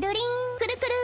るりん、くるくる。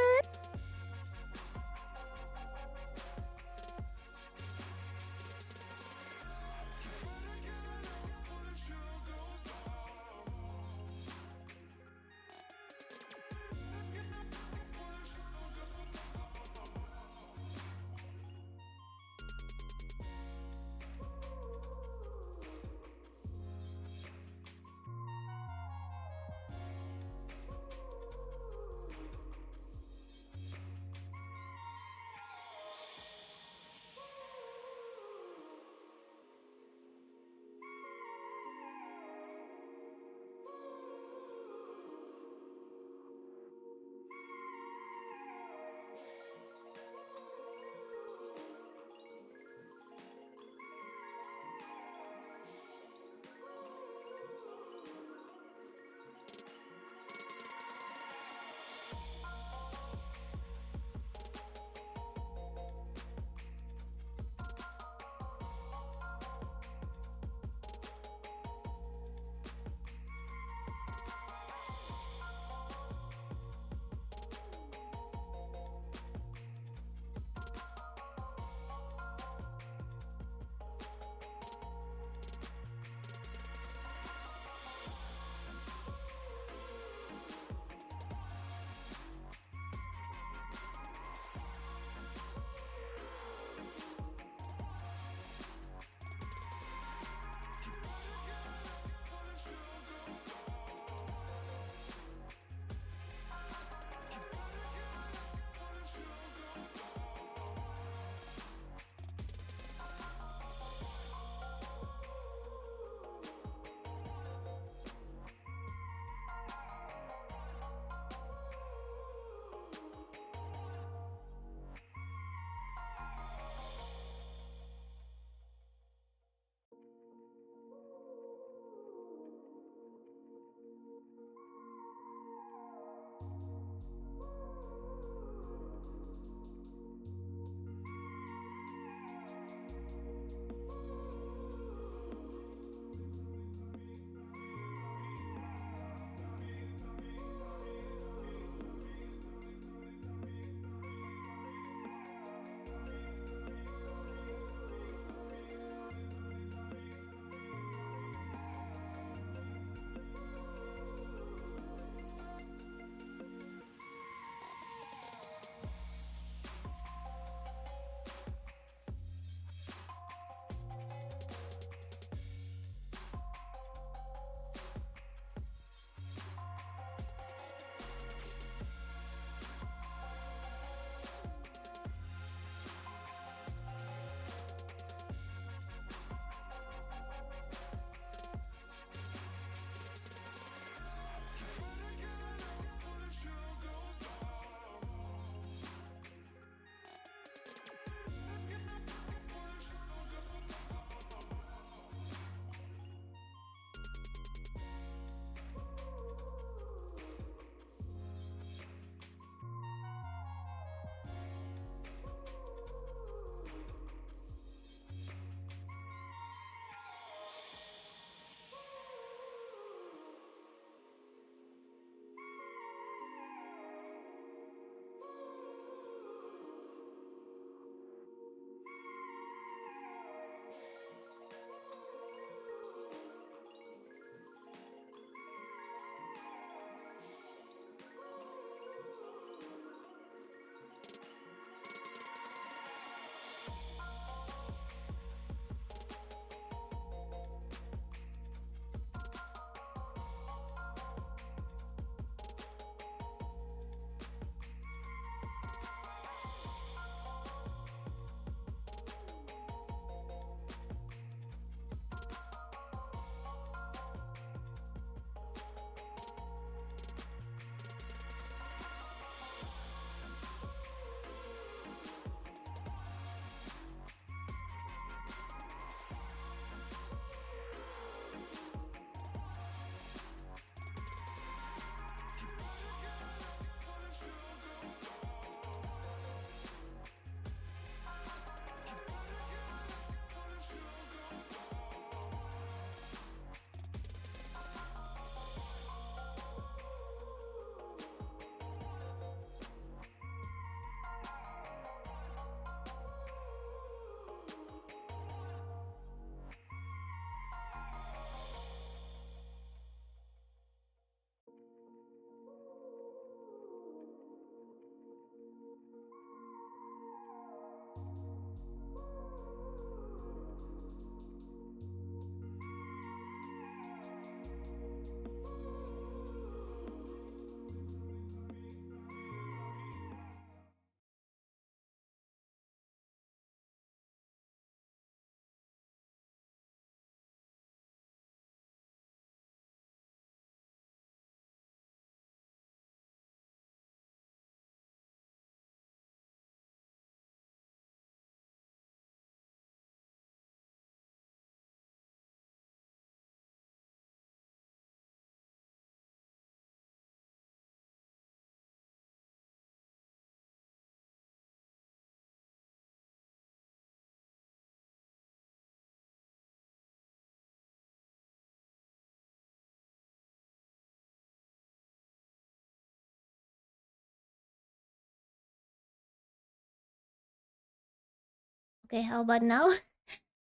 Okay, how about now?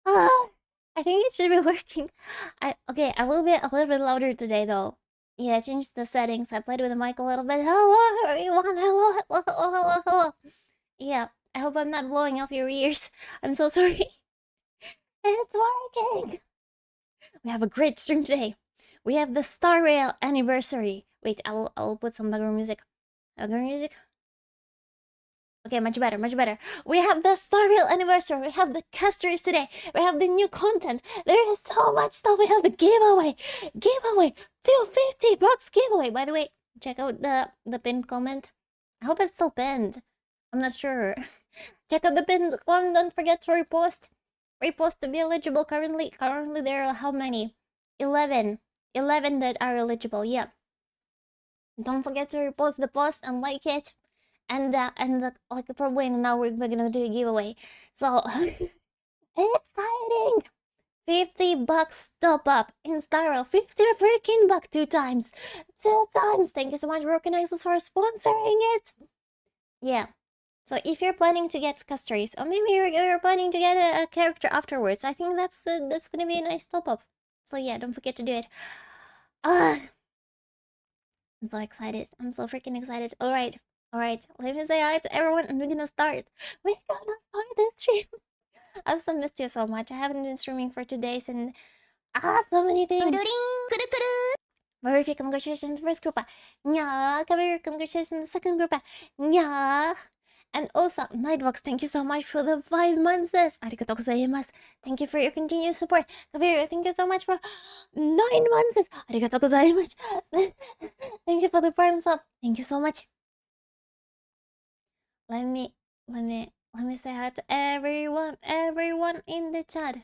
I think it should be working. Okay, I will be a little bit louder today though. Yeah, I changed the settings. I played with the mic a little bit. Hello, everyone. Hello, hello, hello, hello. Yeah, I hope I'm not blowing off your ears. I'm so sorry. It's working. We have a great stream today. We have the Star Rail anniversary. Wait, I will put some background music. Background music. Okay, much better, much better. We have the Star Rail anniversary. We have the Castorice today. We have the new content. There is so much stuff. We have the giveaway. Giveaway. 250 bucks giveaway. By the way, check out the pinned comment. I hope it's still pinned. I'm not sure. Check out the pinned one. Don't forget to repost. Repost to be eligible. Currently there are how many? 11. 11 that are eligible. Don't forget to repost the post and like it. And like probably in an hour we're gonna do a giveaway. So exciting! 50 bucks top up in Star Rail. 50 freaking bucks 2 times. 2 times. Thank you so much, Broken Axles, for sponsoring it. Yeah. So if you're planning to get Castorice, or maybe you're planning to get a character afterwards, I think that's gonna be a nice top up. So yeah, don't forget to do it. I'm so excited. I'm so freaking excited. Alright, let me say hi to everyone and we're gonna start. We're gonna start the stream. I also missed you so much. I haven't been streaming for 2 days and so many things. Very congratulations, first group. Yeah, congratulations, second group. Yeah. And also, Nightbox, thank you so much for the 5 months. Arigatou gozaimasu. Thank you for your continued support. Kabir, thank you so much for 9 months. Arigatou gozaimasu. Thank you for the prime sub. Thank you so much. Let me say hi to everyone in the chat.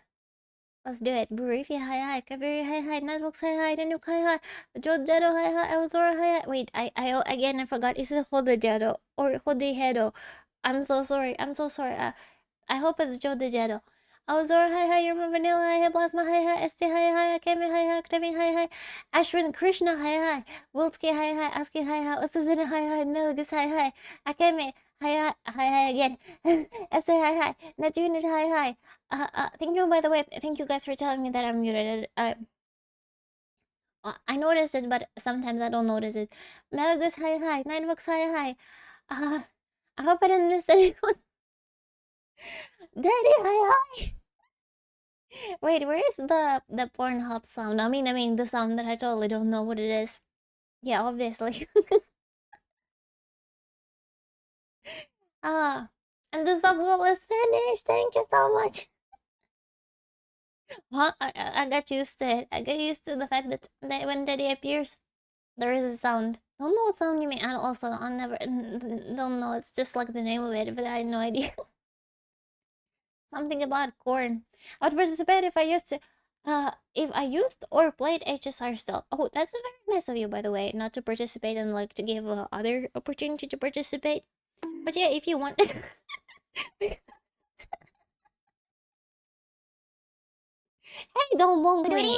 Let's do it. Burifi, hi, Kaviri, hi, Netbox, hi, Danuk, hi, Jojo, hi, Elzora, hi. Wait, I again, I forgot. Is it Hodejedo or Hodehedo? I'm so sorry. I hope it's Jodejedo. Elzora, hi, Yerma Vanilla, hi, Plasma, hi, ST, hi, Akemi, hi, Kevin, hi, Ashwin Krishna, hi, Wilski, hi, Aski, hi, Usuzuna, hi, Melgus, hi, Akemi. Hi again. I say hi. Not unit hi. Thank you, by the way. Thank you guys for telling me that I'm muted. I noticed it, but sometimes I don't notice it. Malagus hi. Ninebox hi. I hope I didn't miss anyone. Daddy hi. Wait, where is the Pornhub sound? I mean the sound that I totally don't know what it is. Yeah, obviously. And the subgoal is finished. Thank you so much. Well, I got used to it. I got used to the fact that when Daddy appears, there is a sound. Don't know what sound you mean. And also, I never don't know. It's just like the name of it, but I had no idea. Something about corn. I would participate if I used to. If I used or played HSR still. Oh, that's very nice of you, by the way, not to participate and like to give other opportunity to participate. But yeah, if you want. Hey, don't bonk me.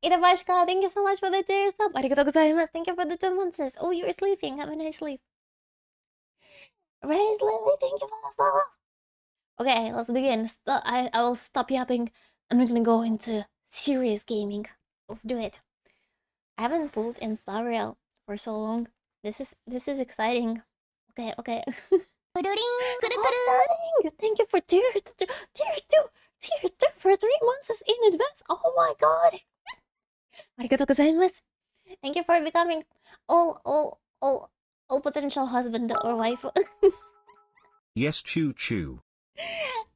Itavashka, thank you so much for the tears up. Arigatou gozaimasu. Thank you for the 2 months. Oh, you're sleeping. Have a nice sleep. Raise Lily, thank you for the follow. Okay, let's begin. I will stop yapping and we're gonna go into serious gaming. Let's do it. I haven't pulled in Star Rail for so long. This is exciting. Okay. Thank you for tier 2 for 3 months in advance. Oh my god. Arigatou gozaimasu. Thank you for becoming all potential husband or wife. Yes, choo choo.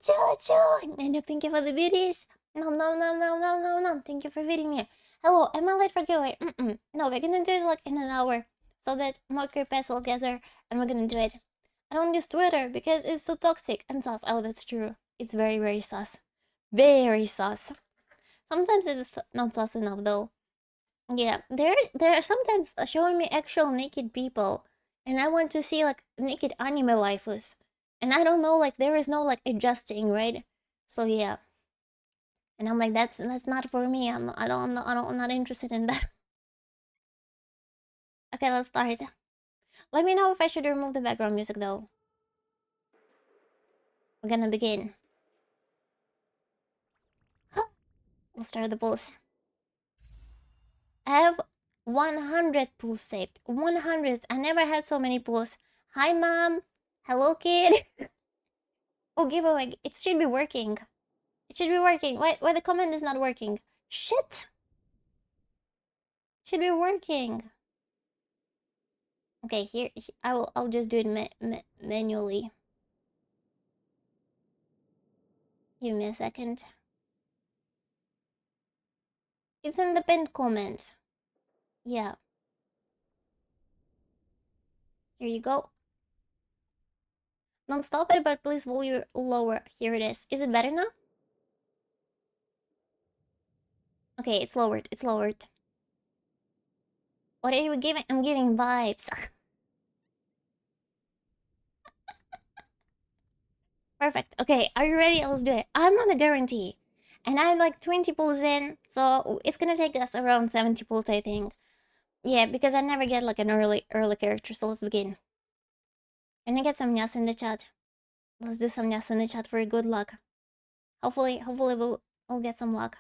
Choo. And thank you for the beauties. No. Thank you for feeding me. Hello, am I late for giveaway? No, we're gonna do it like in an hour, so that more creepers will gather, and we're gonna do it. I don't use Twitter because it's so toxic and sus. Oh, that's true. It's very sus. Very sus. Sometimes it's not sus enough though. Yeah, they're sometimes showing me actual naked people, and I want to see like naked anime waifus, and I don't know, like there is no like adjusting, right? So yeah, and I'm like that's not for me. I'm not interested in that. Okay, let's start. Let me know if I should remove the background music though. we're gonna begin. We'll start the pulls. I have 100 pulls saved. 100. I never had so many pulls. Hi, mom. Hello, kid. Oh, giveaway. It should be working. It should be working. Why the comment is not working? Shit. It should be working. Okay, here I'll just do it manually. Give me a second. It's in the pinned comment. Yeah. Here you go. Don't stop it, but please volume lower. Here it is. Is it better now? Okay, it's lowered. It's lowered. What are you giving? I'm giving vibes. Perfect. Okay, are you ready? Let's do it. I'm on a guarantee. And I'm like 20 pulls in, so it's gonna take us around 70 pulls, I think. Yeah, because I never get like an early character, so let's begin. Can I get some nyas in the chat? Let's do some nyas in the chat for good luck. Hopefully we'll get some luck.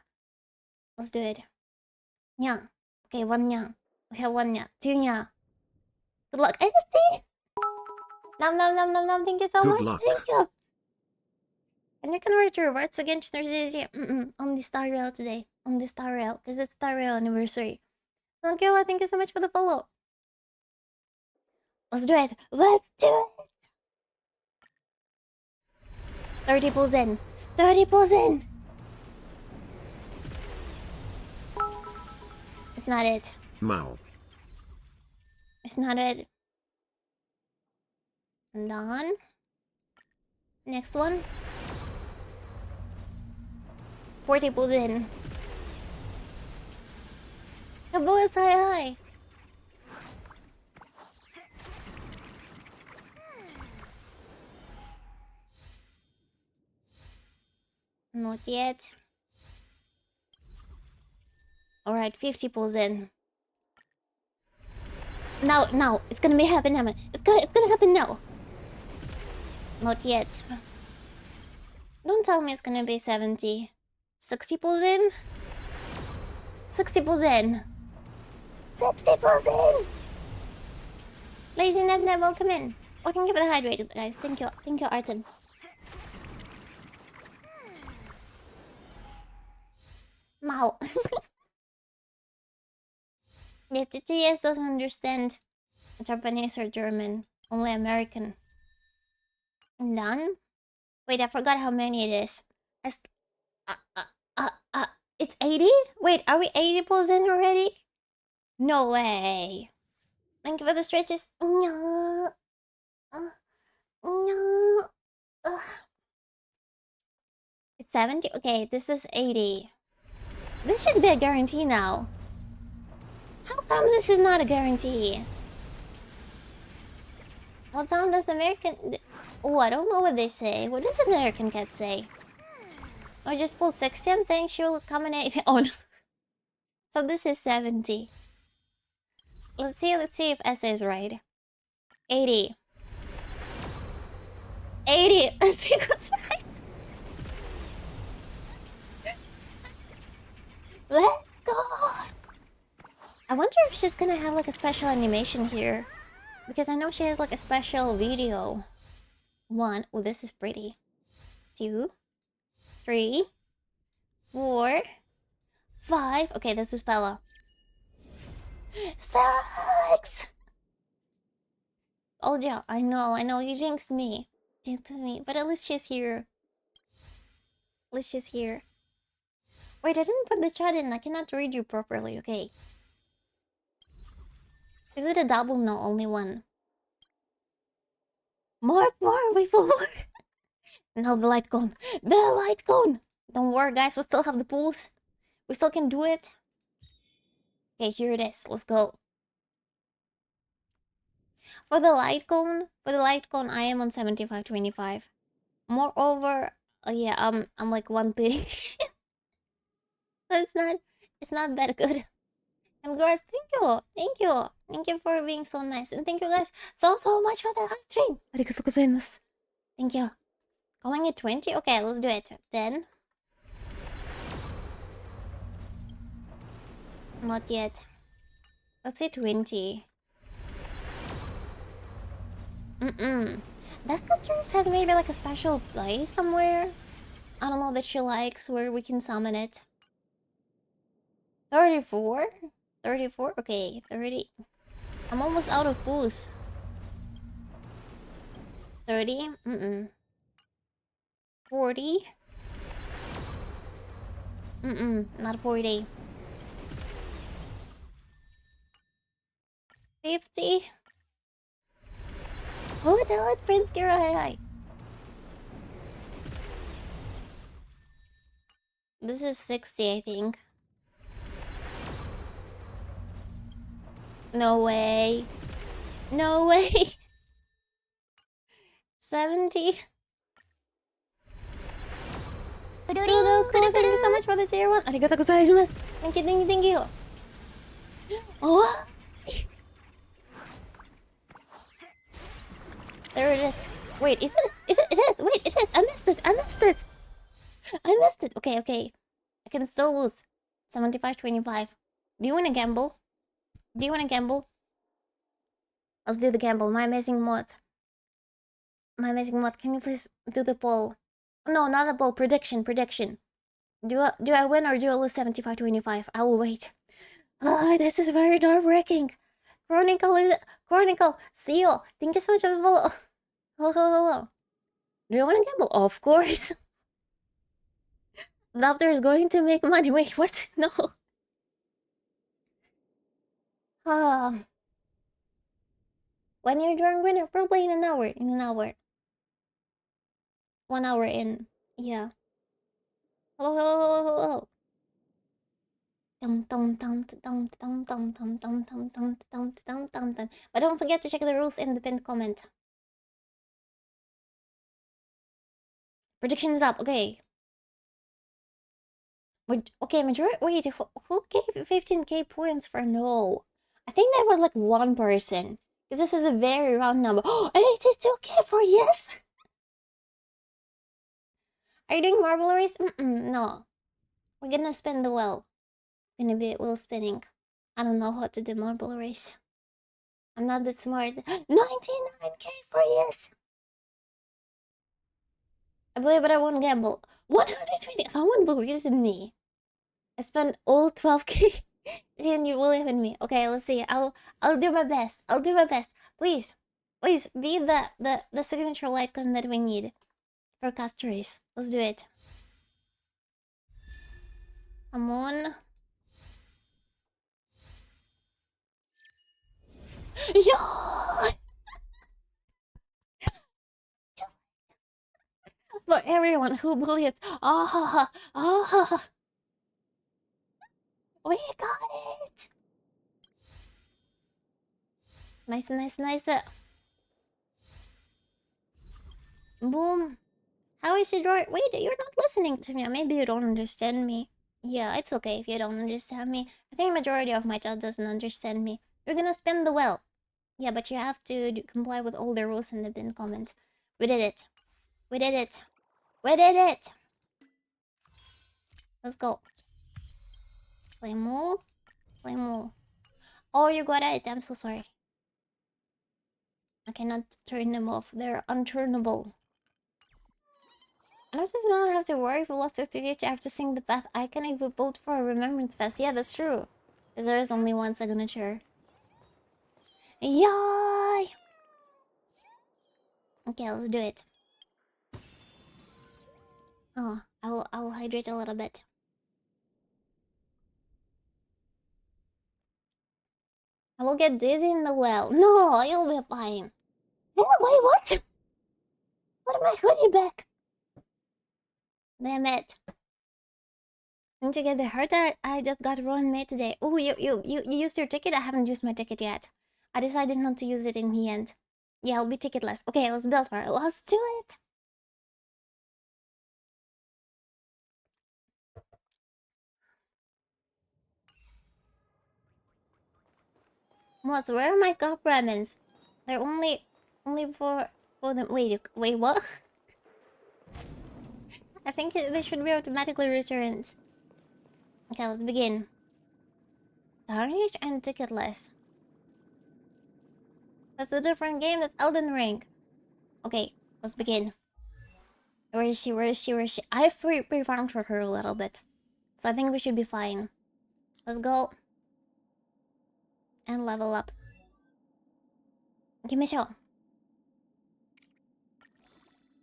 Let's do it. Nya. Okay, one nya. We have one nya. Two nya. Good luck. ASD! Nom nom nom nom nom. Thank you so much. Luck. Thank you. And you can write your words against Thursday on the star rail today. On the star rail. Because it's star rail anniversary. Thank you so much for the follow. Let's do it. Let's do it. 30 pulls in. 30 pulls in. It's not it. Mal. It's not it. Done. Next one. 40 pulls in. Caboose, hi. Not yet. Alright, 50 pulls in. Now, it's gonna be happen now. It's gonna happen now. Not yet. Don't tell me it's gonna be 70. 60 pulls in? 60 pulls in. 60 pulls in! Lazy Neb, welcome in. Oh, thank you for the hydrated, guys. Thank you, Arten. Mao. Yeah, TTS doesn't understand Japanese or German. Only American. Done? Wait, I forgot how many it is. It's 80? Wait, are we 80 pulls in already? No way. Thank you for the stretches. No. No. It's 70? Okay, this is 80. This should be a guarantee now. How come this is not a guarantee? What sound does American... Oh, I don't know what they say. What does American Cat say? I just pulled 60. I'm saying she'll come in 80. Oh no. So this is 70. Let's see if S is right. 80. 80. Let's see what's right. Let's go. I wonder if she's gonna have like a special animation here. Because I know she has like a special video. 1. Oh, this is pretty. 2, 3, 4, 5. Okay, this is Bella. 6. Oh yeah, I know. You jinxed me. But at least she's here. At least she's here. Wait, I didn't put the chat in. I cannot read you properly. Okay. Is it a double? No, only one. More. We pull more. No, the light cone. The light cone. Don't worry, guys. We still have the pools. We still can do it. Okay, here it is. Let's go. For the light cone, I am on 75.25. Moreover, yeah, I'm like 1 pity. It's not that good. And girls, thank you for being so nice, and thank you guys so much for the live stream. Arigatou gozaimasu. Thank you. Calling it 20? Okay, let's do it. 10. Not yet. Let's say 20. Does Castorice has maybe like a special place somewhere? I don't know that she likes where we can summon it. 34? 34? Okay, 30. I'm almost out of boost. 30? 40? Not 40. 50? Oh, tell it, Prince Kira, hi. This is 60, I think. No way. No way. 70. Thank you so much for the tier 1. Arigatou gozaimasu. Thank you, thank you, thank you. Oh! There it is. Wait, is it? Is it? It is. Wait, it is. I missed it. I missed it. I missed it. Okay, okay. I can still lose. 75-25. Do you want to gamble? Do you want to gamble? Let's do the gamble. My amazing mod. My amazing mod. Can you please do the poll? No, not a poll. Prediction. Prediction. Do I win or do I lose 75-25? I will wait. Ah, this is very nerve-wracking. Chronicle, see you. Thank you so much for the follow. Hello. Do you want to gamble? Of course. Doctor is going to make money. Wait, what? No. When you're drawing winner, probably in an hour. In an hour. 1 hour in. Yeah. Hello. But don't forget to check the rules in the pinned comment. Prediction is up. Okay. Okay, majority. Wait, who gave 15k points for no? I think that was like one person. Because this is a very round number. Oh, 82k for yes! Are you doing marble race? No. We're gonna spin the well. Gonna be wheel spinning. I don't know how to do marble race. I'm not that smart. 99k for yes! I believe, but I won't gamble. 120. Someone believes in me. I spent all 12k. And you believe in me. Okay, let's see. I'll do my best. I'll do my best. Please be the signature light gun that we need for Castorice. Let's do it. Come on. Yeah! For everyone who believes. We got it! Nice. Boom. How is it right? Wait, you're not listening to me. Maybe you don't understand me. Yeah, it's okay if you don't understand me. I think majority of my chat doesn't understand me. We're gonna spin the well. Yeah, but you have to comply with all the rules in the pinned comment. We did it. Let's go. Play more. Oh, you got it. I'm so sorry. I cannot turn them off. They're unturnable. And I just don't have to worry if we lost 50 after seeing the path icon if we vote for a remembrance fest. Yeah, that's true. Because there is only one signature. Yay! Okay, let's do it. Oh, I will hydrate a little bit. I will get dizzy in the well. No, you'll be fine. Wait, what? What am I hoodie back? Damn it. And to get the hurt, I just got Rowan made today. Oh, you used your ticket? I haven't used my ticket yet. I decided not to use it in the end. Yeah, I'll be ticketless. Okay, let's build her. Let's do it. What? Where are my cup remnants? They're only for the wait, what? I think they should be automatically returned. Okay, let's begin. Tarnish and Ticketless. That's a different game. That's Elden Ring. Okay, let's begin. Where is she? Where is she? Where is she? I've pre-farmed for her a little bit. So I think we should be fine. Let's go. And level up. Give me a show.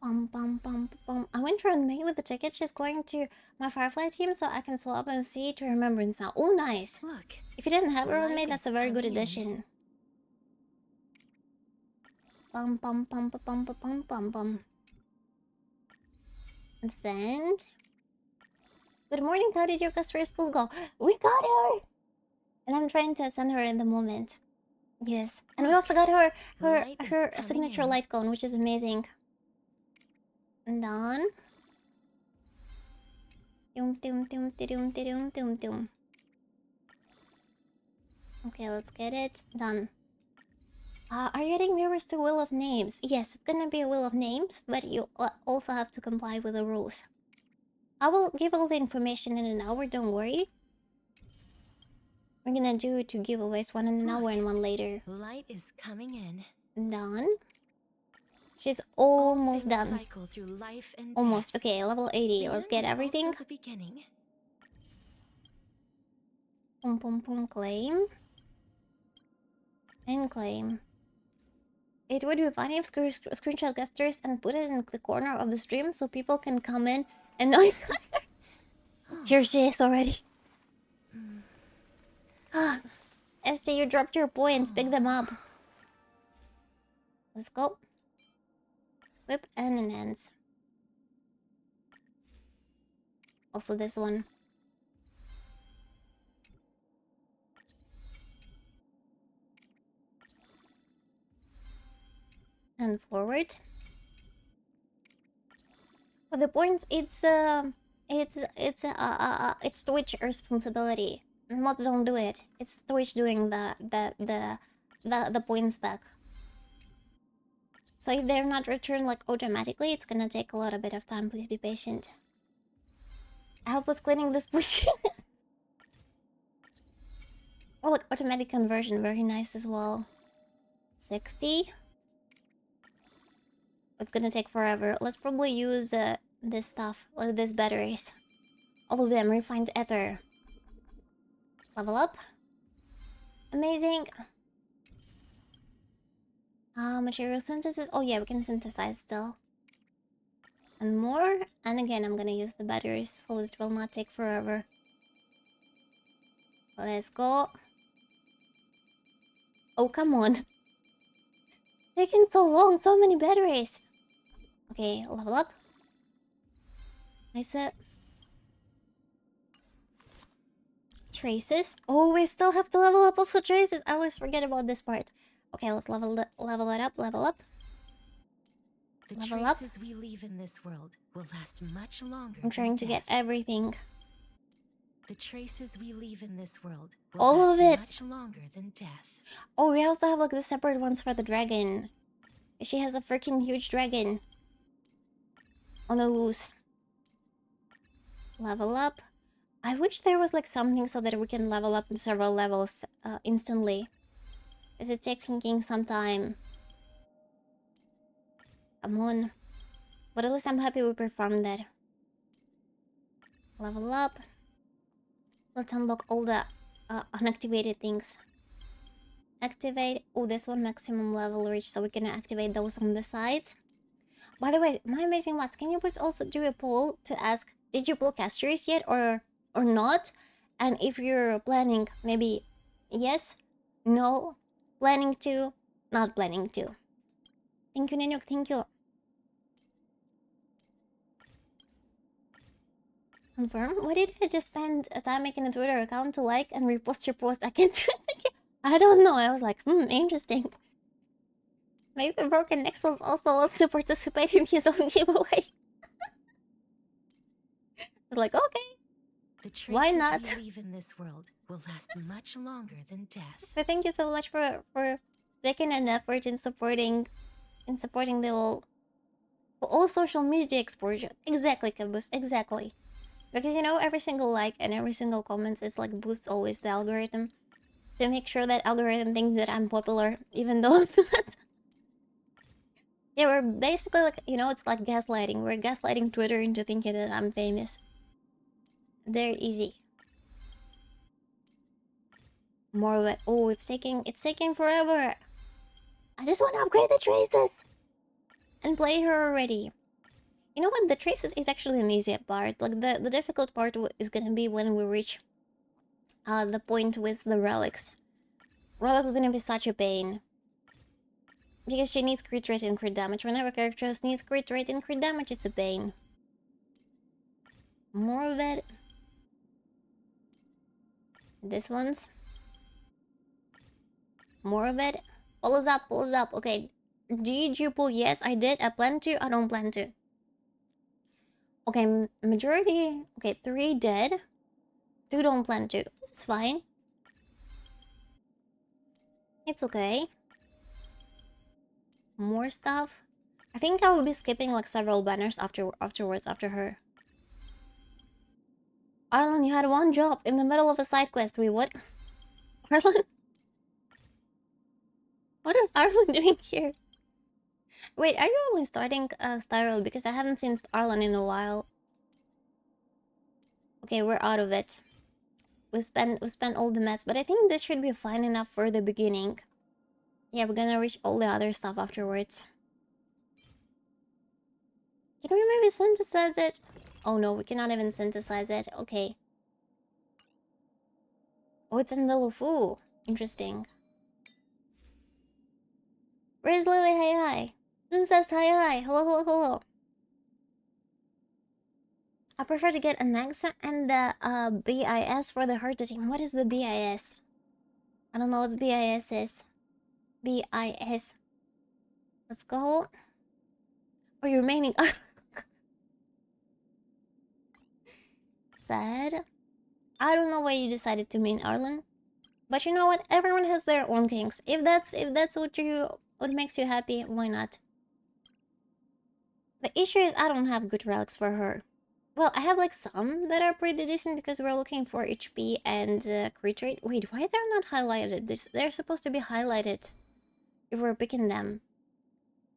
Bum, bum, bum, bum. I went to run May with the ticket. She's going to my Firefly team so I can swap and see to remembrance now. Oh, nice. Look, If you didn't have her on May, light that's is a very good coming in. addition. Bum, bum, bum, bum, bum, bum, bum, bum, bum. And send. Good morning. How did your Castorice pulls go? We got her! And I'm trying to send her in the moment. Yes. And we also got her Light is her coming signature in. light cone, which is amazing. Done. Doom doom doom doom doom doom doom. Okay, let's get it done. Are you adding viewers to Wheel of Names? Yes, it's gonna be a Wheel of Names, but you also have to comply with the rules. I will give all the information in an hour, don't worry. We're gonna do 2 giveaways, one in an hour and one later. Light is coming in. Done. She's All almost things done. cycle through life and Almost. death. Okay, level 80. The Let's end get is everything. also the beginning. Pum pum pum. Claim. And claim. It would be funny if screenshot gestures and put it in the corner of the stream so people can come in and know. Here she is already. Esther, you dropped your points. Pick them up. Let's go. Whip and enhance. Also this one. And forward. For the points, it's Twitch responsibility. Mods don't do it. It's Twitch doing the points back. So if they're not returned like automatically, it's gonna take a little bit of time. Please be patient. I hope was cleaning this bush. Oh, look, automatic conversion, very nice as well. 60. It's gonna take forever. Let's probably use this stuff, like these batteries. All of them, refined ether. Level up. Amazing. Material synthesis. Oh yeah, we can synthesize still. And more. And again, I'm gonna use the batteries, so it will not take forever. Let's go. Oh, come on. Taking so long, so many batteries. Okay, level up. Nice. Traces. Oh, we still have to level up also traces. I always forget about this part. Okay, let's level it up, level up. The Level up. traces we leave in this world will last much longer. I'm trying to get death. everything. The traces we leave in this world will All last of it. much longer than death. Oh, we also have like the separate ones for the dragon. She has a freaking huge dragon on the loose. Level up. I wish there was like something so that we can level up in several levels instantly. Is it taking some time? Come on. But at least I'm happy we performed that. Level up. Let's unlock all the unactivated things. Activate. Oh, this one maximum level reach, so we can activate those on the sides. By the way, my amazing mods, can you please also do a poll to ask, did you pull Castorice yet or not? And if you're planning, maybe yes, no, planning to, not planning to. Thank you, Nanyuk, thank you. Confirm? Why did I just spend time making a Twitter account to like and repost your post? I can't do it. I don't know. I was like, interesting. Maybe Broken Nexus also wants to participate in his own giveaway. I was like, okay. The traces Why not? we leave in this world will last much longer than death. But thank you so much for taking an effort in supporting the whole For all social media exposure. Exactly, Caboose, exactly. Because you know, every single like and every single comments, it's like boosts always the algorithm. To make sure that algorithm thinks that I'm popular, even though I'm not. Yeah, we're basically like, you know, it's like gaslighting. We're gaslighting Twitter into thinking that I'm famous. They're easy. More of it. Oh, it's taking forever. I just want to upgrade the traces and play her already. You know what? The traces is actually an easy part. Like the difficult part is gonna be when we reach the point with the relics. Relics is gonna be such a pain. Because she needs crit rate and crit damage. Whenever character needs crit rate and crit damage, it's a pain. More of it. This one's. More of it. Pull us up, pull us up. Okay. Did you pull? Yes, I did. I plan to. I don't plan to. Okay, majority. Okay, 3 dead. 2 don't plan to. It's fine. It's okay. More stuff. I think I will be skipping like several banners afterwards after her. Arlen, you had one job in the middle of a side quest. Wait, what? Arlen? What is Arlen doing here? Wait, are you only starting Styrel? Because I haven't seen Arlen in a while. Okay, we're out of it. We spent all the mats, but I think this should be fine enough for the beginning. Yeah, we're gonna reach all the other stuff afterwards. Can we maybe synthesize it? Oh no, we cannot even synthesize it. Okay. Oh, it's in the Lufu. Interesting. Where's Lily? Hi hi. Princess, hi hi. Hello, hello, hello. I prefer to get an accent and the BIS for the heart team. What is the BIS? I don't know what BIS is. BIS. Let's go. Oh, you're remaining. Sad. I don't know why you decided to main Arlen. But you know what? Everyone has their own kinks. If that's what makes you happy, why not? The issue is I don't have good relics for her. Well, I have like some that are pretty decent because we're looking for HP and crit rate. Wait, why they're not highlighted? They're supposed to be highlighted if we're picking them.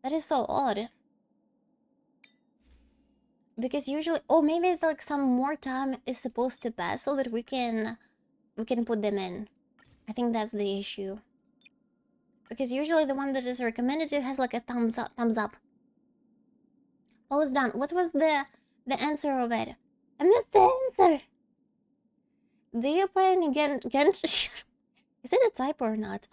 That is so odd. Because usually, oh, maybe it's like some more time is supposed to pass so that we can put them in. I think that's the issue. Because usually the one that is recommended has like a thumbs up. All is done. What was the answer of it? I missed the answer. Do you play any Genshin? Is it a type or not?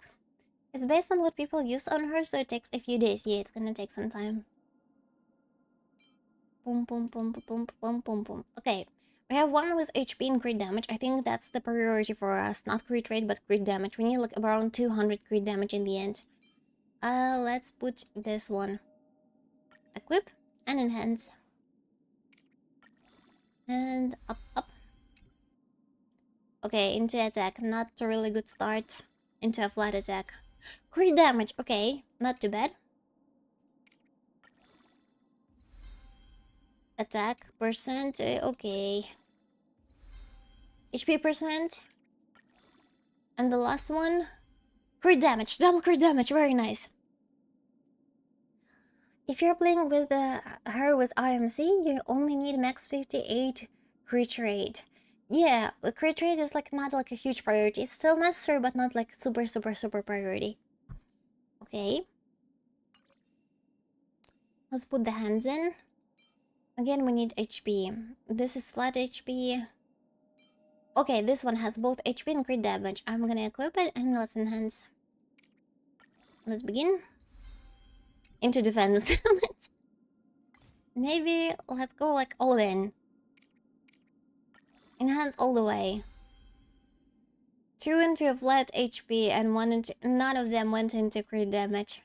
It's based on what people use on her, so it takes a few days. Yeah, it's gonna take some time. Boom, boom, boom, boom, boom, boom, boom. Okay, we have one with HP and crit damage. I think that's the priority for us. Not crit rate, but crit damage. We need like around 200 crit damage in the end. Let's put this one. Equip and enhance. And up, up. Okay, into attack. Not a really good start. Into a flat attack. Crit damage. Okay, not too bad. Attack percent. Okay. HP percent. And the last one. Crit damage. Double crit damage. Very nice. If you're playing with her with RMC, you only need max 58 crit rate. Yeah, the crit rate is like not like a huge priority. It's still necessary, but not like super priority. Okay. Let's put the hands in. Again, we need HP. This is flat HP. Okay, this one has both HP and crit damage. I'm gonna equip it and let's enhance. Let's begin. Into defense. Maybe let's go like all in. Enhance all the way. 2 into flat HP and 1 into... None of them went into crit damage.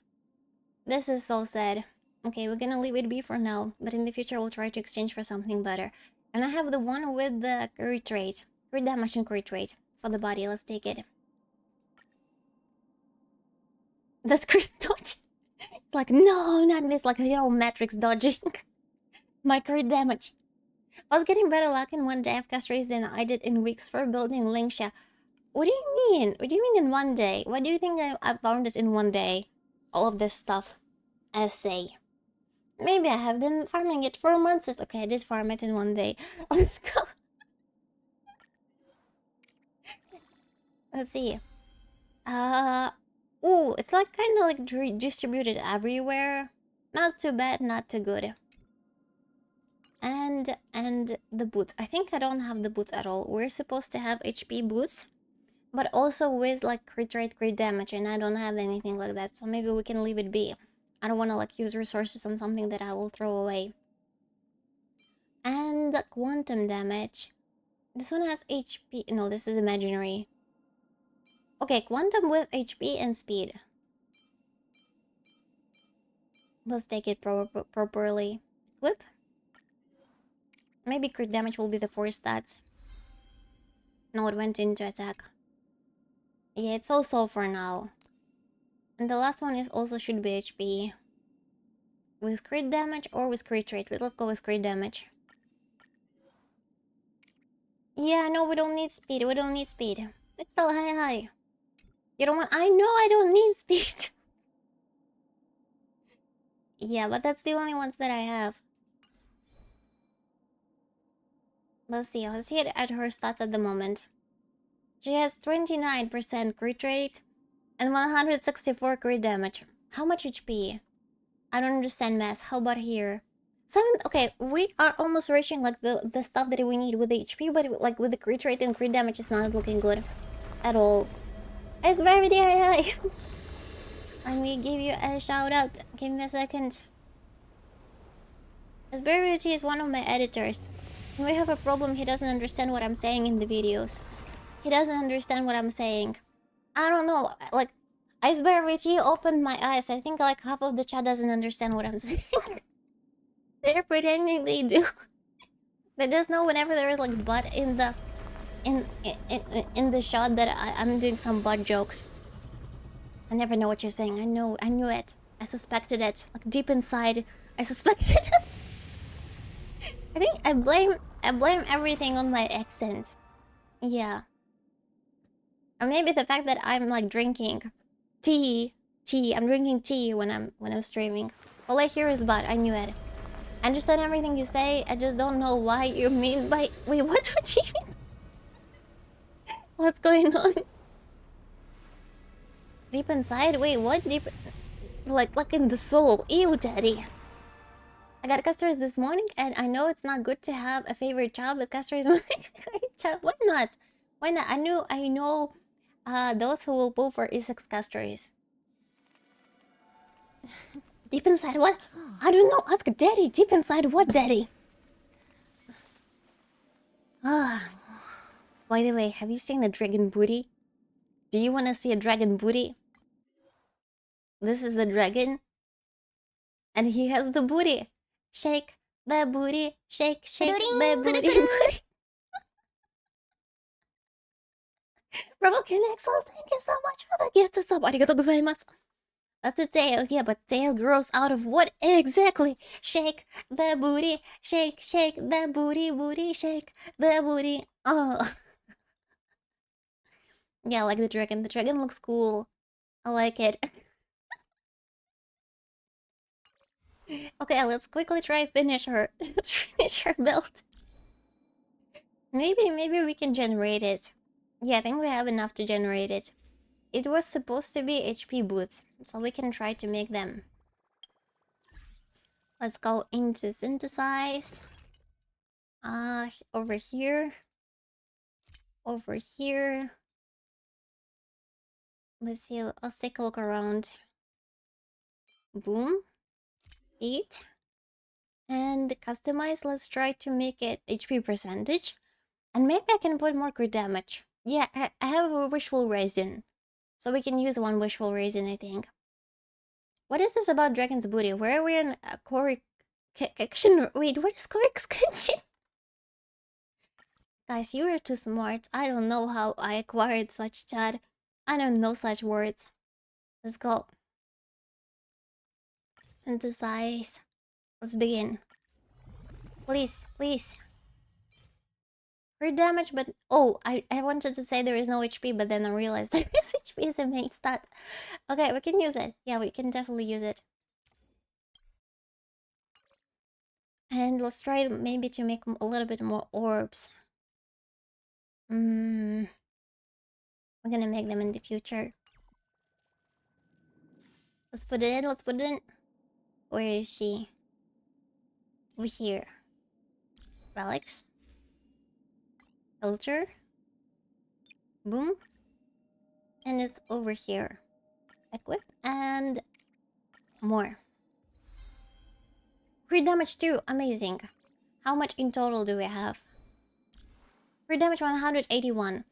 This is so sad. Okay, we're gonna leave it be for now. But in the future, we'll try to exchange for something better. And I have the one with the crit rate. Crit damage and crit rate. For the body, let's take it. That's crit dodge. It's like, no, not this. Like, matrix dodging. Micro damage. I was getting better luck in one day of Castorice than I did in weeks for building Linksha. What do you mean? What do you mean in one day? What do you think I found this in one day? All of this stuff. Essay. Maybe I have been farming it for months. It's okay, I did farm it in one day. Let's go. Let's see. Ooh, it's like kind of like distributed everywhere. Not too bad, not too good. And the boots. I think I don't have the boots at all. We're supposed to have HP boots, but also with like crit rate, crit damage, and I don't have anything like that. So maybe we can leave it be. I don't want to like use resources on something that I will throw away. And quantum damage. This one has HP. No, this is imaginary. Okay, quantum with HP and speed. Let's take it properly. Equip. Maybe crit damage will be the 4 stats. No, it went into attack. Yeah, it's also for now. And the last one is also should be HP. With crit damage or with crit rate? Let's go with crit damage. Yeah, no, we don't need speed. We don't need speed. It's still high. You don't want... I know I don't need speed. Yeah, but that's the only ones that I have. Let's see it at her stats at the moment. She has 29% crit rate and 164 crit damage. How much HP? I don't understand math. How about here? 7. Okay, we are almost reaching like the stuff that we need with the HP, but like with the crit rate and crit damage, it's not looking good at all. It's very high. Let me give you a shout out. Give me a second. Asperity is one of my editors. When we have a problem, he doesn't understand what I'm saying in the videos. He doesn't understand what I'm saying. I don't know, like, Iceberry opened my eyes. I think like half of the chat doesn't understand what I'm saying. They're pretending they do. They just know whenever there is like butt in the in the shot that I'm doing some butt jokes. I never know what you're saying. I knew it. I suspected it. Like deep inside, I suspected it. I think I blame everything on my accent. Yeah. Or maybe the fact that I'm like drinking tea. I'm drinking tea when I'm streaming. All I hear is but. I knew it. I understand everything you say. I just don't know why you mean by... Wait, what do you mean? What's going on? Deep inside? Wait, what? Deep... Like in the soul. Ew, daddy. I got Castorice this morning, and I know it's not good to have a favorite child, but Castorice is my favorite child. Why not? Why not? I know those who will pull for E6 Castorice. Deep inside what? I don't know. Ask daddy. Deep inside what, daddy? Ah. By the way, have you seen the dragon booty? Do you want to see a dragon booty? This is the dragon. And he has the booty. Shake the booty. Shake the booty. Broken Axel, thank you so much for the gift. Arigatou gozaimasu. That's a tail, yeah, but tail grows out of what exactly? Shake the booty, shake the booty, shake the booty. Oh. Yeah, I like the dragon. The dragon looks cool. I like it. Okay, let's quickly try finish her. Finish her build. Maybe we can generate it. Yeah, I think we have enough to generate it. It was supposed to be HP boots, so we can try to make them. Let's go into synthesize. Over here. Over here. Let's see, let's take a look around. Boom. 8. And customize, let's try to make it HP percentage. And maybe I can put more crit damage. Yeah, I have a wishful resin. So we can use one wishful resin, I think. What is this about Dragon's Booty? Where are we in Corey... Wait, what is Corey's kitchen? Guys, you are too smart. I don't know how I acquired such chat. I don't know such words. Let's go. Synthesize. Let's begin. Please, please. Crit damage, but oh, I wanted to say there is no HP, but then I realized there is HP as a main stat. Okay, we can use it. Yeah, we can definitely use it. And let's try maybe to make a little bit more orbs. We're gonna make them in the future. Let's put it in, let's put it in. Where is she? Over here. Relics. Filter. Boom. And it's over here. Equip and more. Crit damage too, amazing. How much in total do we have? Crit damage 181.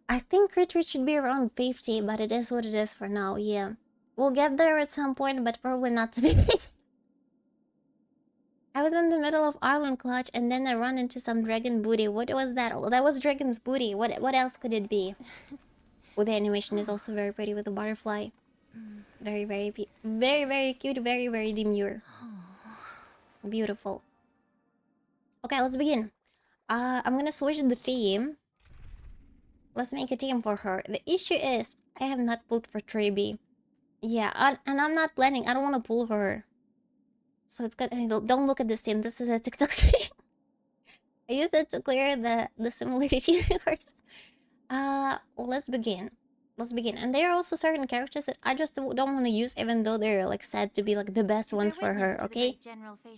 I think crit rate should be around 50, but it is what it is for now, yeah. We'll get there at some point, but probably not today. I was in the middle of Island Clutch and then I run into some dragon booty. What was that? Oh, that was dragon's booty. What else could it be? Well, the animation is also very pretty with the butterfly. Very, very cute. Very, very demure. Beautiful. Okay, let's begin. I'm gonna switch the team. Let's make a team for her. The issue is, I have not pulled for Triby. Yeah, and I'm not planning. I don't want to pull her. So it's good. Don't look at this team. This is a TikTok team. I use it to clear the simulated universe. Let's begin. Let's begin. And there are also certain characters that I just don't want to use, even though they're like said to be like the best ones for her. Okay,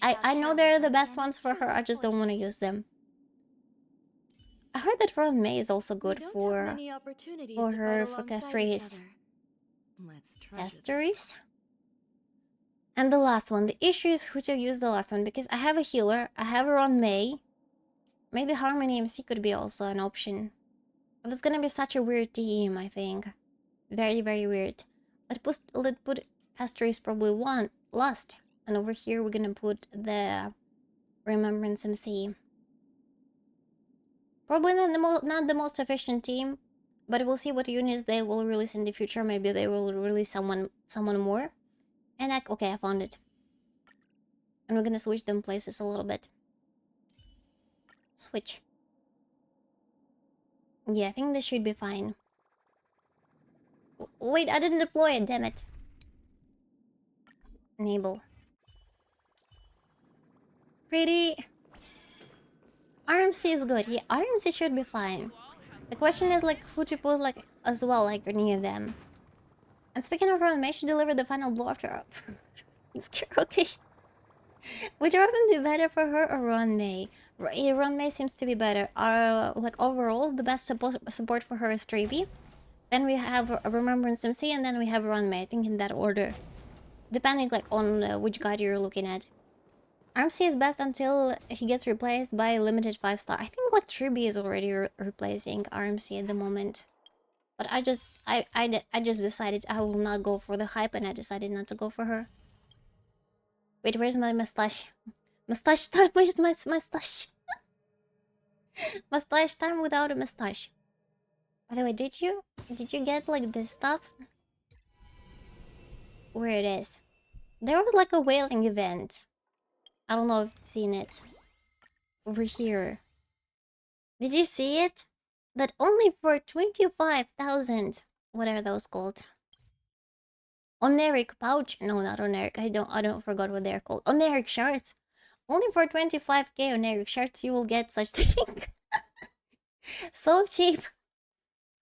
I know they're the best ones for her. I just don't want to use them. I heard that Ron May is also good for her for Castorice. Castorice. And the last one. The issue is who to use the last one, because I have a healer. I have her on May. Maybe Harmony MC could be also an option. But it's gonna be such a weird team, I think. Very, very weird. Let's put Castorice probably one last. And over here we're gonna put the Remembrance MC. Probably not the most efficient team, but we'll see what units they will release in the future. Maybe they will release someone more. And okay, I found it. And we're gonna switch them places a little bit. Switch. Yeah, I think this should be fine. Wait, I didn't deploy it, damn it. Enable. Pretty. RMC is good. Yeah, RMC should be fine. The question is like who to put like as well, like any of them. And speaking of Ron May, she delivered the final blow after. Okay. Which weapon do better for her or Ron May? Ron May seems to be better. Like overall, the best support for her is Treeby. Then we have Remembrance MC, and then we have Ron May. I think in that order, depending like on which guide you're looking at. RMC is best until he gets replaced by limited 5-star. I think like Treeby is already replacing RMC at the moment. But I just decided I will not go for the hype, and I decided not to go for her. Wait, where's my mustache? Mustache time, where's my mustache? Mustache time without a mustache. By the way, did you get like this stuff? Where it is? There was like a whaling event. I don't know if you've seen it. Over here. Did you see it? That only for 25,000. What are those called? Oneric pouch? No, not Oneric. I don't forgot what they're called. Oneric shards. Only for 25k Oneric shards you will get such thing. So cheap.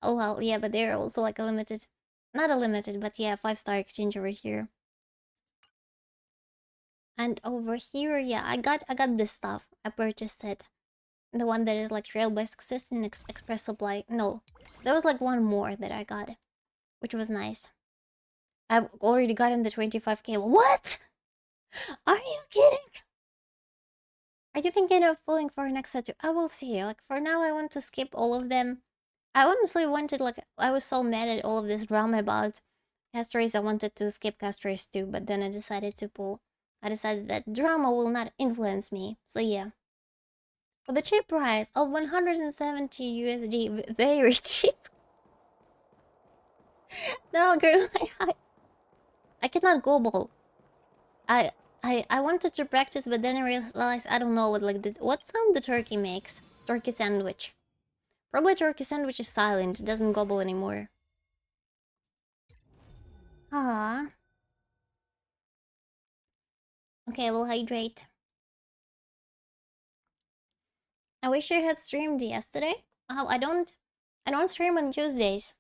Oh well, yeah, but they're also like a limited, not a limited, but yeah, 5-star exchange over here. And over here, yeah, I got this stuff. I purchased it. The one that is like Trailblaze Assistant Express Supply. No, there was like one more that I got, which was nice. I've already gotten the 25k. What? Are you kidding? Are you thinking of pulling for next set too? I will see. Like for now, I want to skip all of them. I honestly wanted, like, I was so mad at all of this drama about Castorice. I wanted to skip Castorice too, but then I decided to pull. I decided that drama will not influence me. So yeah. For the cheap price of 170 USD, very cheap. No, girl, I cannot gobble. I wanted to practice, but then I realized I don't know what sound the turkey makes. Turkey sandwich. Probably turkey sandwich is silent. It doesn't gobble anymore. Ah. Okay, we'll hydrate. I wish I had streamed yesterday. Oh, I don't stream on Tuesdays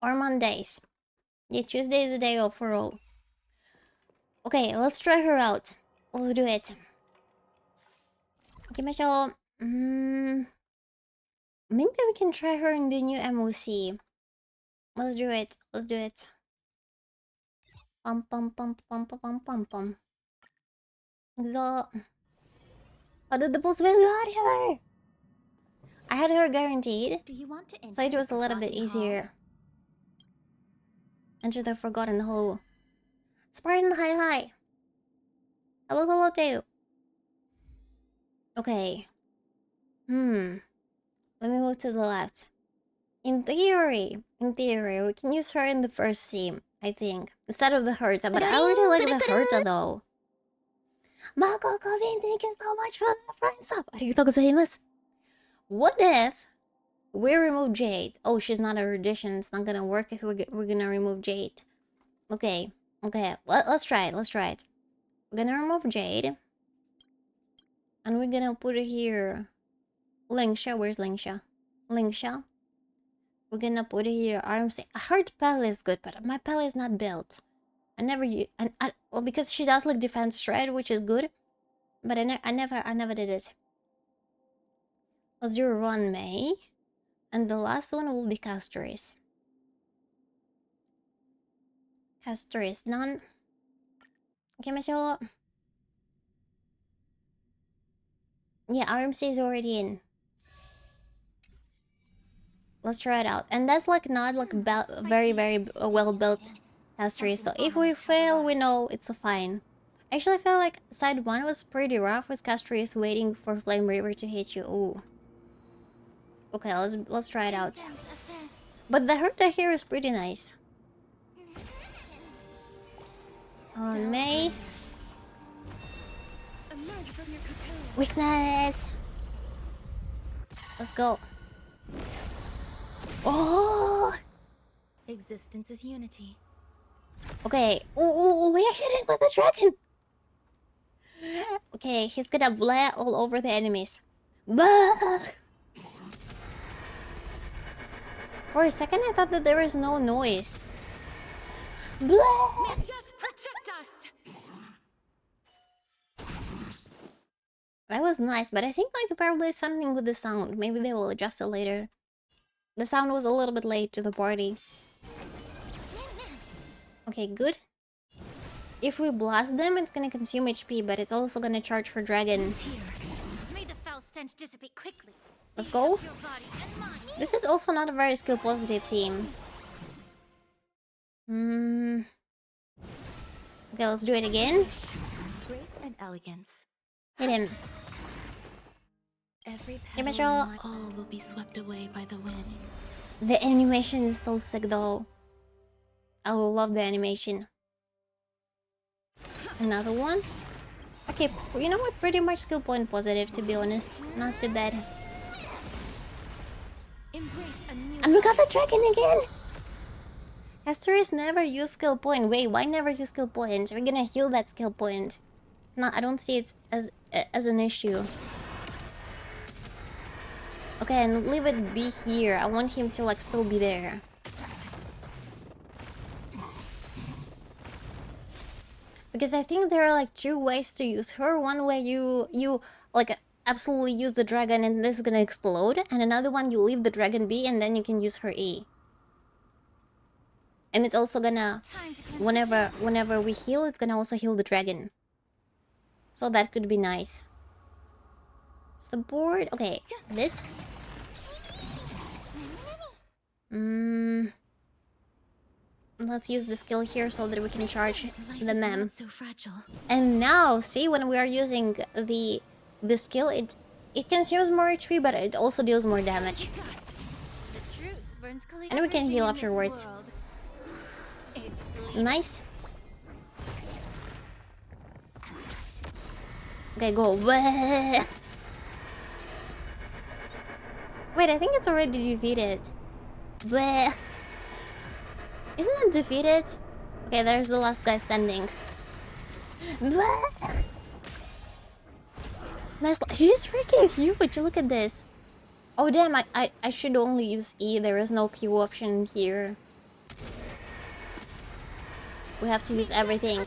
or Mondays. Yeah, Tuesday is the day off for all. Okay, let's try her out. Let's do it. 行きましょう. Maybe we can try her in the new MOC. Let's do it. Let's do it. Pum pum pum pum pum pum pum pum. So, how did the boss got her? I had her guaranteed, Do you want to so it was a little bit easier. Enter the Forgotten Hole. Spartan, hi. Hello too. Okay. Let me move to the left. In theory, we can use her in the first scene, I think. Instead of the Herta, but I already like the Herta though. Mako Kovin, thank you so much for the prime sub. Arigatou gozaimasu. What if we remove Jade? Oh, she's not a audition. It's not gonna work if we're gonna remove Jade. Okay. Let's try it. We're gonna remove Jade. And we're gonna put it here. Lingsha, where's Lingsha? Lingsha. We're gonna put it here. Arms. Her pal is good, but my pal is not built. I never well, because she does like defense shred, which is good, but I never did it. Let's do Ron May, and the last one will be Castorice. Castorice done. Yeah, RMC is already in. Let's try it out. And that's like not like very well built Castorice. So if we fail, we know it's a fine. Actually, I feel like side 1 was pretty rough with Castorice waiting for Flame River to hit you. Ooh. Okay, let's try it out. But the Herta here is pretty nice. On May. Weakness. Let's go. Oh! Existence is unity. Okay. Oh, we are hitting with the dragon. Okay, he's gonna blare all over the enemies. Bah! For a second, I thought that there was no noise. Blah! Death protect us! That was nice, but I think like probably something with the sound. Maybe they will adjust it later. The sound was a little bit late to the party. Okay, good. If we blast them, it's gonna consume HP, but it's also gonna charge her dragon. May the foul stench dissipate quickly. Let's go. Your body and mine. This is also not a very skill positive team. Okay, let's do it again. Grace and elegance. Hit him. Every Give me a petal shot. in all will be swept away by the wind. The animation is so sick though. I will love the animation. Another one. Okay, you know what? Pretty much skill point positive, to be honest. Not too bad. Embrace a new And we got the dragon again! Castorice never use skill point. Wait, why never use skill point? We're gonna heal that skill point. It's not. I don't see it as an issue. Okay, and leave it be here. I want him to like still be there. Because I think there are like 2 ways to use her. One way you like absolutely use the dragon and this is gonna explode, and another one you leave the dragon be and then you can use her E. And it's also gonna whenever we heal, it's gonna also heal the dragon. So that could be nice. It's the board. Okay, this. Let's use the skill here so that we can charge the mem. so fragile. And now, see, when we are using the skill, it consumes more HP, but it also deals more damage. Dust. The truth burns And we can heal everything in this afterwards. world. It's bleeding. Nice. Okay, go. Bleh. Wait, I think it's already defeated. Bleh. Isn't it defeated? Okay, there's the last guy standing. Bleh. Nice. He's freaking huge. Look at this. Oh damn! I should only use E. There is no Q option here. We have to use everything.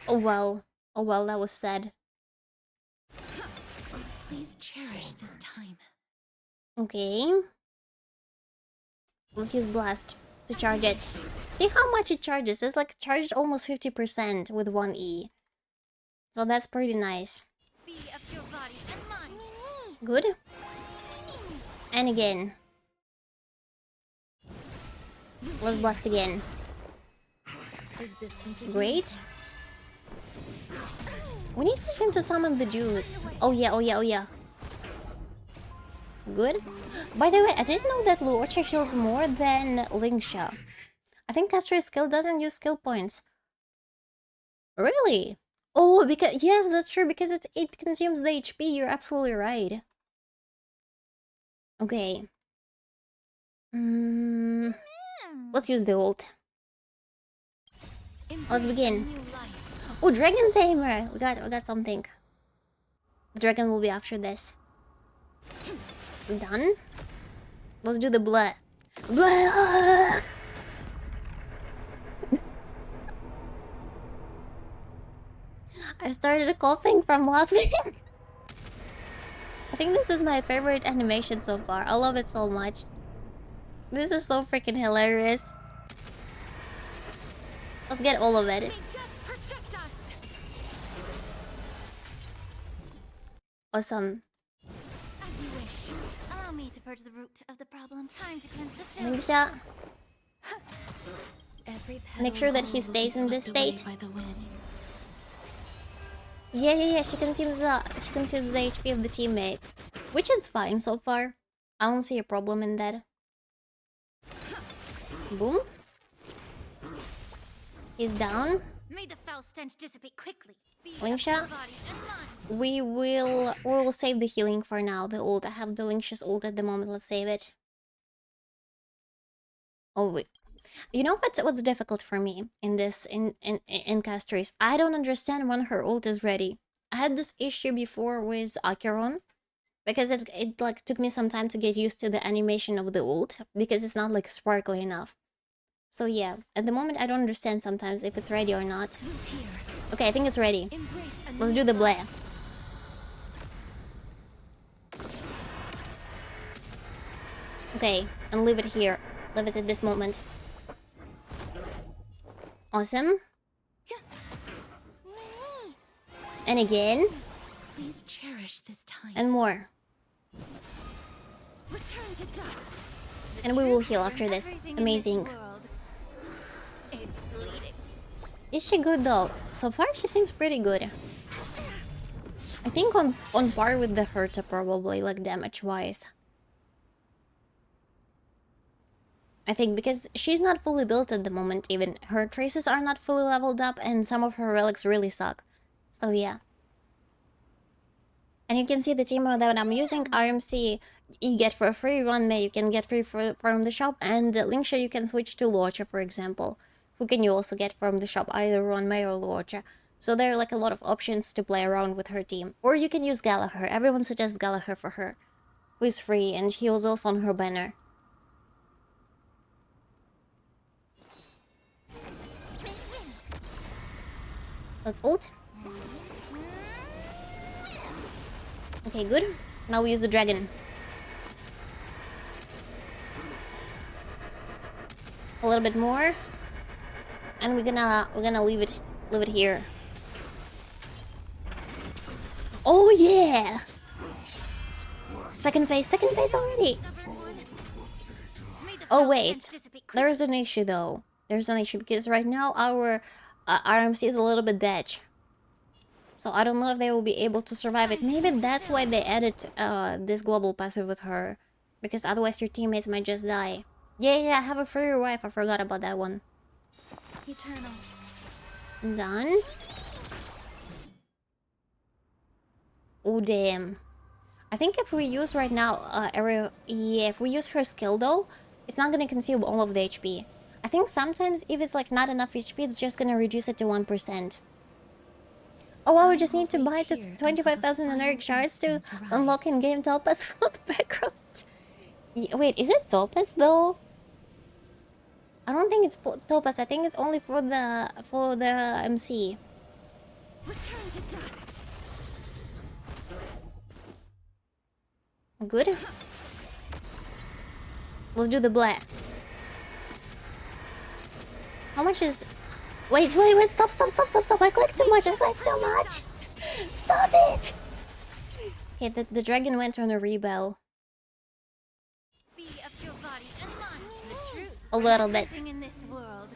Oh well. Oh well. That was sad. Please cherish this time. Okay. Let's use Blast to charge it. See how much it charges? It's like charged almost 50% with one E. So that's pretty nice. Be of your body and mind. Good. And again. Let's blast again. Great. We need for him to summon the dudes. Oh yeah, oh yeah, oh yeah. Good. By the way, I didn't know that Luocha heals more than Linksha. I think Castorice's skill doesn't use skill points. Really? Oh, because yes, that's true, because it consumes the HP. You're absolutely right. Okay. Let's use the ult. Let's begin. Oh, Dragon Tamer! We got something. The dragon will be after this. Done. Let's do the blood. Blood. I started coughing from laughing. I think this is my favorite animation so far. I love it so much. This is so freaking hilarious. Let's get all of it. Awesome. As you wish. Allow me to purge the root of the problem. Time to cleanse the filth. Linksha, Every make sure that he stays in this state. by the wind. Yeah. She consumes the HP of the teammates, which is fine so far. I don't see a problem in that. Boom. He's down. May the foul stench dissipate quickly. Be of Linksha, your body and mind. we will save the healing for now. The ult. I have the Linksha's ult at the moment. Let's save it. Oh wait. You know what's difficult for me in this in Castorice? I don't understand when her ult is ready. I had this issue before with Acheron, because it like took me some time to get used to the animation of the ult, because it's not like sparkly enough. So yeah, at the moment I don't understand sometimes if it's ready or not. Okay, I think it's ready. Let's do the blare. Okay, and leave it here. Leave it at this moment. Awesome. And again. Please cherish this time. And more. Return to dust. And we will heal after this. Amazing. It's bleeding. Is she good though? So far she seems pretty good. I think on par with the Herta probably, like damage wise. I think because she's not fully built at the moment even. Her traces are not fully leveled up and some of her relics really suck. So yeah. And you can see the team that I'm using, RMC, you get for a free, Runmei you can get free from the shop, and Linksha you can switch to Luocha, for example. Who can you also get from the shop, either Runmei or Luocha. So there are like a lot of options to play around with her team. Or you can use Gallagher. Everyone suggests Gallagher for her, who is free, and he was also on her banner. Let's ult. Okay, good. Now we use the dragon. A little bit more. And we're gonna leave it here. Oh yeah! Second phase already! Oh wait, there is an issue though. There's an issue because right now our RMC is a little bit dead. So I don't know if they will be able to survive it. Maybe that's why they added this global passive with her. Because otherwise your teammates might just die. Yeah, I have a furry wife. I forgot about that one. Eternal. Done. Oh damn. I think if we use right now, if we use her skill though, it's not gonna consume all of the HP. I think sometimes if it's like not enough HP, it's just gonna reduce it to 1%. Oh wow, we just need to buy to 25,000 generic shards to unlock in-game topaz from backgrounds. Wait, is it topaz though? I don't think it's topaz. I think it's only for the MC. Return to dust. Good. Let's do the blah. How much is... Wait, stop. I clicked too much. Stop it. Okay, the dragon went on a rebel. Be of your body and mind. The truth. A little bit. In this world.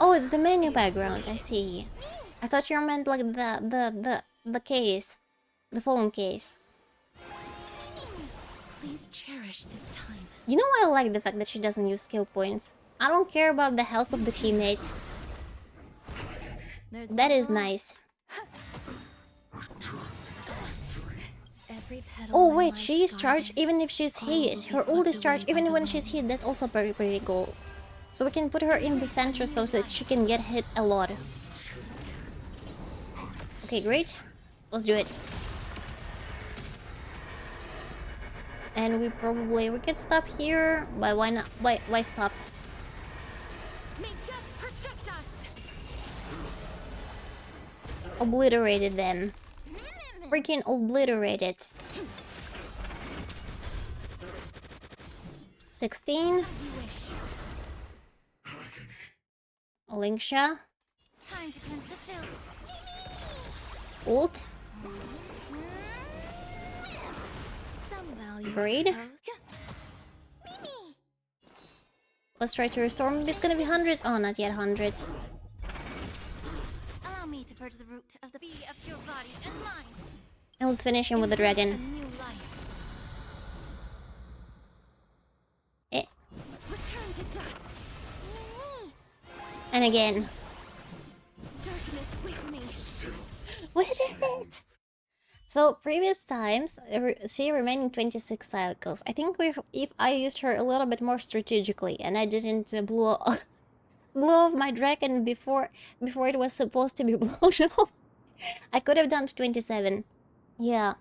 Oh, it's the menu background. I see. I thought you meant like the case. The phone case. Please cherish this time. You know I like the fact that she doesn't use skill points. I don't care about the health of the teammates. That is nice. Oh wait, she is charged even if she's hit. Her ult is charged even when she's hit. That's also pretty cool. So we can put her in the center so that she can get hit a lot. Okay, great. Let's do it. And we could stop here, but why not? Why stop? May death protect us. Obliterated them. Freaking obliterated. 16. Linksha. Time to cleanse the filth. Ult. Great. Let's try to restore. Maybe it's gonna be 100. Oh, not yet 100. Allow me to purge the root of the bee of your body and mind. And let's finish him with the dragon. New life. Eh. Return to dust. And again. Darkness with me. We did it! So previous times, see remaining 26 cycles. I think if I used her a little bit more strategically and I didn't blow off my dragon before it was supposed to be blown off, I could have done 27. Yeah.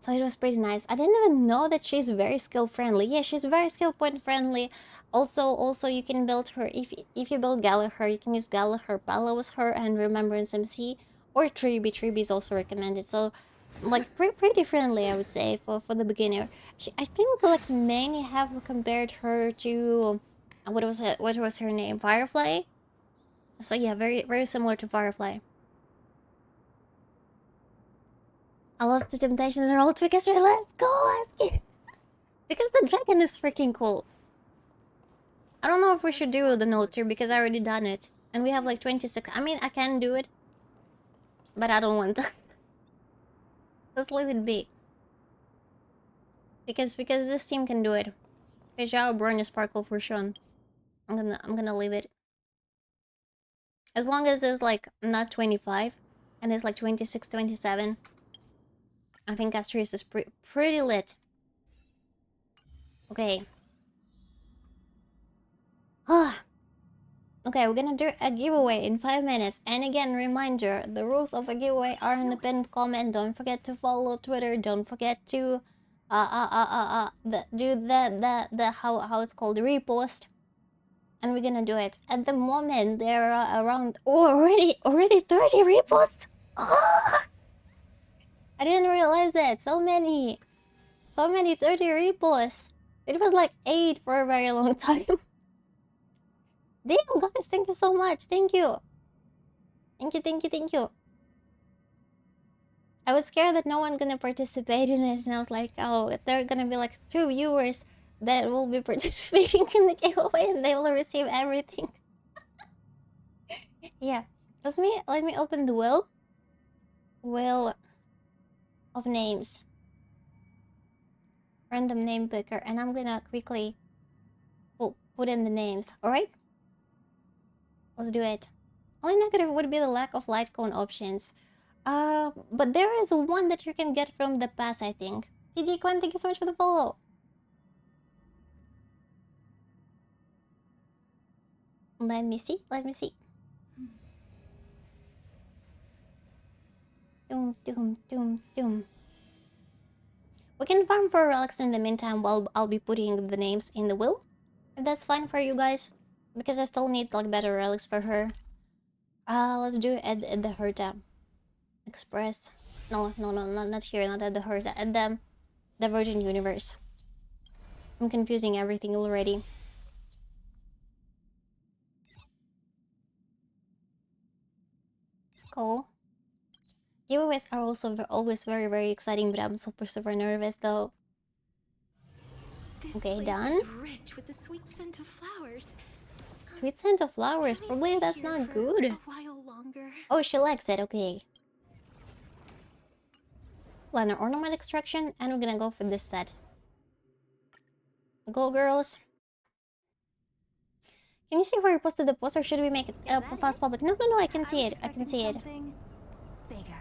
So it was pretty nice. I didn't even know that she's very skill friendly. Yeah, she's very skill point friendly. Also you can build her if you build Gallagher, you can use Gallagher, Palos her, and Remembrance MC, or Treeby. Treeby is also recommended. So like pretty friendly, I would say, for the beginner. I think like many have compared her to what was her name? Firefly. So yeah, very similar to Firefly. I lost the temptation and rolled because we let go. Because the dragon is freaking cool. I don't know if we should do the note tier because I already done it. And we have like 26. I mean, I can do it. But I don't want to. Let's leave it be. Because this team can do it. Pejao, Burn, Sparkle for Sean. I'm gonna leave it. As long as it's like not 25 and it's like 26, 27. I think Castorice is pretty lit. Okay. Okay, we're gonna do a giveaway in 5 minutes. And again, reminder, the rules of a giveaway are in the pinned comment. Don't forget to follow Twitter. Don't forget to how it's called, repost. And we're gonna do it. At the moment, there are around already 30 reposts. I didn't realize that. So many 30 reposts. It was like 8 for a very long time. Damn, guys, thank you so much. Thank you. Thank you. I was scared that no one gonna participate in it, and I was like, oh, there are gonna be like 2 viewers that will be participating in the giveaway and they will receive everything. Yeah. Let me open the wheel of names. Random name picker, and I'm gonna quickly put in the names, alright? Let's do it. Only negative would be the lack of light cone options. But there is one that you can get from the pass, I think. TG Quan, thank you so much for the follow. Let me see. Doom, doom, doom, doom. We can farm for relics in the meantime while I'll be putting the names in the will. If that's fine for you guys. Because I still need like better relics for her. Let's do it at the Herta Express. No, not here, not at the Herta. At the Virgin Universe. I'm confusing everything already. Let's go. Giveaways are also always very, very exciting, but I'm super nervous though. This Okay, place done. is rich with the sweet scent of flowers. Sweet scent of flowers. Can I Probably stay that's here not for good. a while longer? Oh, she likes it. Okay. Planner ornament extraction, and we're gonna go for this set. Go, girls. Can you see where you posted the post, or should we make it fast public? No, I can see it. I can see it. Bigger.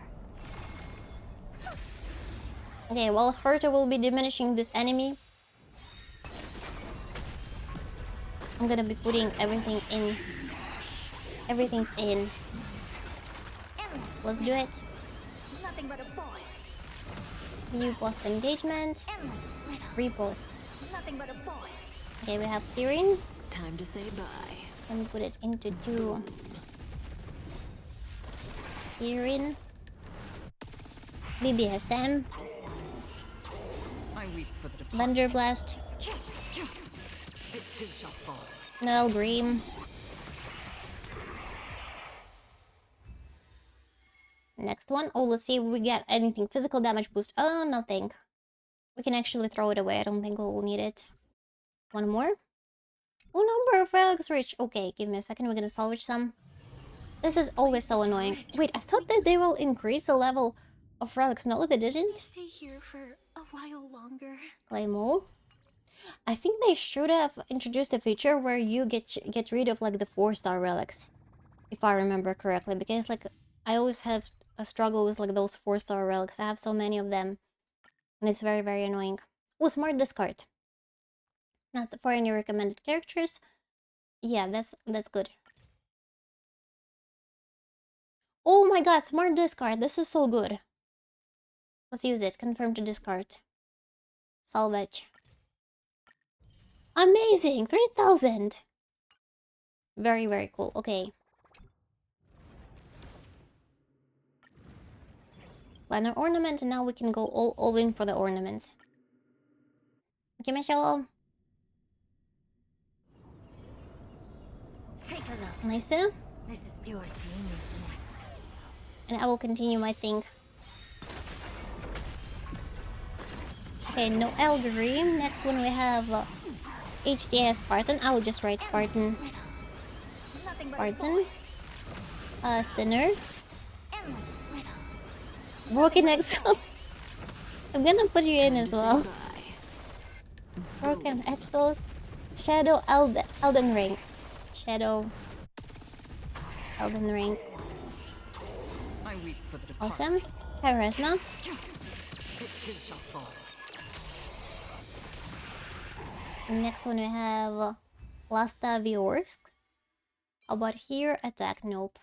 Okay, well, Herta will be diminishing this enemy. I'm gonna be putting everything in. Everything's in. Let's do it. Nothing but a boy. New post engagement. Repost. Nothing but a boy. Okay, we have Kirin. Time to say bye. And put it into 2. Kirin. BBSM. I weep for the departed. Thunder Blast. It too shall fall. Noel Green. Next one. Oh, let's see if we get anything. Physical damage boost. Oh, nothing. We can actually throw it away. I don't think we'll need it. One more. Oh, number of relics reach. Okay, give me a second. We're gonna salvage some. This is always so annoying. Wait, I thought that they will increase the level of relics. No, they Can I didn't. stay here for a while longer? Claymore. I think they should have introduced a feature where you get rid of like the 4-star relics, if I remember correctly. Because like I always have a struggle with like those 4-star relics. I have so many of them, and it's very, very annoying. Oh, smart discard. That's for any recommended characters. Yeah, that's good. Oh my god, smart discard. This is so good. Let's use it. Confirm to discard. Salvage. Amazing! 3,000! Very, very cool. Okay. Planner ornament, and now we can go all in for the ornaments. Okay, Michelle. Take a look. Nice. This is pure genius in action. And I will continue my thing. Okay, Noel Green. Next one we have HTS Spartan. I will just write Spartan. Spartan. Sinner. Broken Exos. I'm gonna put you in as well. Broken Exos. Shadow Elden Ring. Shadow Elden Ring. I weep for the departed. Awesome. Charisma. It too shall fall. Next one we have Lasta Viorsk. How about here? Attack. Nope.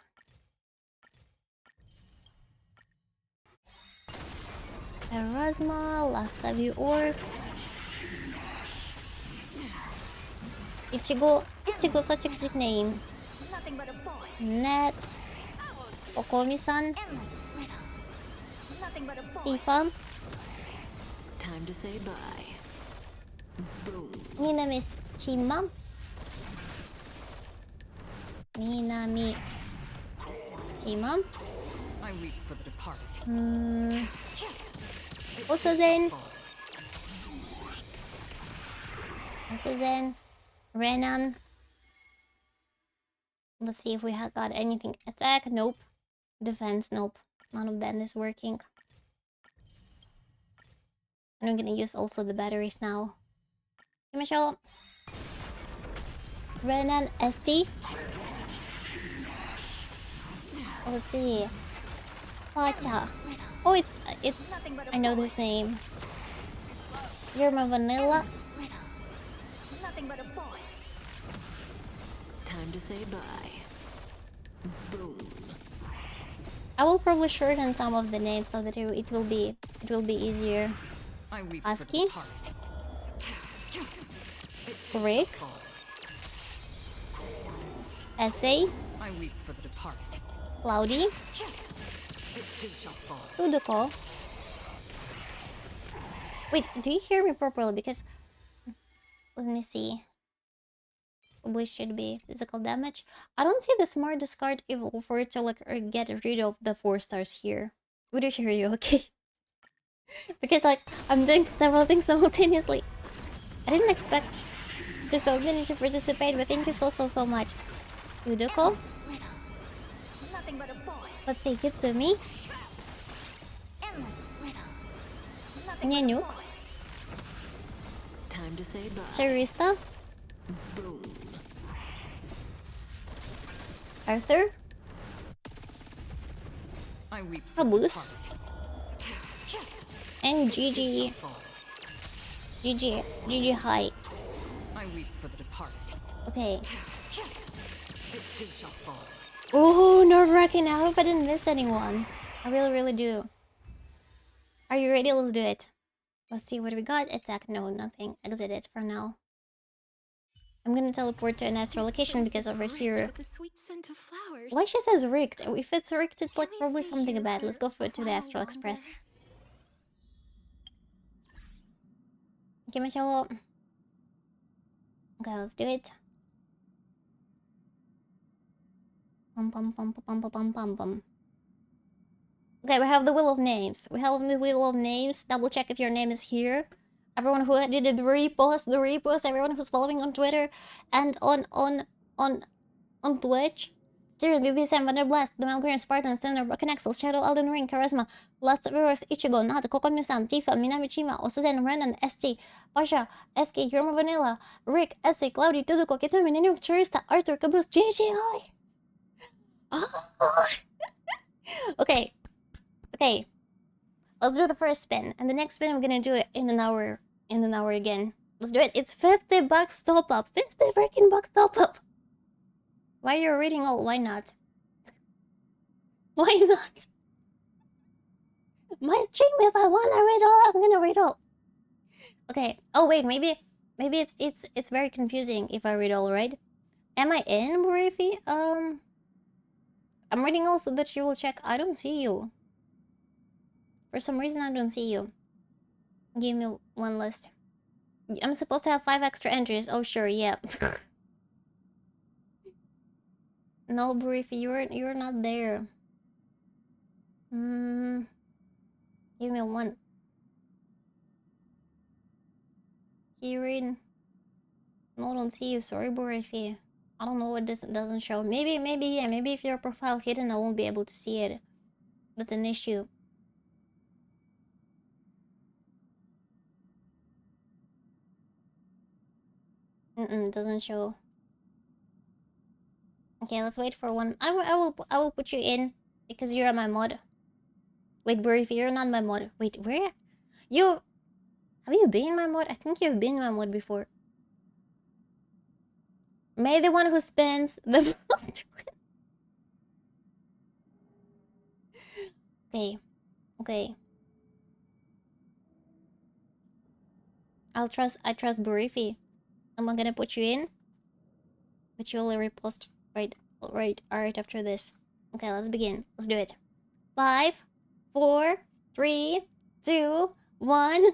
Erasma, Lasta Viorsk. Ichigo, such a cute name. Nothing but a boy. Net. Okomi-san. Nothing but a boy. Tifa. Time to say bye. Boom. Minami's Chima. Minami Chima. I weep for the departed. Osazen. Osazen. Renan. Let's see if we have got anything. Attack, nope. Defense, nope. None of them is working. And I'm gonna use also the batteries now. Okay, Michelle. Renan ST. Let's see. Pacha. Oh, it's Nothing but a I know boy. this name. You're my vanilla. Nothing but a boy. Time to say bye. Boom. I will probably shorten some of the names so that it will be easier. I weep Husky? for the departed. It too shall Rick? fall. Essay, I weep for the departed. Cloudy, It too shall fall. Uduko. Wait, do you hear me properly? Because let me see. Probably should be physical damage. I don't see the smart discard evil for it to like get rid of the 4 stars here. Would you hear you? Okay. Because like I'm doing several things simultaneously. I didn't expect so many to participate, but thank you so much. Uduko. Nothing but a boy. Let's see, Kitsumi, Endless riddle. Nothing but a Nyanyuk, boy. Time to say bye. Charista, Boom. Arthur, I weep for the Habus, departed. and It too Gigi. shall fall. Gigi High. I weep for the departed. Okay. It too shall fall. Oh, nerve-wracking. I hope I didn't miss anyone. I really do. Are you ready? Let's do it. Let's see what we got. Attack. No, nothing. Exit it for now. I'm gonna teleport to an astral location because over here... With the sweet scent of flowers. Why she says rigged? If it's rigged, it's like Can we probably stay something here bad. Let's go for to a the while Astral Express. longer? 行きましょう. Okay, let's do it. Pum pum pum pum pum pum pum pum. Okay, we have the Wheel of Names. We have the Wheel of Names. Double check if your name is here. Everyone who did the repost, everyone who's following on Twitter and on Twitch. Kieran, BB7, Vanderblast, the Malgreen, Spartan, Standard, Broken Axel, Shadow, Elden Ring, Charisma, Last Viewers, Ichigo, Nata, Kokomi-san, Tifa, Minamichima, Osuzen, Renan, ST, Pasha, SK, Hiroma Vanilla, Rick, Essay, Cloudy, Tuduko, Kitsumi, Nanyuk, Charista, Arthur, Caboose, JGI. Okay. Okay. Let's do the first spin. And the next spin, we're gonna do it in an hour again. Let's do it. It's 50 bucks top up. 50 freaking bucks top up. Why are you reading all? Why not? Why not? My stream, if I wanna read all, I'm gonna read all. Okay. Oh wait, maybe it's very confusing if I read all, right? Am I in, Briefy? I'm reading also that you will check. I don't see you. For some reason, I don't see you. Give me one list. I'm supposed to have 5 extra entries. Oh, sure, yeah. No, Briefy, you're not there. Give me one. Kieran. No, I don't see you. Sorry, Briefy. I don't know what this doesn't show. Maybe, yeah. Maybe if your profile hidden, I won't be able to see it. That's an issue. Doesn't show. Okay, let's wait for one. I will put you in because you're my mod. Wait, Briefy, you're not my mod. Wait, where? You have you been my mod? I think you've been my mod before. May the one who spends the most. Okay. I trust Briefy. I'm not gonna put you in. But you'll repost right after this. Okay, let's begin. Let's do it. 5, 4, 3, 2, 1.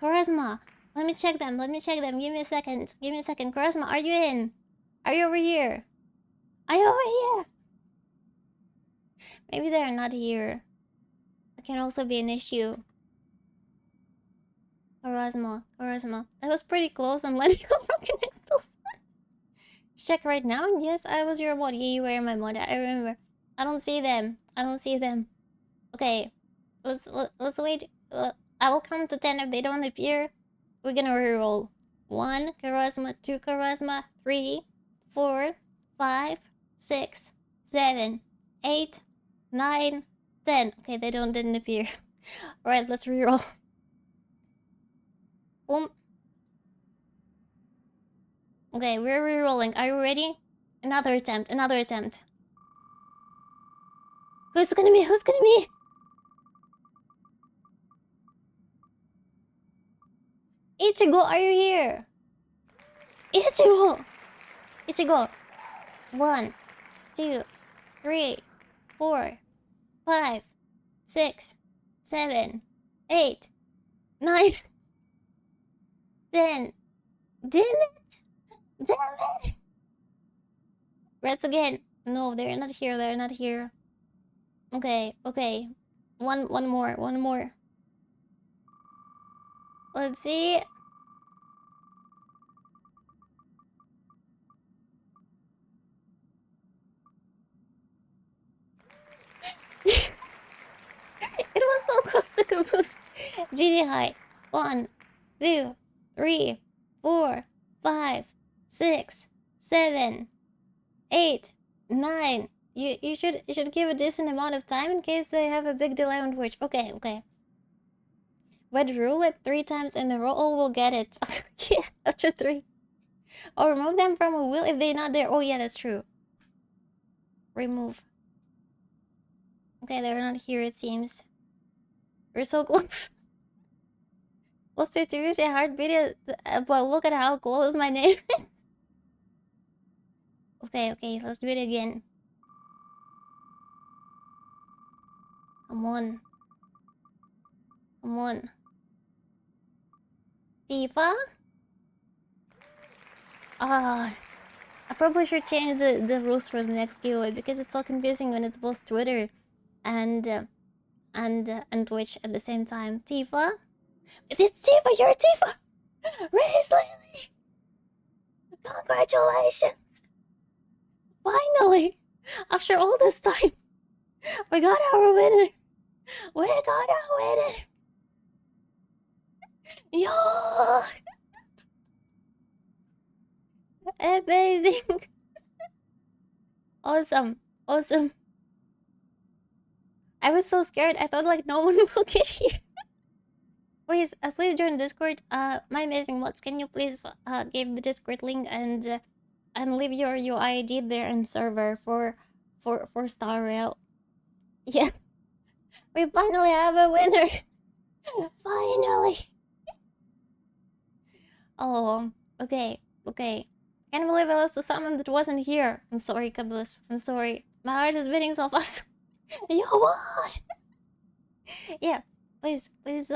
Charisma. Let me check them. Give me a second. Charisma, are you in? Are you over here? Are you over here? Maybe they're not here. That can also be an issue. Charisma. That was pretty close on letting go broken Excel. Check right now. Yes, I was your mod. Yeah, you were my mod. I remember. I don't see them. Okay, let's wait. I will count to 10. If they don't appear, we're gonna reroll. 1 charisma, 2 charisma, 3, 4, 5, 6, 7, 8, 9, 10. Okay, they didn't appear. Alright, let's reroll. Okay, we're rerolling. Are you ready? Another attempt, another attempt. Who's gonna be? Who's gonna be? Ichigo, are you here? Ichigo! Ichigo. 1, 2, 3, 4, 5, 6, 7, 8, 9, 10. Damn it! Damn it! Reds again. No, they're not here. They're not here. Okay, okay. One more. One more. Let's see. It was so close to caboose. GG high. 1, 2, 3, 4, 5, 6, 7, 8, 9. You should give a decent amount of time in case they have a big delay on Twitch. Okay, okay. Red roulette 3 times in a row. Oh, we'll get it. Yeah, after 3. Or remove them from a wheel if they're not there. Oh yeah, that's true. Remove. Okay, they're not here it seems. We're so close. Let's do 250 heartbeat, but look at how close my name is. Okay, okay, let's do it again. Come on. Come on. Tifa? I probably should change the rules for the next giveaway because it's so confusing when it's both Twitter and Twitch at the same time. Tifa? It's Tifa! You're Tifa! Raise Lily! Congratulations! Finally! After all this time, we got our winner! We got our winner! Yo! Amazing! Awesome! Awesome! I was so scared. I thought like no one will get here. Please, please join Discord. My amazing mods, can you please give the Discord link and leave your UID there and server for AngryOwlCat. Yeah, we finally have a winner. Finally. Oh, okay, okay. Can't believe I lost to someone that wasn't here. I'm sorry, Caboose. I'm sorry. My heart is beating so fast. You what? Yeah, please, use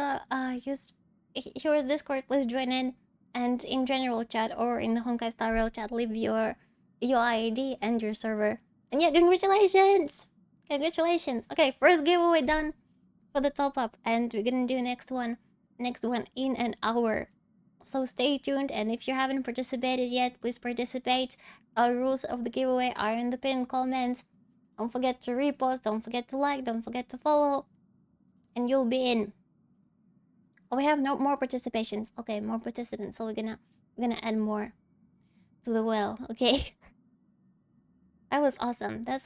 here's Discord. Please join in, and in general chat or in the honkaistarrail chat, leave your ID and your server. And yeah, congratulations, congratulations. Okay, first giveaway done for the top up, and we're gonna do next one in an hour. So stay tuned, and if you haven't participated yet, please participate. Our rules of the giveaway are in the pinned comments. Don't forget to repost, don't forget to like, don't forget to follow, and you'll be in. Oh, we have no more participations. Okay, more participants. So we're gonna add more to the well. Okay. That was awesome. That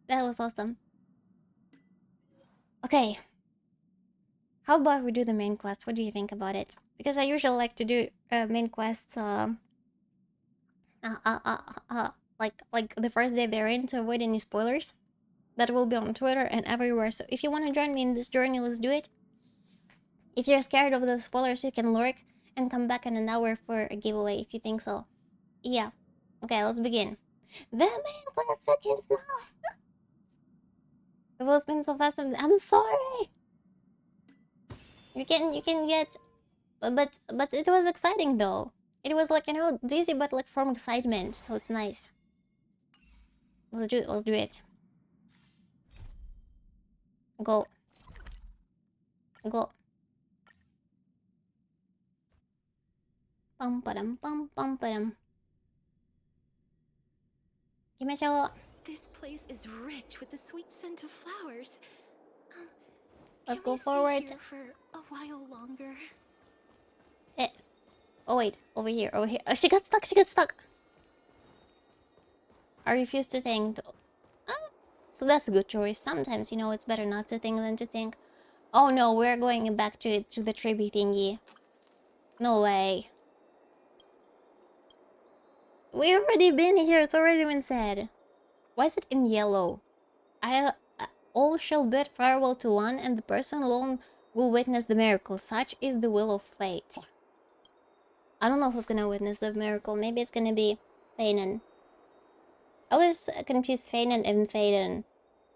was awesome. Okay. How about we do the main quest? What do you think about it? Because I usually like to do main quests like the first day they're in to avoid any spoilers. That will be on Twitter and everywhere. So if you want to join me in this journey, let's do it. If you're scared of the spoilers, you can lurk and come back in an hour for a giveaway if you think so. Yeah. Okay, let's begin. The main quest begins now. It was been so fast and I'm sorry. You can get, but it was exciting though. It was like, you know, dizzy but like from excitement, so it's nice. Let's do it. Let's do it. Go. Go. Pum padam pum pum padam. This place is rich with the sweet scent of flowers. Let's Can go we stay forward. here for a while longer? Eh. Oh wait, over here, over here. Oh, she got stuck, she got stuck. I refuse to think. Oh, so that's a good choice. Sometimes, you know, it's better not to think than to think. Oh no, we're going back to the tribute thingy. No way. We already been here, it's already been said. Why is it in yellow? All shall bid farewell to one, and the person alone will witness the miracle. Such is the will of fate. I don't know who's gonna witness the miracle. Maybe it's gonna be Faden. I always confuse Faden and Faden.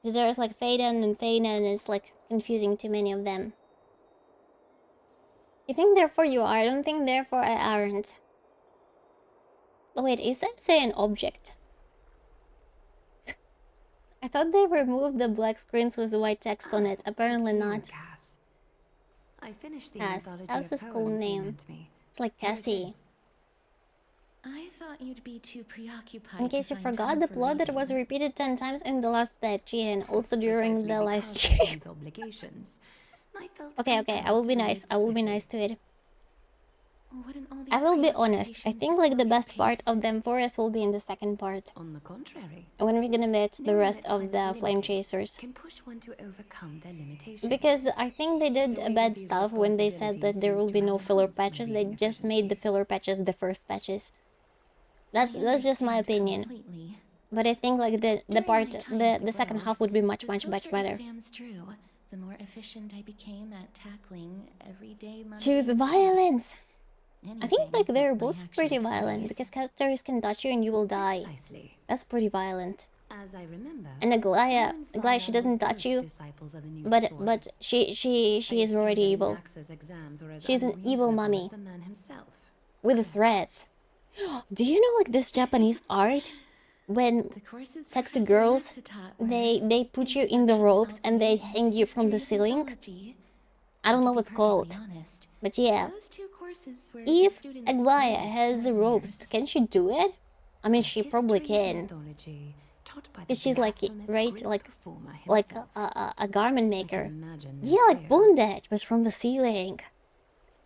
Because there's like Faden and Faden, and it's like confusing too many of them. You think therefore you are. I don't think therefore I aren't. Oh wait, is that say an object? I thought they removed the black screens with the white text on it. Apparently not. Cass. I finished the Cass. anthology That's of his cool poems you name. lent me. It's like Here it Cassie. is. I thought you'd be too preoccupied. In case you forgot, the plot that was repeated 10 times in the last batch, and also during Precisely the live because of stream. these obligations, I felt Okay, I will be compelled to nice. move I will be swiftly. nice to it. Wouldn't all these I will be honest. I preoccupations think like the slow your best part pace? of them forest will be in the second part. On the contrary, When we're gonna meet the knowing rest that of time the is flame limited chasers. can push one to overcome their limitations. Because I think they did The weight bad of these stuff when they said that there responsibilities will seems be to no have filler enhanced my patches. They reading just made the efficiency. filler patches the first patches. I That's just my understand opinion. completely. But I think like the During my part time at the second Wells, half would be much the much closer better. exams drew, the more efficient I became at tackling everyday Choose mundane violence. tasks. I think like Anything they're with my both pretty actual violent studies. because Castorice can touch you and you will die. Precisely. That's pretty violent. As I remember, And Aglaya, you Aglaya, she Father doesn't were touch both you, disciples of the new but scholars. she I is assume already that evil Naxa's exams were as She's an evil unreasonable mummy. as the man himself. with threats. Do you know like this Japanese art when The courses sexy Professor girls Naxa taught were they put you in the ropes and they hang you from the History of ceiling? Mythology. I don't To know be what's perfectly called, honest, but yeah. those two courses were If the students' Aglaya greatest has ropes, nightmares. can she do it? I mean, The she probably history of can. mythology taught by the Because she's like, blasphemous right, Greek like performer like himself. a garment I can maker. imagine their Yeah, like fear. bondage, but from the ceiling.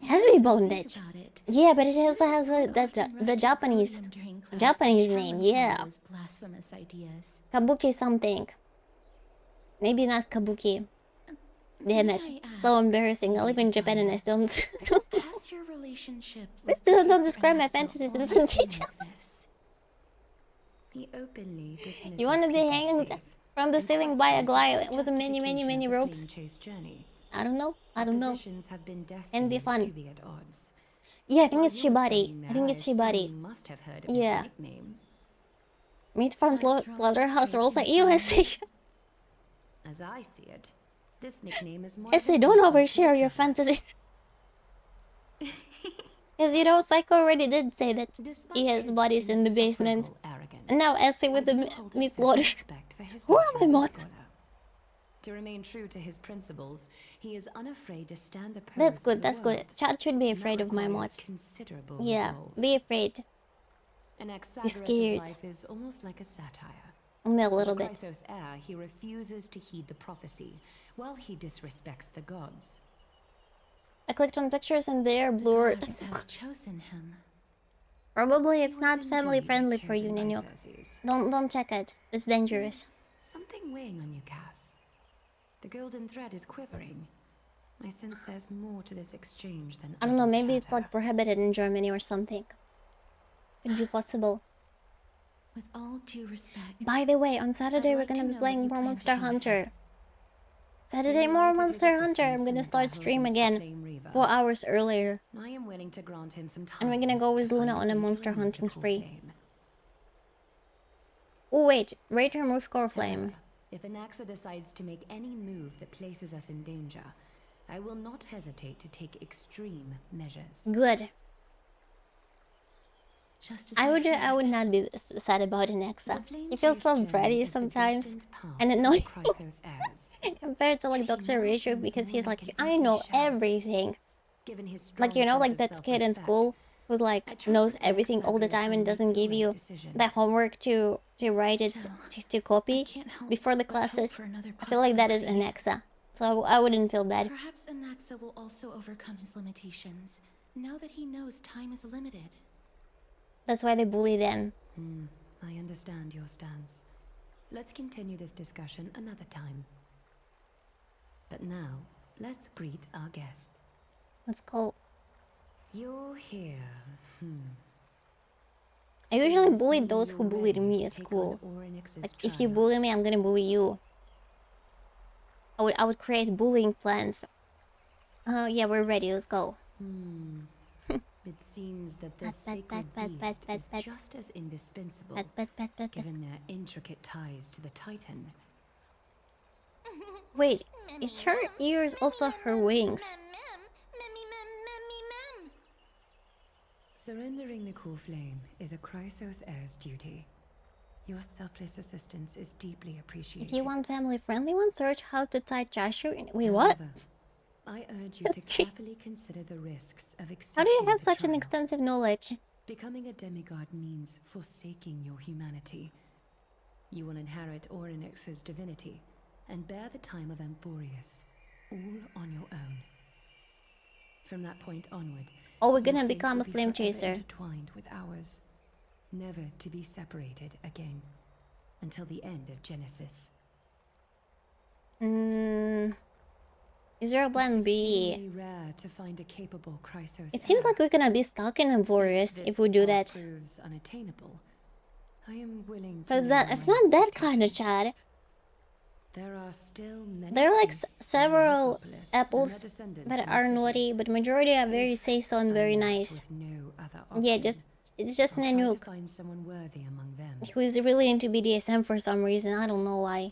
Heavy Think bondage. about it. Yeah, but it also has Students would often the rush to Japanese podium during class to Japanese challenge name. one of Yeah, those blasphemous ideas. Kabuki something. Maybe not Kabuki. Damn May it, I ask, so embarrassing. I live in Lady Japan and I Atana, still don't. has your relationship Please with don't Professor describe my Naxa fantasies in always some been detail. like this? He openly dismisses You want to be people's hanging faith from the and ceiling by questions the Aglaya very with many justification of the ropes? flame chase journey. I don't know. I Our don't know. positions have been And destined be fun. to be at odds. Yeah, I think While it's you were Shibari. standing I think there, it's assume Shibari. You must have heard of Yeah. his nickname. Meat Farms Let's roll Slaughterhouse straight Roleplay. to USA. As I see it, this nickname is more. I of say an don't insult to the overshare your traveler. fantasies. Because you know, Psycho already did say that Despite he has his bodies in the basement. insufferable arrogance, And now Essie with I the do hold a meat certain slaughter. respect for his Who am nature I as a not? scholar. To remain true to his principles, he is unafraid to stand opposed That's to good, the that's good. world, Chat should be and that afraid of my requires mods. considerable Yeah, resolve. be afraid. Anaxagoras' scared. life is almost like a satire. Only a As little a bit. Chrysos heir, he refuses to heed the prophecy, while he disrespects the gods. I clicked on pictures and they are The blurred. gods have chosen him. Probably He it's was not family indeed friendly for you, chosen by Nanyok. Xerxes. Don't check it. It's dangerous. There's something weighing on you, Cass. The golden thread is quivering. I sense there's more to this exchange than I don't know, idle maybe it's chatter. like prohibited in Germany or something. Could be possible. With all due respect, By the way, on Saturday I'd we're like to gonna be know playing what you more plan to Monster do with her. Hunter. Saturday more United with Monster Hunter. assistance I'm gonna and start battle stream against the again Flame Reaver. 4 hours earlier. I am willing to grant him some time. And we're gonna go with to Luna find on a way to monster remove the hunting core spree. flame. Oh wait, rate remove core flame. However, if Anaxa decides to make any move that places us in danger, I will not hesitate to take extreme measures. Good. just as I would feared. not be sad about Alexa. The flame He feels chase so journey bratty is the sometimes destined path and of the annoying Chrysos heirs. compared to like He Dr. now Ratio seems because more he's like like, an I empty know shell. everything. Given his Like, you strong know, like sense that of kid in self-respect, school who's I like trust knows that everything all the Anaxagoras time will and make doesn't the give right you decision. the homework to write it Still, to copy can't help before the but hope classes. for another I feel like that is possibility. Alexa. So I wouldn't feel bad. Perhaps Anaxa will also overcome his limitations, now that he knows time is limited. That's why they bully them. I understand your stance. Let's continue this discussion another time. But now, let's greet our guest. Let's go. You're here. I usually Does bully mean those who you're bullied ready me to at take school. on Orynyx's Like, if you trial? bully me, I'm gonna bully you. I would create bullying plans. Yeah, we're ready. Let's go. It seems that Pat, this pat, sacred pat, pat, pat, beast pat, is pat. just as indispensable, Pat. given their intricate ties to the Titan. Wait, is her ears also her wings? Surrendering the core flame is a Chrysos heir's duty. Your selfless assistance is deeply appreciated. If you want family-friendly one, search how to tie Chashire in... Wait, what? However, I urge you to carefully consider the risks of accepting How do you have the such an trial. extensive knowledge? Becoming a demigod means forsaking your humanity. You will inherit Orynyx's divinity and bear the time of Amphorius, all on your own. From that point onward, Oh, we're your gonna fate become will a be flame forever chaser. intertwined with ours, never to be separated again, until the end of Genesis. Is there a plan It's B? exceedingly rare to find a capable Chrysos It seems heir. like we're gonna be stuck in Amphorius if we This do path that. proves unattainable, I am willing to Cause lower that it's my not that kind of expectations. Chad. There are still many There are like priests in several Mesopolis and apples their descendants that in the are city. naughty, but majority are very If say-so and I'm very left nice. with no other Yeah, option, it's just I'll try to Nanook, find someone worthy among them. who is really into BDSM for some reason. I don't know why.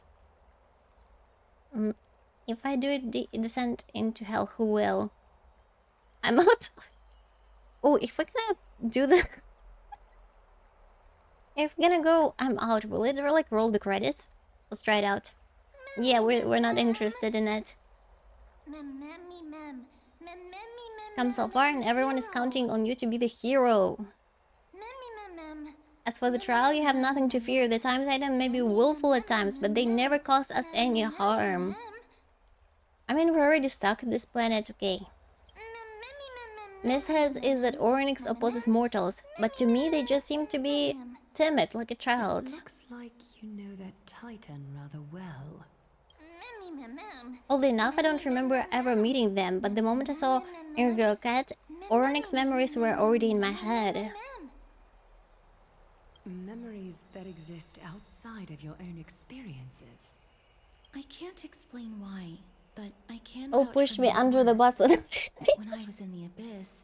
If I do it descent into hell, who will? I'm out. Oh, if we're gonna do the... If we're gonna go, I'm out. Will it like roll the credits? Let's try it out. Yeah, we're not interested in it. Come so far and everyone is counting on you to be the hero. As for the trial, you have nothing to fear. The Time Titan may be willful at times, but they never cause us any harm. I mean, we're already stuck at this planet, okay. Mishaps is that Orynyx opposes mortals, but to me they just seem to be timid, like a child. Looks like you know that Titan rather well. Oddly enough, I don't remember ever meeting them, but the moment I saw AngryOwlCat, Orynyx memories were already in my head. Memories that exist outside of your own experiences. I can't explain why, but I can. Oh, vouch pushed for me Ms. under the Orr. bus with When I was in the abyss,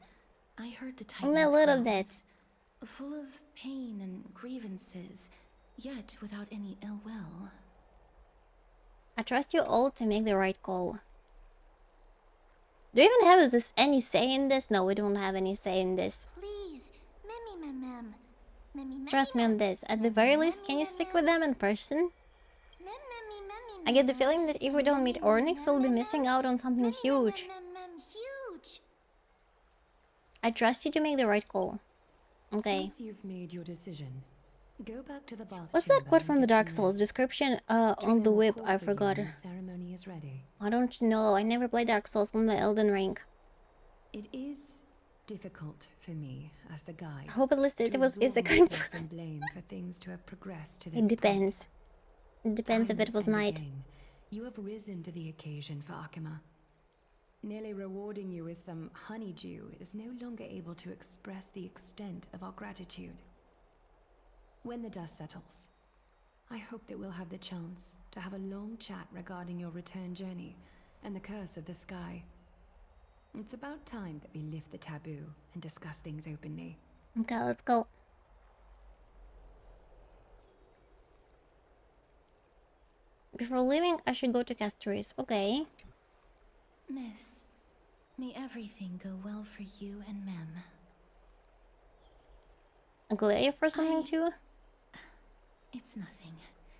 I heard the Only a Titan's little groans, full of pain and grievances, yet without any ill will. I trust you all to make the right call. Do you even have any say in this? No, we don't have any say in this. Please, Trust me on this. At the very least, can you speak with them in person? I get the feeling that if we don't meet Orynyx, we'll be missing out on something huge. I trust you to make the right call. Okay. Since you've made your decision, go back to the bath What's that chamber quote and from the get Dark some Souls rest. description on Trina the will whip? call I for you forgot. when the ceremony is ready. I don't know. I never played Dark Souls on the Elden Ring. It is difficult for me as the guide. I hope at least it to was absorb Isekai. myself from blame for things to have progressed to this It depends. point. It depends if Time it was and night. again, you have risen to the occasion for Akima. Nearly rewarding you with some honeydew is no longer able to express the extent of our gratitude. When the dust settles, I hope that we'll have the chance to have a long chat regarding your return journey and the curse of the sky. It's about time that we lift the taboo and discuss things openly. Okay, let's go. Before leaving, I should go to Castorice. Okay. Miss, may everything go well for you and Mem. Glare for something too? It's nothing.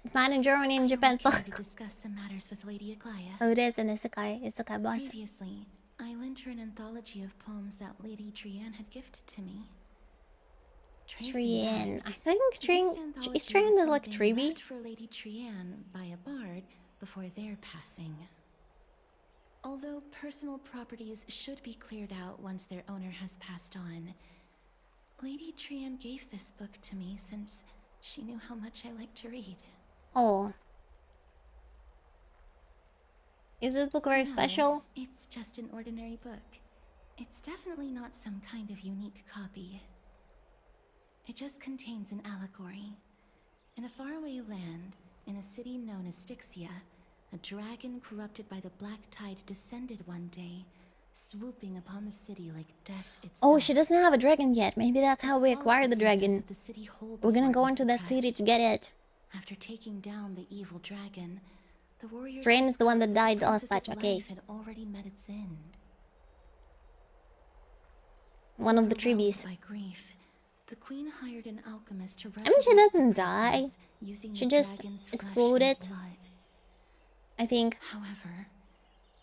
It's not in Germany, in Japan, so... I to discuss some matters with Lady Aglaya. So it is an Isekai. Isekai boss. Previously, I lent her an anthology of poems that Lady Trian had gifted to me. Tracing Trian. back, I think this Trian... anthology Is Trian was like something Triby? left for Lady Trian by a bard before their passing. Although personal properties should be cleared out once their owner has passed on, Lady Trian gave this book to me since she knew how much I like to read. Oh. Is this book very No, special? it's just an ordinary book. It's definitely not some kind of unique copy. It just contains an allegory. In a faraway land, in a city known as Styxia, a dragon corrupted by the black tide descended one day, swooping upon the city like death itself. Oh, she doesn't have a dragon yet. Maybe that's how we acquire the dragon. The city whole We're gonna before go it was into that city suppressed. to get it. After taking down the evil dragon, the warriors Drain is the one that discovered died last princess's batch, okay. life had already met its end. One of the Overwhelmed trees. by grief, the queen hired an alchemist to I mean, she resurrect the doesn't die. princess using She the just dragon's flesh exploded. and blood. I think. However,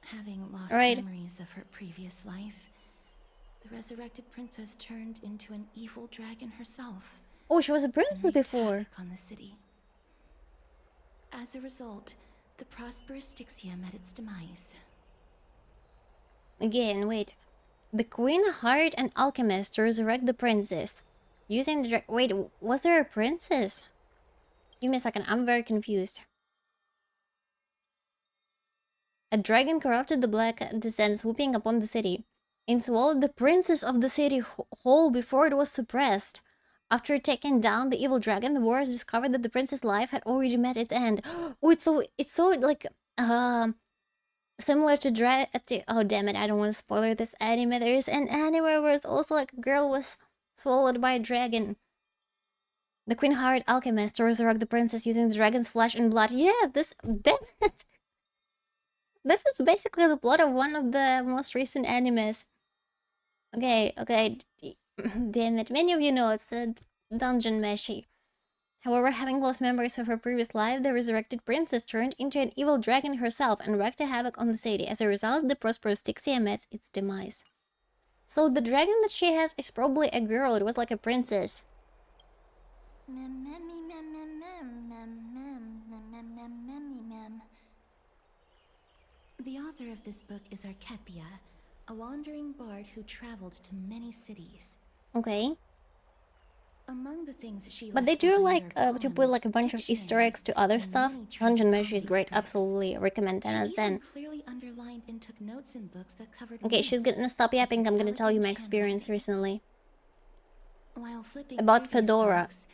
having lost Right. memories of her previous life, the resurrected princess turned into an evil dragon herself. Oh, she was a And princess wreaked before. havoc on the city. As a result, the prosperous Styxia met its demise. Again, wait. The queen hired an alchemist to resurrect the princess. Using the wait, was there a princess? Give me a second, I'm very confused. A dragon corrupted the black descent, swooping upon the city, and swallowed the princess of the city whole before it was suppressed. After taking down the evil dragon, the warriors discovered that the princess' life had already met its end. Oh, it's so like similar to oh damn it, I don't want to spoiler this anime. There is an anime where it's also like a girl was swallowed by a dragon. The queen hired alchemist to resurrect the princess using the dragon's flesh and blood. Yeah, damn it. This is basically the plot of one of the most recent animes. Okay, damn it. Many of you know it's a dungeon meshi. However, having lost memories of her previous life, the resurrected princess turned into an evil dragon herself and wreaked havoc on the city. As a result, the prosperous Styxia met its demise. So the dragon that she has is probably a girl. It was like a princess. The author of this book is Archepia, a wandering bard who traveled to many cities. Okay. Among the things she But they left do behind like are to put poems, like a bunch of Easter eggs to other stuff. Dungeon Meshi is great. Absolutely recommend 10 out of 10. Clearly underlined and took notes in books that covered Okay, she's myths, gonna stop yapping. I'm gonna tell you my elegant experience handwriting. recently. While flipping About through these Fedora. books,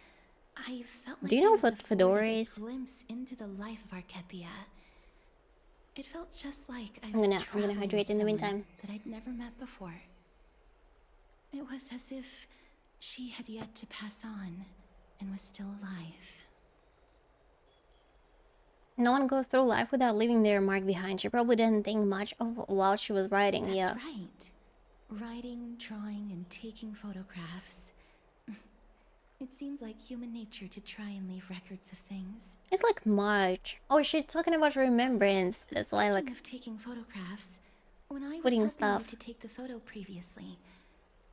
I felt like Do you I know was what afforded Fedora a is? glimpse into the life of Archepia. It felt just like I I'm was gonna traveling hydrate with in the someone meantime. that I'd never met before. It was as if she had yet to pass on and was still alive. No one goes through life without leaving their mark behind. She probably didn't think much of while she was writing. That's Yeah. right. Writing, drawing, and taking photographs. It seems like human nature to try and leave records of things. It's like March. Oh, she's talking about remembrance. That's why I Speaking like. of taking photographs, when I was putting helping stuff. you to take the photo previously,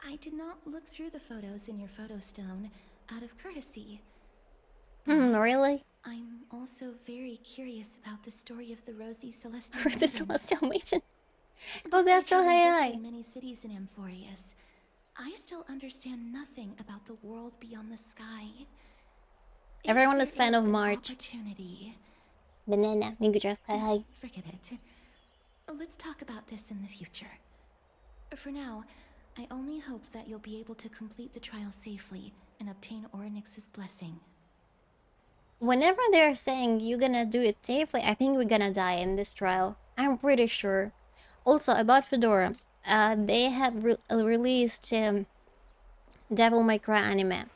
I did not look through the photos in your photo stone out of courtesy. Really? I'm also very curious about the story of the Rosy Celestial Where's the Maiden. celestial maiden? Goes Despite astral having AI. visited many cities in Amphorius, I still understand nothing about the world beyond the sky. If Everyone there is fan of an March. Opportunity. Banana. Hi. Forget it. Let's talk about this in the future. For now, I only hope that you'll be able to complete the trial safely and obtain Orynyx's blessing. Whenever they're saying you're gonna do it safely, I think we're gonna die in this trial. I'm pretty sure. Also, about Fedora, they have released Devil May Cry anime.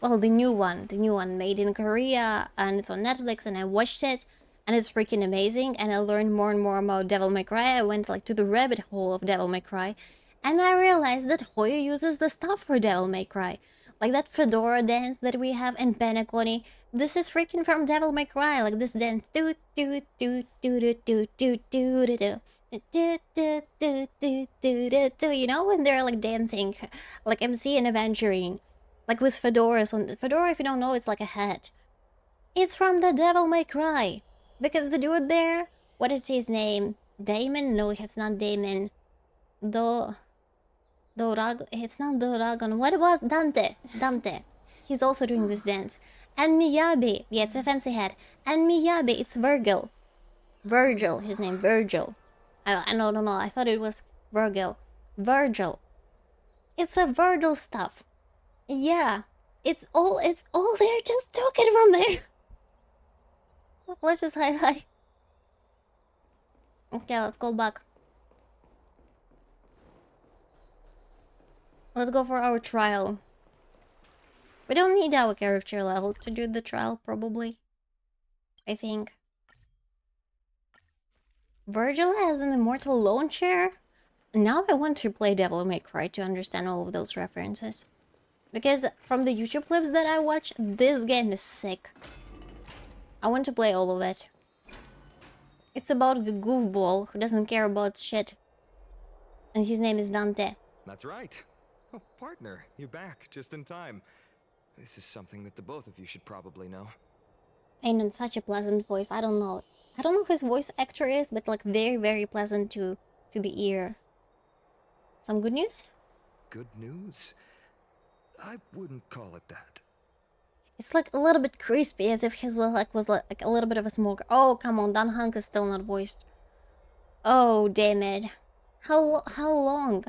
Well, the new one made in Korea, and it's on Netflix, and I watched it, and it's freaking amazing, and I learned more and more about Devil May Cry. I went like to the rabbit hole of Devil May Cry, and I realized that Hoyo uses the stuff for Devil May Cry. Like that Fedora dance that we have in Penacony, this is freaking from Devil May Cry, like this dance. Do do do do do do do do do do. You know, when they're like dancing like MC and Aventurine, like with fedoras on. Fedora, if you don't know, it's like a hat. It's from the Devil May Cry, because the dude there, what is his name, Damon? No, it's not Damon. It's not Doragon. What was Dante? Dante. He's also doing this dance. And Miyabi. Yeah, it's a fancy head. And Miyabi, it's Virgil. Virgil, his name, Virgil. I don't know. I thought it was Virgil. Virgil. It's a Virgil stuff. Yeah. It's all there. Just took it from there. Let's just highlight. Okay, let's go back. Let's go for our trial. We don't need our character level to do the trial, probably. I think. Virgil has an immortal launcher. Now I want to play Devil May Cry to understand all of those references. Because from the YouTube clips that I watch, this game is sick. I want to play all of it. It's about a goofball who doesn't care about shit. And his name is Dante. That's right. Oh, partner, you're back just in time. This is something that the both of you should probably know. Ain't such a pleasant voice. I don't know. I don't know who his voice actor is, but like very, very pleasant to the ear. Some good news? Good news? I wouldn't call it that. It's like a little bit crispy, as if his was like a little bit of a smoker. Oh, come on, Dan Hunk is still not voiced. Oh, damn it. How long?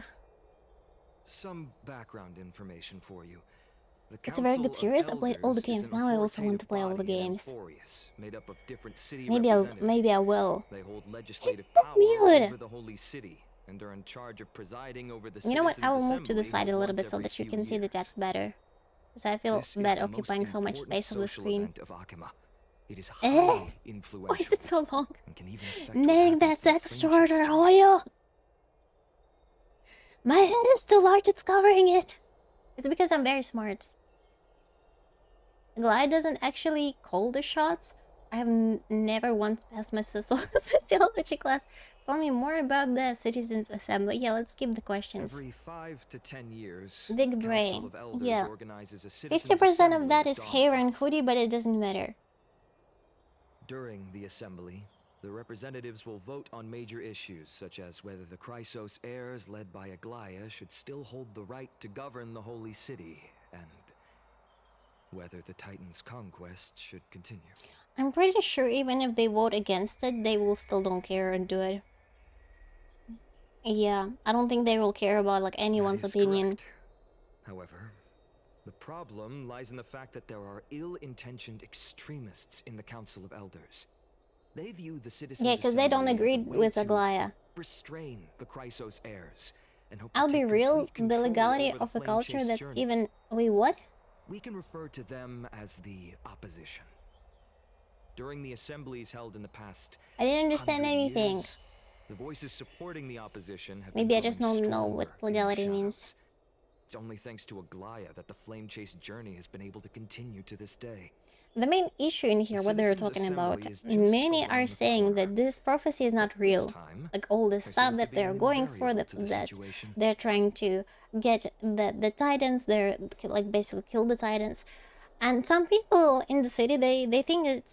Some background information for you. It's a very good series. I played all the games. Now I also want to play all the games. Made up of different city Maybe I will. They hold legislative It's power weird. over the holy city and are in charge of presiding over the You know what? I will citizens' move to the assembly side a little once bit so every that you few can see the years. text better. Because I feel This is bad the most occupying so much important space on the social screen. event of Akima. It is Eh? highly influential. Why is it so long? And can even affect what Make happens that to the text fringes. shorter, Hoyo! My head is too large, it's covering it! It's because I'm very smart. Glide doesn't actually call the shots. I have never once passed my sociology class. Tell me more about the Citizens Assembly. Yeah, let's skip the questions. Every 5 to 10 years, Big the brain. Council of Elders Yeah. organizes a citizens' 50% of assembly that at is dawn. hair and hoodie, but it doesn't matter. During the assembly, the representatives will vote on major issues, such as whether the Chrysos heirs led by Aglaia should still hold the right to govern the Holy City, and whether the Titan's conquest should continue. I'm pretty sure even if they vote against it, they will still don't care and do it. Yeah, I don't think they will care about like anyone's That is opinion. correct. However, the problem lies in the fact that there are ill-intentioned extremists in the Council of Elders. They view the citizens' Yeah, because they don't assembly agree as a way with to Aglaia. restrain the Chrysos heirs and hope to I'll be take real, complete the control legality over the of a Flame culture Chase that's journey. even... Wait, what? We can refer to them as the opposition. During the assemblies held in the past I didn't understand 100 anything. years, the voices supporting the opposition have Maybe been I just growing don't know what stronger in the legality means. shadows. It's only thanks to Aglaia that the Flame Chase journey has been able to continue to this day. The main issue in here, The what they're Citizens' talking about, Assembly is just many around are the saying corner. that this prophecy is not But this real. time, Like all the there stuff seems to that be they're a new going for, variable to the that situation. they're trying to get the Titans, they're like basically kill the Titans. And some people in the city, they think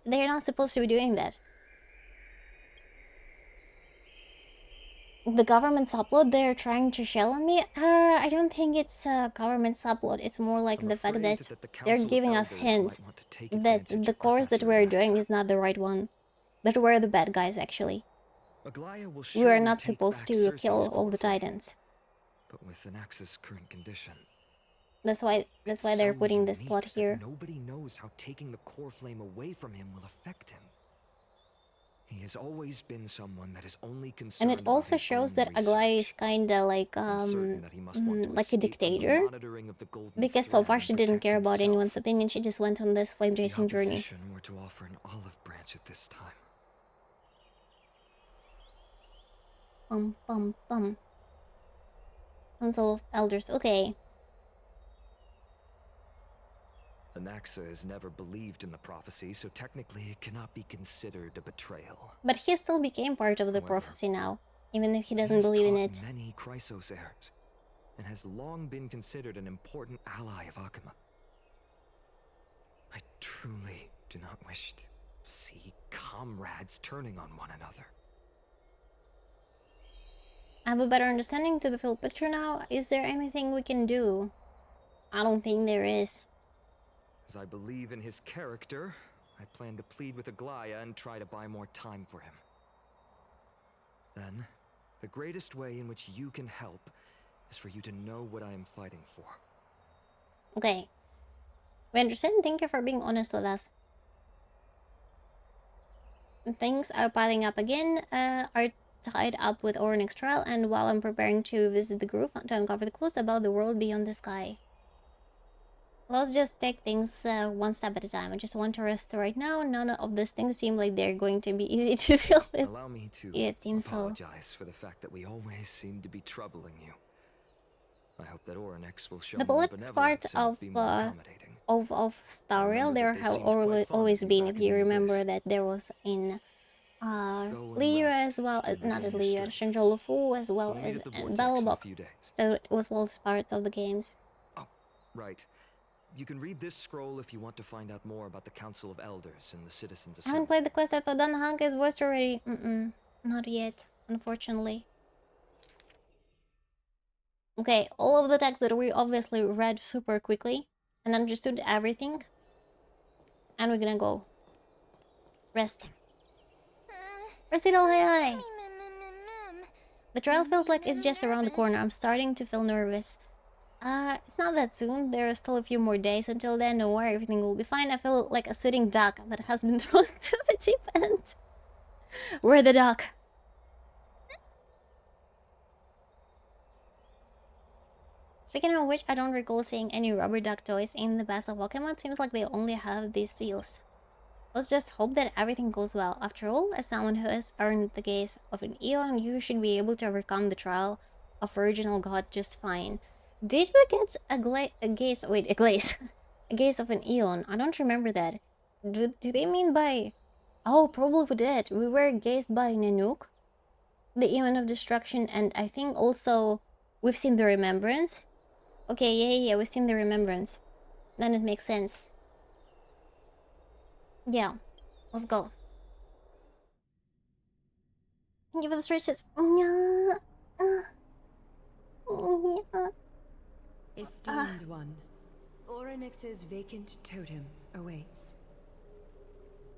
they're not supposed to be doing that. The government's upload, they're trying to shell on me. I don't think it's a government's upload. It's more like I'm the fact afraid that the they're Council of giving us Elders hints might want to take that advantage the of course that Professor we're doing Maxa. is not the right one. That we're the bad guys, actually. Aglaia will We are surely not take supposed back to Cersei's kill all the core flame, Titans. but with Anax's current condition. That's why It's they're so putting this plot unique that here. Nobody knows how taking the core flame away from him will affect him. He has always been someone that is only concerned And it about also his shows own that Aglaia is research. kinda like I'm certain that he must want to like a escape from the dictator. monitoring of the Golden Because so far Thread she and didn't protect care about himself. anyone's opinion, she just went on this flame The chasing journey. opposition were to offer an olive branch at this time. Bum. Council of Elders, okay. Anaxa has never believed in the prophecy, so technically it cannot be considered a betrayal. But he still became part of the However, prophecy now, even if he He doesn't has believe in taught it. many Chrysos heirs, and has long been considered an important ally of Akima. I truly do not wish to see comrades turning on one another. I have a better understanding to the full picture now. Is there anything we can do? I don't think there is. As I believe in his character, I plan to plead with Aglaya and try to buy more time for him. Then, the greatest way in which you can help is for you to know what I am fighting for. Okay. We understand. Thank you for being honest with us. Things are piling up again. Are tied up with Oryx trial, and while I'm preparing to visit the group to uncover the clues about the world beyond the sky. Let's just take things one step at a time. I just want to rest right now. None of these things seem like they're going to be easy to deal with. Allow me to Yeah, it seems so. apologize for the fact that we always seem to be troubling you. I hope that Oryx will show The more politics part benevolence and be more accommodating. of Starrail, there have always been, if you remember, that there was in Lyra as well, not at Lyra, Shinjolufu as well as Bellabok. So it was all parts of the games. Oh, right. You can read this scroll if you want to find out more about the Council of Elders and the Citizens I haven't Assembly. played the quest. I thought Don Hanka's voiced already. Not yet, unfortunately. Okay, all of the text that we obviously read super quickly and understood everything. And we're gonna go. Rest. Restito, hi. The trial feels like it's just around the corner. I'm starting to feel nervous. It's not that soon. There are still a few more days until then. Don't worry, everything will be fine. I feel like a sitting duck that has been thrown to the deep end. We're the duck. Speaking of which, I don't recall seeing any rubber duck toys in the best of Pokemon. Seems like they only have these seals. Let's just hope that everything goes well. After all, as someone who has earned the gaze of an Eon, you should be able to overcome the trial of Original God just fine. Did we get a gaze? Wait, a glaze. A gaze of an Eon. I don't remember that. Do they mean by... Oh, probably we did. We were gazed by Nanook, the Eon of Destruction, and I think also we've seen the Remembrance. Okay, yeah, we've seen the Remembrance. Then it makes sense. Yeah, let's go. Thank you for the stretches. Esteemed one, Oryx's vacant totem awaits.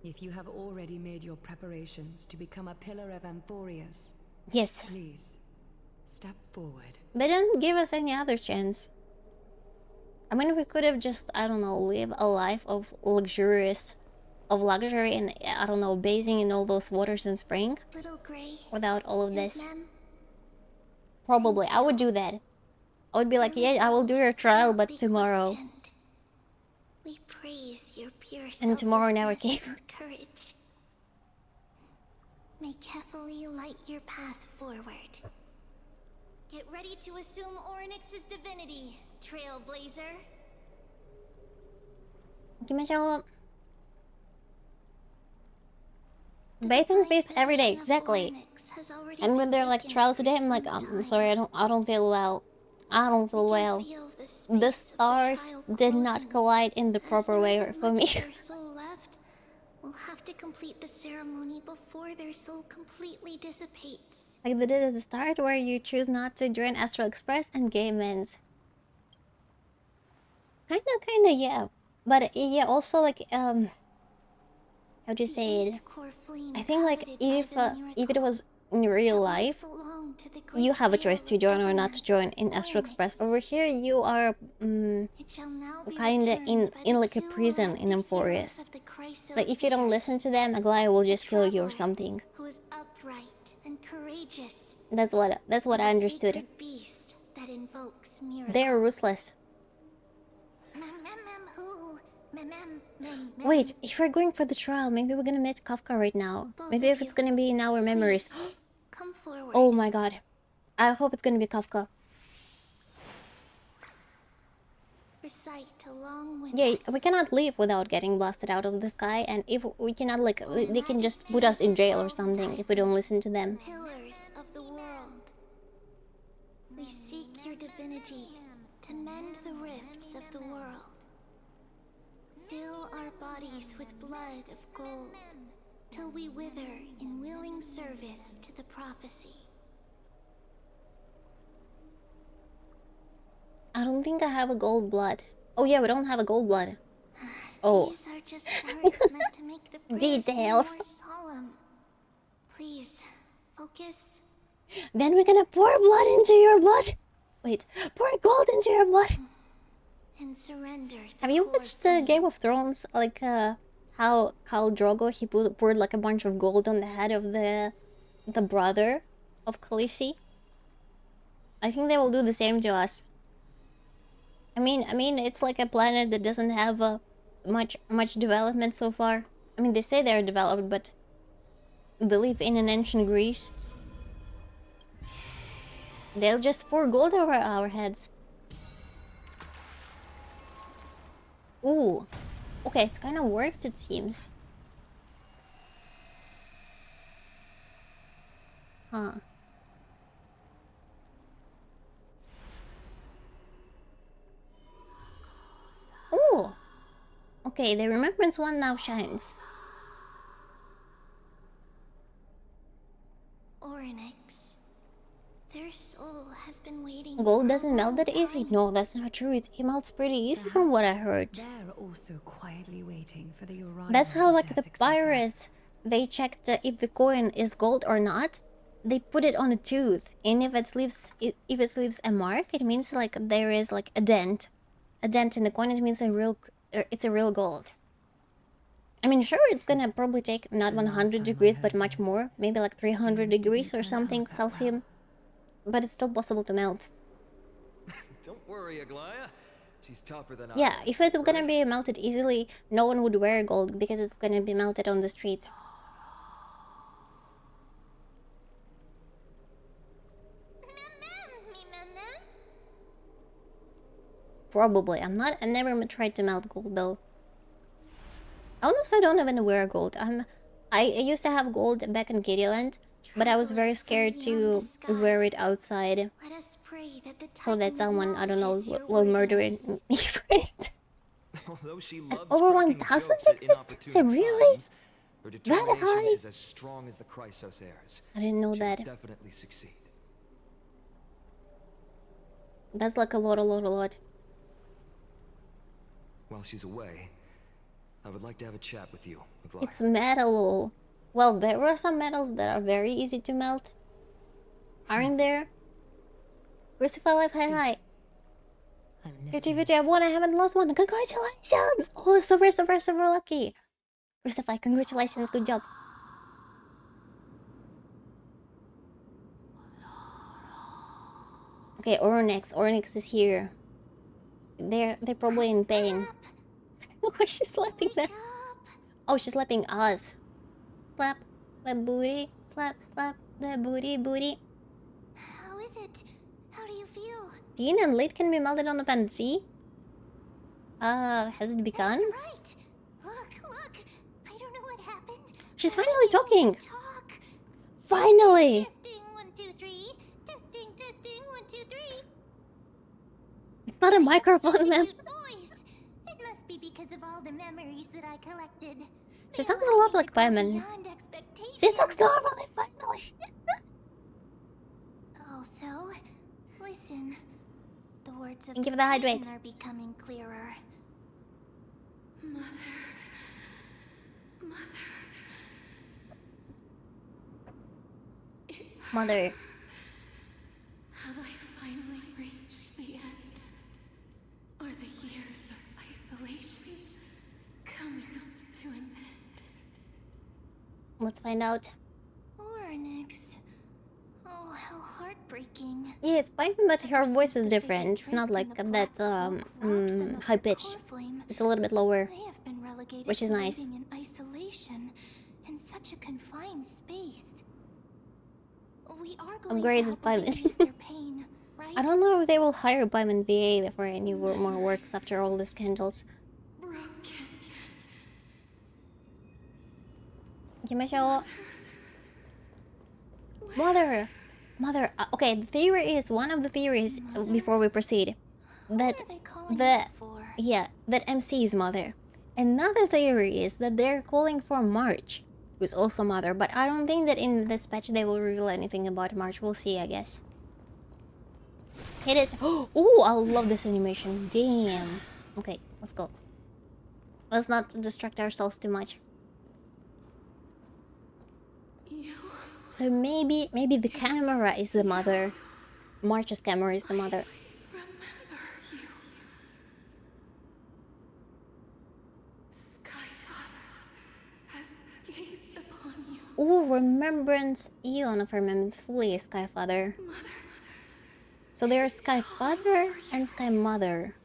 If you have already made your preparations to become a pillar of Amphorius, Yes. please, step forward. They didn't give us any other chance. I mean, we could have just, I don't know, live a life of luxury and, I don't know, bathing in all those waters in spring. Little Gray. Without all of this. Ma'am, Probably, I would do that. I would be like, yeah, I will do your trial, but tomorrow. We praise your pure And tomorrow never selflessness came. and courage. May carefully light your path forward. Get ready to assume Oryx's divinity, Trailblazer. Gimachou. Bathe and feast every day, exactly. And when they're like trial today, I'm like, I'm sorry, I don't feel well. I don't feel well. The stars did not collide in the proper way for me. We'll have to complete the ceremony before their soul completely dissipates. Like they did at the start, where you choose not to join Astral Express and Game Ends. Kinda, yeah. But yeah, also like how do you say it? I think like if it was in real life, you have a choice to join or not to join in Astral Express. Over here, you are kinda in like a prison in Amphorius. So if you don't listen to them, Aglaya will just kill you or something. Who is upright and courageous. That's what I understood. Beast that invokes miracles. They're ruthless. Wait, if we're going for the trial, maybe we're gonna meet Kafka right now. Maybe if it's gonna be in our memories. Come forward. Oh my god. I hope it's gonna be Kafka. Recite along with Yeah, us. we cannot leave without getting blasted out of the sky, and if we cannot, like, they can just put us in jail or something if we don't listen to them. Pillars of the world. We seek your divinity to mend the rifts of the world. Fill our bodies with blood of gold, till we wither in willing service to the prophecy. I don't think I have a gold blood. Oh yeah, we don't have a gold blood. Oh. These are just words meant to make the prayer seem Details. more solemn. Please, focus. Then we're gonna pour blood into your blood. Wait, pour gold into your blood. And surrender. Have you watched the Game of Thrones? Like how Khal Drogo he poured like a bunch of gold on the head of the brother of Khaleesi. I think they will do the same to us. I mean, it's like a planet that doesn't have much development so far. I mean, they say they're developed, but they live in an ancient Greece. They'll just pour gold over our heads. Ooh. Okay, it's kind of worked, it seems. Huh. Ooh. Okay, the remembrance one now shines. Oryx. Their soul has been waiting. Gold doesn't melt that easy. No, that's not true. It melts pretty easy from what I heard. They're also quietly waiting for the arrival. That's how, of like, their the successor. pirates, they checked if the coin is gold or not. They put it on a tooth, and if it leaves a mark, it means like there is like a dent in the coin. It means it's a real gold. I mean, sure, it's gonna probably take not 100 degrees, but much more, maybe like 300 degrees or something Celsius, but it's still possible to melt. Don't worry, Aglaya. She's tougher than I Yeah, am, if it's gonna right? be melted easily, no one would wear gold because it's gonna be melted on the streets. Probably. I never tried to melt gold though. Honestly, I don't even wear gold. I used to have gold back in Kittyland, but I was very scared to wear it outside, Let us pray that the so that Titan someone, I don't know, acknowledges your will murder worthiness. me for it. Although she loves Over cracking 1,000 jokes at degrees? Is it inopportune really? times, her That determination high? is as strong as the Chrysos heirs. I didn't know She that. will definitely succeed. That's like a lot. While she's away, I would like to have a chat with you, Aglaya. It's metal. Well, there were some metals that are very easy to melt. Aren't there? Crucify Life, hi. I'm 50 listening. I won, I haven't lost one. Congratulations! Oh, super lucky. Crucify, congratulations, good job. Okay, Onyx is here. They're probably in pain. Why is she slapping them? Oh, she's slapping us. Slap the booty. Slap the booty. How is it? How do you feel? Dean and Lid can be melted on a pen. See? Has it begun? That's right. Look. I don't know what happened. She's but finally I'm able talking. to talk. Finally! Testing 1, 2, 3. Testing 1, 2, 3. It's not a microphone, man. Cute voice. It must be because of all the memories that I collected. She They sounds a allowed lot me like to go Paimon. beyond expectations. She talks normally, finally. Also, listen. The words of And give the the hydrate. Titan are becoming clearer. Mother. Have I finally reached the end? Are the years of isolation coming to an end? Let's find out. Oryx. Oh, how heartbreaking. Yeah, it's Paimon, but her Ever voice since is the different. figure It's not tripped like in the that black smoke robbed them of high their pitched. core flame, It's a little bit lower. they have been relegated Which is to nice. living in isolation in such a confined space. We are going Upgraded to help Paimon. alleviate their pain, right? I don't know if they will hire Paimon VA for any more works after all the scandals. Broken. Mother! Okay, the theory is, one of the theories, before we proceed, that What are they calling the, out for? yeah, that MC is Mother. Another theory is that they're calling for March, who's also Mother, but I don't think that in this patch they will reveal anything about March. We'll see, I guess. Hit it. Oh, I love this animation. Damn. Okay, let's go. Let's not distract ourselves too much. So maybe the camera is the mother. March's camera is the mother. Oh, remembrance Eon of remembrance fully Skyfather. So there's Skyfather and Sky Mother.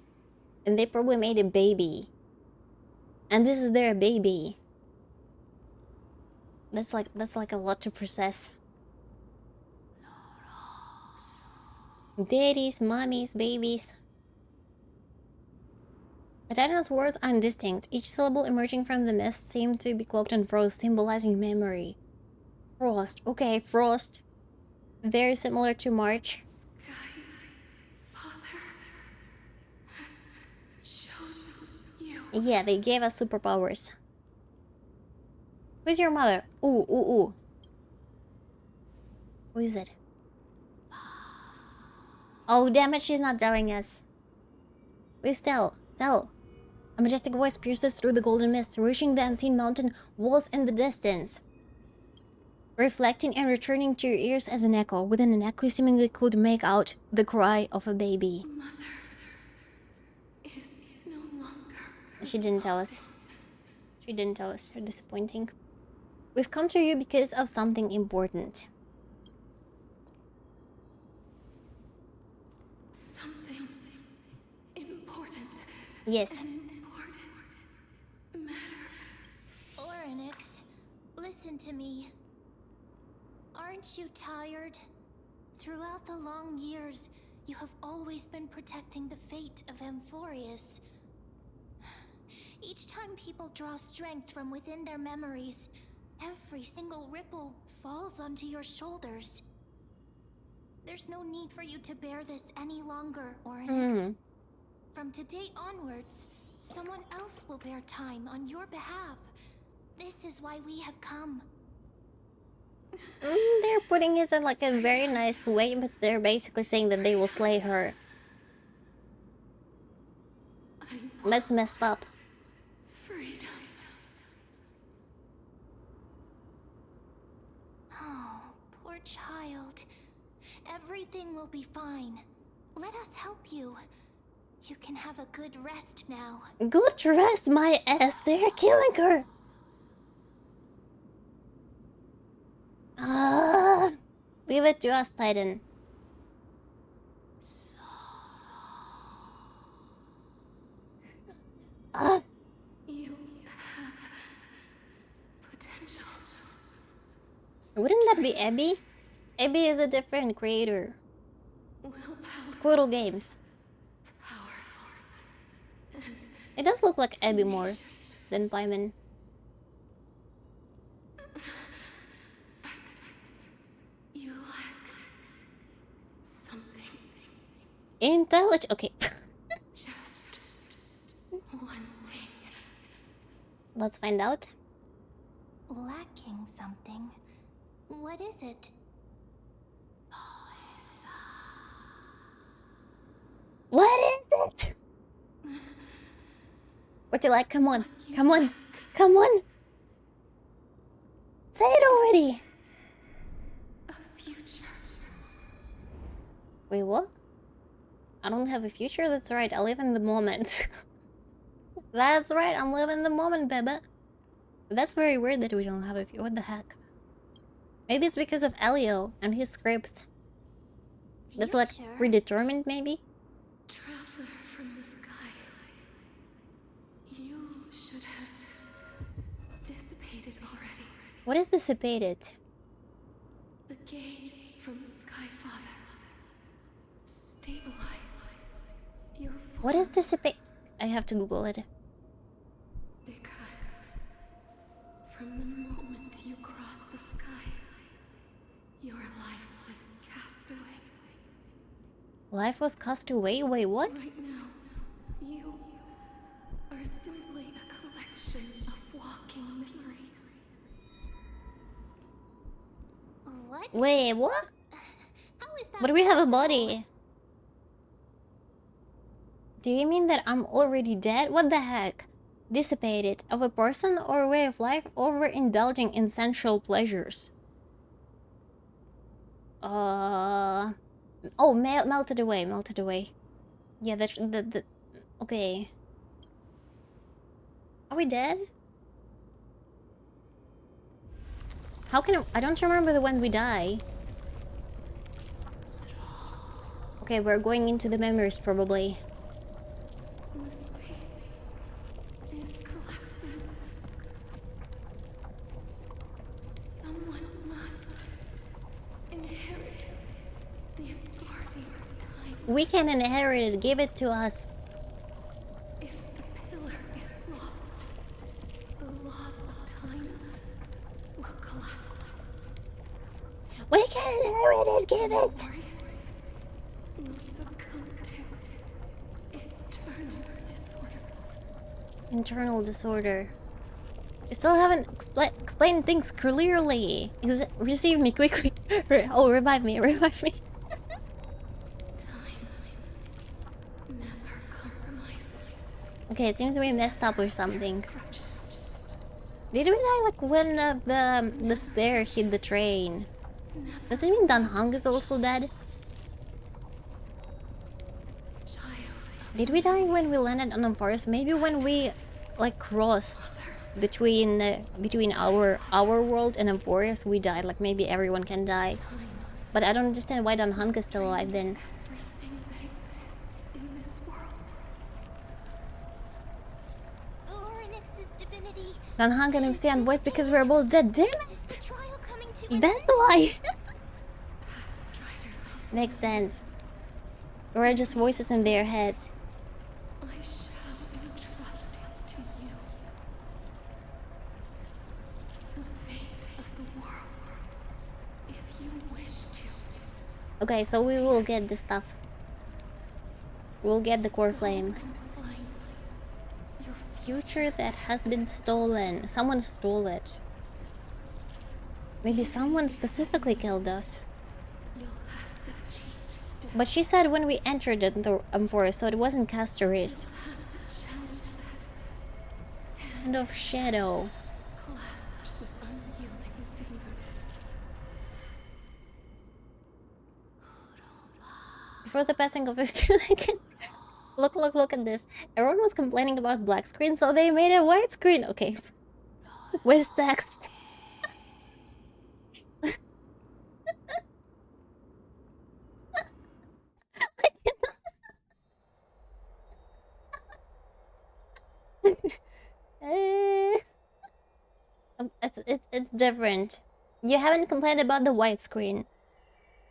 And they probably made a baby. And this is their baby. That's like a lot to process. Daddies, mommies, babies. The Titan's words are indistinct. Each syllable emerging from the mist seemed to be cloaked in frost, symbolizing memory. Frost. Okay, Frost. Very similar to March. Yeah, they gave us superpowers. Who's your mother? Ooh, ooh, ooh. Who is it? Oh, damn it, she's not telling us. Please tell. A majestic voice pierces through the golden mist, reaching the unseen mountain walls in the distance. Reflecting and returning to your ears as an echo. Within an echo, you seemingly could make out the cry of a baby. Mother is no longer. She didn't tell us. She didn't tell us. So disappointing. We've come to you because of something important. Something important. Yes. Orynyx, listen to me. Aren't you tired? Throughout the long years, you have always been protecting the fate of Amphorius. Each time people draw strength from within their memories, every single ripple falls onto your shoulders. There's no need for you to bear this any longer, Orynyx. From today onwards, someone else will bear time on your behalf. This is why we have come. They're putting it in like a very nice way, but they're basically saying that they will slay her. That's messed up. Freedom. Oh, poor child. Everything will be fine. Let us help you. You can have a good rest now. Good rest, my ass. They're killing her. Leave it to us, Titan. You have potential. Wouldn't that be Abby? Abby is a different creator. Squirrel Games. It does look like Abby more than Paimon. You lack something. Intelligent. Okay. Just one thing. Let's find out. Lacking something. What is it? What is it? What you like? Come on. Come on. Come on. Say it already. A future. Wait, what? I don't have a future? That's right. I live in the moment. That's right. I'm living in the moment, baby. That's very weird that we don't have a future. What the heck? Maybe it's because of Elio and his script. That's like predetermined, maybe? Traveler from the sky. You should have dissipated already. What is dissipated? The gaze from Skyfather. Stabilize your form. What is dissipate? I have to Google it. Because from the moment you crossed the sky, your life was cast away. Life was cast away? Wait, what? Right now, you are simply a collection of walking memories. What? Wait, what? How is that But we have a possible? body. Do you mean that I'm already dead? What the heck? Dissipated of a person or a way of life, overindulging in sensual pleasures? Oh, melted away, melted away. Yeah, the okay. Are we dead? How can I don't remember the when we die. Okay, we're going into the memories probably. The space is collapsing. Someone must inherit the authority of time. We can inherit it, give it to us. If the pillar is lost, the laws of time will collapse. We can inherit it, give it! Warriors will succumb to eternal disorder. Internal disorder. You still haven't explained things clearly. Receive me quickly. Oh, revive me, revive me. Time never compromises. Okay, it seems we messed up or something. Grudges. Did we die like when the spare hit the train? Does it mean Dan Hung is also dead? Did we die when we landed on a forest? Maybe when we like crossed between our world and a forest, we died. Like maybe everyone can die. But I don't understand why Dan Hung is still alive then. Everything that exists in this world. Oryx's divinity. Dan Hung can understand voice because we're both dead. Damn Is it! the trial coming to an That's end? why. Strider, Makes sense. We're just voices in their heads. I shall entrust it to you. The fate of the world, if you wish to. Okay, so we will get the stuff. We'll get the core flame. And find your Future that has been stolen. Someone stole it. Maybe someone specifically killed us. you'll have to cheat. But she said when we entered the forest, so it wasn't Castorice. Have to challenge that Hand of Shadow. clasped with unyielding fingers. Before the passing of 15 seconds. Look at this. Everyone was complaining about black screen, so they made a white screen. Okay. With text. It's different. You haven't complained about the white screen,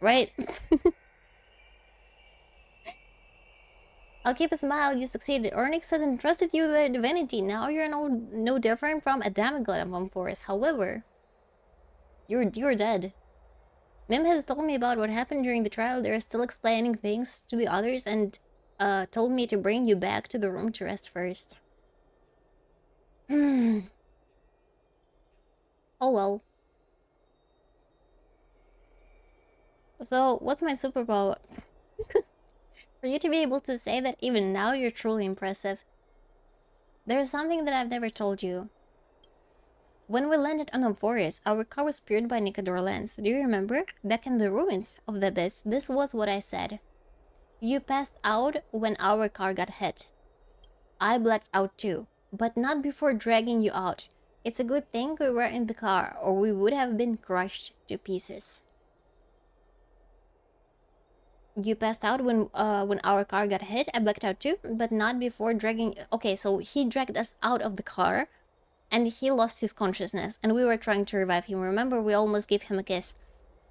right? I'll keep a smile. You succeeded. Ornyx has entrusted you with their divinity. Now you're no different from a demigod of one forest. However, you're dead. Mim has told me about what happened during the trial. They're still explaining things to the others and told me to bring you back to the room to rest first. Oh well. So, what's my superpower? For you to be able to say that even now you're truly impressive. There's something that I've never told you. When we landed on a forest, our car was speared by Nicador Lance. Do you remember? Back in the ruins of the abyss, this was what I said. You passed out when our car got hit. I blacked out too, but not before dragging you out. It's a good thing we were in the car, or we would have been crushed to pieces. You passed out when our car got hit. I blacked out too, but not before dragging... Okay, so he dragged us out of the car, and he lost his consciousness, and we were trying to revive him. Remember, we almost gave him a kiss.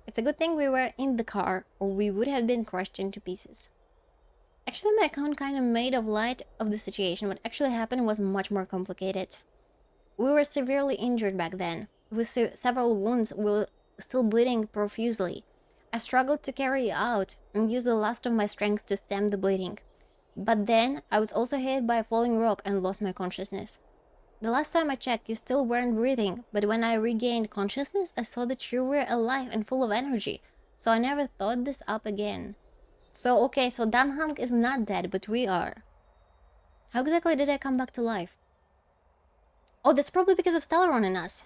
It's a good thing we were in the car, or we would have been crushed into pieces. Actually, my account kind of made of light of the situation. What actually happened was much more complicated. We were severely injured back then, with several wounds still bleeding profusely. I struggled to carry you out and use the last of my strength to stem the bleeding. But then, I was also hit by a falling rock and lost my consciousness. The last time I checked, you still weren't breathing, but when I regained consciousness, I saw that you were alive and full of energy, so I never thought this up again. So, okay, so Dan Hunk is not dead, but we are. How exactly did I come back to life? Oh, that's probably because of Stellaron and us.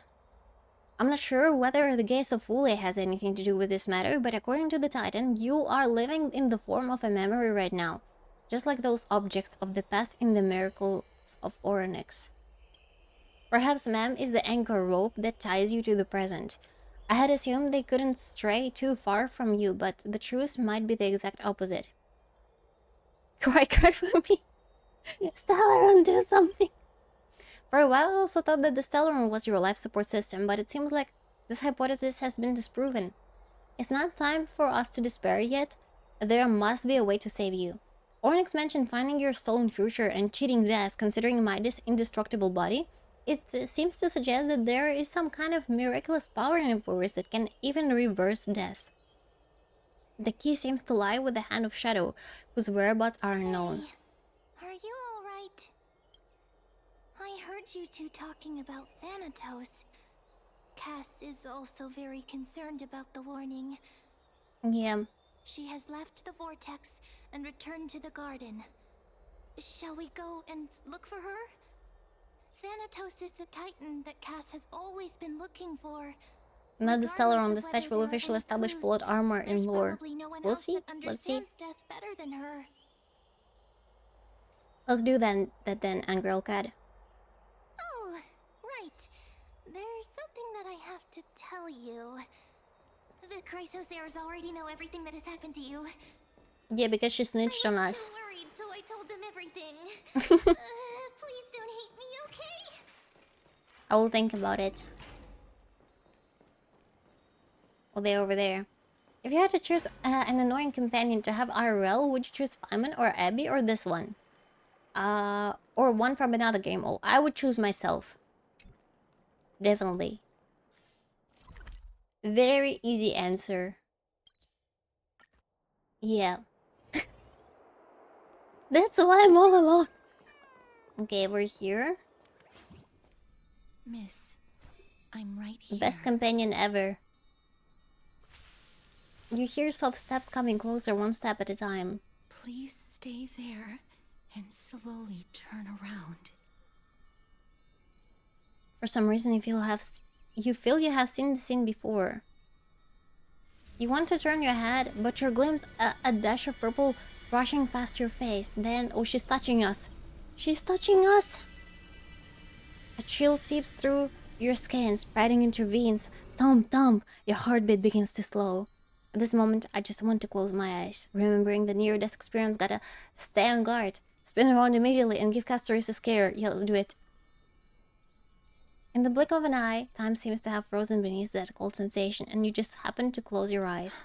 I'm not sure whether the gaze of Fule has anything to do with this matter, but according to the Titan, you are living in the form of a memory right now, just like those objects of the past in the miracles of Oryx. Perhaps Mem is the anchor rope that ties you to the present. I had assumed they couldn't stray too far from you, but the truth might be the exact opposite. Cry for me. Stellaron, do something. For a while, I also thought that the Stellaron was your life support system, but it seems like this hypothesis has been disproven. It's not time for us to despair yet. There must be a way to save you. Onyx mentioned finding your stolen future and cheating death, considering Midas' indestructible body. It seems to suggest that there is some kind of miraculous power in a force that can even reverse death. The key seems to lie with the Hand of Shadow, whose whereabouts are unknown. Hey, are you alright? I heard you two talking about Thanatos. Cass is also very concerned about the warning. Yeah. She has left the vortex and returned to the garden. Shall we go and look for her? Thanatos is the Titan that Cass has always been looking for. Not the Regardless Stellaron, of the patch whether will there are officially any establish clues, plot armor there's in lore. probably no one We'll else see. that Let's see. understands death better than her. Let's do that then, AngryOwlCat. Oh, right. There's something that I have to tell you. The Chrysosairs already know everything that has happened to you. Yeah, because she snitched on I was us. too worried, so I told them everything. Please don't hate me, okay? I will think about it. Oh, they're over there. If you had to choose an annoying companion to have IRL, would you choose Paimon or Abby or this one? Or one from another game? Oh, I would choose myself. Definitely. Very easy answer. Yeah. That's why I'm all alone. Okay, we're here. Miss, I'm right here. Best companion ever. You hear soft steps coming closer, one step at a time. Please stay there and slowly turn around. For some reason, you feel you have seen the scene before. You want to turn your head, but you glimpse a dash of purple rushing past your face. Then, oh, she's touching us. She's touching us! A chill seeps through your skin, spreading into your veins. Thump, thump, your heartbeat begins to slow. At this moment, I just want to close my eyes, remembering the near-death experience. Gotta stay on guard, spin around immediately, and give Castorice a scare. Yeah, let's do it. In the blink of an eye, time seems to have frozen beneath that cold sensation, and you just happen to close your eyes.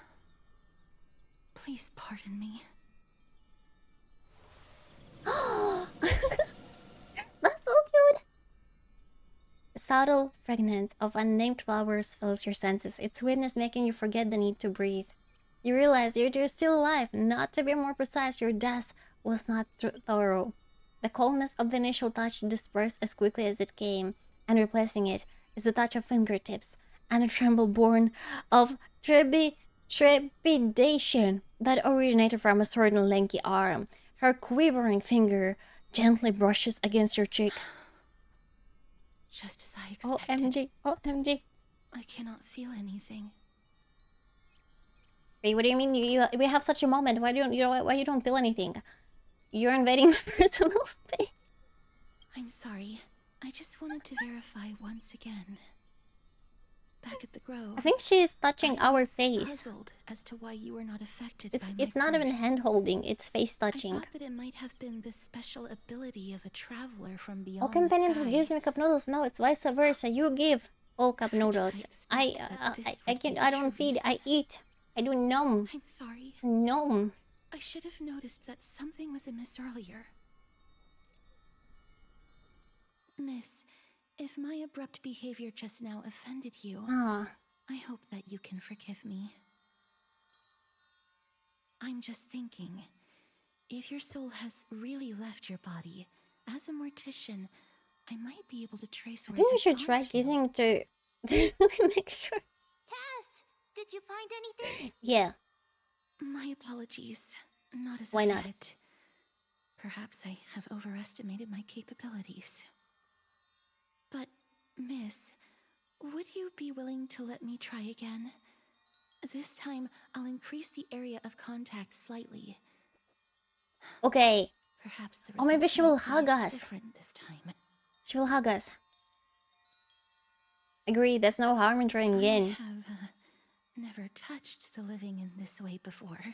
Please pardon me. That's so cute! Subtle fragrance of unnamed flowers fills your senses, its sweetness making you forget the need to breathe. You realize you're still alive. Not to be more precise, your death was not thorough. The coldness of the initial touch dispersed as quickly as it came, and replacing it is the touch of fingertips and a tremble born of trepidation that originated from a certain lanky arm. Her quivering finger gently brushes against your cheek. Just as I expected. OMG, OMG. I cannot feel anything. Wait, what do you mean? We have such a moment. Why you don't feel anything? You're invading my personal space. I'm sorry. I just wanted to verify once again. Back at the Grove, I think she is touching I our was face. puzzled as to why you were not affected by my It's not even curse. hand holding. It's face I touching. thought that it might have been the special ability of a traveler from beyond All companion the who sky. gives me cup noodles. No, it's vice versa. You give all cup noodles. I don't feed. I eat. I do nom. I'm sorry. Nom. I should have noticed that something was amiss earlier. Miss, if my abrupt behavior just now offended you, Ah. I hope that you can forgive me. I'm just thinking, if your soul has really left your body, as a mortician, I might be able to trace I where think it we has should gone try to. kissing to make sure. Cass, did you find anything? Yeah. My apologies. Not as Why a not? pet. Perhaps I have overestimated my capabilities. But, Miss, would you be willing to let me try again? This time, I'll increase the area of contact slightly. Okay. Perhaps the Or maybe results she will might be hug us. different this time. She will hug us. Agree, there's no harm in trying again. I have never touched the living in this way before.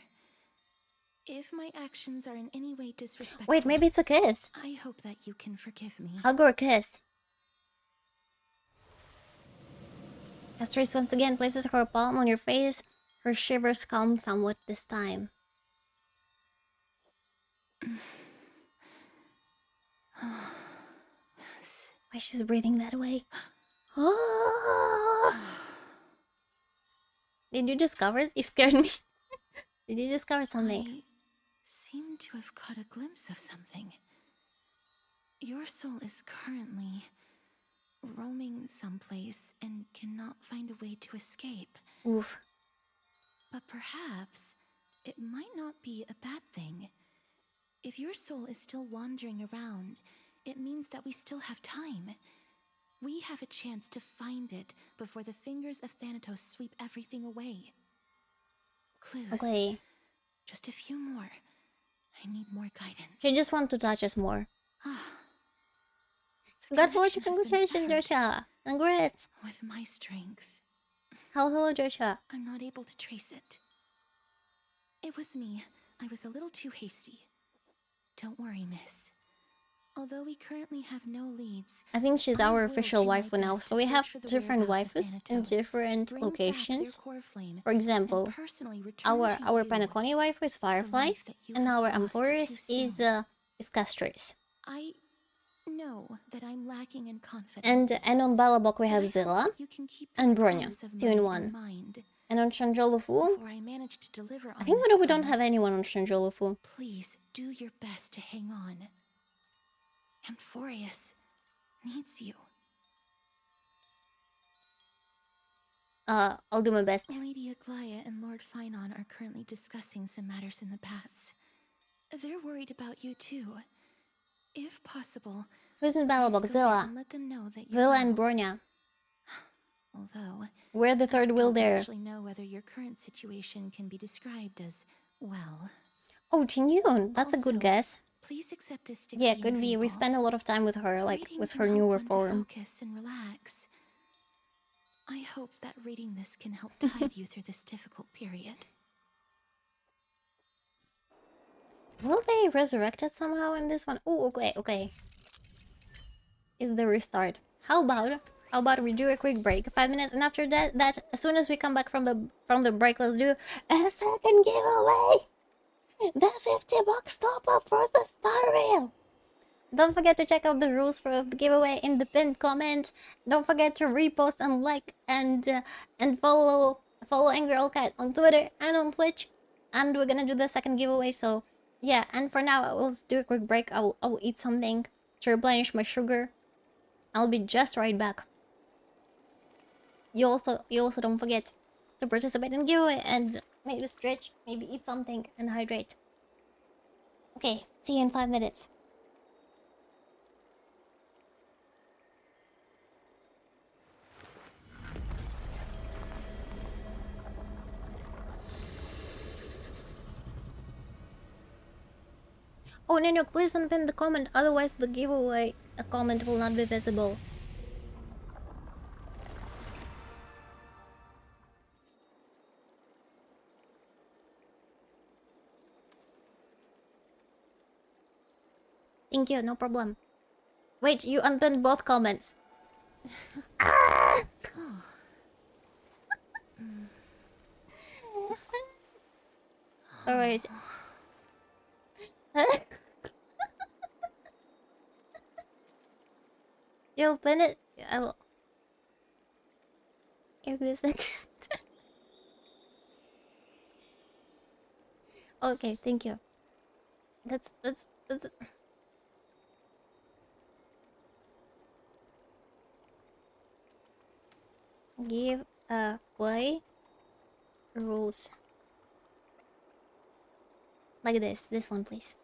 If my actions are in any way disrespectful... Wait, maybe it's a kiss. I hope that you can forgive me. Hug or kiss. Castorice once again places her palm on your face. Her shivers calm somewhat this time. Why she's breathing that way? Did you discover? You scared me. Did you discover something? I seem to have caught a glimpse of something. Your soul is currently roaming someplace and cannot find a way to escape. Oof. But perhaps it might not be a bad thing. If your soul is still wandering around, it means that we still have time. We have a chance to find it before the fingers of Thanatos sweep everything away. Clues. Okay. Just a few more. I need more guidance. She just wants to touch us more. The Congratulations, connection has been congratulations, severed. Joshua. Congrats. With my strength, Hello, Joshua. I'm not able to trace it. It was me. I was a little too hasty. Don't worry, miss. Although we currently have no leads, I think she's I our will official do my waifu now. best So to we search have for the different whereabouts of waifus in Thanatos, different bring back their locations. core flame, For example, and personally return our to our you Panaconi waifu is the Firefly, life that you and have our lost Amphoris too is soon. Castorice. I know that I'm lacking in confidence. And on Balabok we but have I hope Zilla that you can keep this and Bronya, promise of 2 in mine 1. mind And on Shanjolufu, before I manage to deliver on I think this we don't have promise. anyone on Shanjolufu. Please do your best to hang on. Amphorius needs you. I'll do my best. Lady Aglaya and Lord Finon are currently discussing some matters in the paths. They're worried about you too. If possible, Who's in please Balabok? go there Zilla. and let them know that you're Zilla and well. Bronya. Although We're the third I wheel don't there. actually know whether your current situation can be described as well. Oh, Tinyun. That's a good Also, guess. Please accept this Yeah, Styxian could be. We fable. spend a lot of time with her, like Reading with can her help newer one to form. focus and relax. I hope that reading this can help tide you through this difficult period. Will they resurrect us somehow in this one? Oh, okay, okay. Is the restart. How about we do a quick break, 5 minutes, and after that, as soon as we come back from the break, let's do a second giveaway. The 50 bucks top up for the Star Rail. Don't forget to check out the rules for the giveaway in the pinned comment. Don't forget to repost and like and follow AngryOwlCat on Twitter and on Twitch. And we're gonna do the second giveaway. So yeah, and for now, I'll do a quick break. I will eat something to replenish my sugar. I'll be just right back. You also don't forget to participate in the giveaway and maybe stretch, maybe eat something and hydrate. Okay, see you in 5 minutes. Oh, Nino, please don't pin the comment, otherwise the giveaway comment will not be visible. Thank you, no problem. Wait, you unpinned both comments. Ah! Alright. You'll pin it? I will. Give me a second. Okay, thank you. That's give away rules. Like this one, please.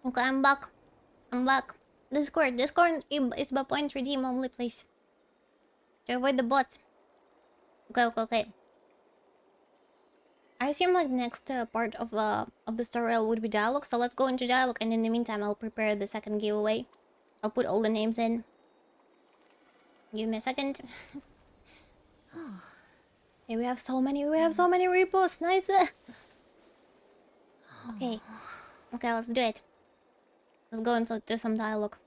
Okay, I'm back. I'm back. Discord is the point redeem only, please. To avoid the bots. Okay. I assume like next part of the story would be dialogue, so let's go into dialogue, and in the meantime I'll prepare the second giveaway. I'll put all the names in. Give me a second. Hey, we have so many reposts. Nice. Okay, let's do it. Let's go and do some dialogue,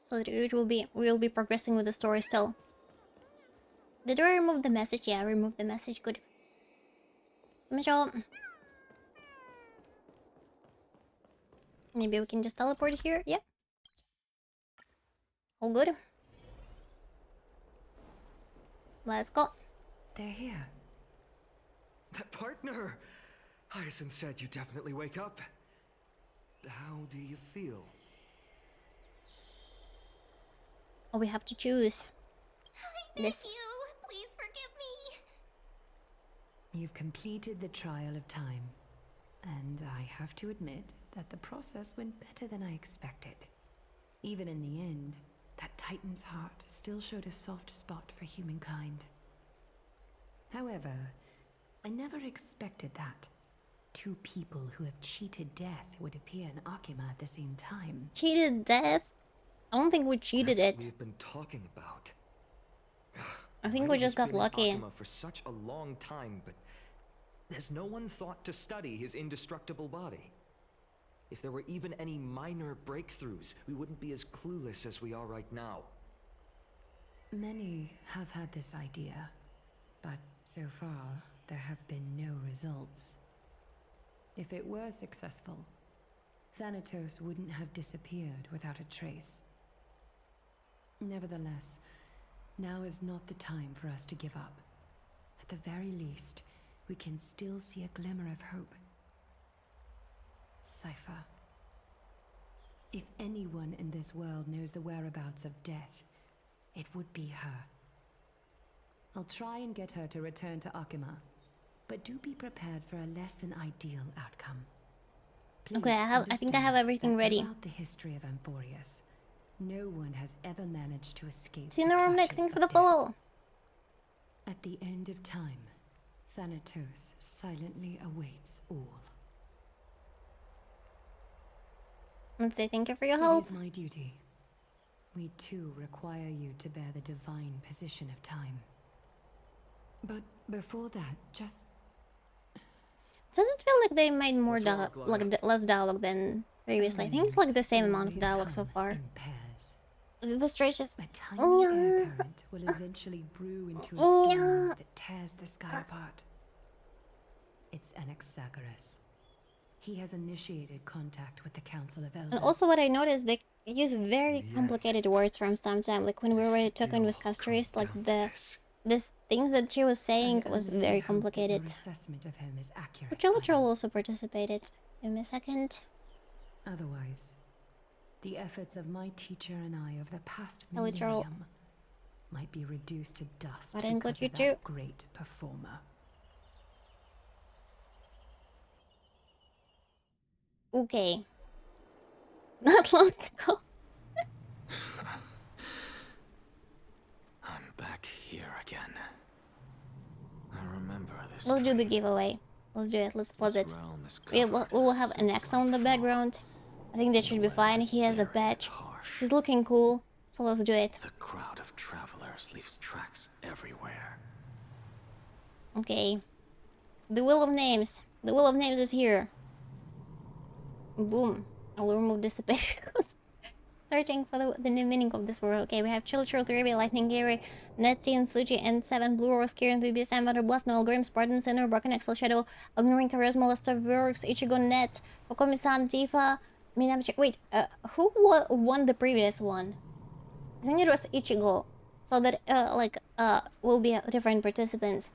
so that we'll be progressing with the story still. Did I remove the message? Yeah, I removed the message. Good. Maybe we can just teleport here. Yeah. All good. Let's go. They're here. That partner! Hyacinth said you definitely wake up. How do you feel? Oh, we have to choose. I miss you. Please forgive me. You've completed the trial of time, and I have to admit that the process went better than I expected. Even in the end, that Titan's heart still showed a soft spot for humankind. However, I never expected that. Two people who have cheated death would appear in Akima at the same time. Cheated death? I don't think we cheated That's it. what we've been talking about. I think Might we have just got been in lucky. Akima for such a long time, but has no one thought to study his indestructible body? If there were even any minor breakthroughs, we wouldn't be as clueless as we are right now. Many have had this idea, but so far there have been no results. If it were successful, Thanatos wouldn't have disappeared without a trace. Nevertheless, now is not the time for us to give up. At the very least, we can still see a glimmer of hope. Cypher. If anyone in this world knows the whereabouts of death, it would be her. I'll try and get her to return to Akima, but do be prepared for a less than ideal outcome. Please Okay, I think I have understand everything that ready. Throughout the history of Amphorius, no one has ever managed to escape See you in the the room next. clutches Thank you for of the death. follow. At the end of time, Thanatos silently awaits all. Let's say thank you for your It help. is my duty. We too require you to bear the divine position of time. But before that, just Does it feel like they made more What's wrong, Glide? less dialogue than previously? I think it's like the same amount of always dialogue so come far. in pairs. The stretch is A tiny air Yeah. current will eventually brew into a Yeah. storm that tears the sky apart. It's Anaxagoras. He has initiated contact with the Council of Elders. And also what I noticed, they use very Yet, complicated words from time to time. Like when we were talking with Castorice, like this things that she was saying I was earnestly very hope that complicated. your assessment of him is accurate. But Jellitroll Final. also participated. Give me a second. Otherwise, the efforts of my teacher and I over the past Jellitroll. millennium might be reduced to dust I didn't because include of you that great performer. Okay. Not long ago. I'm back here again. I remember this. Let's do the dream. giveaway. Let's do it. Let's pause This it. realm is We will covered have in an X on the silk-like background. I think that should be fog. fine. The He has a weather is very badge. harsh. He's looking cool. So let's do it. The crowd of travelers leaves tracks everywhere. Okay. The Wheel of Names. The Wheel of Names is here. Boom. I will remove dissipated. Searching for the meaning of this word. Okay, we have Chilchur, 3B, Lightning Gary, Netzi, and Suji, and 7, Blue Rose, Kieran, 3B, Sam, Butter, Blast, Noel, Grim, Spartan, Sinner, Broken, Excel, Shadow, Elden Charisma, Lester, Works, Ichigo, Net, Kokomi-san, Tifa, Minamichi. Wait, who won the previous one? I think it was Ichigo. So that, will be different participants.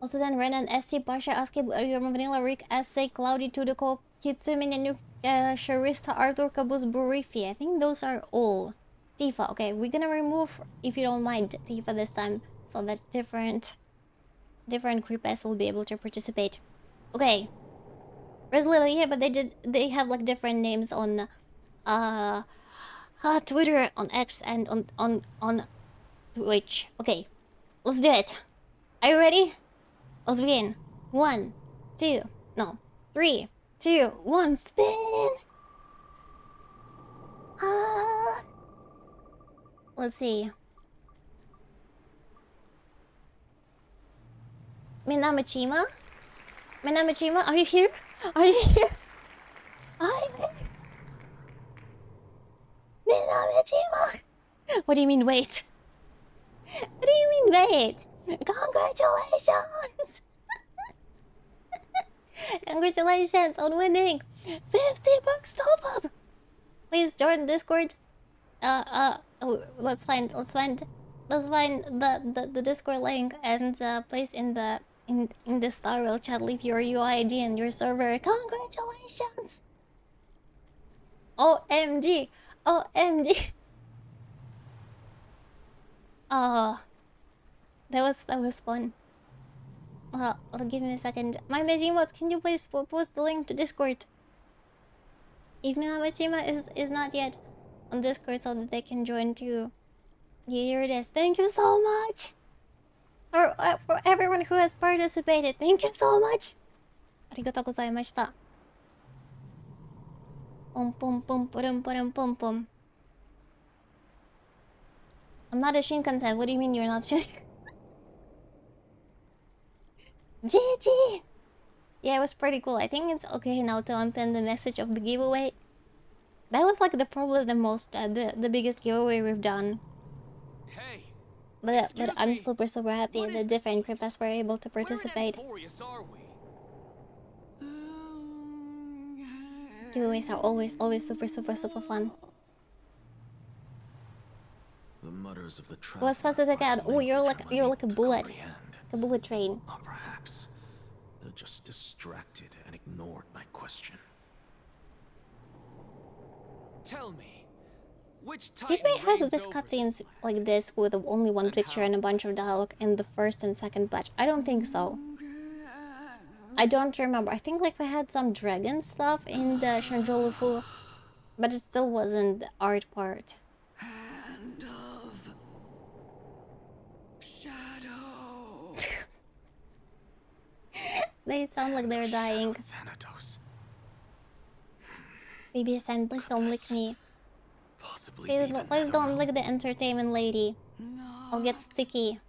Also then Renan, ST, Pasha, Aski, Vanilla, Rick, Essay, Cloudy, Tudoko, Kitsumi, Nanu, Sharista, Arthur, Caboose, Burifi. I think those are all. Tifa, okay, we're gonna remove, if you don't mind, Tifa this time, so that different creepers will be able to participate. Okay. Resolutely, yeah, but they have like different names on Twitter, on X, and on Twitch. Okay, let's do it. Are you ready? Let's begin. 1, 2, no, 3, 2, 1, spin! Let's see. Minamachima? Minamachima, are you here? Are you here? Are you here? Minamachima! What do you mean, wait? What do you mean, wait? Congratulations! Congratulations on winning 50 bucks top up! Please join Discord. Let's find That's fine. The Discord link and place in the AngryOwlCat chat. Leave your UID and your server. Congratulations! OMG! OMG! Oh, that was fun. Give me a second. My amazing mods, can you please post the link to Discord? If Minamachima is not yet on Discord so that they can join too. Yeah, here it is. Thank you so much! For everyone who has participated, thank you so much! Arigatou gozaimashita. Pum pum pum pum pum pum pum. I'm not a Shinkansen. What do you mean you're not Shinkansen? GG! Yeah, it was pretty cool. I think it's okay now to unpin the message of the giveaway. That was like probably the most the biggest giveaway we've done. Hey, But I'm super happy that Diff and Cryptas were able to participate. Giveaways are always super fun. The mutters of the Go as fast as I can. Oh, you're like a bullet. Like a bullet train. Or perhaps they're just distracted and ignored my question. Tell me, which Did we have this cutscenes like this with only one picture and a bunch of dialogue in the first and second batch? I don't think so. I don't remember. I think like we had some dragon stuff in the Shanjolufu, but it still wasn't the art part. Hand of shadow. They sound like they're dying. Thanatos. Baby Sen, please don't lick me. Possibly Please don't lick the entertainment lady. I'll get sticky.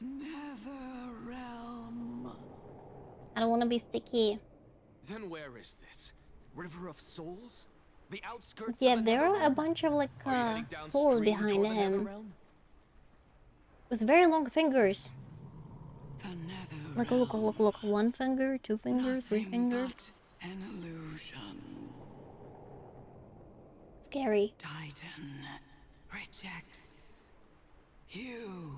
Nether realm. I don't want to be sticky. Then where is this? River of Souls? The outskirts Yeah, of there are a bunch of like souls behind him. With very long fingers. The nether Like look. 1 finger, 2 finger, 3 finger. an illusion. Scary. Titan rejects you,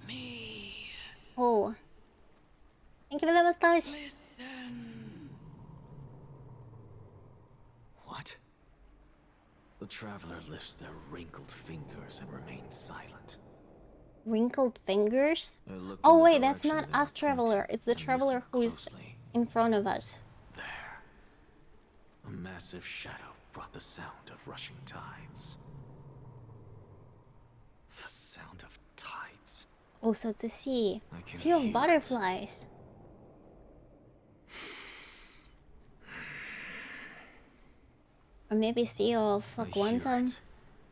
me. Oh. Thank you for the mustache. Listen. What? The traveler lifts their wrinkled fingers and remains silent. Wrinkled fingers? I looked in Oh the wait, that's direction not they were us traveler. pointing It's the and traveler listened who's closely. in front of us. There. A massive shadow brought the sound of rushing tides. The sound of tides. Oh, so it's a sea. I can Sea of hear it. butterflies. Or maybe sea of I hear quantum. it,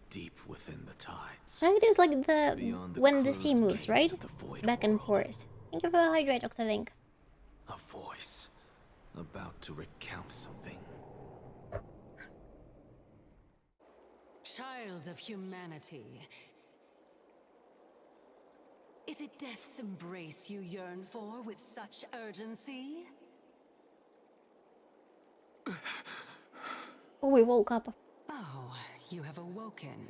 deep within the tides. It is like the Beyond the when the sea closed moves, gates right? of the void Back and world. forth. Thank you for the hydrate, Octavink. A voice about to recount something. Child of humanity. Is it death's embrace you yearn for with such urgency? Oh, we woke up. Oh, you have awoken.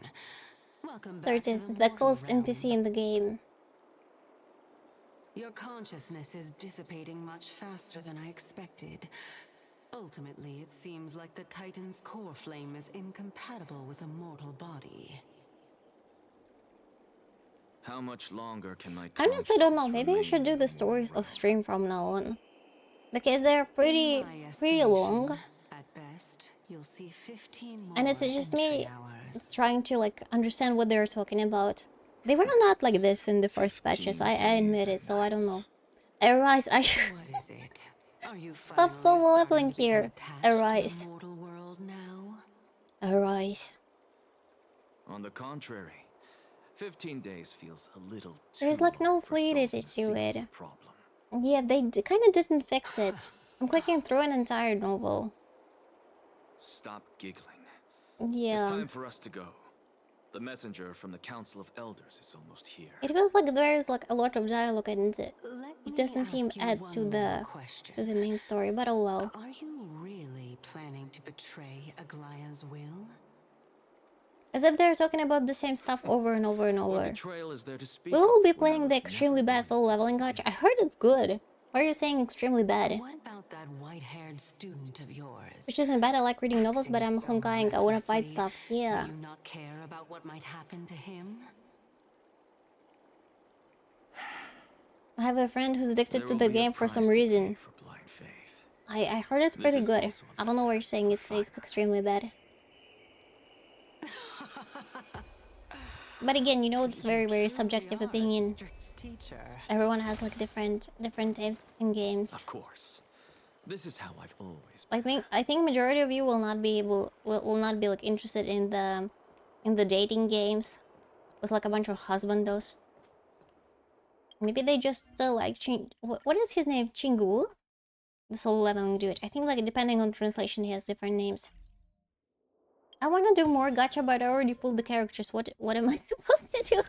Welcome So back it to is the the mortal coolest realm. NPC in the game. Your consciousness is dissipating much faster than I expected. Ultimately, it seems like the Titan's core flame is incompatible with a mortal body. How much longer can my I honestly don't know. consciousness Maybe I should do remain the in stories your of stream from now on. Because they're In pretty my long. estimation, at best, you'll see 15 more And it's just me entry hours. trying to like understand what they're talking about. They were not like this in the first batches, 15 I admit days it, and so I don't know. nights. Arise, I What is it? Are you Stop finally solo starting leveling to become here. attached to Arise. the mortal world now? Arise. On the contrary, 15 days feels a little too There's like no long for someone fluidity to see to it. the problem. Yeah, they kind of didn't fix it. I'm clicking through an entire novel. Stop giggling. It's Yeah. time for us to go. The messenger from the Council of Elders is almost here. It feels like there's like a lot of dialogue and Let it me doesn't seem ask you add one to more the question. main story, but oh well. Are you really planning to betray Aglaya's will? As if they're talking about the same stuff over and over and What over. betrayal is there to speak We'll all of be when I playing the was extremely never bad going soul to leveling gacha. I heard it's good. Why are you saying extremely bad? What about that white-haired student of yours? Which isn't bad, I like reading novels, but Acting I'm so honkai, I wanna fight recklessly. stuff. Do Yeah. you not care about what might happen to him? I have a friend who's addicted There to will the be a game for some price to pay reason. for blind faith. I heard it's This pretty is good. also a I don't know why you're recipe saying for it's fire. extremely bad. But again, you know, it's very, very subjective Truly are a opinion. strict teacher. Everyone has like different tastes in games. Of course. This is how I've always I think majority of you will not be will not be like interested in the dating games with like a bunch of husbandos. Maybe they just like what is his name? Chingu? The soul leveling dude. I think like depending on translation he has different names. I want to do more gacha, but I already pulled the characters. What am I supposed to do?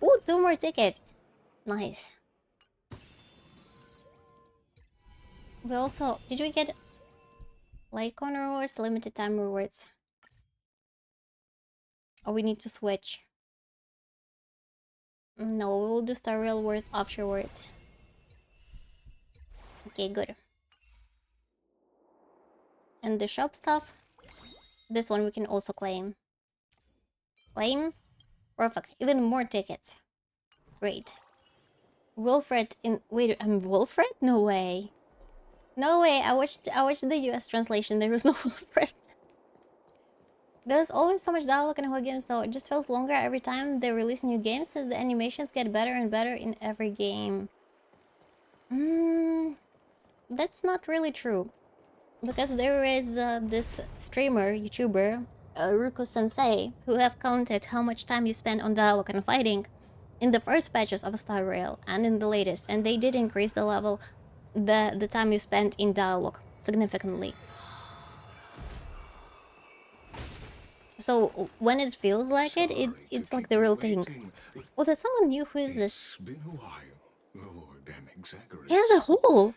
Oh, 2 more tickets. Nice. We also did we get Litecoin rewards, limited time rewards? Oh, we need to switch. No, we will do Star Rail words afterwards. Okay, good. And the shop stuff, this one we can also claim. Claim? Perfect. Even more tickets. Great. Wilfred in... Wait, I'm Wilfred? No way. No way. I watched the US translation. There was no Wilfred. There's always so much dialogue in Hoi games though. It just feels longer every time they release new games as the animations get better and better in every game. That's not really true. Because there is this streamer, YouTuber, Ruko Sensei, who have counted how much time you spend on dialogue and fighting in the first patches of Star Rail and in the latest, and they did increase the level, the time you spent in dialogue significantly. So when it feels like it's like the real thing. Oh, that's someone new. Who is this? It's been a while, Lord Anexagoras. He has a hole.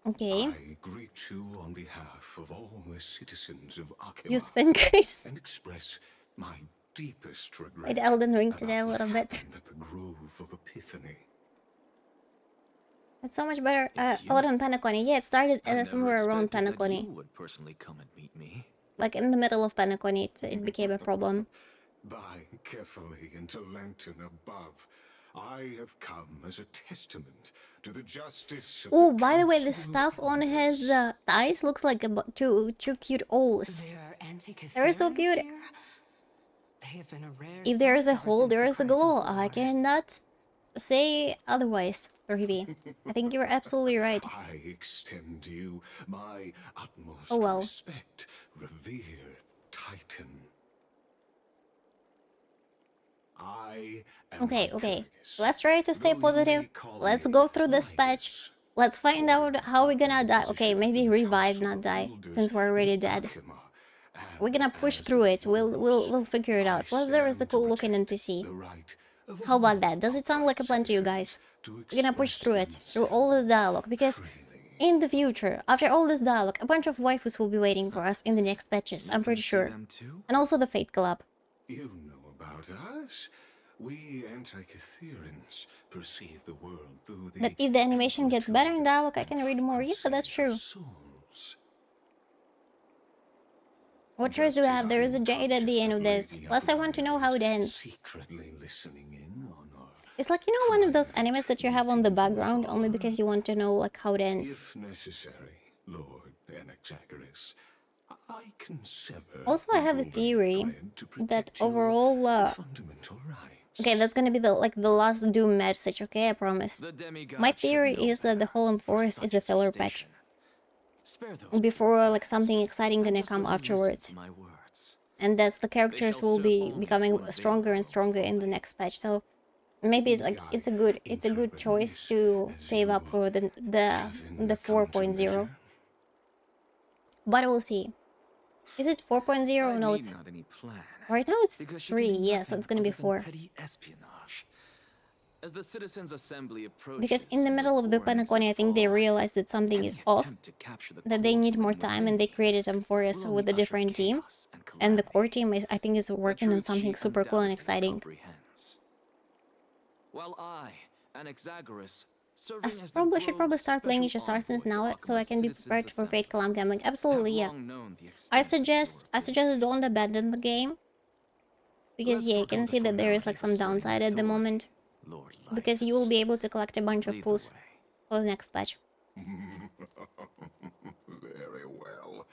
Okay. I greet you on behalf of all the citizens of Akima. Use fingers. And express my deepest regret. Played Elden Ring today a little bit. At the Grove of Epiphany. It's so much better out on Penacony. Yeah, it started somewhere around Penacony. You would personally come and meet me. Like in the middle of Penacony, it became a problem. By carefully into Lantern above, I have come as a testament to the justice of Oh, by the way, the stuff on his thighs looks like two cute owls. They're so cute. They have been a rare If there is a sight ever hole, since there the is a glow. Crisis I War. cannot say otherwise, Rivi. I think you're absolutely right. I extend to you my utmost Oh well. respect, revered Titan. I am Okay. Honkaistarrail. Let's try to stay Though you positive. may call Let's me go through this Midas, patch. Let's find out how we're gonna die. Okay, position maybe in the revive, Council not of die, Elders since we're already in dead. Akima, We're gonna and push as through it. the We'll figure it I out. Plus, there is a stand cool to looking protect NPC. the right of How about all that? Does it sound like a plan to you guys? to We're gonna push express through it, through all this dialogue, because freely. in the future, after all this dialogue, a bunch of waifus will be waiting for us in the next patches, I'm pretty sure. Them too? And also the Fate Club. You know about us. We anti-Catherians perceive the world through the That if the animation gets better in dialogue, I can read more. Yeah, that's true. souls. What choice do we have? There is a Jade at the end of this. Lady Plus, I want to know how it ends. Secretly listening in on our It's like, you know, one of those animes that you have on the background only because you want to know, like, how it ends. if necessary, Lord Anexagoras. I can sever Also, I the have a golden theory thread to that protect your overall, fundamental rights. okay, that's gonna be the last Doom message, okay? I promise. The demigod My should theory know is that the better Holland for Forest is such a filler patch. station. Spare those Before, like, people, something exciting and gonna just come let them listen afterwards. to my words. And that's the characters shall will serve be only to becoming unveil stronger and our stronger in the next patch. So maybe like it's a good choice to save up for the 4.0. But we'll see. Is it 4.0? No, need it's not any plan. right now it's Because she 3. can do Yeah, so nothing it's gonna be other than 4. petty espionage. As the citizens' assembly approaches, Because in the middle of the Penacony, I think they realized that something is off, that they need more time, and they created Amphorius with a different team. And the core team, I think, is working on something super cool and exciting. While I, Anaxagoras, I should probably start playing each Assassins now, so I can be prepared for Fate Calamity. I'm like, absolutely, yeah. I suggest don't abandon the game. Because, yeah, you can see that there is, like, some downside at the moment. Because you will be able to collect a bunch of pools for the next patch. Very well.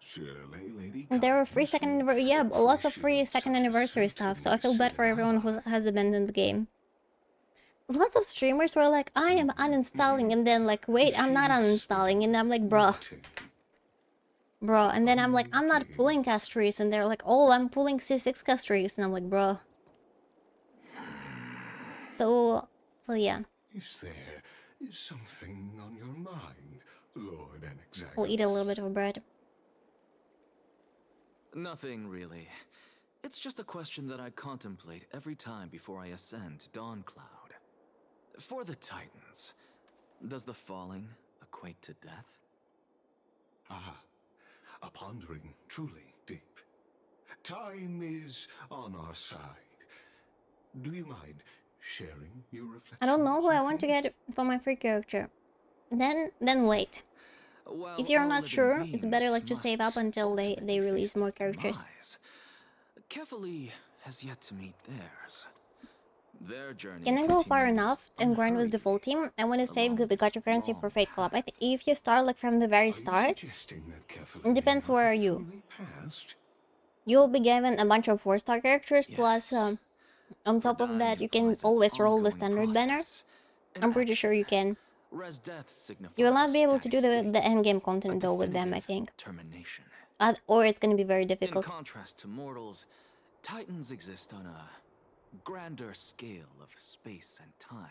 Surely, Lady. And there were free second anniversary, yeah, lots of free second anniversary stuff, so I feel bad for everyone who has abandoned the game. Lots of streamers were like, I am uninstalling, and then like, wait, I'm not uninstalling, and I'm like, bruh, and then I'm like, I'm not pulling Castorice, and they're like, oh, I'm pulling C6 Castorice, and I'm like, bruh. So yeah. Is there something on your mind, Lord Anaxagoras? I'll eat a little bit of bread. Nothing really. It's just a question that I contemplate every time before I ascend to Dawncloud. For the Titans, does the falling equate to death? Ah, a pondering truly deep. Time is on our side. Do you mind sharing your reflections? I don't know who I want to get for my free character. Then wait. Well, if you're not sure, it's better like to save up until they release more characters. Kefali has yet to meet theirs. Their journey. Can I go far enough and grind with the full team? I want to save the gacha currency for Fate Club. I think if you start like from the very start, it depends where are you. You'll be given a bunch of 4-star characters, plus on top of that you can always roll the standard banner. I'm pretty sure you can. You will not be able to do the endgame content though with them, I think. Or it's gonna be very difficult. In contrast to mortals, Titans exist on a grander scale of space and time.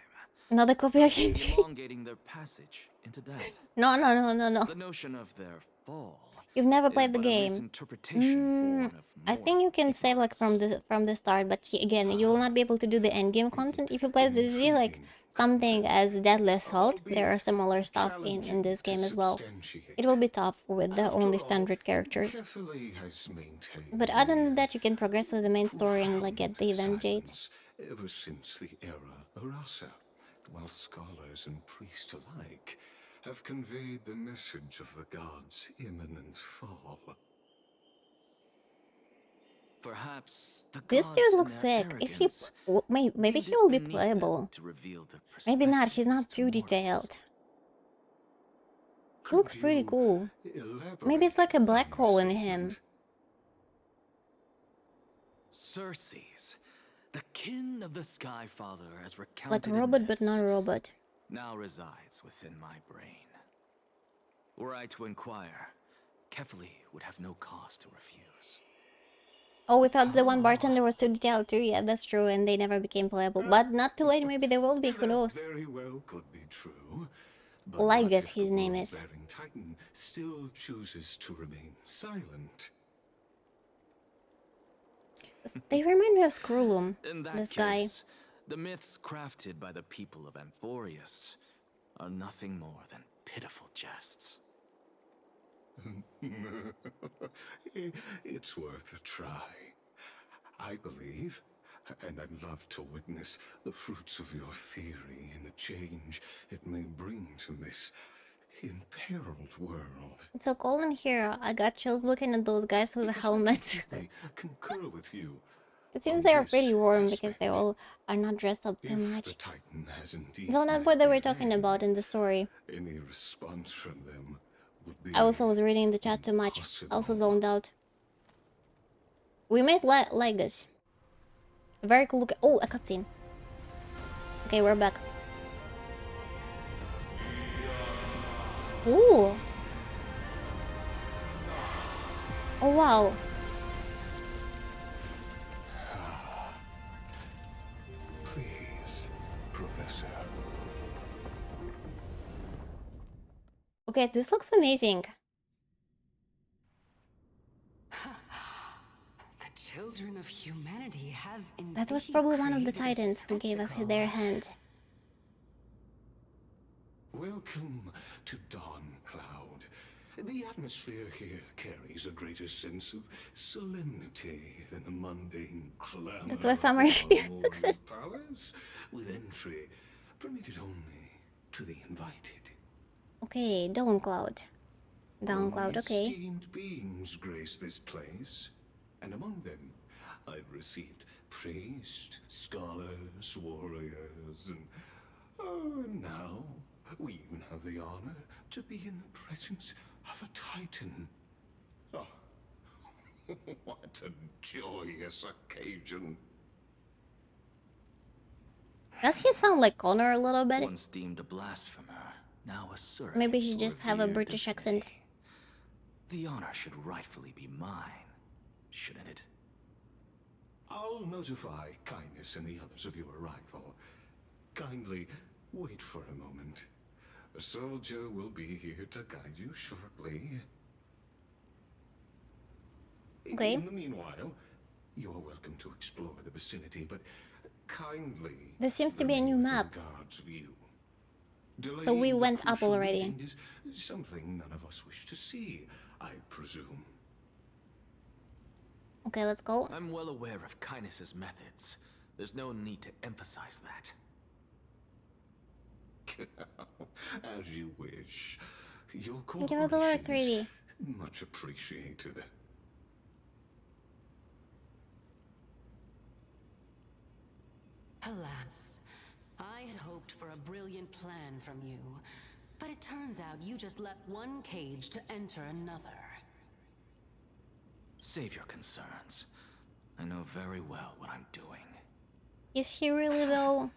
Another copy again. Elongating their passage into death. No. The notion of their fall. You've never played the game. I think you can say like from the start, but again, you will not be able to do the endgame content if you play the like something as Deadly Assault. There are similar stuff in this game as well. It will be tough with the only standard characters. But other than that, you can progress with the main story and like get the event jades. Ever since the era Arasa, while scholars and priests alike have conveyed the message of the gods' imminent fall. Perhaps the this dude looks sick. Is he? Maybe he will be playable. Maybe not. He's not too detailed. He looks pretty cool. Maybe it's like a black hole in him. Circes, the kin of the Skyfather, as recounted like a robot, but not a robot. Now resides within my brain. Were I to inquire, Kefali would have no cause to refuse. Oh, we thought the one bartender was too detailed too. Yeah, that's true, and they never became playable. But not too late. Maybe they will be. Who knows? Very well could be true. Lygus, his name is. Titan still chooses to remain silent. They remind me of Skrulum. In that this case, guy. The myths crafted by the people of Amphorius are nothing more than pitiful jests. It's worth a try. I believe, and I'd love to witness the fruits of your theory and the change it may bring to this imperiled world. It's so cold in here. I got chills looking at those guys with the helmets. I concur with you. It seems they are pretty warm because they all are not dressed up too much. So not what they were talking about in the story. Any response from them would be I also was reading the chat too much. I also zoned out. We made Lygus. Very cool look. Oh, a cutscene. Okay, we're back. Ooh. Oh wow. Please, Professor. Okay, this looks amazing. The children of humanity have That was indeed probably one of the created a Titans who gave us spectacle. their hand. Welcome to Dawn Cloud. The atmosphere here carries a greater sense of solemnity than the mundane clamor That's why summer of here our success. palace, with entry permitted only to the invited. Okay, Dawn Cloud. Dawn Cloud, Only okay. esteemed beings grace this place, and among them I've received priests, scholars, warriors, and now we even have the honor to be in the presence of a Titan. Oh, what a joyous occasion. Does he sound like Connor a little bit? Once deemed a blasphemer, now a surrogate. Maybe he for just have a revered British accent. divinity. The honor should rightfully be mine, shouldn't it? I'll notify Kindness and the others of your arrival. Kindly wait for a moment. A soldier will be here to guide you shortly. Okay. In the meanwhile, you're welcome to explore the vicinity, but kindly. There seems to be a new remain map. within guard's view. So we Delaying the went up crucial already. meeting is something none of us wish to see, I presume. Okay, let's go. I'm well aware of Kindness's methods. There's no need to emphasize that. As you wish. Your Thank you for the work, cooperation 3D. is much appreciated. Alas, I had hoped for a brilliant plan from you, but it turns out you just left one cage to enter another. Save your concerns. I know very well what I'm doing. Is he really though?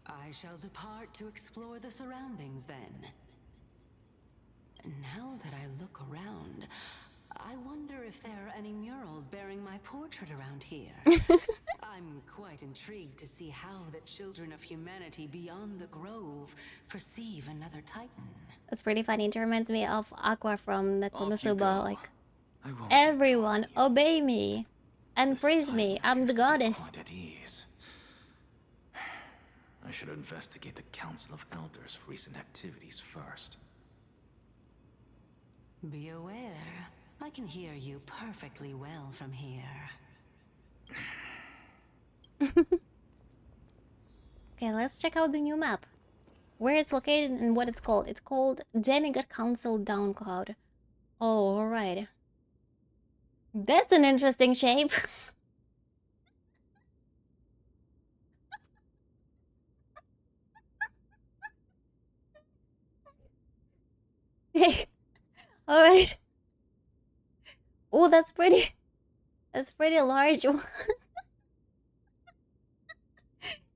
I shall depart to explore the surroundings then. Now that I look around, I wonder if there are any murals bearing my portrait around here. I'm quite intrigued to see how the children of humanity beyond the grove perceive another Titan. That's pretty funny. It reminds me of Aqua from the Off you Konosuba. go. Like, I won't everyone control you. obey me and This praise Titan me. I'm the appears to be goddess. quite at ease. I should investigate the Council of Elders' recent activities first. Be aware, I can hear you perfectly well from here. Okay, let's check out the new map. Where it's located and what it's called. It's called Demigod Council Downcloud. Oh, alright. That's an interesting shape. Okay. Alright. Oh, that's pretty. That's pretty large one.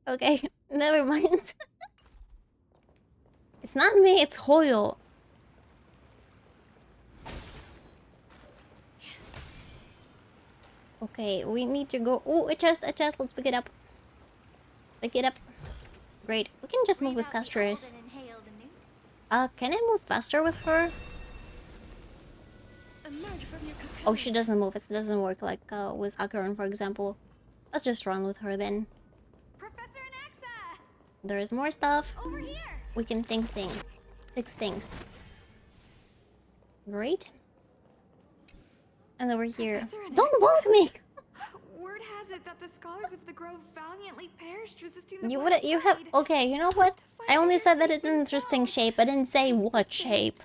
Okay, never mind. It's not me, it's Hoyo. Okay, we need to go. Oh, a chest, let's pick it up. Pick it up. Great. We can just move with Castorice. Can I move faster with her? Oh, she doesn't move. It doesn't work like with Acheron, for example. Let's just run with her then. Professor Anaxa! There is more stuff. Over here! We can fix things. Great. And over here. Professor Anaxa? Don't walk me! Word has it that the scholars of the grove valiantly perished resisting the You black would. You have. tide. Okay, you know what? I only said that it's an interesting shape. I didn't say what shape.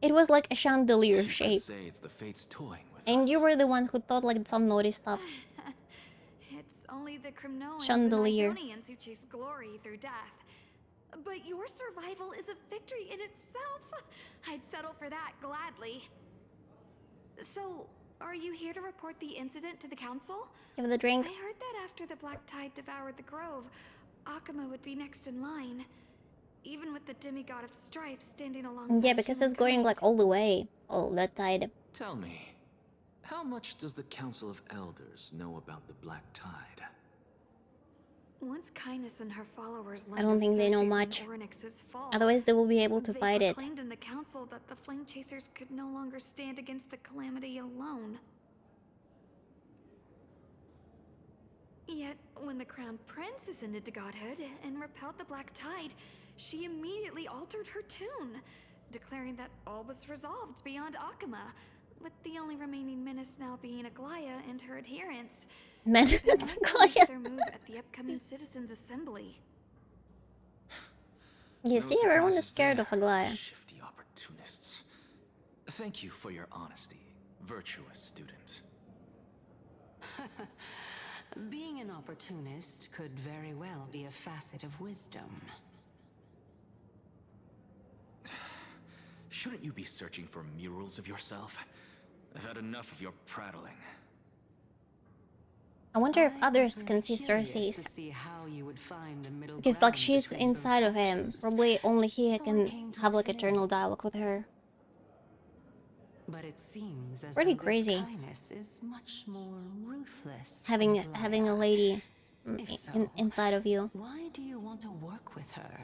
It was like a chandelier shape. Let's say it's the fates toying with And us. you were the one who thought like some naughty stuff. It's only the Crimnoans Chandelier. and Idonians who chase glory through death. But your survival is a victory in itself. I'd settle for that gladly. So, are you here to report the incident to the council? Give it a drink. I heard that after the black tide devoured the grove, Akuma would be next in line. Even with the demigod of strife standing alongside. Yeah, because it's going like all the way. All that tide. Tell me, how much does the Council of Elders know about the Black Tide? Once Kindness and her followers I don't think they know much. Otherwise, they will be able to fight it. They proclaimed in the council that the flame chasers could no longer stand against the calamity alone. Yet, when the crown prince ascended to godhood and repelled the Black Tide, she immediately altered her tune, declaring that all was resolved beyond Akama, with the only remaining menace now being Aglaya and her adherents. Menace They might release their move at the upcoming Citizens' Assembly. You No see, everyone is surprises scared there, of Aglaya. Shifty opportunists. Thank you for your honesty, virtuous student. Being an opportunist could very well be a facet of wisdom. Shouldn't you be searching for murals of yourself? I've had enough of your prattling. I wonder if I others was can really see curious Cersei's. to see how you would find the middle Because like ground she's between both inside of him. factions. Probably only he So I can came to have like listen eternal in. dialogue with her. But it seems as Pretty though crazy. this kindness is much more ruthless. Having than having a Aglaya. lady If so, inside of you. why do you want to work with her?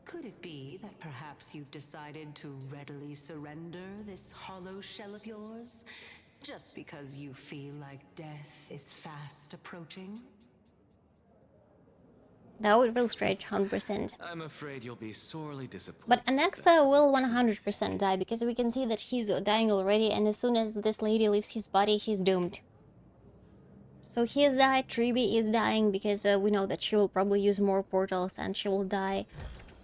Could it be that perhaps you've decided to readily surrender this hollow shell of yours, just because you feel like death is fast approaching? That would feel strange, 100%. I'm afraid you'll be sorely disappointed. But Anaxa will 100% die because we can see that he's dying already, and as soon as this lady leaves his body, he's doomed. So he has died, Tribi is dying because we know that she will probably use more portals and she will die.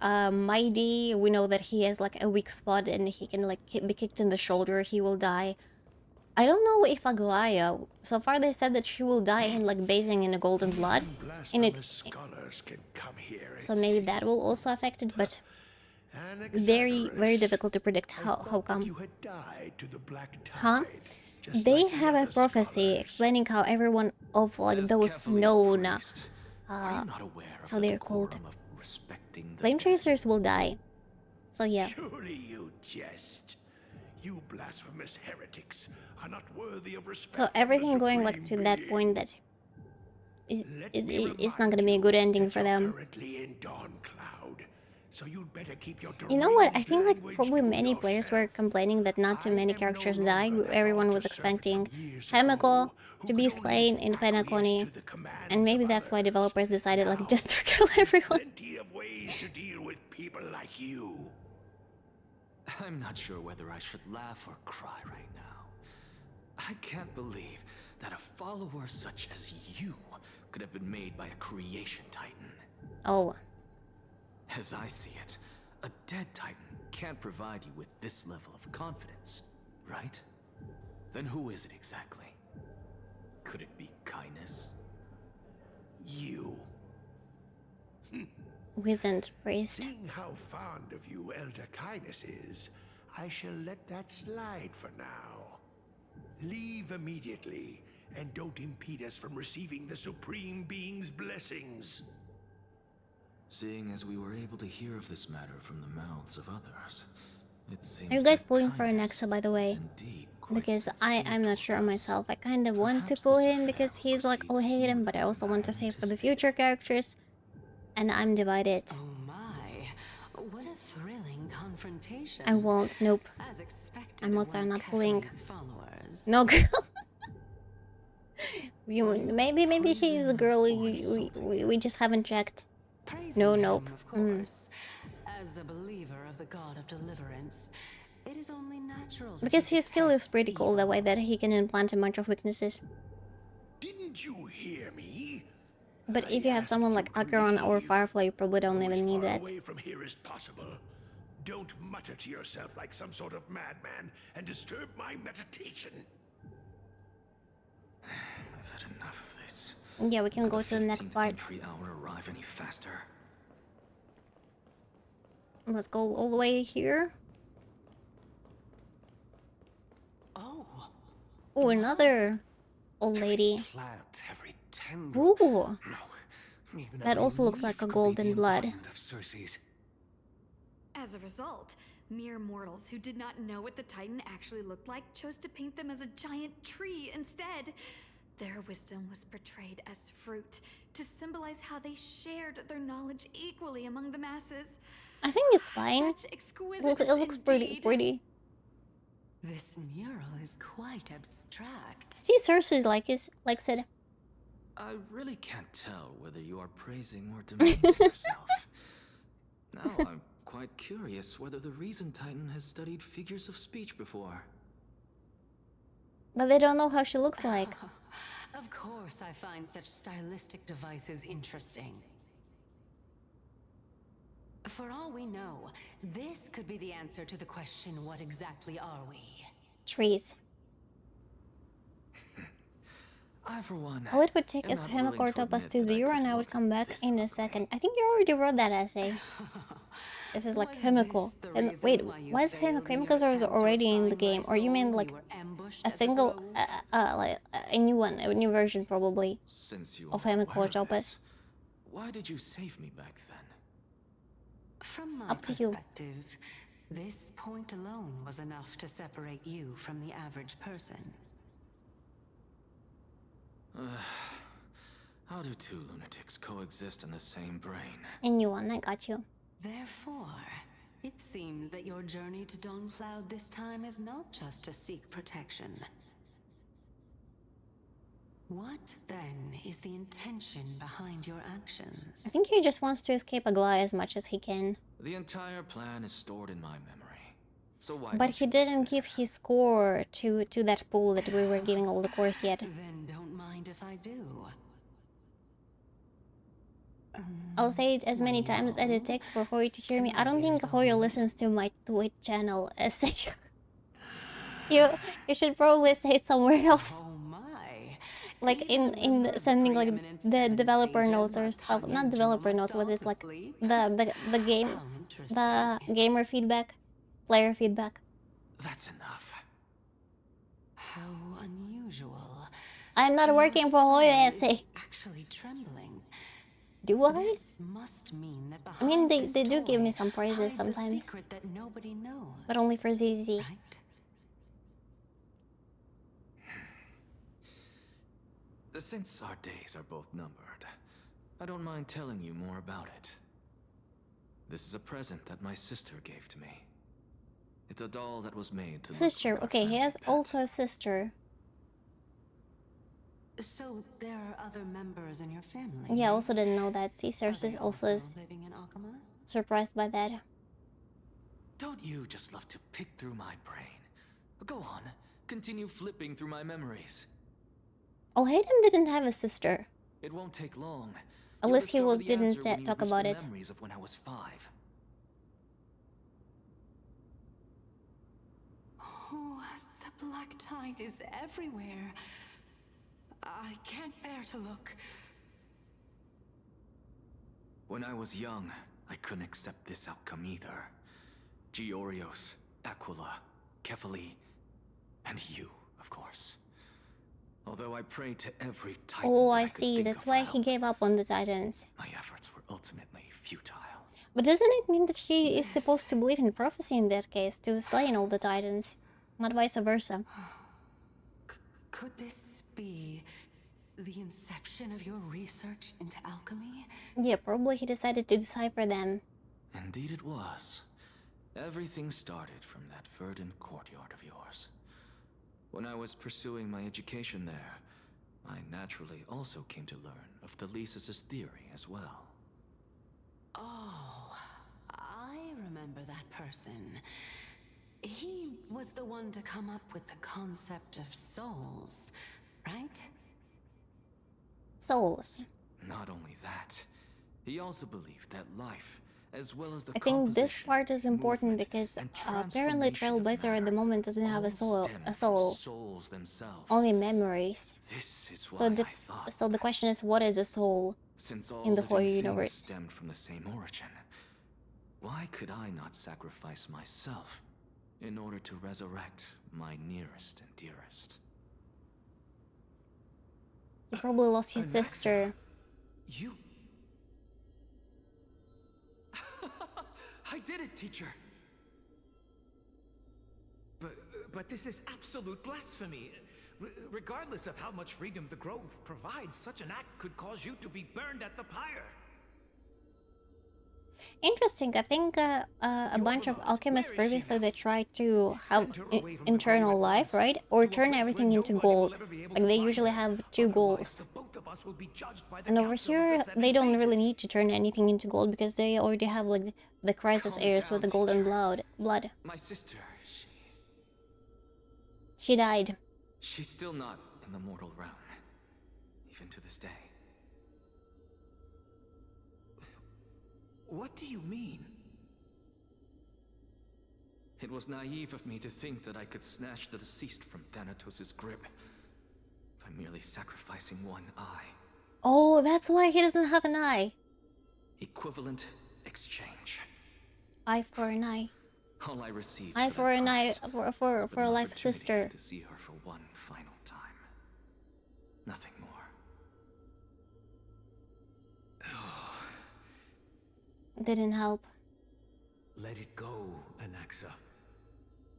Mighty, we know that he has like a weak spot and he can like be kicked in the shoulder, he will die. I don't know if Aglaya, so far they said that she will die in like bathing in a golden blood. In it, Scholars can come here, so maybe that will also affect it, but very, very difficult to predict how come. You had died to the Black Tide, Huh? just They like the have a other prophecy scholars. explaining how everyone of like As those Kephal's known priest, are you not aware of how the they're called, decorum of respecting the flame dead? chasers will die. So yeah. Surely you jest. You blasphemous heretics are not worthy of respect. So from the everything going like supreme to that being. point that Let me it's not gonna be a good ending for them. currently in Dawn Cloud, so you'd better keep your You know what? I deranged think like language probably to many players were yourself. complaining that not too I many am no characters longer die. that Everyone was altar servant expecting from years Hamako ago, who to be could only slain in acquiesce Penacony, to the commands and maybe of that's why others. developers decided Now, like just to kill everyone. Plenty of ways to deal with people like you. I'm not sure whether I should laugh or cry right now. I can't believe that a follower such as you could have been made by a creation titan. Oh, As I see it, a dead titan can't provide you with this level of confidence, right? Then who is it exactly? Could it be kindness? You. Wizened priest. Seeing how fond of you Elder Kindness is, I shall let that slide for now. Leave immediately, and don't impede us from receiving the Supreme Being's blessings. Seeing as we were able to hear of this matter from the mouths of others, it seems Are you guys that pulling for kindness Anaxa, by the way? is indeed quite Because I'm not sure sincere myself. I kind of want to Perhaps pull this him affair because will he's like, oh, proceed hate him, smoother but I also than want I to save for the anticipated. future characters. And I'm divided. Oh my, what a thrilling confrontation. I won't. Nope. As expected I'm of also one not pulling. Kephal's followers. No girl. Maybe he's a girl. We just haven't checked. Praising No, him, nope. of course. As a believer of the god of deliverance, it is only natural that Because he his skill is detests pretty cool the evil. way that he can implant a bunch of weaknesses. Didn't you hear me? But if you have someone like Acheron or Firefly, you probably don't Go as even need far that. away from here as possible. Don't mutter to yourself like some sort of madman and disturb my meditation. I've had enough of this. Yeah, we can Could go to the next 15th part. entry hour arrive any faster? Let's go all the way here. Oh, Oh, another old lady. Plant, every tendril. Ooh. No, even That every also looks leaf like a could be golden the blood. embodiment of Circe's. As a result, mere mortals who did not know what the Titan actually looked like chose to paint them as a giant tree instead. Their wisdom was portrayed as fruit, to symbolize how they shared their knowledge equally among the masses. I think it's fine. Such exquisite. It looks pretty. this mural is quite abstract. See, Cersei likes it. I really can't tell whether you are praising or demeaning yourself. Now I'm quite curious whether the Reason Titan has studied figures of speech before. But they don't know how she looks like. Of course I find such stylistic devices interesting. For all we know, this could be the answer to the question, what exactly are we? Trees. I, for one, All it would take am is not willing Himiko to top us admit to that I 0 could and I would look come back this in a ugly. second. I think you already wrote that essay. This is like Was Himiko. this the And reason wait, why you why is failed Himiko? in your Himiko's attempt to already in the find game. my Or you mean soul? like You were ambushed a at the single, grove? like a new one, a new version probably Since you of are aware Himiko of Topaz. this, why did you save me back then? From my Up to you. perspective, this point alone was enough to separate you from the average person. How do two lunatics coexist in the same brain? A new one, I got you. Therefore, it seems that your journey to Dawncloud this time is not just to seek protection. What, then, is the intention behind your actions? I think he just wants to escape Aglaia as much as he can. The entire plan is stored in my memory. So why But don't he you didn't consider give his score to that pool that we were giving all the cores yet. Then don't mind if I do. I'll say it as many times as it takes for Hoyo to hear me. I don't think Hoyo listens to my Twitch channel essay. you should probably say it somewhere else. Oh my. Like in sending like the developer notes or stuff. Not developer notes, but it's like the gamer feedback, player feedback. That's enough. How unusual. I'm not working for Hoyo essay. Actually trembling. Do I? This must mean that I mean, behind they this do give me toy some praises hides a sometimes. secret that nobody knows. But only for ZZ. Right? Since our days are both numbered, I don't mind telling you more about it. This is a present that my sister gave to me. It's a doll that was made to look Sister, like our okay, he family has pet. also a sister. So there are other members in your family? Yeah, I also didn't know that. Are Caesar's they is also is living in Akama? surprised by that. Don't you just love to pick through my brain? Go on, continue flipping through my memories. Oh, Hayden didn't have a sister. It won't take long. Unless he You'll discover the didn't answer when you talk reach about the it. memories of when I was 5. Oh, the black tide is everywhere. I can't bear to look. When I was young, I couldn't accept this outcome either. Georios, Aquila, Kefali, and you, of course. Although I prayed to every titan Oh, that I could see. think That's of why for he help, gave up on the Titans. my efforts were ultimately futile. But doesn't it mean that he is supposed to believe in prophecy in that case, to slay all the Titans? Not vice versa. Could this be the inception of your research into alchemy? Yeah, probably he decided to decipher them. Indeed it was. Everything started from that verdant courtyard of yours. When I was pursuing my education there, I naturally also came to learn of the Lysis' theory as well. Oh, I remember that person. He was the one to come up with the concept of souls, right? Souls. Not only that, he also believed that life, as well as the I think this composition, part is important movement, because and apparently transformation of Trailblazer at the matter moment doesn't have a all soul. stemmed A from soul. souls themselves. Only memories. This is why So I thought, the question is, what is a soul since all in the living Hoyo things universe? stemmed from the same origin, why could I not sacrifice myself in order to resurrect my nearest and dearest? He probably lost his Anaxa. sister. You... I did it, teacher! But this is absolute blasphemy. Regardless of how much freedom the Grove provides, such an act could cause you to be burned at the pyre. Interesting. I think a bunch of alchemists previously they tried to have internal life, right? Or turn everything into gold. Like they usually have two goals. us will be judged by the And over council of here, the Seven they don't Sages. really need to turn anything into gold because they already have like the crisis Calm heirs with the down, golden teacher. blood. My sister, She died. she's still not in the mortal realm, even to this day. What do you mean? It was naive of me to think that I could snatch the deceased from Thanatos' grip by merely sacrificing one eye. Oh, that's why he doesn't have an eye. Equivalent exchange. Eye for an eye. All I received Eye for an eye price for has been a an life opportunity sister. to see her for one final time. Nothing more. Didn't help. Let it go, Anaxa.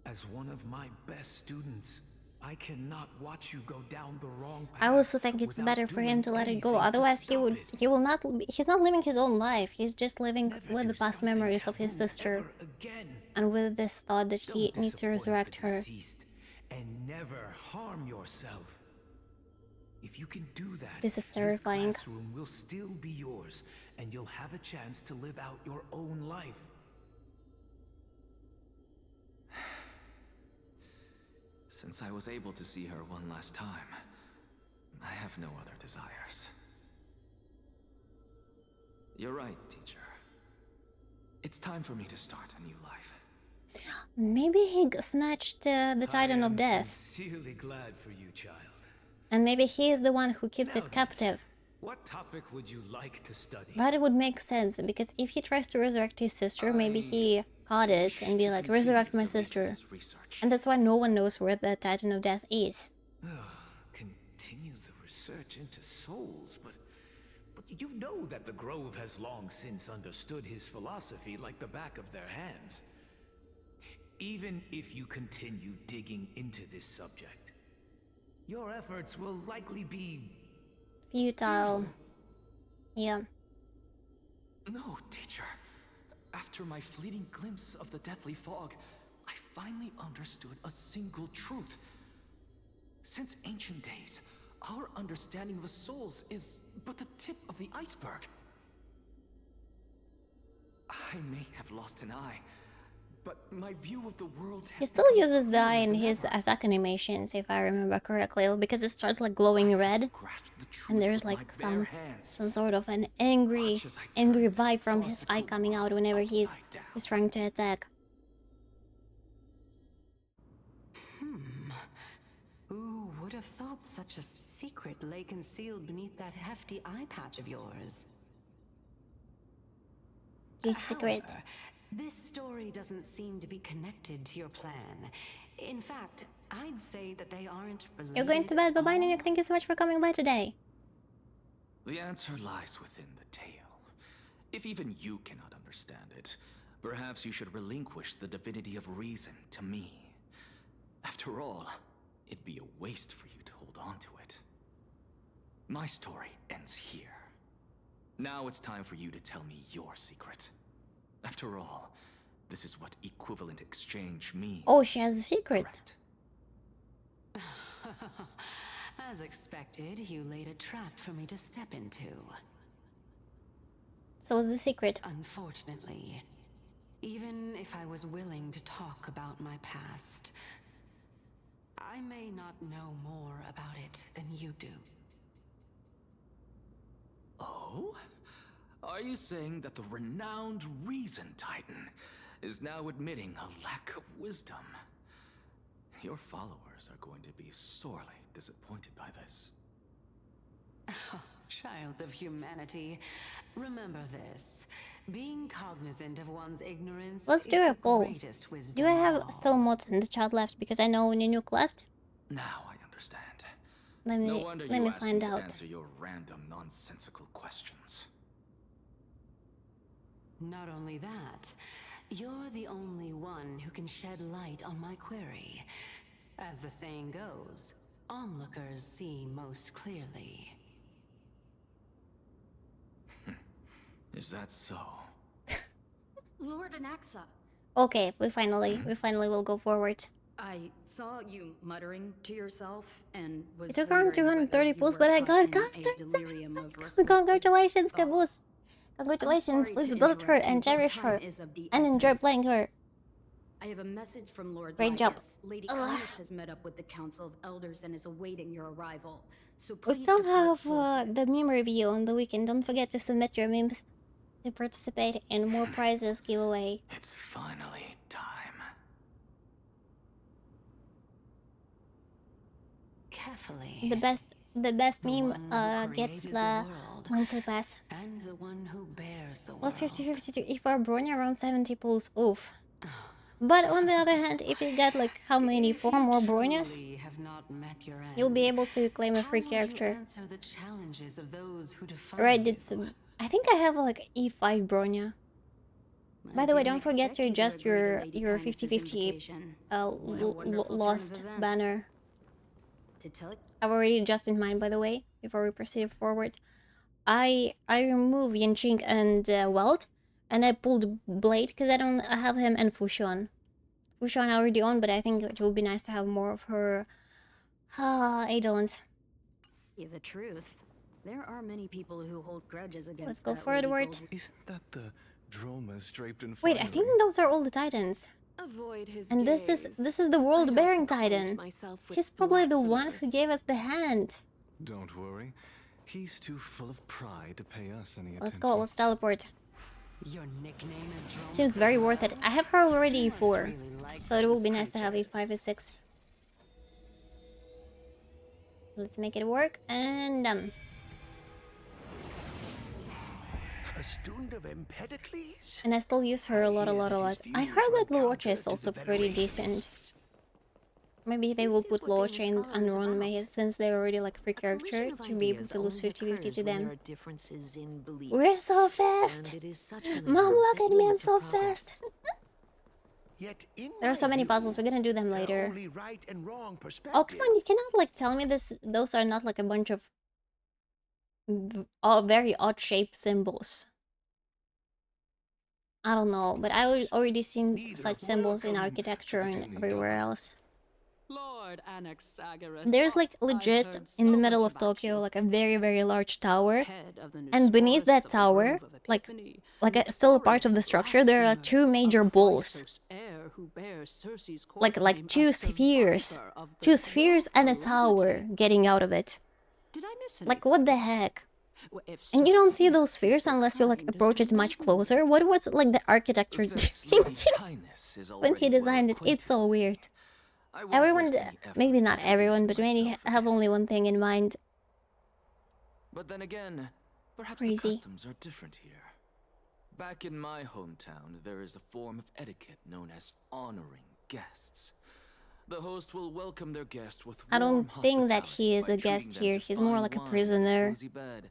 As one of my best students, I cannot watch you go down the wrong path. I also think it's without better for him doing to let it go. anything to Otherwise, stop it. he will not. He's not living his own life. He's just living Never with do the past something memories of his taboo sister, ever again. and with this thought that he Don't needs to disappoint resurrect the her. deceased, and never harm yourself. If you can do that, This is terrifying. This classroom will still be yours, and you'll have a chance to live out your own life. Since I was able to see her one last time, I have no other desires. You're right, teacher. It's time for me to start a new life. Maybe he snatched the Titan of Death, Sincerely glad for you, child. and maybe he is the one who keeps Now it then, captive. What topic would you like to study? But it would make sense, because if he tries to resurrect his sister, maybe he caught it and be like, resurrect my sister. And that's why no one knows where the Titan of Death is. Continue the research into souls, but you know that the Grove has long since understood his philosophy like the back of their hands. Even if you continue digging into this subject, your efforts will likely be Futile. Yeah. No, teacher. After my fleeting glimpse of the deathly fog, I finally understood a single truth. Since ancient days, our understanding of the souls is but the tip of the iceberg. I may have lost an eye, but my view of the world He has still become uses the eye clearer in than his ever. attack animations, if I remember correctly, because it starts like glowing red, Grasped the truth and there's with my like bare hands. some sort of an angry Watch as I turn this vibe from his eye farcical coming out world whenever he's upside down. trying to attack. Who would have thought such a secret lay concealed beneath that hefty eye patch of yours? Huge secret. However, this story doesn't seem to be connected to your plan. In fact, I'd say that they aren't related. You're going to bed. Bye-bye, at Nanook. all. Thank you so much for coming by today. The answer lies within the tale. If even you cannot understand it, perhaps you should relinquish the divinity of reason to me. After all, it'd be a waste for you to hold on to it. My story ends here. Now it's time for you to tell me your secret. After all, this is what equivalent exchange means. Oh, she has a secret. Correct. As expected, you laid a trap for me to step into. So what's the secret? Unfortunately, even if I was willing to talk about my past, I may not know more about it than you do. Oh? Are you saying that the renowned Reason Titan is now admitting a lack of wisdom? Your followers are going to be sorely disappointed by this. Child of humanity, remember this. Being cognizant of one's ignorance Let's is do a the poll. greatest wisdom Do I have of all. still mods in the chat left? Because I know Nanook left. Now I understand. Let No wonder me you asked me find to out. answer your random, nonsensical questions. Not only that, you're the only one who can shed light on my query. As the saying goes, onlookers see most clearly. Is that so? Lord Anaxa. Okay, we finally will go forward. I saw you muttering to yourself and was It took around wondering 230 whether pulls, you but were I got caught in a Castorice. delirium of Congratulations, Oh, Caboose. I'm Congratulations. sorry Please to build her interrupt you, and but cherish time her. is of the And enjoy essence. playing her. I have a message from Lord Great job. Lycus. Lady Ugh. Kindness has met up with the Council of Elders and is awaiting your arrival. So We please still depart have forthwith. the meme review on the weekend. Don't forget to submit your memes to participate in more prizes giveaway. It's finally time. Carefully. The best The meme one who gets created the world, monthly pass. and the one who bears the Plus world. 50 to E4 Bronya around 70 pulls. Oof. But on the other hand, if you get like how many? 4 more Bronyas, Truly have not met your end, you'll be able to claim a free how will you character. answer the challenges of those who define Right, you? did some. I think I have like E5 Bronya. By the way, don't forget to adjust your 50-50 lost banner. I've already adjusted mine, by the way, before we proceed forward. I remove Yanqing and Welt, and I pulled Blade because I don't have him and Fushan. Fushan I already own, but I think it would be nice to have more of her Eidolons. The truth. There are many people who hold grudges against Let's go that Lady forward. Gold. Isn't that the dromas draped in Wait, I think those are all the Titans. Avoid his And this is the world bearing Titan. He's probably the one who gave us the hand. Don't worry. He's too full of pride to pay us any attention. Let's go, let's teleport. Your nickname is Droma. Seems very worth it. I have her already E4, so it will be nice to have E5 and 6. Let's make it work, and done. A student of Empedocles? And I still use her a lot. I heard that Luocha is also pretty decent. Maybe they will put Luocha in Unrun since they're already like free character to be able to lose 50-50 to them. We're so fast! Mom, look at me, I'm so fast! There are so many puzzles, we're gonna do them later. Oh, come on, you cannot like tell me those are not like a bunch of very odd shaped symbols. I don't know, but I already seen such symbols in architecture and everywhere else. Lord There's like legit in the middle of Tokyo like a very large tower, and beneath that tower, still a part of the structure, there are 2 major bulls, like 2 spheres and a tower getting out of it. Like what the heck? And you don't see those spheres unless you like approach it much closer. What was like the architecture when he designed it? It's so weird. Everyone, maybe not everyone, but many have only one thing in mind. But then again, perhaps Crazy. the customs are different here. Back in my hometown, there is a form of etiquette known as honoring guests. The host will welcome their guest with I warm don't think that hospitality he is by a guest treating them here. to He's more fine like a wine and prisoner. cozy bed.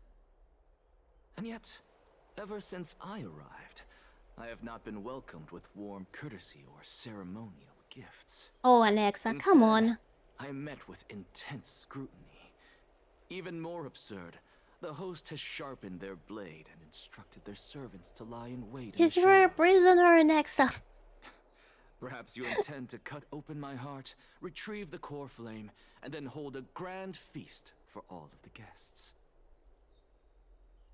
And yet, ever since I arrived, I have not been welcomed with warm courtesy or ceremonial gifts. Oh, Alexa, come on. I am met with intense scrutiny. Even more absurd, the host has sharpened their blade and instructed their servants to lie in wait in Because the you're a shadows. prisoner, Alexa. Perhaps you intend to cut open my heart, retrieve the core flame, and then hold a grand feast for all of the guests.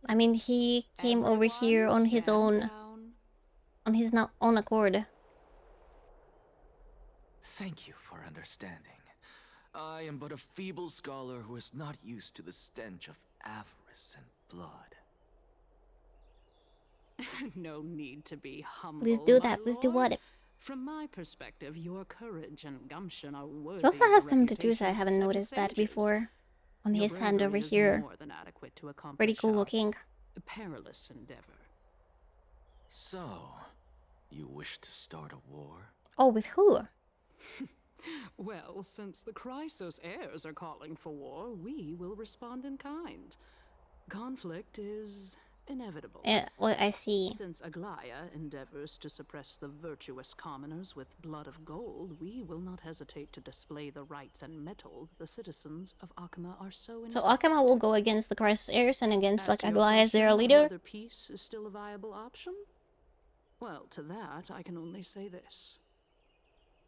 I mean, he came over here on his own, own accord. Thank you for understanding. I am but a feeble scholar who is not used to the stench of avarice and blood. No need to be humble. Please do my that. Please do lord. what? From my perspective, your courage and gumption are worthy. He also of has the some tattoos. I reputation of haven't 7 noticed that sages. before. On Your his hand over bravery is here. more than adequate to accomplish Pretty cool our looking. perilous endeavor. So, you wish to start a war? Oh, with who? Well, since the Chrysos heirs are calling for war, we will respond in kind. Conflict is inevitable. Well, I see. Since Aglaya endeavors to suppress the virtuous commoners with blood of gold, we will not hesitate to display the rights and mettle the citizens of Akama are so So Akama will go against the Crisis Heirs and against like As to your Aglaya as their question, leader. whether peace is still a viable option? Well, to that, I can only say this.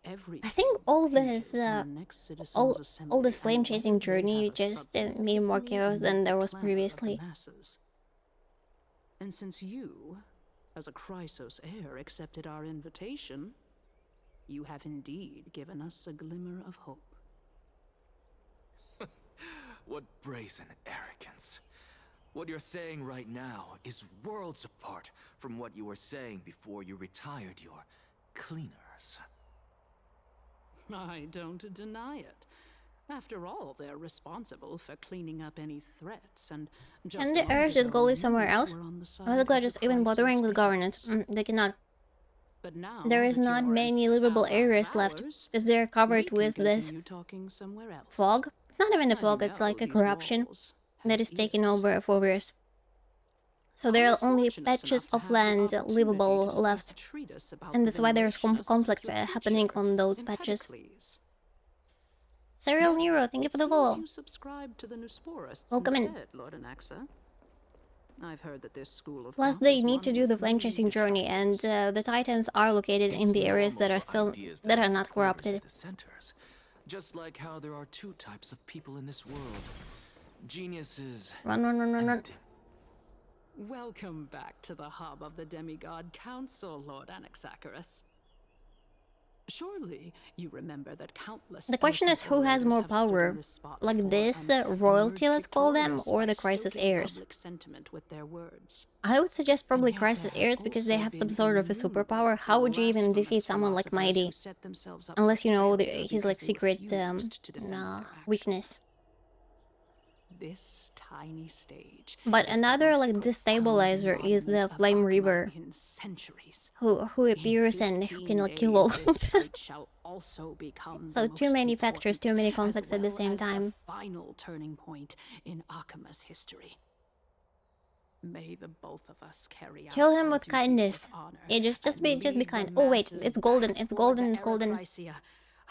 everything. I think all this, hinges in the next citizens' all assembly, this flame and chasing whether they journey have a just subject made more for chaos than there was the clamor of the previously. masses. And since you, as a Chrysos heir, accepted our invitation, you have indeed given us a glimmer of hope. What brazen arrogance. What you're saying right now is worlds apart from what you were saying before you retired your cleaners. I don't deny it. After all, they're responsible for cleaning up any threats, and Can the heirs just go live somewhere else? I'm glad just even bothering with governance. They cannot. But now There is not many livable areas left, because they're covered with this fog. It's not even a fog, it's like a corruption that is taking over forests. So there are only patches of land livable left, and that's why there's conflict happening on those patches. Serial Nero, thank you for the follow. Welcome in. Lord Anaxa. I've heard that this school of Plus, thought they is need to one do with the flame chasing journey, and the Titans are located in the areas that are still that are not corrupted. Dissenters. Just like how there are two types of people in this world. Geniuses. Run. Welcome back to the hub of the demigod council, Lord Anaxagoras. Surely you remember that countless. The question is who has more power, like this royalty, let's call them, or the Crisis heirs. I would suggest probably Crisis heirs because they have some sort of a superpower. How would you even defeat someone like Mighty? Unless you know his like secret weakness. This tiny stage. But another like destabilizer is the Flame Reaver, who appears and who can like kill all of them. So too many factors, too many conflicts at the same time. Final turning point in Akima's history. May the both of us carry out Kill him with kindness. Yeah, just be kind. Oh wait, it's golden.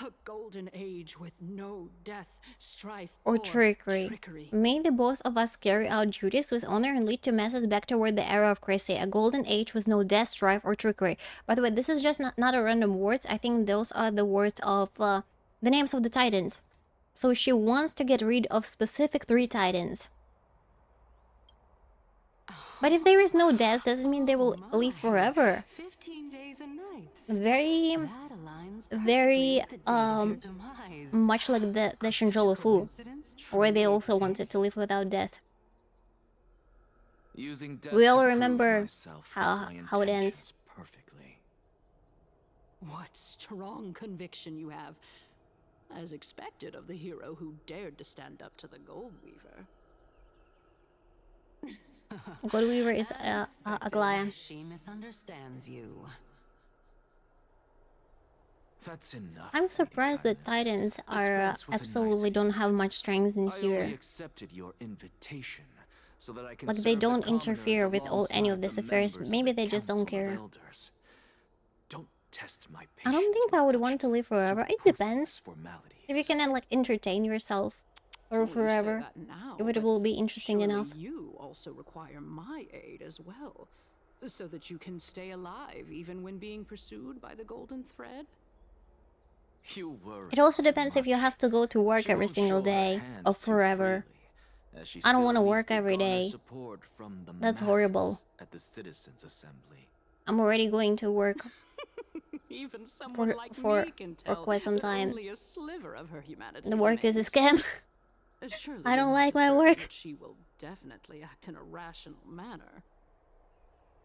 A golden age with no death, strife, or trickery. May the both of us carry out duties with honor and lead to masses back toward the era of Cressy. A golden age with no death, strife, or trickery. By the way, this is just not a random words. I think those are the words of the names of the Titans. So she wants to get rid of specific 3 Titans. But if there is no death, doesn't mean they will live forever. 15 days and nights. Very much like the Shinjolo Fu, where they also wanted to live without death. We all remember how it ends. Perfectly. What strong conviction you have, as expected of the hero who dared to stand up to the Gold Weaver. Gold Weaver is Aglaya. She misunderstands you. That's enough. I'm surprised that Titans are absolutely don't have much strength in here. I accepted your invitation so that I can like they don't interfere with any of these affairs. Maybe they just don't care. Don't test my I don't think I would want to live forever. It depends. If you can like entertain yourself or forever, if it will be interesting enough. You also require my aid as well, so that you can stay alive even when being pursued by the golden thread. It also depends if you have to go to work every single day or forever. I don't want to work every day. That's horrible. At the Citizens' Assembly. I'm already going to work even someone for quite some time. The work is a scam. I don't like my work. She will definitely act in a rational manner.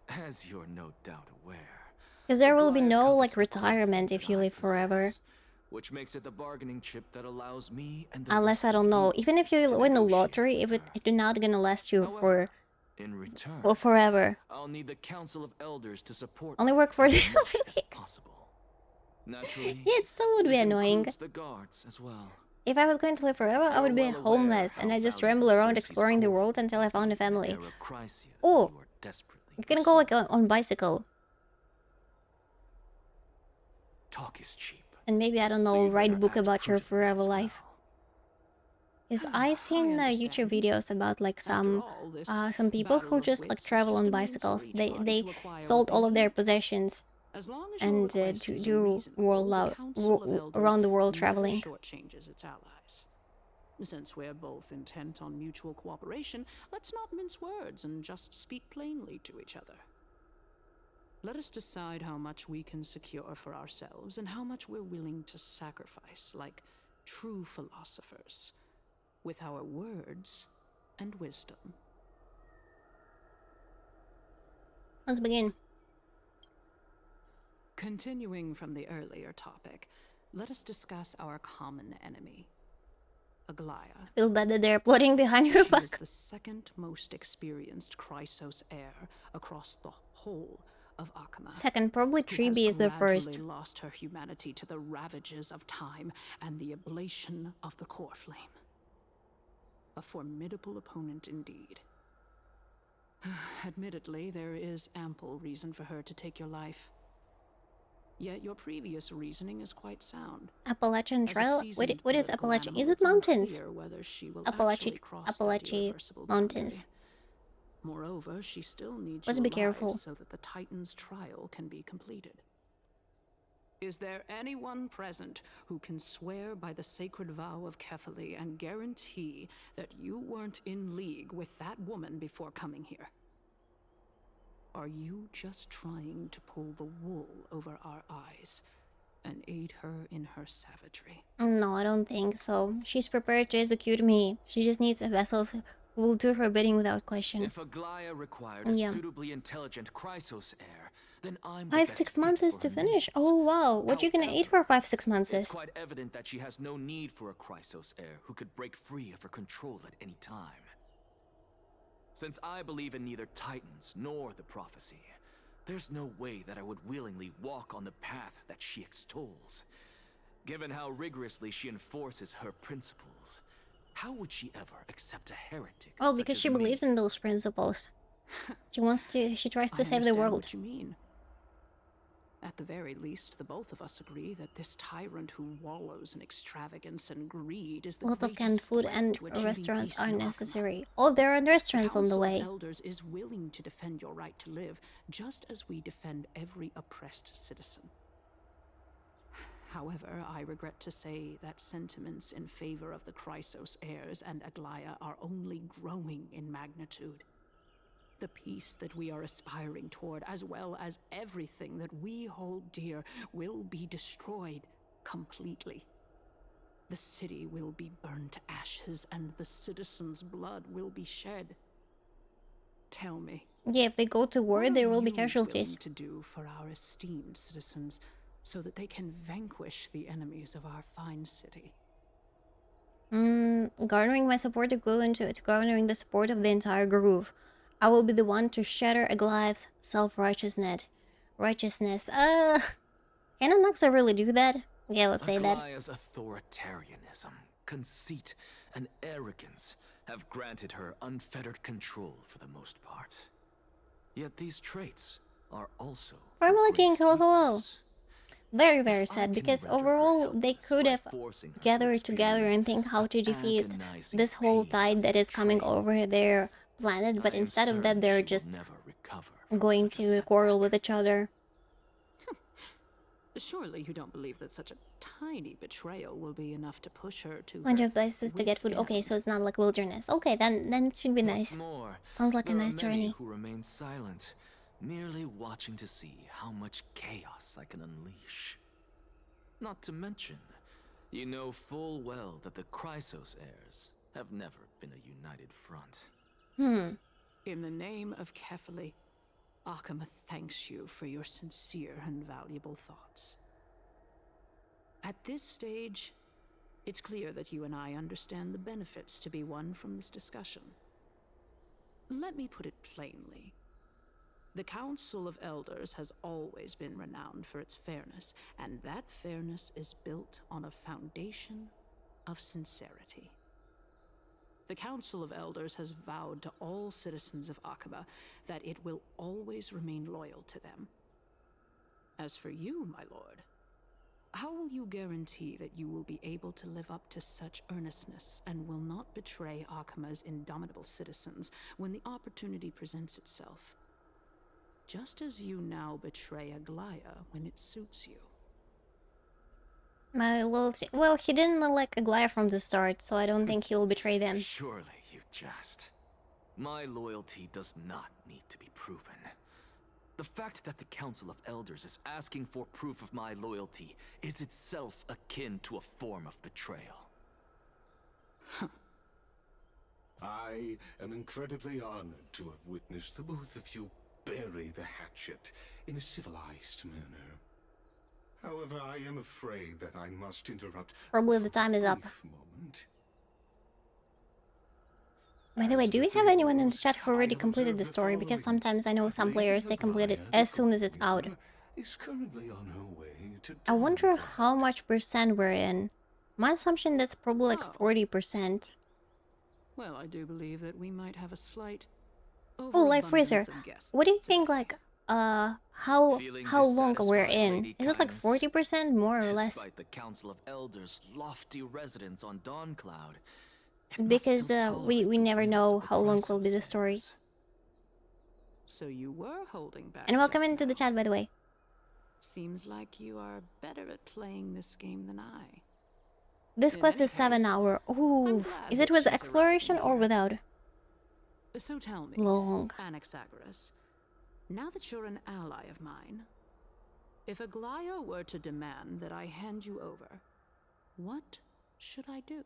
As you're no doubt aware. Because there will be no like retirement if you live forever. Which makes it the bargaining chip that allows me and unless I don't know. Even if you win the lottery, it's not gonna last you for forever. I'll need the Council of Elders to support. Only work for the possible. Naturally, yeah, it still would be annoying. The guards as well. If I was going to live forever, I would be homeless and I just ramble around exploring the world until I found a family. Oh, you can go like on bicycle. Talk is cheap. And maybe, I don't know, write a book about your forever life. Because I've seen YouTube videos about like some people who just like travel on bicycles. They sold all of their possessions As long as and your request to is do unreasonable, world the out Council of Elders around the world never traveling. shortchanges its allies. Since we're both intent on mutual cooperation, let's not mince words and just speak plainly to each other. Let us decide how much we can secure for ourselves and how much we're willing to sacrifice, like true philosophers, with our words and wisdom. Let's begin. Continuing from the earlier topic, let us discuss our common enemy, Aglaia. Feel bad that they're plotting behind your She back. is the second most experienced Chrysos heir across the whole of Akama. Second, probably Who 3B has is the first. gradually lost her humanity to the ravages of time and the ablation of the core flame. A formidable opponent indeed. Admittedly, there is ample reason for her to take your life. Yet your previous reasoning is quite sound. Appalachian As a Trail? seasoned What is political Appalachian? animal, Is it it's mountains? unclear whether she will actually cross that Appalachian irreversible Mountains. boundary. Moreover, she still needs Let's your be careful. lives so that the Titan's trial can be completed. Is there anyone present who can swear by the sacred vow of Kefali and guarantee that you weren't in league with that woman before coming here? Are you just trying to pull the wool over our eyes and aid her in her savagery? No, I don't think so. She's prepared to execute me. She just needs a vessel who will do her bidding without question. If Aglaia required a suitably intelligent Chrysos heir, then I'm the 5-6 best months fit is for to her finish. needs. Oh wow, what you gonna eat for 5-6 months? It's quite evident that she has no need for a Chrysos heir who could break free of her control at any time. Since I believe in neither Titans nor the prophecy, there's no way that I would willingly walk on the path that she extols. Given how rigorously she enforces her principles, how would she ever accept a heretic? Well, because she believes in those principles. She tries to save the world. What you mean. At the very least, the both of us agree that this tyrant who wallows in extravagance and greed is the Lots of canned greatest food threat and to achieving restaurants peace are in Akama. necessary. Oh, there are restaurants on the Council way. of Elders is willing to defend your right to live, just as we defend every oppressed citizen. However, I regret to say that sentiments in favor of the Chrysos heirs and Aglaia are only growing in magnitude. The peace that we are aspiring toward, as well as everything that we hold dear, will be destroyed completely. The city will be burned to ashes, and the citizens' blood will be shed. Tell me. Yeah, if they go to war, there will be What casualties. are you willing to do for our esteemed citizens, so that they can vanquish the enemies of our fine city? Garnering my support equivalent to garnering the support of the entire group. I will be the one to shatter Aglaia's self-righteousness. Can Anaxa really do that? Yeah, let's say that. Aglaïa's authoritarianism, conceit, and arrogance have granted her unfettered control for the most part. Yet these traits are also Formula King, hello, hello. weakness. Very, very sad, because overall they could have gathered together and think how to defeat this whole tide that is coming over their planet, but instead of that they're just going to quarrel with each other. Surely you don't believe that such a tiny betrayal will be enough to push her to Plenty her of places to get food. wit's Okay, end. so it's not like wilderness. Okay, then it should be nice. What's more, Sounds like a there are nice many journey. who remain silent, merely watching to see how much chaos I can unleash. Not to mention, you know full well that the Chrysos heirs have never been a united front. In the name of Kefali, Akama thanks you for your sincere and valuable thoughts. At this stage, it's clear that you and I understand the benefits to be won from this discussion. Let me put it plainly. The Council of Elders has always been renowned for its fairness, and that fairness is built on a foundation of sincerity. The Council of Elders has vowed to all citizens of Akaba that it will always remain loyal to them. As for you, my lord, how will you guarantee that you will be able to live up to such earnestness and will not betray Akama's indomitable citizens when the opportunity presents itself? just as you now betray Aglaya when it suits you. My loyalty. Well, he didn't elect Aglaya from the start, so I don't think he will betray them. Surely you jest. My loyalty does not need to be proven. The fact that the Council of Elders is asking for proof of my loyalty is itself akin to a form of betrayal. I am incredibly honored to have witnessed the both of you bury the hatchet in a civilized manner. However, I am afraid that I must interrupt. Probably the time is up. Moment. By the way, do we have anyone in the chat who already completed the story? Because sometimes I know some players, they complete it as soon as it's out. Is currently on her way to I wonder how much percent we're in. My assumption that's probably like 40%. Well, I do believe that we might have a slight Oh, Life Freezer. overabundance of guests What do you think, like, how long we're dissatisfied, in? Lady Is it like Kindness? 40%, more or less? Despite the Council of Elders' lofty residence on Dawncloud, Because we never know how long will be the story. So you were holding back. And welcome just into the now. chat, by the way. Seems like you are better at playing this game than I. This In quest any is 7 case, hour. I'm Ooh, glad is it that with she's exploration arriving or here. without? So tell me, Long. Anaxagoras, now that you're an ally of mine, if Aglaya were to demand that I hand you over, what should I do?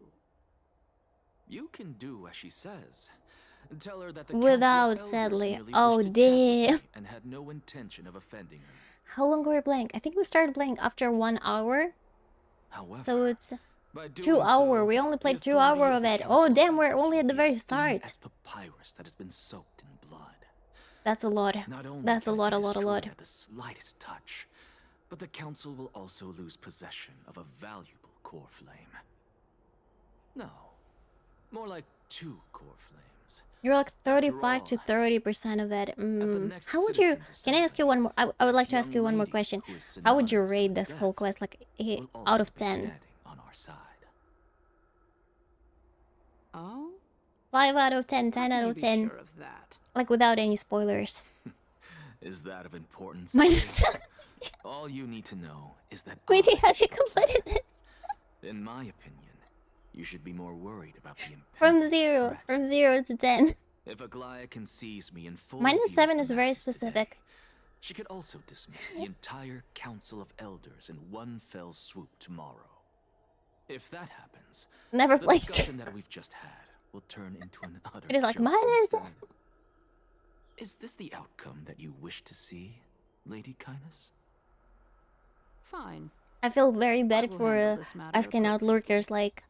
you can do as she says. Tell her that the Without, Council of Elders sadly. merely Oh, wished to damn. capture me and had no intention of offending her. How long were we playing? I think we started playing after 1 hour. However, So it's by 2 doing hour. so, We only the played 2 authority hour of of the it. Council Oh of damn, we're Elders only at the will be very as thin start. as papyrus that has been soaked in blood. That's a lot. Not only That's a can it lot, be a lot, a lot. destroyed at the slightest touch, but the Council will also lose possession of a valuable core flame. No, more like 2 core flames. You're like After 35 to all, 30% of it. at the next How would you... citizens' Can I ask you one more... I would like to ask you one more lady question. who is How would you synonymous rate with this whole death quest, like, will out also of be 10? standing on our side. Oh? 5 out of 10, 10 How out can you of be 10. sure of that? Like, without any spoilers. Is that of importance? Minus to you? All you need to know is that Wait, have you completed it? in my opinion, you should be more worried about the From impending 0. threat. From 0 to 10. If Aglaya can seize me in full Minus view of 7 the is very masses specific. today, she could also dismiss the entire Council of Elders in one fell swoop tomorrow. If that happens, Never the placed discussion that we've just had will turn into an utter It is like, joke minus... instead. Is this the outcome that you wish to see, Lady Kindness? Fine. I feel very bad will for handle this matter asking out lurkers, like...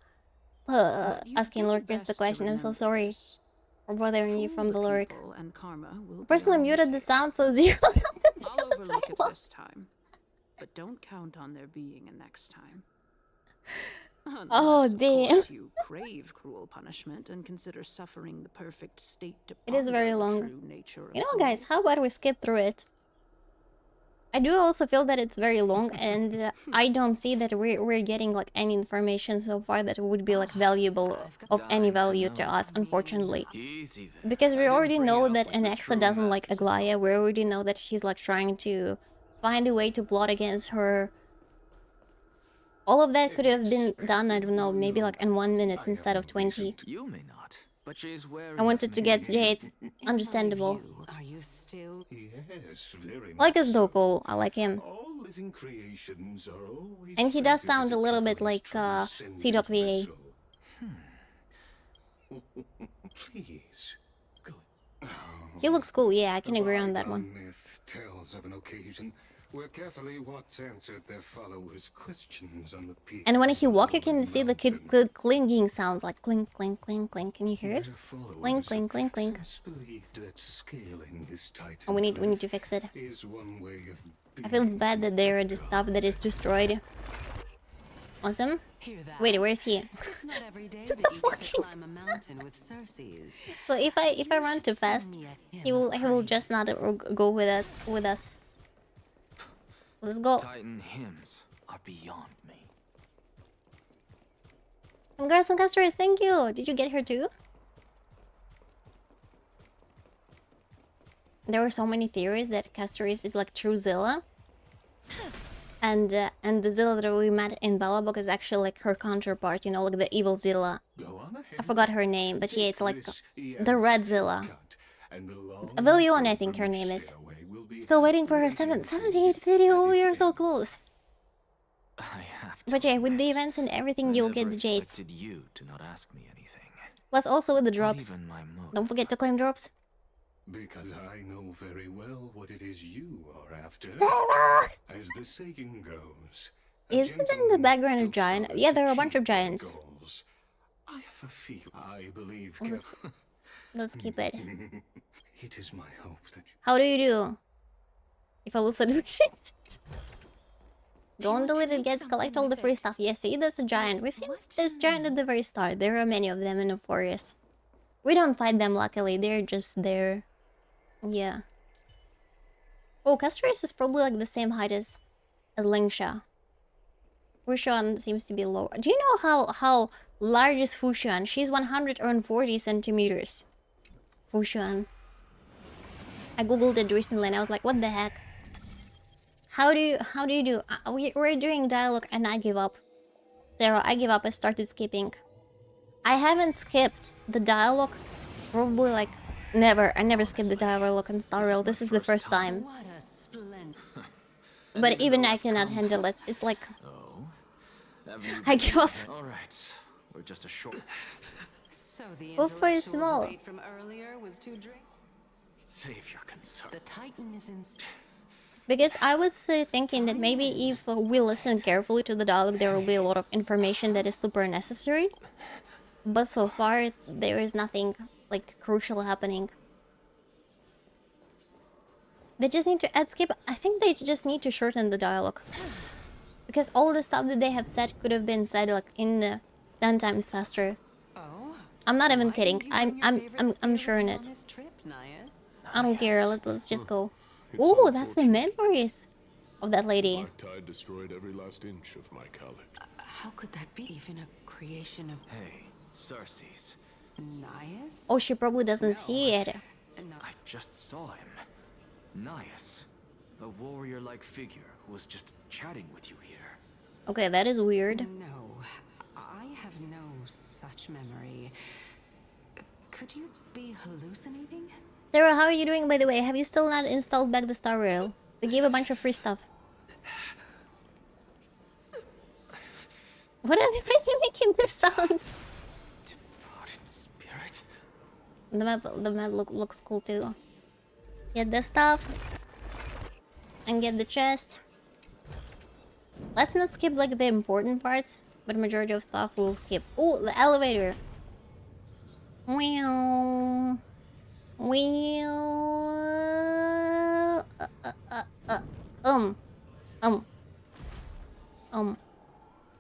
But you asking do lurkers the best to question. I'm so remember sorry. this. For bothering you Fool from the lurk. people and karma will be Personally on your muted the tail. sound, so 0 I'll doesn't overlook it this time, but don't count on there being a next time. Unless, Oh, of damn. course, you crave cruel punishment and consider suffering the perfect state to It is ponder very the long. true nature of You know, guys, souls. how about we skip through it? I do also feel that it's very long, and I don't see that we're getting like any information so far that would be like valuable of any value to us, unfortunately. Easy then. Because we I didn't already bring it know up that like the Anaxa true doesn't like masters of Aglaya. We already know that she's like trying to find a way to plot against her. All of that could have been done, I don't know, maybe like in 1 minute instead of 20. You may not, but she is wary I wanted of to me. get Jade. Understandable. Are you still? Yes, very much. Like Asdokul, I like him. All living creations are always And he does fated sound as a little bit cavalry's like transcendent Sea-Dog VA. vessel. Please. He looks cool, yeah, I can The agree on that bygone one. myth tells of an occasion where carefully Watts answered their followers' questions on the peak. And when of he the walks, you can howling see the mountain. clinging sounds, like clink, clink, clink, clink. Can you hear it? Their followers Clink, clink, clink, clink. since believed that scaling this titan Oh, we need cliff to fix it. is one way of I feel being bad that there are the stuff that is destroyed. Awesome. Hear that? Wait, where's he? It's not every day that you get to climb a mountain with Circes. So if I run too fast, he will just not go with us. Let's go. Titan hymns are beyond me. Congrats on Castorice, thank you. Did you get her too? there were so many theories that Castorice is like true Zilla. And the Zilla that we met in Bellabok is actually like her counterpart, you know, like the evil Zilla. I forgot her name, but yeah, it's like the red Zilla. Avilion, I think her name is. Still waiting for her 78th video, we are so close. But yeah, with the events and everything, you'll get the jades. You to not ask me anything. Plus also with the drops. Not even my Don't forget to claim drops. Because I know very well what it is you are after. Sarah! As the saying goes. Isn't in the background a giant? Yeah, there are a bunch of giants. I have a feel. I believe. Let's keep it. It is my hope that. How do you do? If I will suddenly shit. Don't delete it, get collect all the free stuff. Yeah, see, that's a giant. We've seen this giant at the very start. There are many of them in the forest. We don't fight them, luckily. They're just there. Yeah. Oh, Castorice is probably like the same height as Lingsha. Fushan seems to be lower. Do you know how large is Fushan? She's 140 centimeters. Fushan. I googled it recently and I was like, what the heck? How do you do? We're doing dialogue and I give up. Sarah, I give up. I started skipping. I haven't skipped the dialogue probably like never. I never skipped the dialogue on AngryOwlCat. This is the first time. But even I cannot handle it. It's like I give up. All right, we're just a short. So the Wolfer is small. debate from earlier was too drink. Save your concern. The Titan is in. Because I was thinking that maybe if we listen carefully to the dialogue, there will be a lot of information that is super necessary. But so far, there is nothing like crucial happening. They just need to add skip. I think they just need to shorten the dialogue. Because all the stuff that they have said could have been said like in 10 times faster. I'm not even kidding. I'm sure in it. I don't care. Let's just go. Ooh, that's the memories of that lady. Black tide destroyed every last inch of my college. How could that be even a creation of? Hey, Sarces. Nias? Oh, she probably doesn't see it. I just saw him. Nias, a warrior-like figure who was just chatting with you here. Okay, that is weird. No, I have no such memory. Could you be hallucinating? Sarah, how are you doing, by the way? Have you still not installed back the Star Rail? They gave a bunch of free stuff. What are they making this sounds? Departed spirit. The map looks cool too. Get the stuff. And get the chest. Let's not skip like the important parts, but majority of stuff we'll skip. Oh, the elevator. Meow.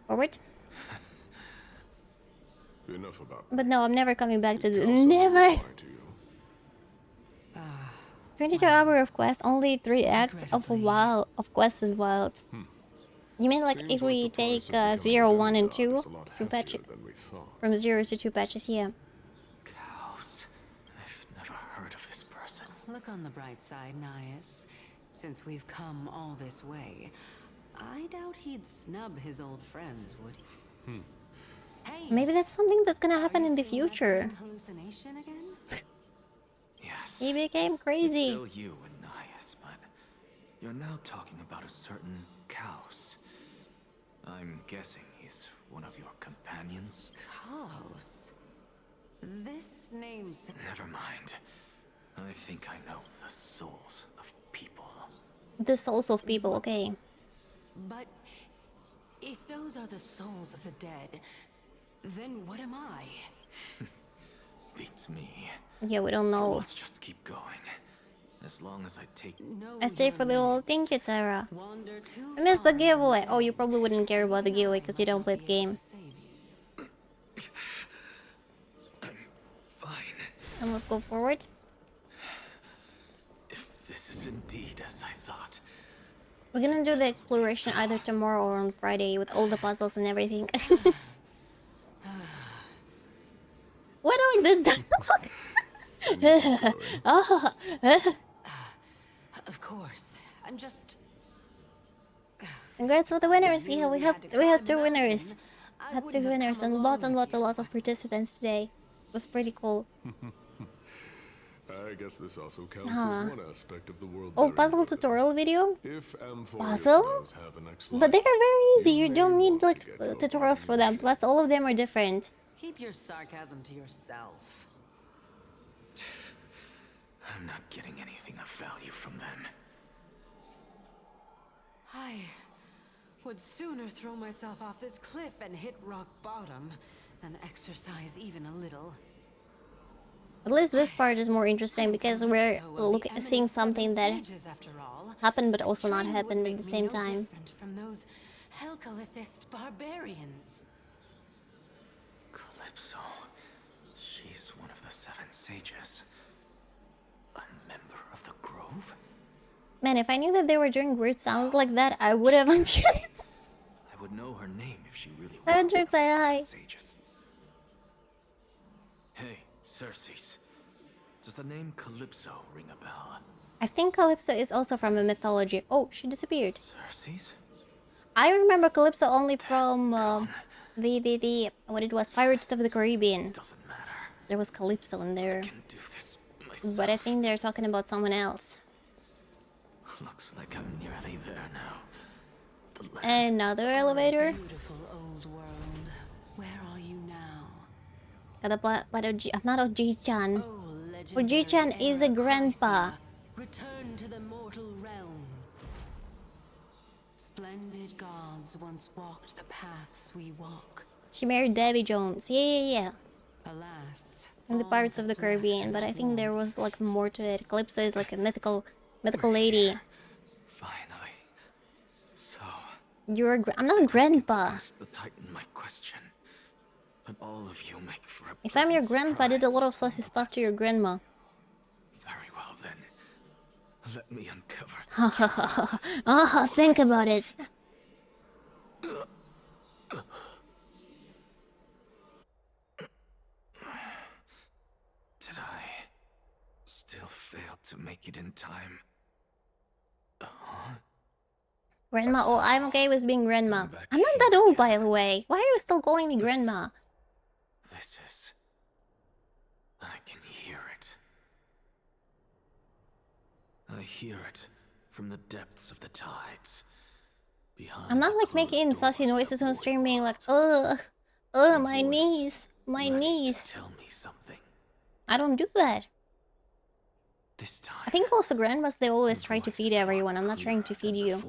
Forward. Enough about. But no, I'm never coming back to the. Never. 22 hours of quest, only 3 acts of quest is wild. You mean like if we take 0, 1, and 2 patches from 0 to 2 patches? Yeah. Look on the bright side, Nias. Since we've come all this way, I doubt he'd snub his old friends, would he? Hey, maybe that's something that's gonna happen in the future. Hallucination again? Yes. He became crazy. It's still you and Nias, but you're now talking about a certain Chaos. I'm guessing he's one of your companions. Chaos. This name's. Never mind. I think I know the souls of people. The souls of people, okay. But if those are the souls of the dead, then what am I? Beats me. Yeah, we don't know. Let's just keep going. As long as I take. I stay for the old. Thank you, Tara. I missed the giveaway. Oh, you probably wouldn't care about the giveaway because you don't play the game. I'm fine. And let's go forward. This is indeed as I thought. We're gonna do the exploration either tomorrow or on Friday with all the puzzles and everything. What like this dialogue? course. I'm just... Congrats for the winners! Yeah, we had 2 winners. Had 2 winners and lots of participants today. It was pretty cool. I guess this also counts Huh. as one aspect of the world. Oh, puzzle tutorial video? If Puzzle? But they are very easy. You don't need like tutorials for them. Plus, all of them are different. Keep your sarcasm to yourself. I'm not getting anything of value from them. I would sooner throw myself off this cliff and hit rock bottom than exercise even a little. At least this part is more interesting because we're seeing something that happened but also not happened at the same time. From those Helcalithist barbarians. Calypso. She's one of the 7 sages. A member of the Grove? Man, if I knew that they were doing weird sounds like that, I would have. I'm kidding. I would know her name if she really Seven was Trips, one of the hi. 7 sages. Hey, Circes. Does the name Calypso ring a bell? I think Calypso is also from a mythology. Oh, she disappeared. Circes? I remember Calypso only from the what it was, Pirates of the Caribbean. Doesn't matter. There was Calypso in there. I can do this myself. But I think they're talking about someone else. Looks like I'm nearly there now. Another elevator. Beautiful old world. Where are you now? I'm not Oji-chan. Oh, Oji-chan is a grandpa. Return to the mortal realm. Splendid gods once walked the paths we walk. She married Davy Jones. Yeah. Alas, In the Pirates of the Caribbean, but I think there was like more to it. Calypso is like a mythical lady. Finally. So. I'm not a grandpa. Ask the Titan my question. But all of you make for a If I'm your pleasant grandpa, I did a lot of surprise. saucy stuff to your grandma. Very well then. Let me uncover. Ah, think about it. Did I still fail to make it in time? Grandma, oh, I'm okay with being grandma. I'm not that old, by the way. Why are you still calling me grandma? This is... I can hear it. I hear it from the depths of the tides. Behind I'm not like making saucy noises on stream being like, my knees, my knees. Tell me something. I don't do that. This time. I think also grandmas, they always try to feed everyone. I'm not trying to feed you.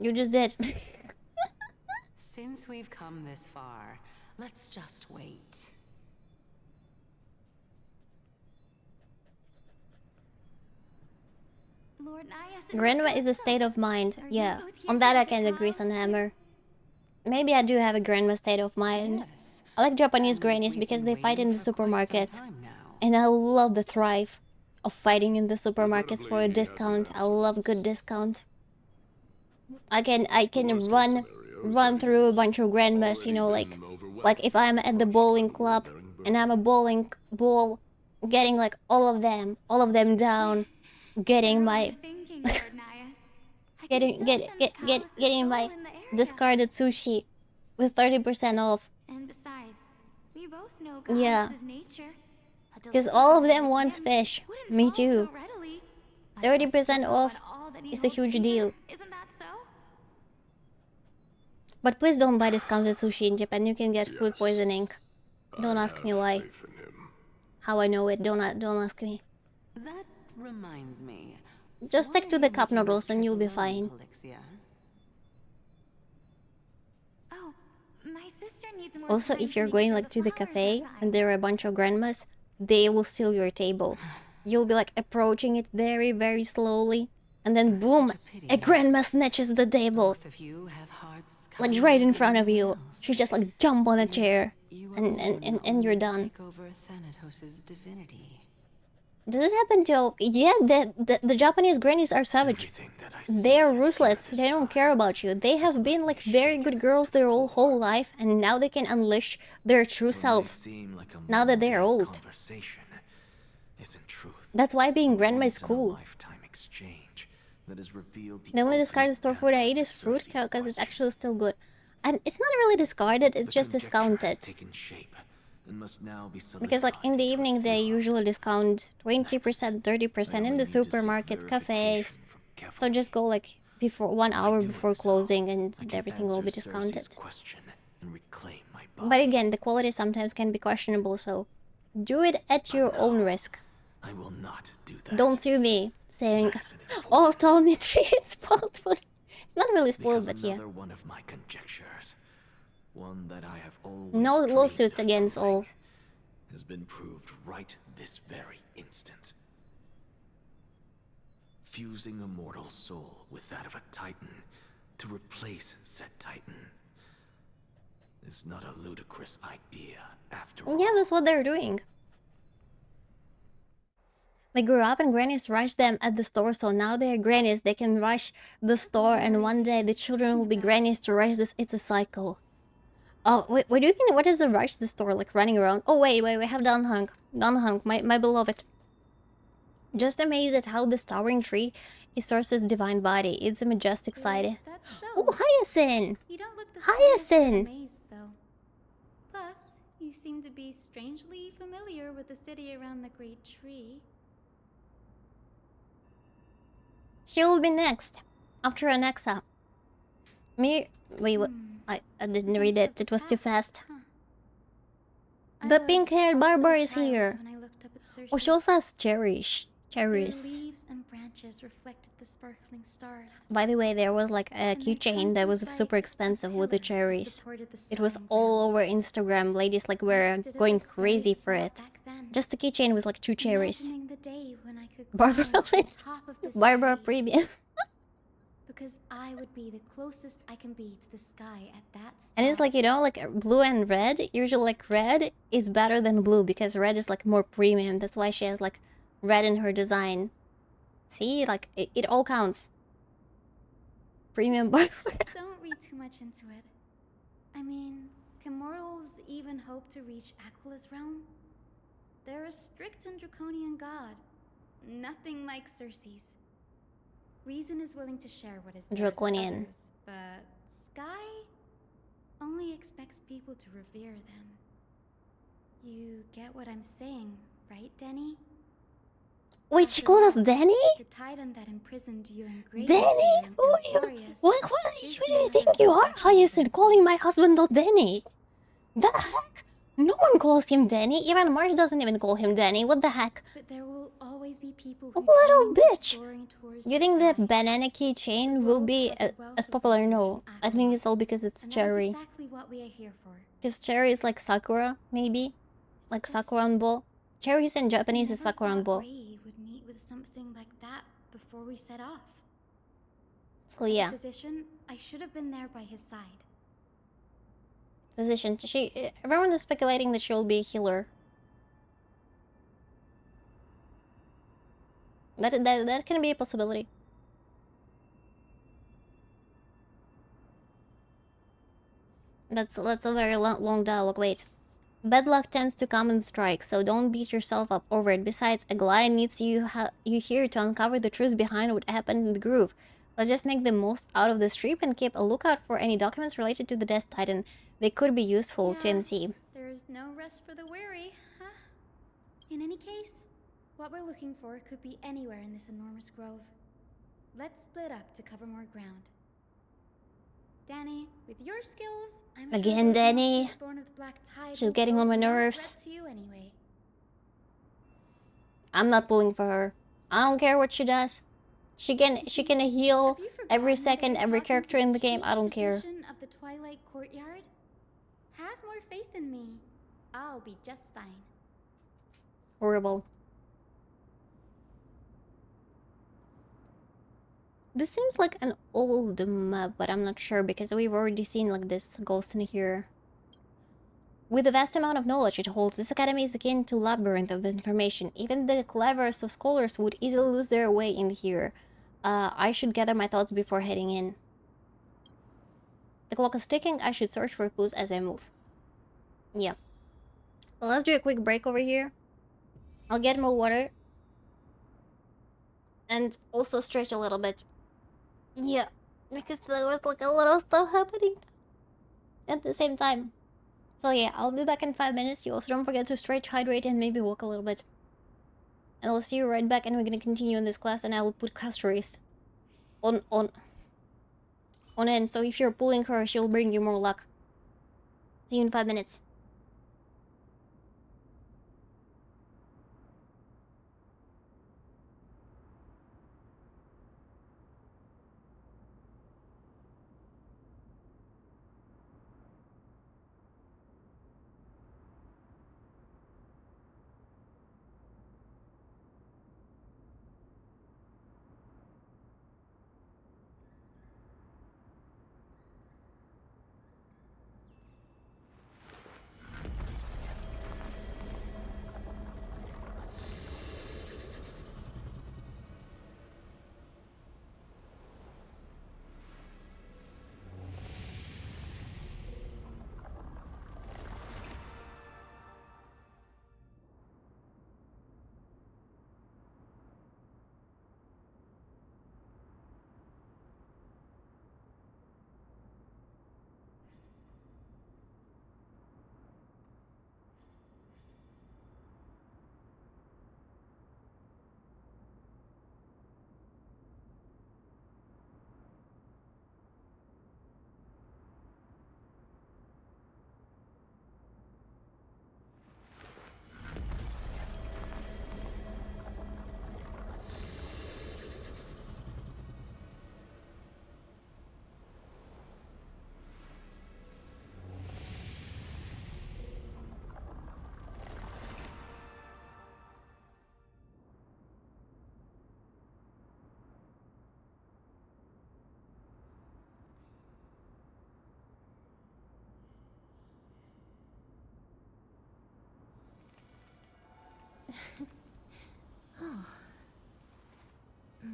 You just did. Since we've come this far, let's just wait. Lord Nias and Grandma is a state of mind. Yeah, on that I can agree, Sunhammer. Maybe I do have a grandma state of mind. I like Japanese grannies because they fight in the supermarkets. And I love the thrive of fighting in the supermarkets for a discount. I love good discount. I can run through a bunch of grandmas, you know, like if I'm at the bowling club and I'm a bowling ball, getting like all of them down, getting my getting my discarded sushi with 30% off. And besides, we both know Yeah. Goddess's nature. Because all of them wants fish. Me too. 30% off is a huge deal. Isn't that so? But please don't buy discounted sushi in Japan. You can get food poisoning. Don't ask me why. How I know it, don't ask me. That reminds me. Just stick to the cup noodles and you'll be fine. Oh, my sister needs more Also, time if to you're make going sure like the to the flowers cafe are and there are a bunch of grandmas, they will steal your table. You'll be like approaching it very, very slowly, and then boom, a grandma snatches the table. Like right in front of you. She just like jump on a chair and you're done. Does it happen to... Yeah, the Japanese grannies are savage. They are ruthless. They don't care about you. They have been like very good girls their whole life, and now they can unleash their true self. Now that they're old. isn't truth. That's why being grandma is cool. Lifetime exchange that has revealed The only discarded store food I eat is fruit because it's actually still good. And it's not really discarded, it's just discounted. Taken shape and must now be Because like in the evening they usually discount 20%, 30% in the supermarkets, cafes. So just go like before 1 hour before closing and everything will be discounted. But again, the quality sometimes can be questionable, so do it at your own risk. I will not do that. Don't sue me saying, "Oh, told me it's spoiled food." It's not really spoiled, but yeah. One of my conjectures, one that I have always No lawsuits against all. Has been proved right this very instant. Fusing a mortal soul with that of a titan to replace said titan is not a ludicrous idea after all. Yeah, that's what they're doing. They grew up and grannies rushed them at the store, so now they're grannies. They can rush the store, and one day the children will be grannies to rush this. It's a cycle. Oh, wait, what do you mean? What is the rush the store, like running around? Oh, wait, we have Danhunk. Danhunk, my beloved. Just amazed at how this towering tree is Sorcerer's divine body. It's a majestic sight. Oh, Hyacinth! You don't look the Hyacinth! amazed, though. Plus, you seem to be strangely familiar with the city around the great tree. She will be next, after Alexa. Me? Wait, what? I didn't read it. It was too fast. The pink-haired barber is here. Oh, she also has cherries. Leaves and branches reflected the sparkling stars. By the way, there was like a keychain that was super expensive with the cherries. It was all over Instagram. Ladies like were going crazy for it. Just a keychain with like 2 cherries. Barbara Lit. Barbara Premium. Because I would be the closest I can be to the sky at that star. And it's like, you know, like blue and red. Usually like red is better than blue because red is like more premium. That's why she has like red in her design. See, like it all counts. Premium Barbara. Don't read too much into it. I mean, can mortals even hope to reach Aquala's realm? They're a strict and draconian god. Nothing like Circe's. Reason is willing to share what is theirs with Draconian. others, but Sky only expects people to revere them. You get what I'm saying, right, Denny? Wait, she called us Danny? The titan that imprisoned you and Graydon Danny? Who are you? What do you think you are, Hyacinth, calling my husband not Danny? The heck? No one calls him Danny. Even Marge doesn't even call him Danny. What the heck? But there will always be people A who little bitch! towards You think the banana keychain will be as popular? No. I think it's all because it's cherry. exactly what we are here for. Because cherry is like sakura, maybe? Like sakuranbo. Cherries in Japanese is sakuranbo. Ray would meet with something like that before we set off. So yeah. As a physician, I should have been there by his side. Physician. Everyone is speculating that she will be a healer. That can be a possibility. That's a very long dialogue. Wait. Bad luck tends to come in strikes, so don't beat yourself up over it. Besides, Aglaia needs you here to uncover the truth behind what happened in the groove. Let's just make the most out of this trip and keep a lookout for any documents related to the Death Titan. They could be useful to MC. There's no rest for the weary, huh? In any case, what we're looking for could be anywhere in this enormous grove. Let's split up to cover more ground. Danny, with your skills, I'm Again, sure Danny. born of the Black Tide She's will getting on pose my no nerves. threat to you anyway. I'm not pulling for her. I don't care what she does. She can heal every second, every character in the game. I don't care. Of the Twilight Courtyard? Have more faith in me. I'll be just fine. Horrible. This seems like an old map, but I'm not sure because we've already seen like this ghost in here. With the vast amount of knowledge it holds, this academy is akin to a labyrinth of information. Even the cleverest of scholars would easily lose their way in here. I should gather my thoughts before heading in. The clock is ticking. I should search for clues as I move. Yeah. Let's do a quick break over here. I'll get more water. And also stretch a little bit. Yeah. Because there was like a lot of stuff happening at the same time. So yeah, I'll be back in 5 minutes. You also don't forget to stretch, hydrate, and maybe walk a little bit. And I'll see you right back, and we're gonna continue in this class, and I will put Castorice on end. So if you're pulling her, she'll bring you more luck. See you in 5 minutes. Oh. Oh.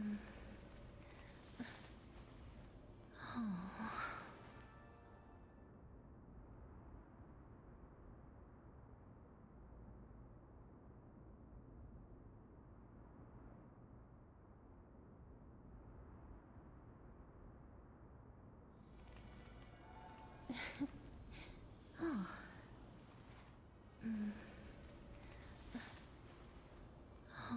Oh. Oh.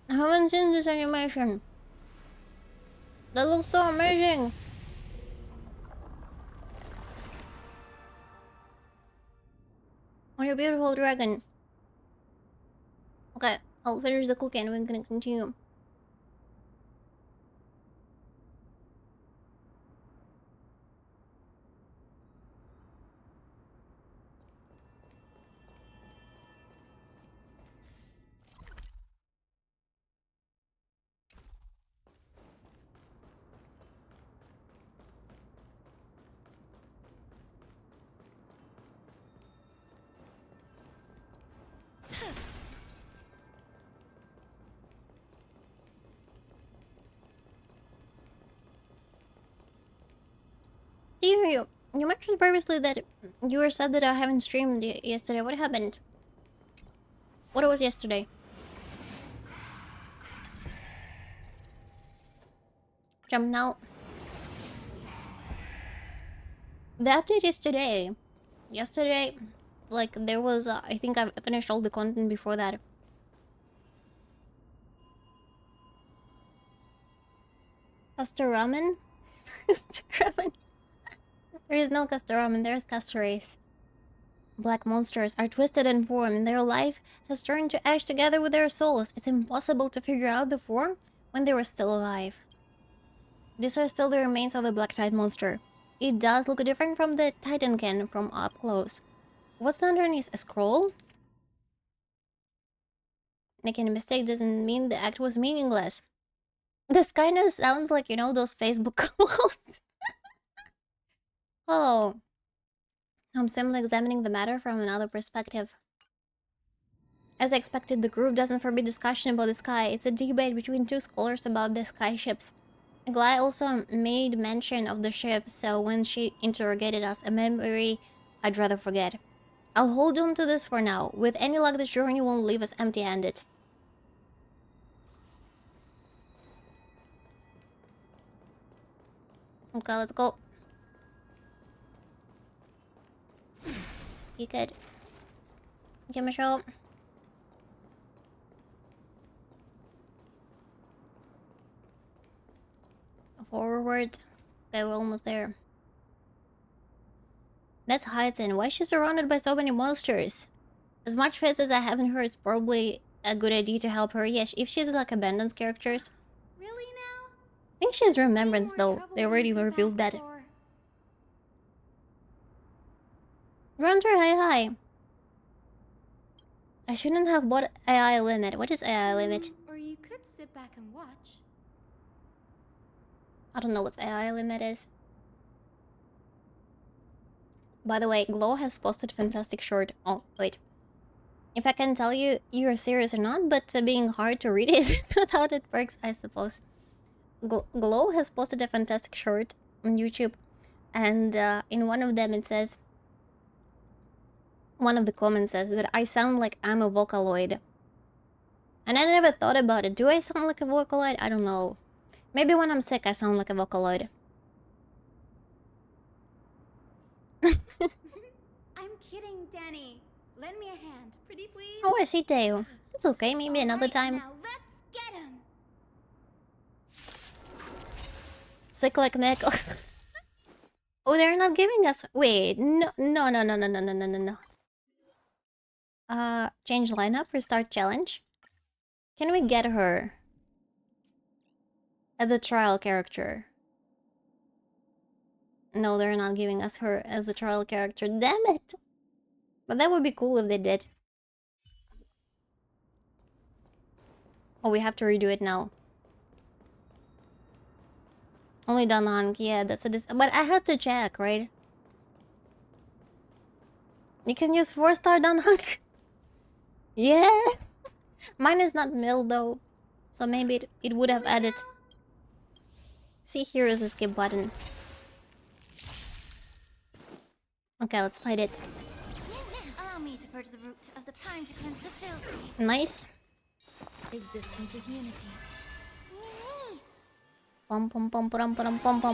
I haven't seen this animation. That looks so amazing. What a beautiful dragon. Okay, I'll finish the cooking and we're gonna continue. You mentioned previously that you were sad that I haven't streamed yesterday. What happened? What was yesterday? Jump now. The update is today. Yesterday, like, there was, I think I finished all the content before that. Castor ramen? Ramen. There is no Castor ramen, there's Castorice. Black monsters are twisted in form, and their life has turned to ash together with their souls. It's impossible to figure out the form when they were still alive. These are still the remains of the black tide monster. It does look different from the titankin from up close. What's underneath? A scroll? Making a mistake doesn't mean the act was meaningless. This kind of sounds like, you know, those Facebook quotes. Oh. I'm simply examining the matter from another perspective. As I expected, the group doesn't forbid discussion about the sky. It's a debate between two scholars about the sky ships. Glai also made mention of the ship, so when she interrogated us, a memory I'd rather forget. I'll hold on to this for now. With any luck, this journey won't leave us empty-handed. Okay, let's go. You could. Give me a show. Forward. Okay, we're almost there. That's Hyacinth. Why is she surrounded by so many monsters? As much face as I haven't heard, it's probably a good idea to help her. Yeah, if she's like abandoned characters. Really now? I think she has remembrance though. They already revealed that. Runter, hi. I shouldn't have bought AI limit. What is AI limit? Or you could sit back and watch. I don't know what AI limit is. By the way, Glow has posted fantastic short. Oh, wait. If I can tell you you're serious or not, but being hard to read is without it works, I suppose. Glow has posted a fantastic short on YouTube, and in one of them it says, one of the comments says that I sound like I'm a Vocaloid. And I never thought about it. Do I sound like a Vocaloid? I don't know. Maybe when I'm sick I sound like a Vocaloid. I'm kidding, Danny. Lend me a hand, pretty please. Oh, I see Teo. It's okay, maybe another time. Now let's get him. Sick like Nick. Oh, they're not giving us. Wait, no. Change lineup, restart challenge. Can we get her as a trial character? No, they're not giving us her as a trial character. Damn it! But that would be cool if they did. Oh, we have to redo it now. Only Danang, yeah, that's a but I had to check, right? You can use 4-star Danang. Yeah! Mine is not mill though. So maybe it would have added. See, here is a skip button. Okay, let's fight it. Allow me to purge the root of the time to cleanse the filthy. Nice. Existence is unity. Pum.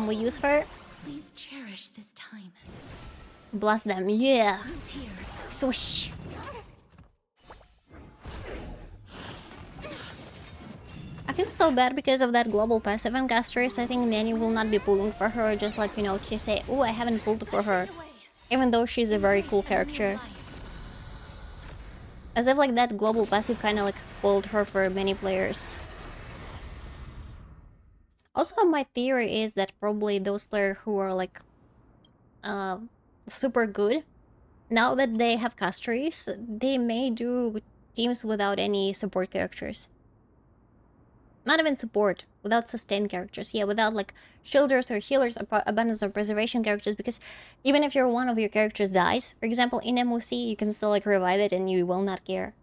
We use her. Please cherish this time. Blast them, yeah. Swish. I feel so bad because of that global passive and Castorice. I think Nanny will not be pulling for her, just like, you know, to say, oh, I haven't pulled for her. Even though she's a very cool character. As if like that global passive kind of like spoiled her for many players. Also, my theory is that probably those players who are like super good, now that they have Castorice, they may do teams without any support characters. Not even support, without sustained characters. Yeah, without like shielders or healers, abundance or preservation characters, because even if one of your characters dies, for example, in MOC, you can still like revive it and you will not care.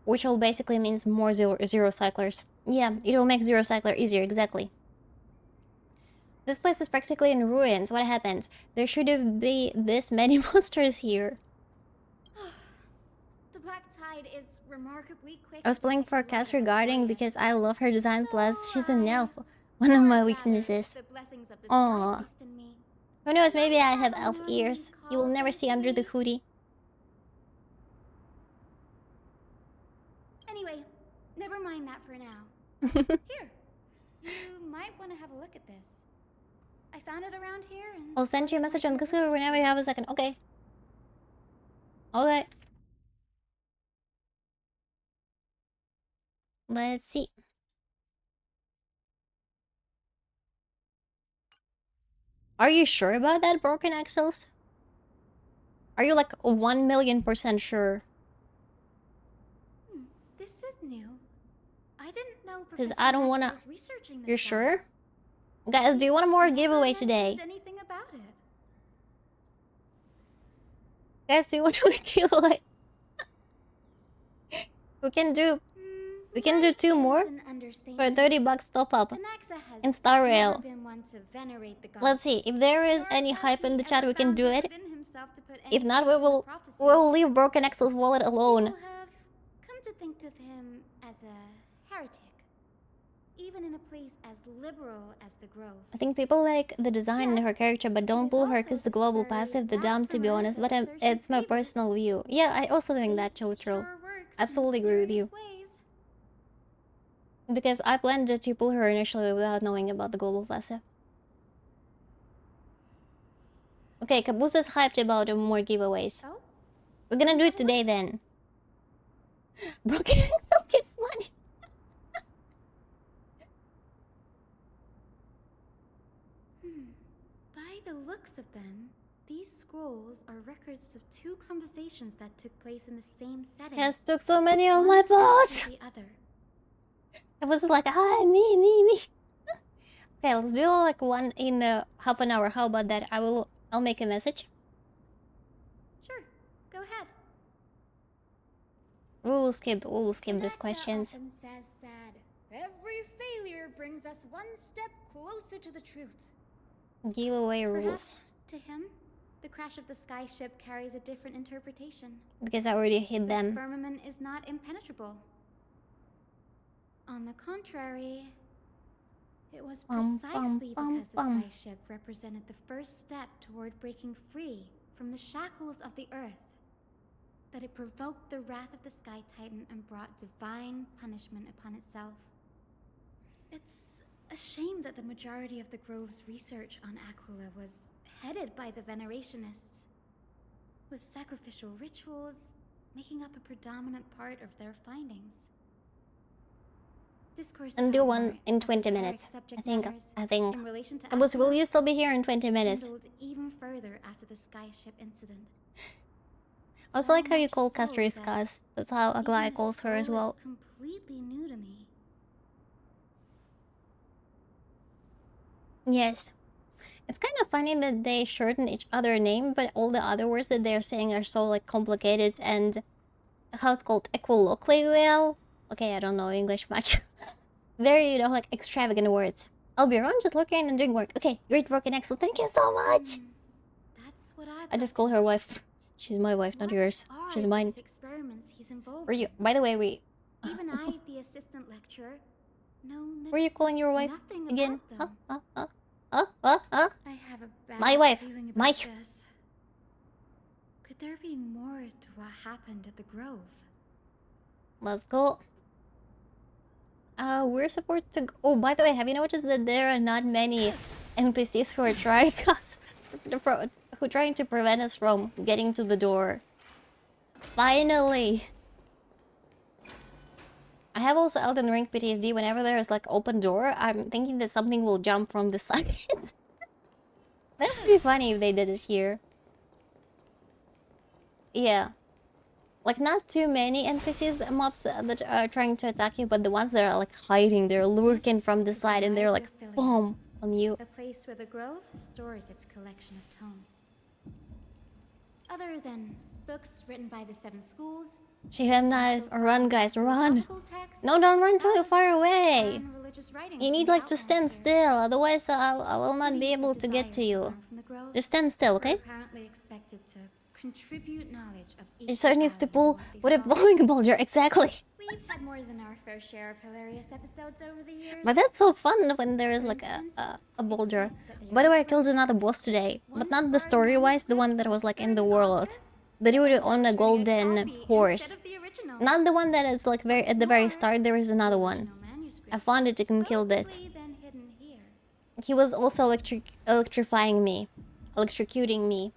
Which will basically means more zero cyclers. Yeah, it will make zero cycler easier, exactly. This place is practically in ruins. What happened? There should be this many monsters here. The black tide is remarkably quick. I was playing for Cass regarding because I love her design, plus she's an elf. One of my weaknesses. Aww. Who knows, maybe I have elf ears. You will never see under the hoodie. Anyway, never mind that for now. Here, you might want to have a look at this. I found it around here and... I'll send you a message on Discord whenever you have a second. Okay. Okay. Let's see. Are you sure about that, Broken Axles? Are you like 1,000,000% sure? This is new. I didn't know Because Professor I don't Max wanna. was researching this You're stuff. sure? Guys, do you want a more giveaway today? Anything about it? Guys, do you want a giveaway? We can do 2 more for 30 bucks top up in AngryOwlCat. Let's see if there is any hype in the chat. We can do it. If not, we'll leave Broken Axel's wallet alone. Come to think of him as a heretic, even in a place as liberal as the Grove. I think people like the design in her character, but don't boo her because the global passive, the dumb, to be honest. But it's my personal view. Yeah, I also think that, Chiltro. Absolutely agree with you. Because I planned to pull her initially without knowing about the global passive. Okay, Caboose is hyped about more giveaways. Oh? We're gonna do it today then. Broken Axel gives money. By the looks of them, these scrolls are records of 2 conversations that took place in the same setting. Yes, took so many of my bots. The other. It was like, hi, me. Okay, let's do like one in half an hour. How about that? I'll make a message. Sure, go ahead. We will skip these questions. Often says that every failure brings us one step closer to the truth. Giveaway rules. Perhaps, to him, the crash of the sky ship carries a different interpretation. Because I already hit The them. firmament is not impenetrable. On the contrary, it was precisely because the sky ship represented the first step toward breaking free from the shackles of the earth that it provoked the wrath of the Sky Titan and brought divine punishment upon itself. It's a shame that the majority of the Grove's research on Aquila was headed by the Venerationists, with sacrificial rituals making up a predominant part of their findings. Discourse And do about one more in 20 esoteric minutes. subject I think. matters in relation to Caboose, will Aquila you still be here in 20 minutes? dwindled even further after the sky ship incident. I also like how you call Castorice Kaz. That's how Aglaya calls her as well. Completely new to me. Yes. It's kind of funny that they shorten each other name, but all the other words that they're saying are so like complicated and how it's called equiloquial. Okay, I don't know English much. Very, like extravagant words. I'll be around just looking and doing work. Okay, great Broken Axel, thank you so much. That's what I just call her wife. She's my wife, not yours. She's mine. Experiments he's involved Were you? By the way, Even I, the assistant lecturer, know were you calling your wife nothing again? about them. Huh? I have a bad My wife. feeling My. about this. Could there be more to what happened at the Grove? Let's go. We're supposed to. Oh, by the way, have you noticed that there are not many NPCs who are trying to prevent us from getting to the door? Finally. I have also Elden Ring PTSD. Whenever there is like open door, I'm thinking that something will jump from the side. That would be funny if they did it here. Yeah. Like, not too many NPCs, mobs that are trying to attack you, but the ones that are like hiding, they're lurking from the side and they're like, boom, on you. A place where the Grove stores its collection of tomes. Other than books written by the 7 schools, She had a knife. Run, guys, run. No, don't run too far away. You need like to stand still, otherwise I will not be able to get to you. Just stand still, okay? apparently expected to contribute knowledge of It sir needs to pull with a bowling boulder, exactly. We've had more than our fair share of hilarious episodes over the years. But that's so fun when there is like a boulder. By the way, I killed another boss today, but not the story-wise, the one that was like in the world. The dude on a golden horse. Not the one that is like at the very start, there is another one. I found it and killed it. He was also electrifying me. Electrocuting me.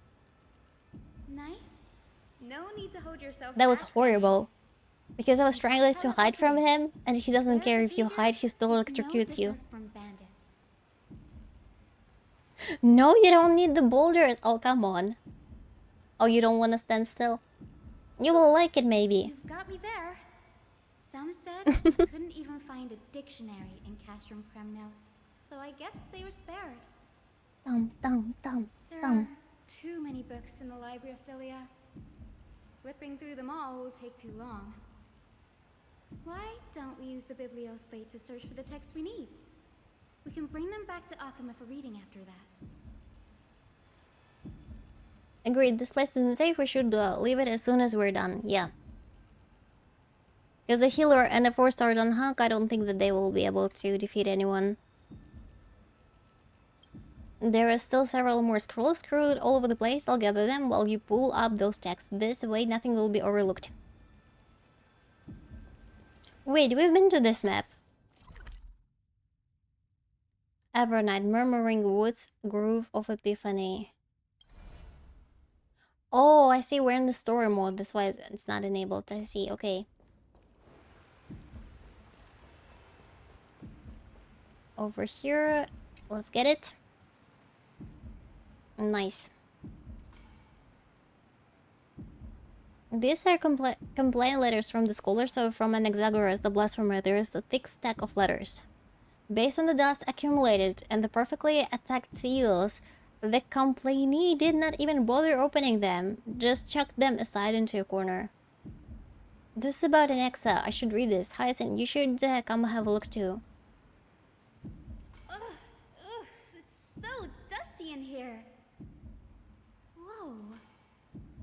Nice. No need to hold yourself That was back. horrible. Because I was trying like to hide from him, and he doesn't care if you hide, he still electrocutes you. From bandits. No, you don't need the boulders. Oh, come on. Oh, you don't want to stand still? You will like it, maybe. You've got me there. Some said you couldn't even find a dictionary in Castrum Kremnos, so I guess they were spared. There are too many books in the Library of Philia. Flipping through them all will take too long. Why don't we use the Biblioslate to search for the texts we need? We can bring them back to Akama for reading after that. Agreed, this place isn't safe. We should leave it as soon as we're done. Yeah. Because a healer and a 4-star on Hunk, I don't think that they will be able to defeat anyone. There are still several more scrolls screwed all over the place. I'll gather them while you pull up those texts. This way, nothing will be overlooked. Wait, we've been to this map. Evernight, Murmuring Woods, Groove of Epiphany. Oh, I see, we're in the story mode. That's why it's not enabled. I see, okay. Over here, let's get it. Nice. These are complaint letters from the scholars, so from Anaxagoras, the blasphemer. There is a thick stack of letters. Based on the dust accumulated and the perfectly attacked seals, the complainee did not even bother opening them, just chucked them aside into a corner. This is about an exa. I should read this. Hyacinth, you should come have a look too. Ugh, it's so dusty in here. Whoa.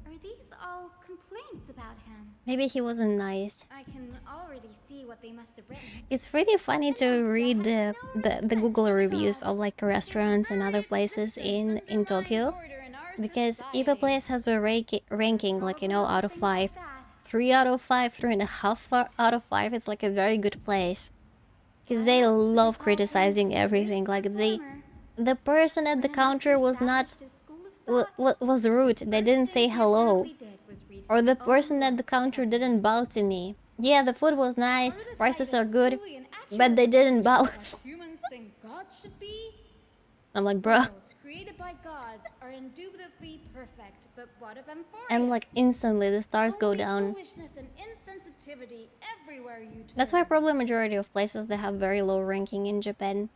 Are these all complaints about him? Maybe he wasn't nice. I can already see what they must have written. It's really funny to read the Google reviews of like restaurants and other places in Tokyo, because if a place has a ranking like, you know, out of 5, 3 out of 5, 3.5 out of 5, it's like a very good place, because they love criticizing everything. Like the person at the counter was not was rude. They didn't say hello. Or the person at the counter didn't bow to me. Yeah, the food was nice, prices are good, but they didn't bow. Humans think God should be? I'm like, bruh. Worlds created by gods are indubitably perfect, but what of them for? And like instantly the stars go down. Foolishness and insensitivity everywhere you turn. That's why probably majority of places that have very low ranking in Japan,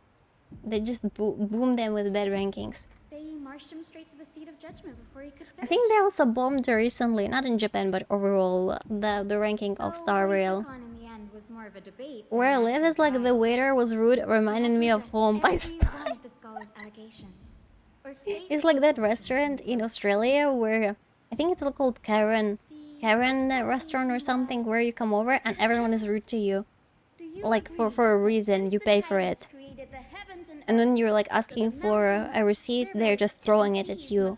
they just boom them with bad rankings. They marched him straight to the seat of judgment before he could finish. I think they also bombed recently, not in Japan, but overall, the ranking of Star Rail. Was more of a debate. Where I live is like the waiter was rude, reminded me of home. It's like that restaurant in Australia where I think it's called Karen restaurant or something, where you come over and everyone is rude to you. Like for a reason, you pay for it. And when you're like asking for a receipt, they're just throwing it at you.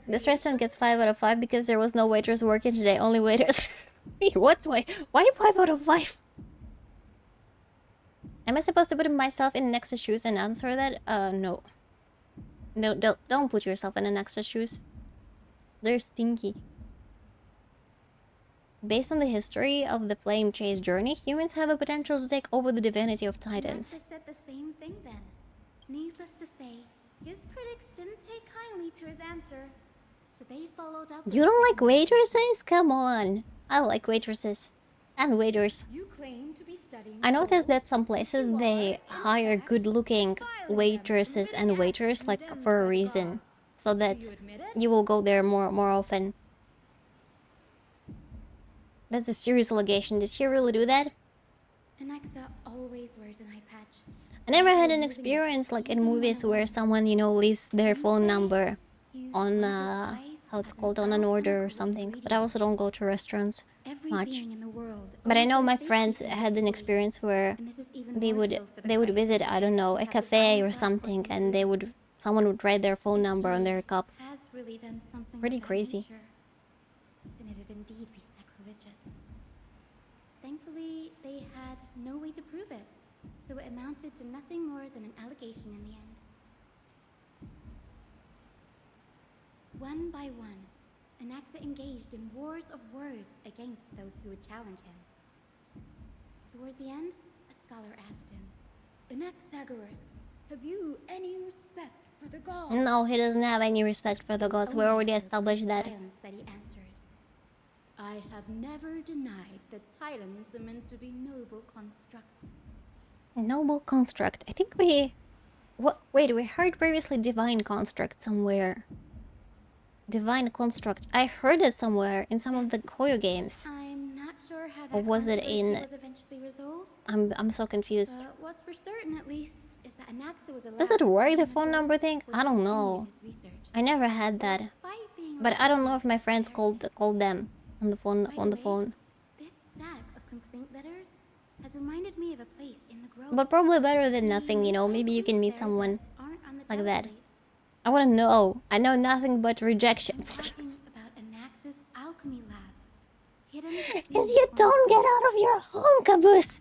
This restaurant gets 5 out of 5 because there was no waitress working today, only waiters. What way? Why 5 out of 5? Am I supposed to put myself in Nexus shoes and answer that? No. No, don't put yourself in Nexus shoes. They're stinky. Based on the history of the Flame Chase journey, humans have a potential to take over the divinity of Titans. Nexus said the same thing then. Needless to say, his critics didn't take kindly to his answer, so they followed up. You don't like waitresses? Come on. I like waitresses. And waiters. You claim to be studying. I noticed that some places they hire good-looking waitresses and waiters like for a reason, so that you will go there more often. That's a serious allegation. Did she really do that? Anaxa always wears an eye patch. I never had an experience like in movies where someone, you know, leaves their phone number on how it's called, on an order or something. But I also don't go to restaurants much. But I know my friends had an experience where they would visit, I don't know, a cafe or something, and someone would write their phone number on their cup. Pretty crazy. Then it'd indeed be sacrilegious. Thankfully, they had no way to prove it, so it amounted to nothing more than an allegation in the end. One by one, Anaxa engaged in wars of words against those who would challenge him. Toward the end, a scholar asked him, Anaxagoras, Have you any respect for the gods? No, he doesn't have any respect for the gods. We already established that. Silence that he answered. I have never denied that titans are meant to be noble constructs. Noble construct. I think we... What? Wait, we heard previously divine construct somewhere. Divine construct. I heard it somewhere in some of the Koyo games. I'm not sure how that Or was it controversy in... was eventually resolved. I'm so confused. But what's for certain, at least, is that Anaxa was allowed Does it to work, stay the in phone grove number thing? where I he don't continued know. his research. I never had that. Despite being But I don't know if rejected my friends by the called them on the phone. By On the way, phone. This stack of complaint letters has reminded me of a place in the grove. But probably better than nothing, you know. Maybe you can meet someone aren't on the like tablet that. plate. I want to know. I know nothing but rejection. Talking about Anax's alchemy lab. Hidden Because you don't get out of your home, caboose.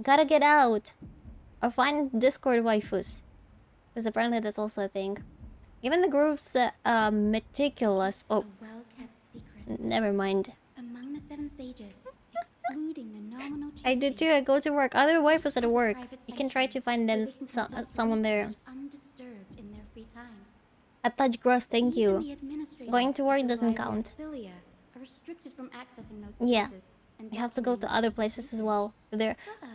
Gotta get out. Or find Discord waifus. Because apparently that's also a thing. Even the groove's meticulous. Oh, well-kept secret. never mind. Among the 7 sages, excluding the nominal I do too. I go to work. Other waifus at work. You can try to find them someone there. Undisturbed in their free time. Attach gross, thank Even you. the administrators Going to of work the doesn't Violet count. Philia are restricted from accessing those Yeah. places and You have to go to documenting other their places as research. well.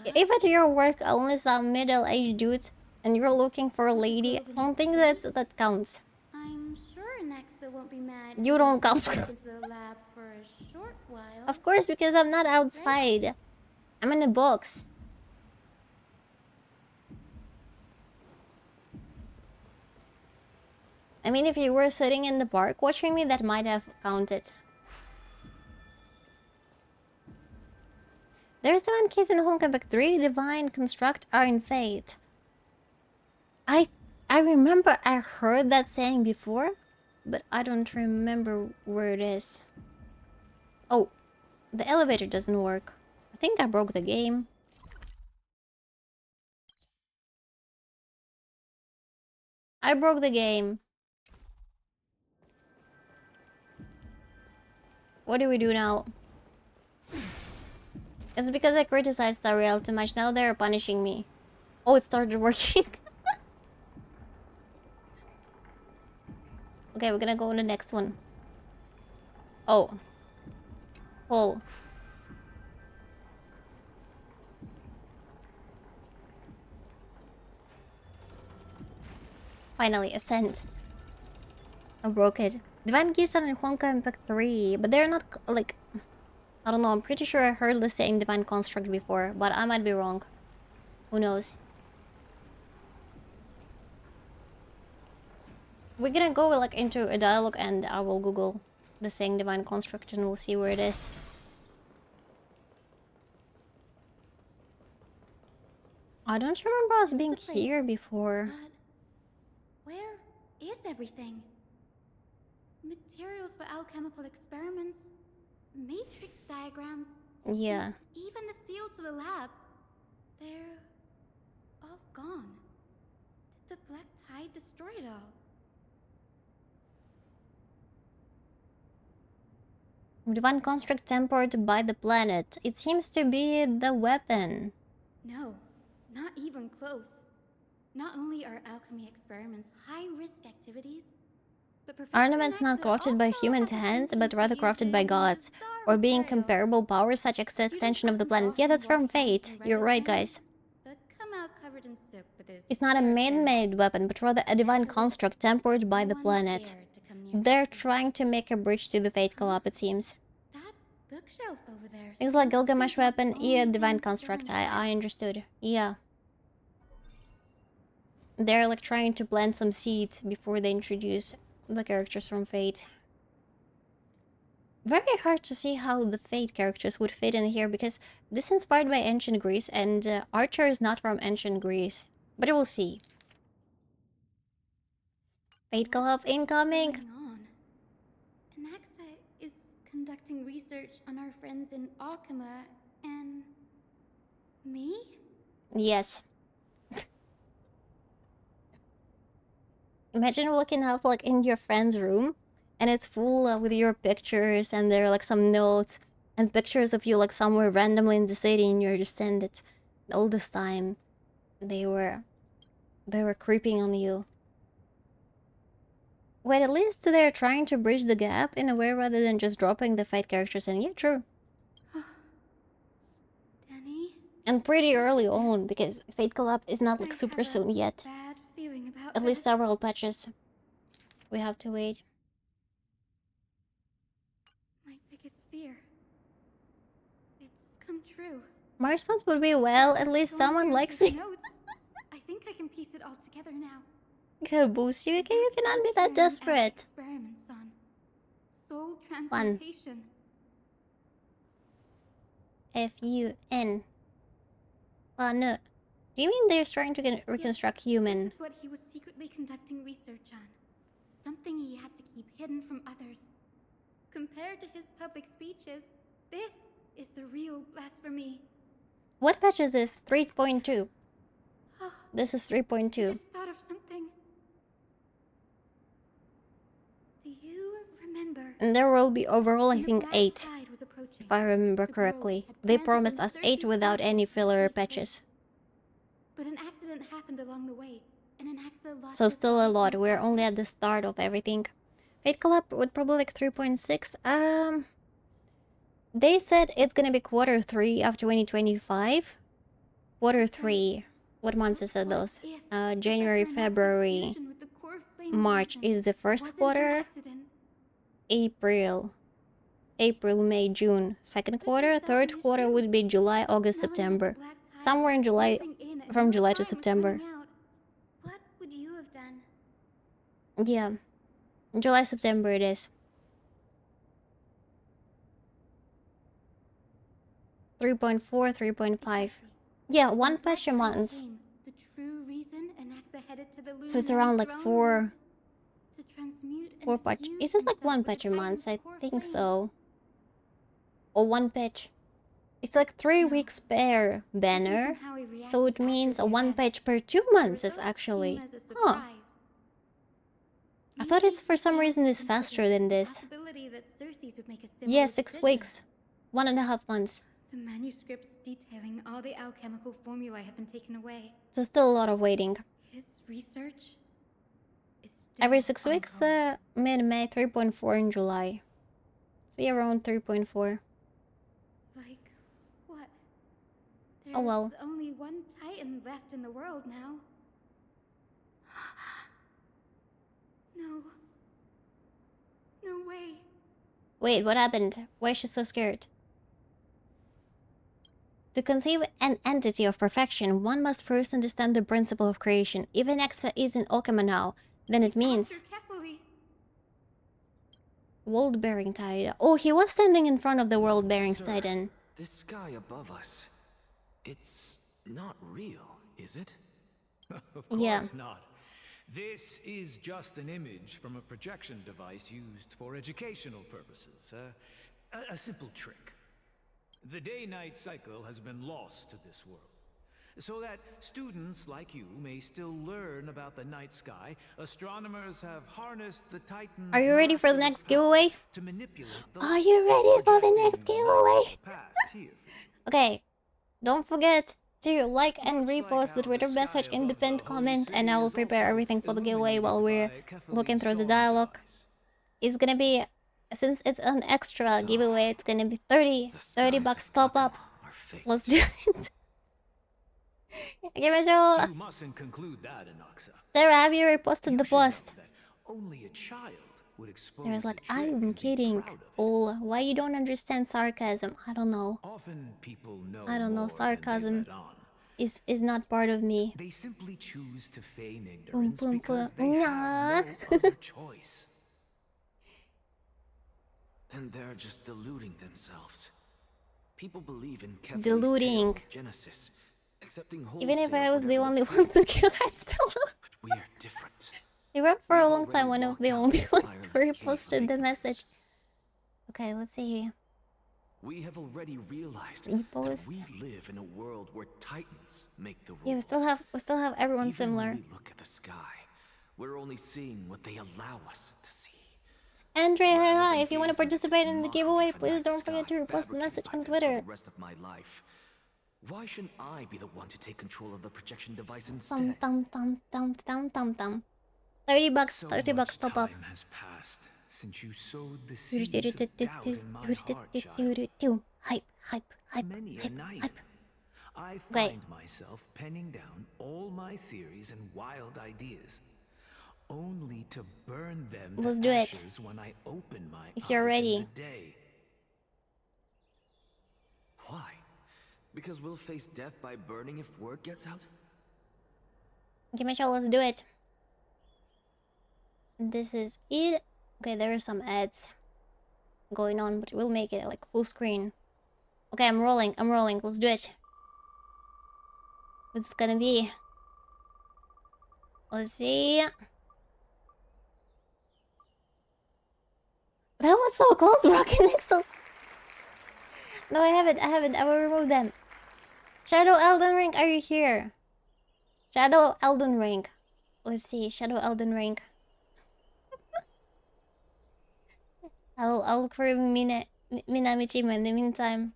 If at your work only some middle-aged dudes and you're looking for a lady, I don't think that counts. I'm sure Anaxa won't be mad. You don't if I count. sneak into the lab for a short while. Of course, because I'm not outside. I'm in a box. I mean, if you were sitting in the park watching me, that might have counted. There's the one case in Honkaistarrail 3, Divine Construct Iron Fate. I remember I heard that saying before, but I don't remember where it is. Oh, the elevator doesn't work. I think I broke the game. I broke the game. What do we do now? It's because I criticized Ariel too much. Now they're punishing me. Oh, it started working. Okay, we're gonna go on the next one. Oh. Pull. Finally, ascent. I broke it. Divine Keys are in Honka Impact 3, but they're not, like... I don't know, I'm pretty sure I heard the saying Divine Construct before, but I might be wrong. Who knows? We're gonna go, like, into a dialogue and I will Google the saying Divine Construct and we'll see where it is. I don't remember us being here before. But where is everything? Materials for alchemical experiments, matrix diagrams. Yeah. And even the seal to the lab. They're all gone. Did the black tide destroy it all? Divine Construct tempered by the planet. It seems to be the weapon. No, not even close. Not only are alchemy experiments high-risk activities, but Ornaments not crafted by human hands, but rather crafted by gods, or being comparable powers such as the extension of the planet. Yeah, that's from Fate. You're right, guys. but come out covered in soot with his It's not a man-made weapon, but rather a divine construct tempered by the planet. They're trying to make a bridge to the Fate collab, it seems. That bookshelf over there. Things like Gilgamesh weapon, yeah, divine construct. I understood. Yeah. They're like trying to plant some seeds before they introduce the characters from Fate. Very hard to see how the Fate characters would fit in here because this is inspired by ancient Greece and Archer is not from ancient Greece. But we'll see. Fate collab incoming! Anaxa is conducting research on our friends in Alchema and... me? Yes. Imagine waking up like in your friend's room and it's full with your pictures and there are like some notes and pictures of you like somewhere randomly in the city and you're just in it all this time. They were creeping on you. Wait, at least they're trying to bridge the gap in a way rather than just dropping the fight characters in. Yeah, true. Danny? And pretty early on, because Fate Collab is not like I super have a soon yet. bad feeling about At least this. several patches. We have to wait. My biggest fear. It's come true. My response would be, well, at least Going someone through likes his me. notes, I think I can piece it all together now. Gonna boost you? Okay, you cannot be that desperate. Experiments on soul Fun. transmutation. F-U-N. Well, no. Do you mean they're trying to reconstruct human? This is what he was secretly conducting research on. Something he had to keep hidden from others. Compared to his public speeches, this is the real blasphemy. What patch is this? 3.2. This is 3.2. Just thought of something. Do you remember? And there will be overall, I when the think, black 8. tide was approaching, If I remember the correctly. girls had They planned to promised bring us 8 Cersei's without body any to filler Cathedral. patches. But an accident happened along the way, and Anaxa lost So her still a body lot. in the We're only process. at the start of everything. Fate Collab would probably like 3.6. They said it's gonna be quarter 3 of 2025. Quarter 3. What months is it those? January, February, Fusion with the core flame March poison is the first wasn't an quarter. accident. April, May, June, second quarter. Third quarter would be July, August, September. Somewhere in July, from July to September. What would you have done? Yeah, July, September it is. 3.4, 3.5. Yeah, one patch a month. The true reason Anaxa headed to the So it's Luminary around like throne 4 was to transmute and 4 patch. fuse Is it like himself one with the patch a month? Titan's I core think flame. so. Or one patch. It's like 3 weeks per banner. How he reacted So it after means the a one event. patch per 2 months is Results actually. came as a Huh. surprise. I thought it's for some reason is faster than this. Possibility that Cersei's would make a similar Yeah, 6 decision. weeks. 1.5 months. The manuscripts detailing all the alchemical formulae have been taken away. So still a lot of waiting. His research is still Every 6 weeks, ongoing. mid-May, 3.4 in July. So yeah, around 3.4. Like what? There's Oh well. only one Titan left in the world now. No. No way. Wait, what happened? Why is she so scared? To conceive an entity of perfection, one must first understand the principle of creation. If Anaxa is in Okama now, then it means Carefully. world-bearing Titan. Oh, he was standing in front of the world-bearing Sir, Titan. This sky above us, it's not real, is it? Of course Yeah. not. This is just an image from a projection device used for educational purposes. A simple trick. The day-night cycle has been lost to this world. So that students like you may still learn about the night sky, astronomers have harnessed the Titan's Are you ready for the miraculous next giveaway? power to manipulate the Are you ready for the next projecting giveaway? the past here. Okay, don't forget to like and Much like repost the how Twitter the message sky in the above pinned the holy comment, and I city will is prepare also everything for the giveaway while we're illuminated by looking through the Catholic dialogue. device. It's gonna be, since it's an extra So, giveaway, it's gonna be 30 skies bucks of top up. Okama are fake. Let's do it. Give it a You mustn't conclude that, Anaxa. Sarah, have you reposted the You should know post? that only a child would expose There was like, a trick I'm and be kidding. proud of it. Fool. Why you don't understand sarcasm? I don't know. Often people know I don't know. more than they Sarcasm let on. is not part of me. They simply choose to feign Boom, ignorance boom, because boom. they Nah. have no other choice. Then they're just deluding themselves. People believe in Kefali's Deluding. tale of Genesis, accepting Even if I wholesale was the whatever only appears one to kill, I'd still But we are different. You were for a We've long time already one of walked the out only the one fire to that came reposted from the ignorance. message. Okay, let's see here. We have already realized Repost. that we live in a world where Titans make the rules. Yeah, we still have everyone Even similar. when we look at the sky, we're only seeing what they allow us to see. Andrea, Rather hi, than if you want to gazing at this participate in the mockery giveaway, of a please night don't forget to sky repost the fabricated message by on them for Twitter. the rest of my life, Why shouldn't I be the one to take control of the projection device Thumb instead? thumb thumb thumb thumb thumb thumb. $30, So 30 bucks much pop up. time has passed since you sowed the seeds of doubt in my heart, child. Hype, hype, hype, Many a hype, night, hype. I Okay. find myself penning down all my theories and wild ideas, only to burn them Let's to do it. ashes when I open my If you're eyes ready. in the day. Why? Because we'll face death by burning if word gets out? Okay, Michelle, let's do it. This is it. Okay, there are some ads going on, but we'll make it like full screen. Okay, I'm rolling. Let's do it. What's it gonna be? Let's see. That was so close, Rocket Nexus. No, I haven't. I will remove them. Shadow Elden Ring, are you here? Shadow Elden Ring. Let's see. Shadow Elden Ring. I'll look for Minamichima in the meantime.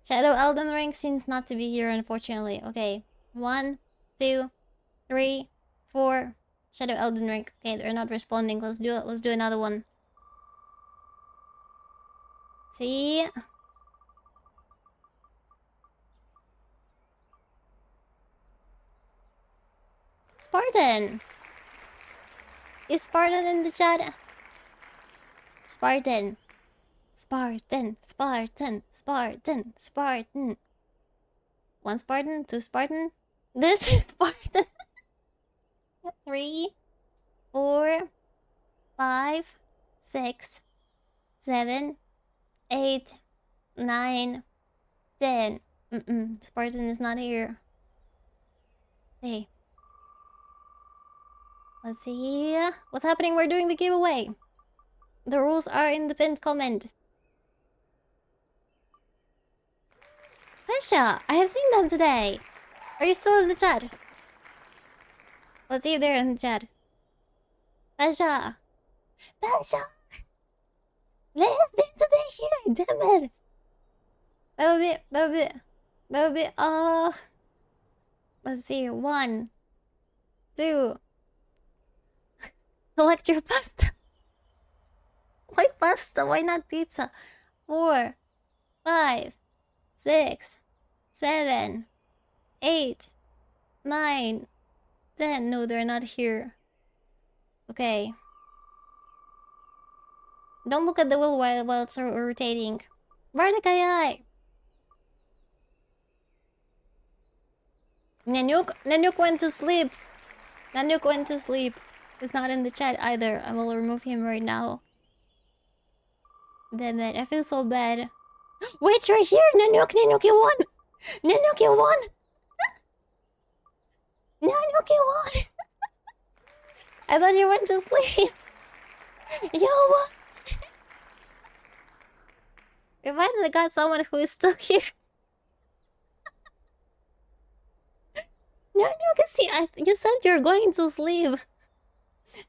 Shadow Elden Ring seems not to be here, unfortunately. Okay. 1, 2, 3, 4. Shadow Elden Ring. Okay, they're not responding. Let's do it. Let's do another one. See? Spartan! Is Spartan in the chat? Spartan. Spartan. Spartan. Spartan. Spartan. 1 Spartan, 2 Spartan. This is Spartan. 3, 4, 5, 6, 7, 8, 9, 10. Spartan is not here. Hey. Let's see. What's happening? We're doing the giveaway. The rules are in the pinned comment. Pesha, I have seen them today. Are you still in the chat? Let's see if they're in the chat. Pesha! Pesha! They have been today here, damn it! That would be, let's see, 1, 2. Select your pasta. Why pasta? Why not pizza? 4, 5, 6, 7, 8, 9, 10. No, they're not here. Okay. Don't look at the wheel while it's rotating. Vardakayai! Nanook went to sleep. Nanook went to sleep. He's not in the chat either. I will remove him right now. Damn it, I feel so bad. Wait, right here! Nanook, you won! Nanook, you won! Nanook, you won! I thought you went to sleep. You won! We finally got someone who is still here. Nanook, see, you said you're going to sleep.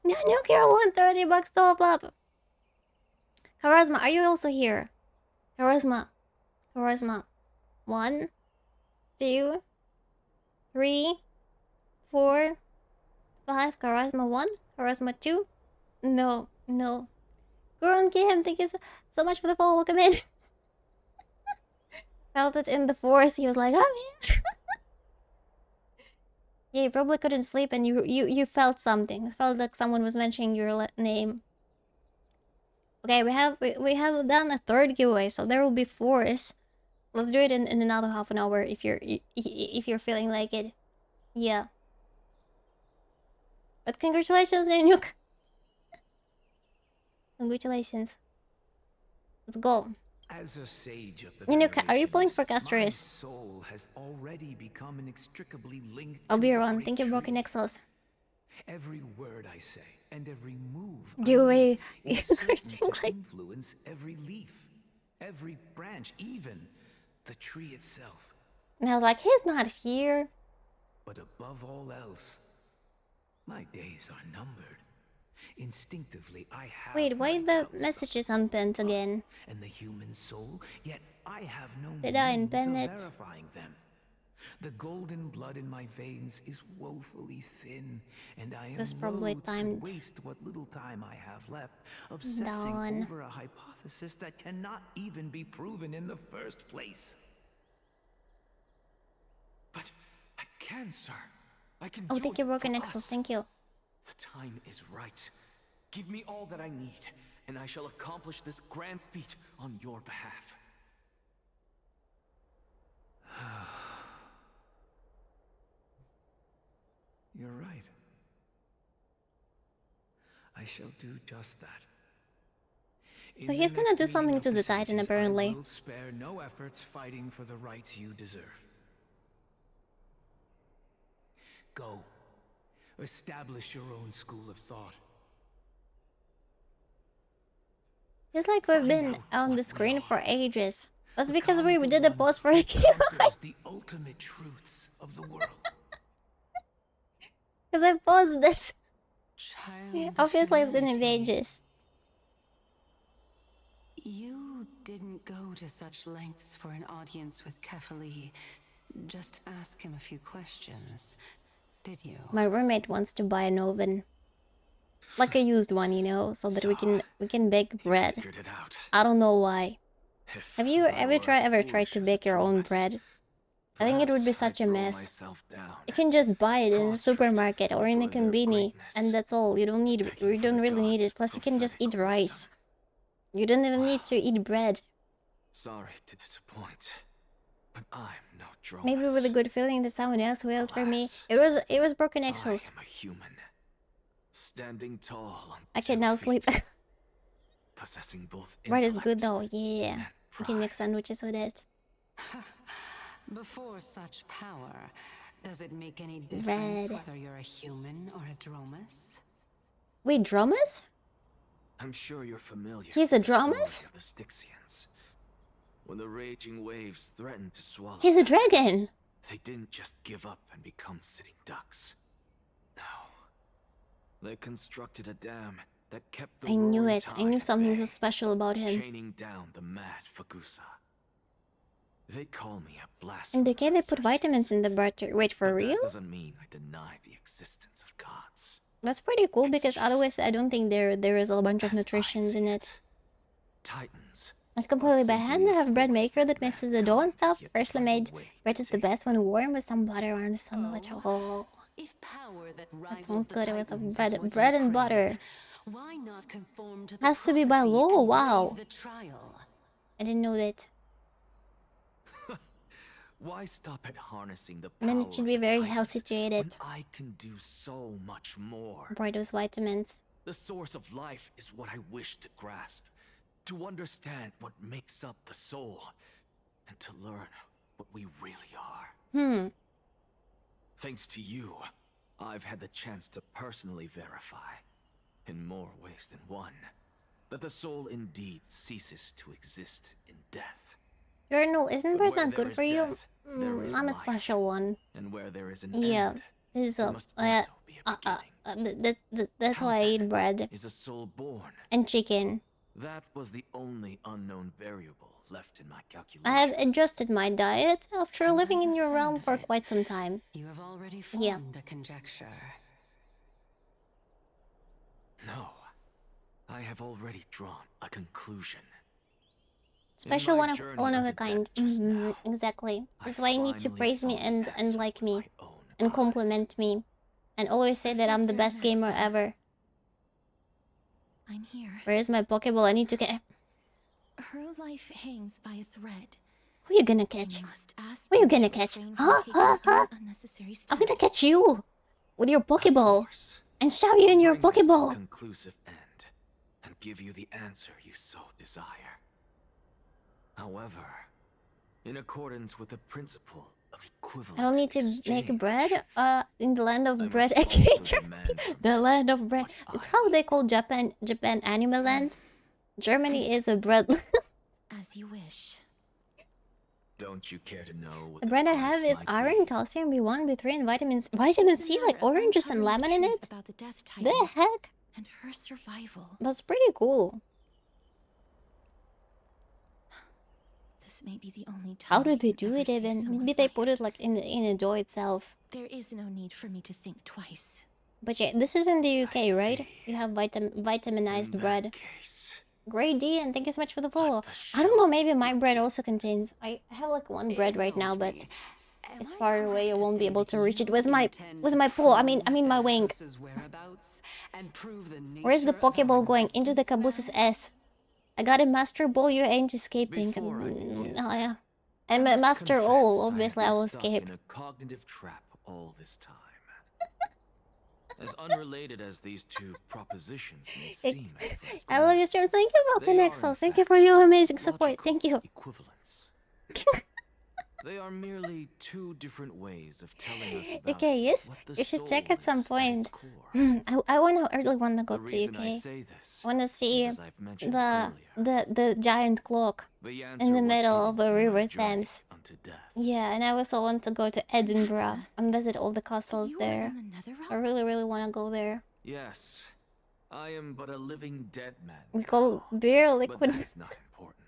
Nanook, you're 130 bucks top up. Charisma, are you also here? Charisma. 1, 2, 3, 4, 5. Charisma 1. Charisma 2. No. Gurun Kim, thank you so much for the follow. Welcome in. Felt it in the force. He was like, I'm here. Yeah, you probably couldn't sleep and you felt something. It felt like someone was mentioning your name. Okay, we have done a 3rd giveaway, so there will be 4s. Let's do it in another half an hour if you're feeling like it. Yeah. But congratulations, Nanook. Congratulations. Let's go. As a sage of the Nanook, are you pulling for Castorice? my soul has already become inextricably linked I'll to be the around. great Thank you, Broken tree. Nexus. Every word I say and every move Giveaway. I make is certain to influence every leaf, every branch, even the tree itself. And I was like, he's not here. But above all else, my days are numbered. Instinctively, I have Wait, why my the doubts message is unpinned again? and the human soul, yet I have no Did I means invent of it? verifying them. The golden blood in my veins is woefully thin, and I am was probably loath timed to waste what little time I have left obsessing down. over a hypothesis that cannot even be proven in the first place. But I can, sir. I can Oh, do thank it you, Broken for Exos. us. Thank you. The time is right. Give me all that I need, and I shall accomplish this grand feat on your behalf. You're right. I shall do just that. So In he's the gonna next do meeting something of to the Titan, sages, apparently. I will spare no efforts fighting for the rights you deserve. Go. Establish your own school of thought. It's like we've been on the screen for ages. That's because we did a pause for a giveaway. The ultimate truths of the world. Because I paused it. Child Obviously, of it's gonna be humanity. ages. You didn't go to such lengths for an audience with Kefali. Just ask him a few questions, did you? My roommate wants to buy an oven, like a used one, you know, so that we can bake bread. Figured it out. I don't know why. Have you I were as ever tried to bake your own bread? I think it would be such a mess. You can just buy it in the supermarket or in a conveni, and that's all. You don't really need it. Plus, you can just eat rice. You don't even need to eat bread. Sorry to disappoint, but I'm no drone. Maybe with a good feeling that someone else wailed for me. It was Broken Exos. I am a human, standing tall on I can now sleep. possessing both Bread is intellect good though, yeah. You can make sandwiches with it. Before such power, does it make any difference Red. whether you're a human or a dromus? Wait, Dromus? I'm sure you're familiar. He's a with the story Dromus? of the Styxians. When the raging waves threatened to swallow He's a them, dragon! they didn't just give up and become sitting ducks. No. They constructed a dam that kept the I knew roaring it. I tide knew at something bay, was special about him. chaining down the mad Fagusa. They call me a blasphemer. In the game, they put vitamins in the butter. Wait, for But real? that doesn't mean I deny the existence of gods. That's pretty cool because otherwise I don't think there is a bunch of nutritions in it. Titans. It's completely by hand. I have a bread maker that mixes the dough and stuff. Freshly made bread is the best when warm with some butter on the sandwich. Oh, If power that that sounds good with a Titans is bread, what bread you and crave, butter. why not conform to the Has to be by prophecy law. and Wow, brave the trial? I didn't know that. Why stop at harnessing the power And then it should be of the very Titans healthy to eat when it. I can do so much more? Buy those vitamins. The source of life is what I wish to grasp, to understand what makes up the soul, and to learn what we really are. Thanks to you, I've had the chance to personally verify, in more ways than one, that the soul indeed ceases to exist in death. Journal, isn't But bread where not there good is for you? death, there is I'm a life. special one. And where there is an Yeah, end, this there must also be a beginning. that's How why I then eat bread is a soul born? and chicken. That was the only unknown variable left in my calculation. I have adjusted my diet after living in your realm for quite some time. You have already Yeah. formed a conjecture. No, I have already drawn a conclusion. Special my one journey of a into kind. death just now, Exactly. I That's why you need to finally praise me saw the and answer like with me my own and compliment me and always say that I'm the best gamer ever. I'm here. Where is my Pokeball? I need to get. Her life hangs by a thread. Who you gonna catch? I must ask Who you you gonna to catch? refrain Huh? from Huh? taking Huh? any unnecessary I'm gonna steps. catch you with your Pokeball and shove you in your brings us to a Pokeball. conclusive end and give you the answer you so desire. However, in accordance with the principle of equivalent I don't need to exchange, make bread. In the land of I bread, must also Acator. demand from The land of bread. It's how they call Japan Animal Land. Germany is a bread. As you wish. Don't you care to know what The bread I have is iron, calcium, B1, B3, and vitamin C, like oranges and lemon in it. About the Death Titan The heck? and her survival. That's pretty cool. The This may be the only time How do I they can do ever it save even? Maybe someone's they life. put it like in the dough itself. There is no need for me to think twice. But yeah, this is in the UK, right? You have vitaminized bread. Great D, and thank you so much for the follow. I don't know, maybe my bread also contains. I have like one bread right now, but it's far away. I won't be able to reach it with my paw. I mean my wing. Where's the Pokeball going? Into the Caboose's S. I got a Master Ball. You ain't escaping. Oh yeah. And a Master Owl. Obviously, I will escape. In a cognitive trap all this time. As unrelated as these two propositions may seem at first I love your streams. Thank you, Vulcan they are, Exos. in Thank you for your amazing support. Thank you. equivalents. They are merely two different ways of telling us about Okay, yes, what the you should soul check at some is point. its core. I really want to go The to reason UK. I say this I want to see is, as I've mentioned the giant clock The in answer the was middle of the hidden in my River journey Thames. unto death. Yeah, and I also want to go to Edinburgh and visit all the castles there. I really want to go there. Yes, I am but a living dead man. We call beer But liquid. that's not important.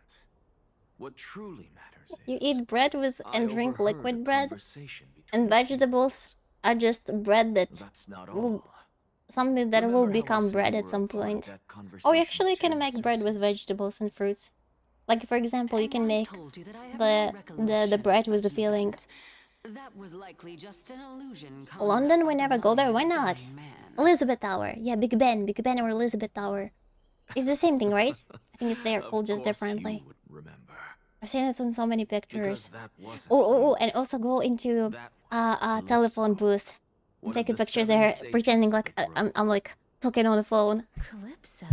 What truly matters You eat bread with and drink overheard liquid a bread, conversation and vegetables are just bread that That's not all. will something that will become bread at some point. Or actually, you can make bread with vegetables and fruits. Like for example, you can make the bread with a filling. That was likely just an illusion. London, we never go there. Why not? Elizabeth Tower. Yeah, Big Ben or Elizabeth Tower. It's the same thing, right? I think it's there called just differently. I've seen it on so many pictures. Oh, and also go into a telephone booth and take a picture there, pretending like I'm like talking on the phone. Calypso.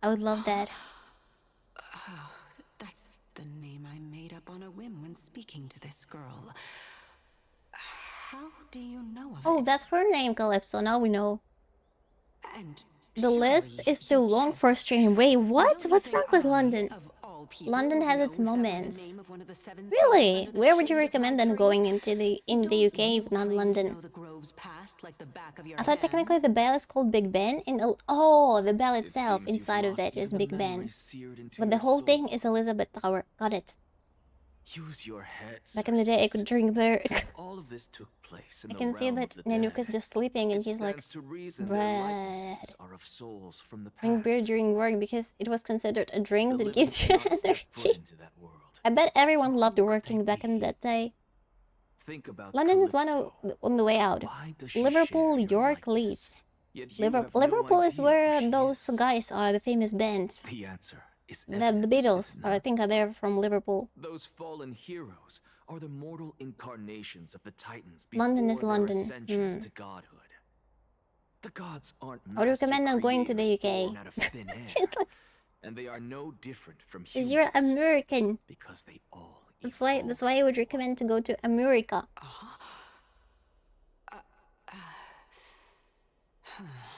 I would love that. That's the name I made up on a whim when speaking to this girl. How do you know of Oh, it? that's her name, Calypso. Now we know. And The list is too long for a stream. Wait, what? What's wrong with London? London has its moments. Really? Where would you recommend them going in the UK if not London? I thought technically the bell is called Big Ben. Oh, the bell itself inside of it is Big Ben. But the whole thing is Elizabeth Tower. Got it. Use your head. Back in the day, I could drink beer. Since all of this took place in I the can see realm that of the Nanook dead, is just sleeping and it he's like, stands to reason their bread. likenesses are of souls from the Drink past. beer during work because it was considered a drink The that living gives you cannot step foot energy. into that world. I bet everyone loved working back in that day. Think about London is Calypso. on the way out. Does she Liverpool, share your York, likeness? Leeds. Yet you have no Liverpool is idea where who she those guys are, the famous bands. The answer is The evident, Beatles, is it I think, are there from Liverpool. Those fallen heroes are the mortal incarnations of the Titans London is before their London. ascensions to godhood. The gods aren't I would master recommend not going to the creators UK. born out of thin air, She's like, and they are no different from because humans you're American. because they all That's why I would recommend to go to America.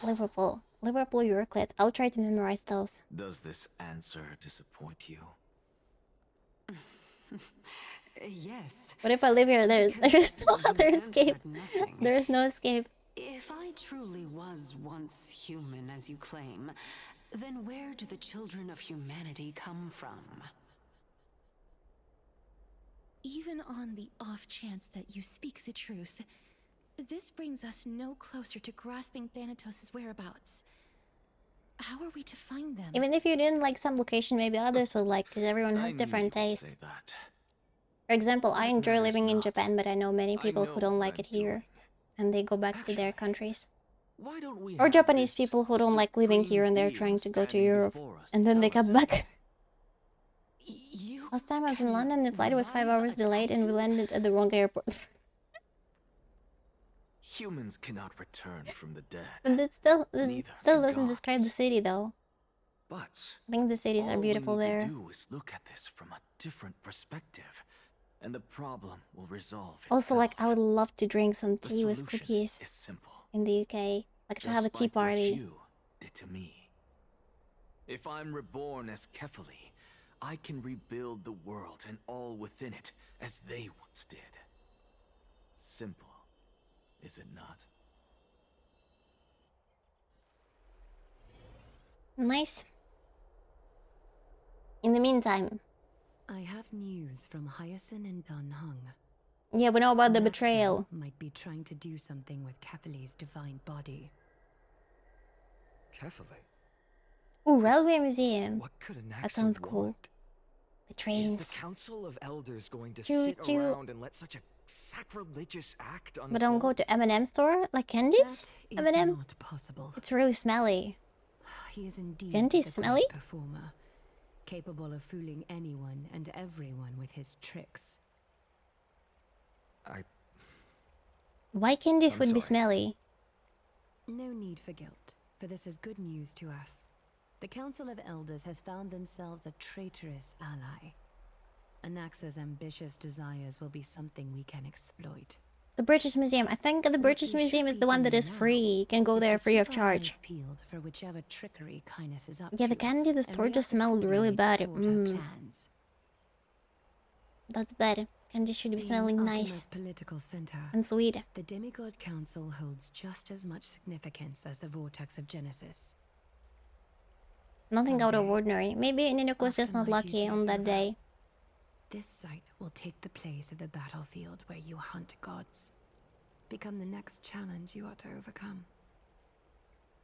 Liverpool, York, Leeds. I'll try to memorize those. Does this answer disappoint you? Yes. What if I live here? There's no other escape. There's no escape. If I truly was once human, as you claim, then where do the children of humanity come from? Even on the off chance that you speak the truth, this brings us no closer to grasping Thanatos' whereabouts. How are we to find them? Even if you didn't like some location, maybe others would like, because everyone has different tastes. For example, I enjoy living in Japan, but I know many people who don't like it here, and they go back to their countries. Or Japanese people who don't like living here and they're trying to go to Europe, and then they come back. Last time I was in London, the flight was 5 hours delayed, and we landed at the wrong airport. Humans cannot return from the dead. But it still doesn't describe the city, though. But I think the cities are beautiful all we there. need to do is look at this from a different perspective, and the problem will resolve itself. Also, like, I would love to drink some tea with solution cookies is simple. in the UK. Like, to have a Just tea like what party. you did to me. If I'm reborn as Kefali, I can rebuild the world and all within it as they once did. Simple, is it not? Nice. In the meantime, I have news from Hyacinth and Dun Hung. Yeah, we know about the Naxxam betrayal. might be trying to do something with Kefali's divine body. Kefali? Ooh, railway museum. What could a That Naxxam sounds cool. want? The trains. Is the Council of Elders going to Choo sit choo. around and let such a sacrilegious act unfold? But don't go to M&M store like candies. That is M&M. not possible. It's really smelly. He is indeed Candy a great smelly? performer, capable of fooling anyone and everyone with his tricks. Why candies I'm would be sorry. smelly? No need for guilt, for this is good news to us. The Council of Elders has found themselves a traitorous ally. Anaxa's ambitious desires will be something we can exploit. The British Museum. I think the British Museum is the one that is free. You can go there free of charge. Peeled for whichever trickery Kindness is up Yeah, the to, candy in the and store just smelled really bad. thwart her plans. That's bad. Candy should be smelling Being nice Akima's political center, and sweet. the Demigod Council holds just as much significance as the Vortex of Genesis. Nothing out of Someday, ordinary. Maybe Ninook was just not after my lucky duty on is that over, day. This site will take the place of the battlefield where you hunt gods. Become the next challenge you ought to overcome.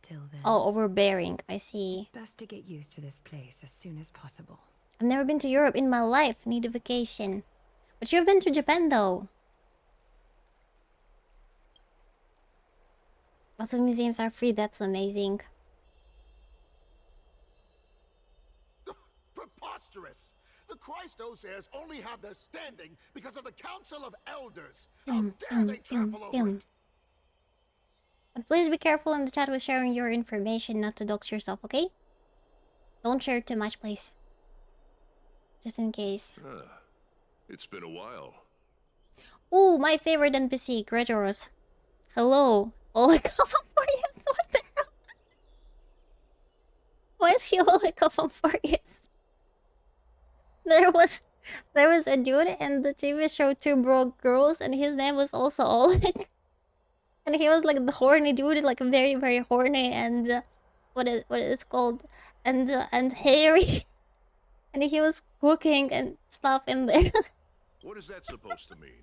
Till then, Oh, overbearing. I see. it's best to get used to this place as soon as possible. I've never been to Europe in my life. Need a vacation. But you've been to Japan though. Lots of museums are free. That's amazing. Preposterous! The Christos heirs only have their standing because of the Council of Elders. How dare they trample over it? But please be careful in the chat with sharing your information, not to dox yourself, okay? Don't share too much, please. Just in case. It's been a while. Ooh, my favorite NPC, Gregoros. Hello. Olicophorius? What the hell? Why is he Olicophorius? There was a dude in the TV show Two Broke Girls, and his name was also Oleg. And he was like the horny dude, like very, very horny, and what is called, and hairy. And he was cooking and stuff in there. What is that supposed to mean?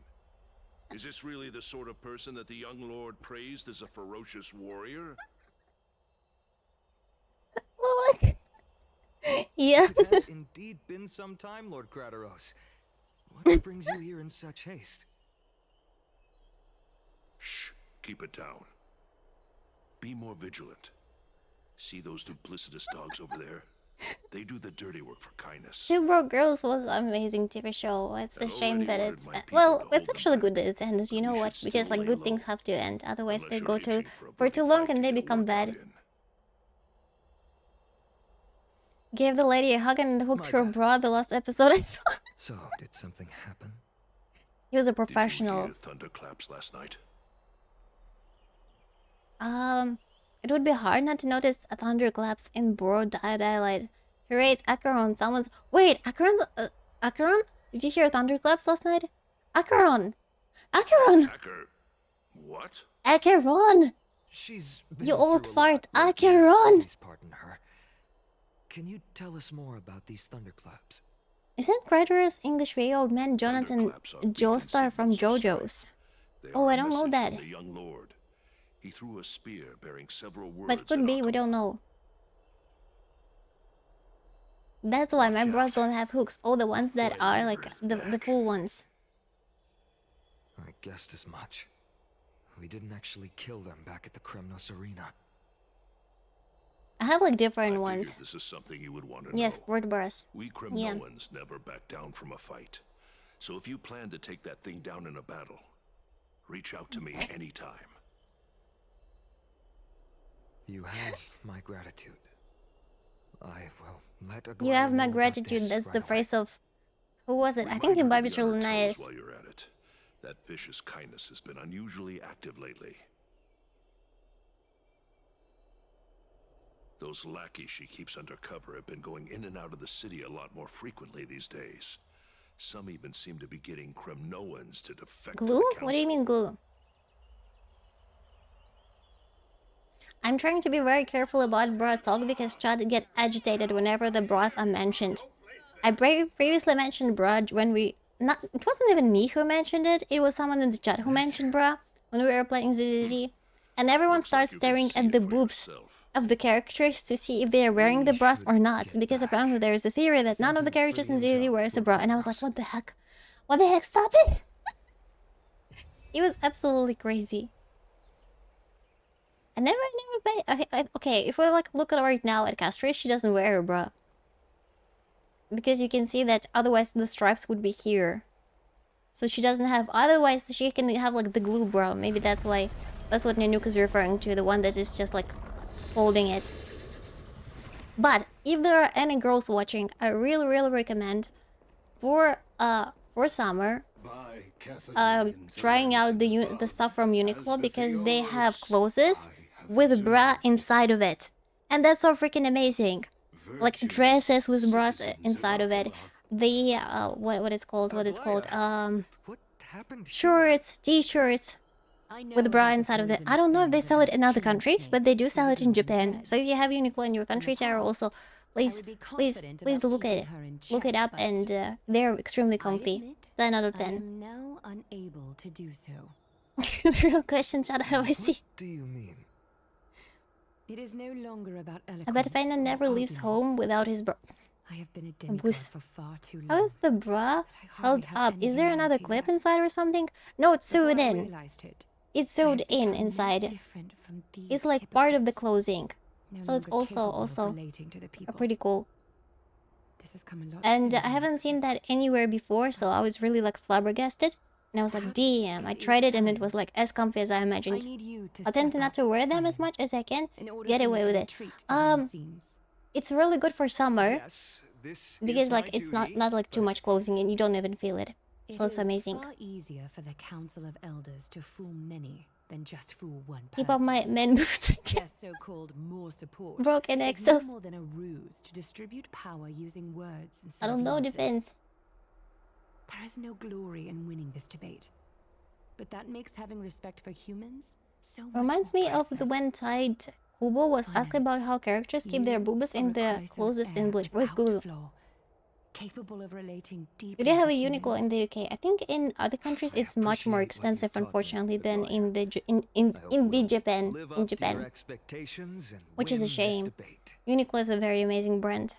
Is this really the sort of person that the young lord praised as a ferocious warrior? Look. Yeah. It has indeed been some time, Lord Crateros. What brings you here in such haste? Shh, keep it down. Be more vigilant. See those duplicitous dogs over there? They do the dirty work for kindness. Two Broke Girls was an amazing TV show. It's a shame that it's... well, it's actually good that it's ended. You know what? Because like good things have to end. Otherwise they go for too long and they become bad. Gave the lady a hug and hooked her bra the last episode I saw. So, did something happen? He was a professional. Did you hear thunderclaps last night? It would be hard not to notice a thunderclaps in broad daylight. He rates Acheron. Someone's... Wait, Acheron? Acheron? Did you hear thunderclaps last night? Acheron! Acheron! What? Acheron! She's You old fart, Acheron! Please pardon her. Can you tell us more about these thunderclaps? Isn't Crater's English very old man Jonathan Joestar from JoJo's? Oh, I don't know that. The young lord. He threw a spear bearing several words. But could be, we don't know. That's why my bras don't have hooks. Oh, the ones that are like the full ones. I guessed as much. We didn't actually kill them back at the Kremnos arena. I have like different ones. This is something you would want to Yes, know. word bras. We Yeah. Kremnoans never back down from a fight. So if you plan to take that thing down in a battle, reach out to me anytime. You have my gratitude. I will let a You have my gratitude. That's the phrase of... Who was it? I think in Barbitral Linnaeus. While you're at it, that vicious kindness has been unusually active lately. Those lackeys she keeps under cover have been going in and out of the city a lot more frequently these days. Some even seem to be getting Kremnoans to defect to the Glue? council. What do you mean glue? I'm trying to be very careful about bra talk because Chad get agitated whenever the bras are mentioned. I previously mentioned bruh when we... Not, it wasn't even me who mentioned it. It was someone in the chat who mentioned bruh when we were playing ZZZ. And everyone starts staring at the boobs of the characters to see if they are wearing the bras or not. Because apparently there is a theory that none of the characters in ZZZ wears a bra. And I was like, what the heck? What the heck? Stop it! It was absolutely crazy. I never okay, if we like look at her right now at Castorice, she doesn't wear a bra. Because you can see that otherwise the stripes would be here. So she doesn't have, otherwise she can have like the glue bra. Maybe that's why, that's what Nanook is referring to, the one that is just like holding it. But if there are any girls watching, I really recommend for summer trying out the stuff from Uniqlo, because they have clothes with bra inside of it. And that's so freaking amazing. Like dresses with bras inside of it. The what it's called? Shorts, t-shirts with bra inside of it. I don't know if they sell it in other countries, but they do sell it in Japan. So if you have Uniqlo in your country, Tara, also please look at it. Look it up, and they're extremely comfy. 10 out of 10. I am now unable to do so. Real question, Chad. How I see. What do you mean? It is no longer about eloquence. I bet Feynman never leaves home without his bra. I have been a demigod for far too long. How is the bra held up? Is there another clip inside or something? No, it's sewed in. It's sewed in inside. It's like part of the clothing. So it's also pretty cool. And I haven't seen that anywhere before, so I was really like flabbergasted. And I was like, damn, I tried it and it was like as comfy as I imagined. I tend to not to wear them as much as I can. Get away with it. It's really good for summer. Because like it's not like too much clothing and you don't even feel it. So it's amazing. It is far easier for the Council of Elders to fool many than just fool one person. Keep up my men boots. Their so-called more support Broken is exos. no more than a ruse to distribute power using words instead I don't of know lances. defense. There is no glory in winning this debate, but that makes having respect for humans so much Reminds more me of the precious. when Tide Kubo was asked about how characters keep their boobas in the closest in Bleach. Where's glue? Capable of relating Do deeply they have a to Uniqlo humans. in the UK? I think in other countries it's much more expensive, unfortunately, than in the Japan, which is a shame. Uniqlo is a very amazing brand.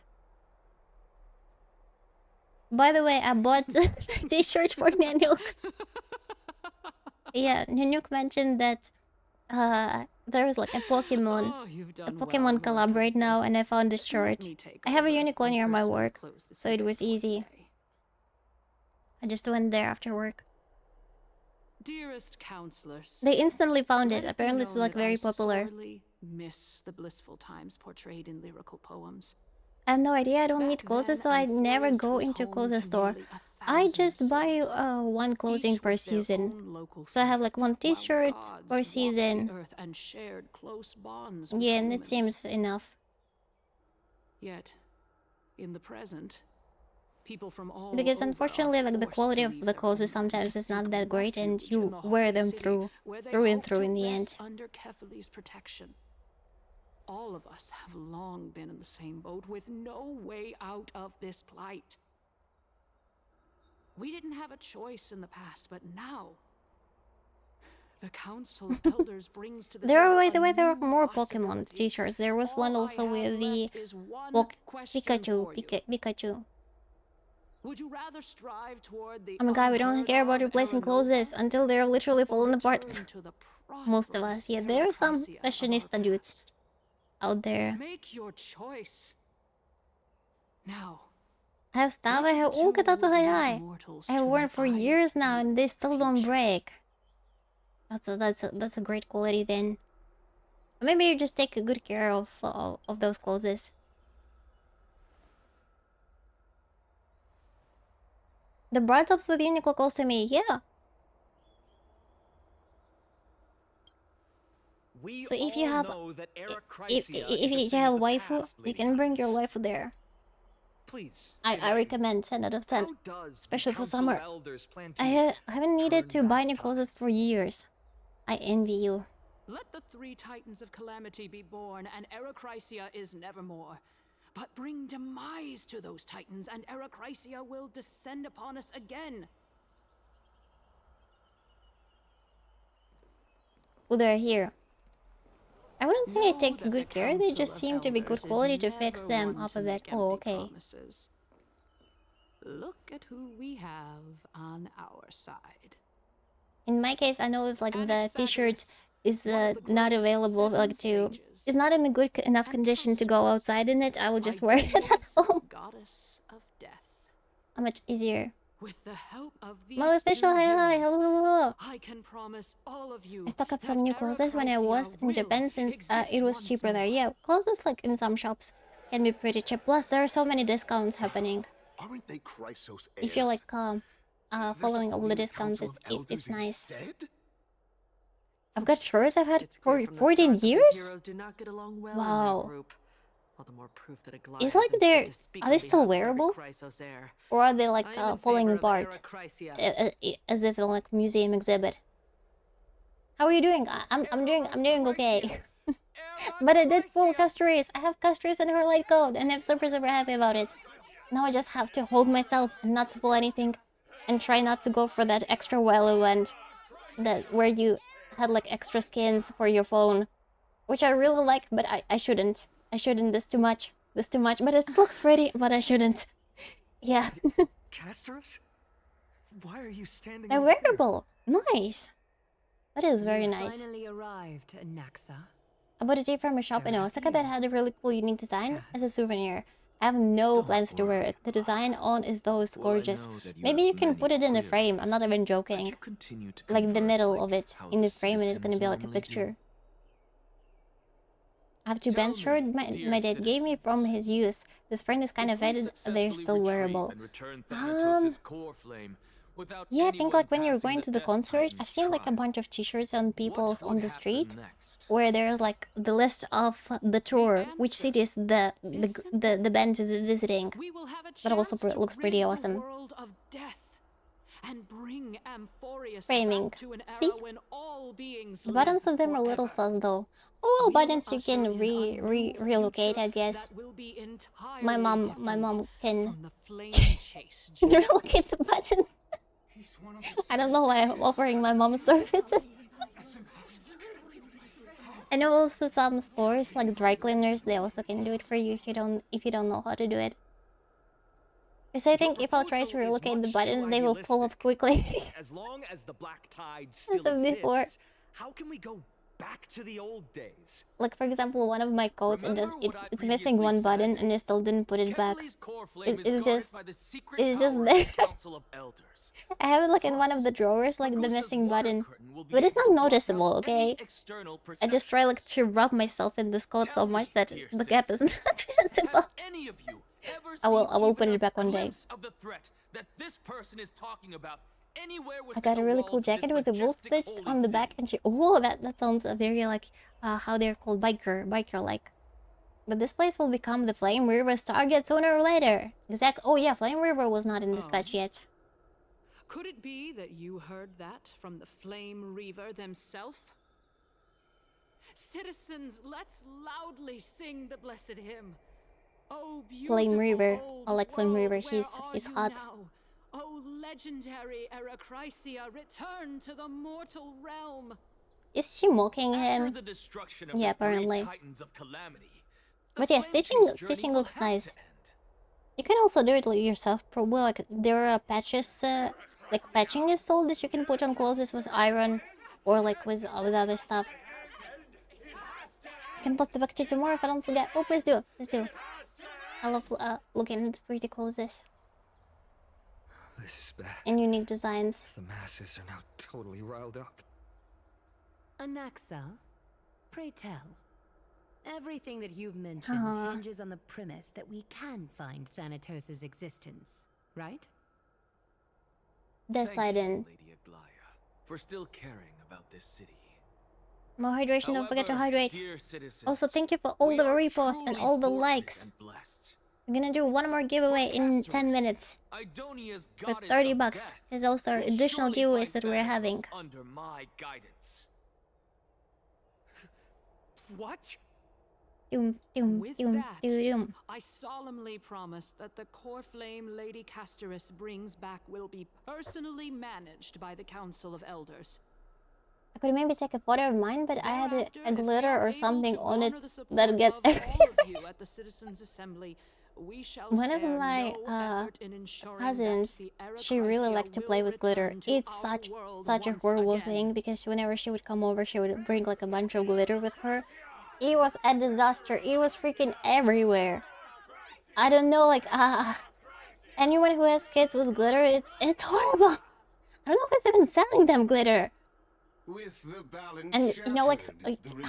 By the way, I bought a t-shirt for Nanook. Yeah, Nanook mentioned that there is like a Pokemon collab right now, and I found this shirt. I have a Uniqlo near my work, so it was easy. I just went there after work. Dearest counselors, They instantly found it. Apparently it's like very popular. I miss the blissful times portrayed in lyrical poems. I have no idea. I don't need clothes, so I never go into clothing store. I just buy one clothing per season. So I have like one t-shirt per season. Yeah, and it seems enough. Yet, in the present, people from all Because over unfortunately, are like the forced quality to of leave the their clothes homeland sometimes to is not seek that great, and refuge in you the wear holy them city, through where they and hope through to in the rest end. under Kefali's protection. All of us have long been in the same boat with no way out of this plight. We didn't have a choice in the past, but now the Council of Elders brings to the There are, table by the way, a there are new more possibility. Pokemon t-shirts. There was one All also I have with the left is one question for you. Pikachu. Would you rather strive toward the Oh my god, we don't care about replacing clothes until they're literally falling apart. to the Most of us, yeah. There are some Arcasia of our fashionista dudes out there. Make your choice. Now, I have stuff, I have... Oh, katato hayai! I have worn for years now and they still don't break. That's a great quality then. Maybe you just take good care of those clothes. The bra tops with Uniqlo close to me, yeah. So if you have if you have waifu, you can bring your waifu there. Please. I recommend 10 out of 10, especially for summer. I haven't needed to buy new clothes for years. I envy you. let the three titans of calamity be born, and Arcasia is nevermore. but bring demise to those titans, and Erechrysia will descend upon us again. Oh, they're here. I wouldn't say I Know take that good the care, they Council just of seem to be good Elders is quality to fix never them one up to a bit. make Oh, empty okay. promises. Look at who we have on our side. In my case, I know if like the t-shirt is not Grove's available, seven like to sages. is not in the good enough condition to go outside in it, I will just wear it at Idonia's home. goddess of death. How much easier. With the help of these My official two hi hi, heroes, hello, hello, hello. I can promise all of you I stock up that some new clothes when I was in Erechrysia Japan will since exist it was once cheaper there. more. Yeah, clothes like in some shops can be pretty cheap. Plus, there are so many discounts happening. Aren't they Chrysos If you're heirs? like This following all the appointed discounts, Council of it's Elders nice. instead? I've got shirts I've had It's for clear from the 14 starts that these years. heroes do not get along well in Wow. their group. All the more proof that Aglaia It's like isn't they're fit to speak are they on still behalf of every wearable, Chrysos heir. or are they like I am in falling favor of apart, Erechrysia. as if in like museum exhibit? How are you doing? I'm doing okay. But I did pull Castorice. I have Castorice in her light code, and I'm super happy about it. Now I just have to hold myself and not to pull anything, and try not to go for that extra well event that where you had like extra skins for your phone, which I really like, but I shouldn't. I shouldn't. This too much. This too much. But it looks pretty, but I shouldn't. Yeah. Castorice? Why are you standing They're over here? wearable. Nice. That is very You nice. finally arrived, Naxa. I bought a tee from a shop in Osaka that had a really cool unique design as a souvenir. I have no plans to wear it. The design on is those gorgeous. Maybe you can put it in a frame. I'm not even joking. Like the middle of it in the frame, and it's gonna be like a picture. I have two bands shirt my dad gave me from his youth. This print is kind of faded. They're still wearable. Yeah, I think like when you're going to the concert, I've seen like a bunch of t-shirts on people's on the street, where there's like the list of the tour, which cities the band is visiting. That also looks pretty awesome. And bring Amphorius Framing. back to an era See? when all beings The buttons of them are a little forever. sus though. Oh well, buttons you can relocate, I guess. My mom can relocate the buttons. I don't know why I'm offering my mom services. I know also some stores like dry cleaners, they also can do it for you if you don't know how to do it. Because I think if I'll try to relocate the buttons, they will fall off quickly. As long as the black tide still As of before. exists, how can we go back to the old days? Like for example, one of my coats, it's missing one button, and I still didn't put it back. It's just there. I have it like in one of the drawers, like the missing button, but it's not noticeable. Okay, I just try like to rub myself in this coat so much that the gap is not visible. I will put it back one day. I got a really cool jacket with a wolf stitched on the back, and oh, that sounds very like how they're called, biker like. But this place will become the Flame River's target sooner or later. Exact. Oh yeah, Flame River was not in this patch yet. Could it be that you heard that from the Flame Reaver themselves? Citizens, let's loudly sing the blessed hymn. Oh, Flame River. I like Flame River. where He's are you hot. now? Oh, legendary Erechrysia, return to the mortal realm. Is she mocking him? Yeah, apparently. But yeah, stitching looks nice. You can also do it yourself, probably. Like there are patches, like patching is sold that you can put on clothes with iron, or like with other stuff. I can post the picture tomorrow if I don't forget. Oh, please do, please do. I love looking at pretty clothes. This is bad. And unique designs. The masses are now totally riled up. Anaxa, pray tell. Everything that you've mentioned hinges on the premise that we can find Thanatos' existence, right? Deciding. Lady Aglaia, for still caring about this city. More hydration, don't forget to However, hydrate. dear citizens, Also, thank you for all the reposts and all the likes. I'm gonna do one more giveaway in 10 minutes. For 30 bucks. There's also additional giveaways that we're having. Under my guidance. What? With that, I solemnly promise that the core flame Lady Castorice brings back will be personally managed by the Council of Elders. I could maybe take a photo of mine, but I had a glitter or something on it that gets everywhere. At the Citizens' Assembly, we shall One of my cousins, she really liked to play with glitter. It's such a horrible thing because whenever she would come over, she would bring like a bunch of glitter with her. It was a disaster. It was freaking everywhere. I don't know, like anyone who has kids with glitter, it's horrible. I don't know who's even selling them glitter. And you know, like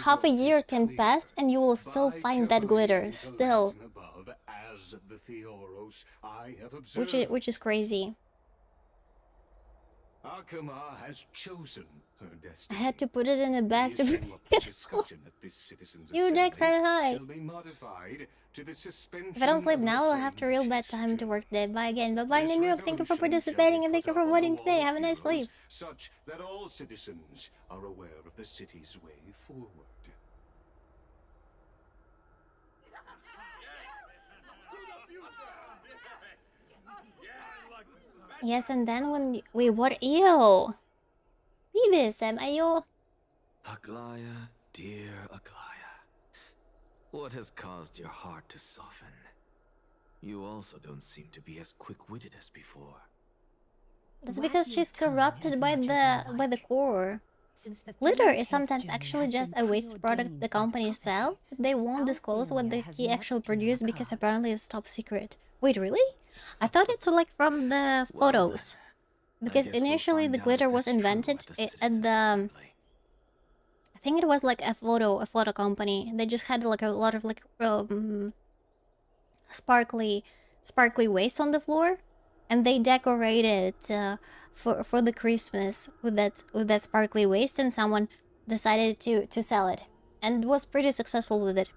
half a year can pass and you will still find that glitter still. Which is crazy. Akama has chosen her destiny. I had to put it in a bag to bring it home. You Dex, hi. If I don't sleep now, I'll have to real bad time to work today. Bye again. Bye-bye, Ninrook. Thank you for participating and thank you for voting today. Have a nice sleep. Such that all citizens are aware of the city's way forward. Yes, and then when we what? Ew. Beavis, ayo. Aglaya, dear Aglaya, what has caused your heart to soften? You also don't seem to be as quick-witted as before. That's because she's corrupted by the core. Glitter is sometimes actually just a waste product the companies sell. They won't disclose what the key actually produced because apparently it's top secret. Wait, really? I thought it's like from the photos. Because initially the glitter was invented at the... I think it was like a photo company. They just had like a lot of like sparkly waste on the floor. And they decorated for the Christmas with that sparkly waste, and someone decided to sell it and was pretty successful with it.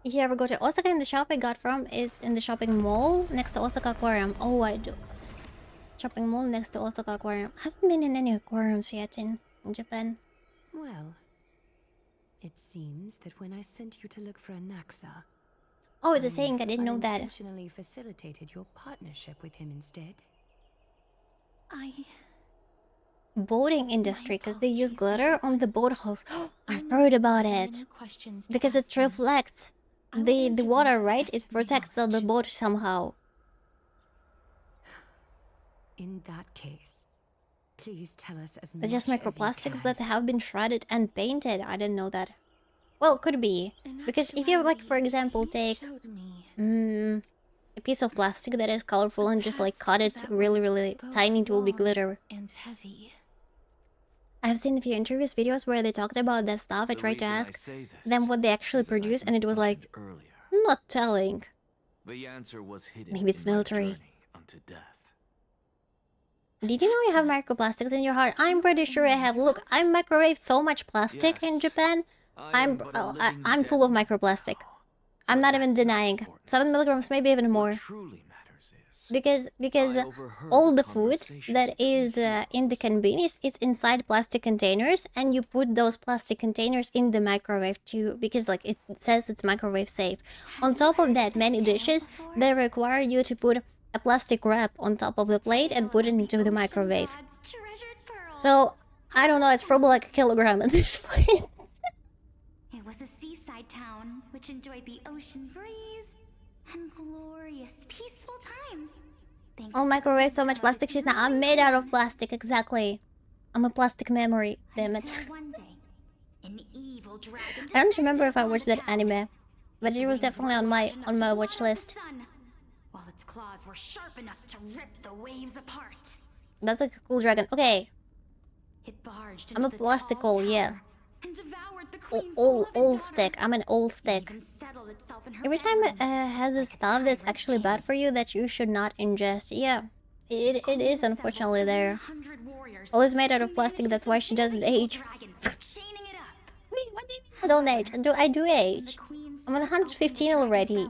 If you ever go to Osaka, in the shop I got from is in the shopping mall next to Osaka Aquarium. Oh, I do. Shopping mall next to Osaka Aquarium. I haven't been in any aquariums yet in Japan. Well, it seems that when I sent you to look for a Naxa, oh, it's a saying. I didn't know that. Intentionally facilitated your partnership with him instead. Boating industry, because they use glitter on the boathouse. I heard about it. Because it reflects the water, right? It protects the boat somehow. In that case, please tell us as much It's just microplastics, as you but they have been shredded and painted. I didn't know that. Well, could be. Because if you, like, for example, take a piece of plastic that is colorful and just, like, cut it really tiny, it will be glitter. And heavy. I've seen a few interviews, videos where they talked about that stuff. I tried to ask them what they actually produce, and it was like, not telling. The answer was hidden. Maybe it's military. Unto death. Did you know you have microplastics in your heart? I'm pretty sure I have. Look, I microwaved so much plastic in Japan. I'm full of microplastic. I'm not even denying. 7 milligrams, maybe even more. Because all the food that is in the convenience, it's inside plastic containers, and you put those plastic containers in the microwave too, because like it says it's microwave safe. On top of that, many dishes, they require you to put a plastic wrap on top of the plate and put it into the microwave. So, I don't know, it's probably like a kilogram at this point. It was a seaside town which enjoyed the ocean breeze and glorious, peaceful times. Oh, microwave so much plastic she's now. I'm made out of plastic, exactly. I'm a plastic memory, damn it. I don't remember if I watched that anime, but it was definitely on my watch list. While its claws were sharp enough to rip the waves apart. That's like a cool dragon. Okay. It barged I'm a plastical, yeah. Old stick. I'm an old stick. Every time it has a stuff that's actually bad for you that you should not ingest. Yeah, it is unfortunately there. Always made out of plastic, that's why she doesn't age. Wait, what do you mean I don't age? I do age. I'm on 115 already.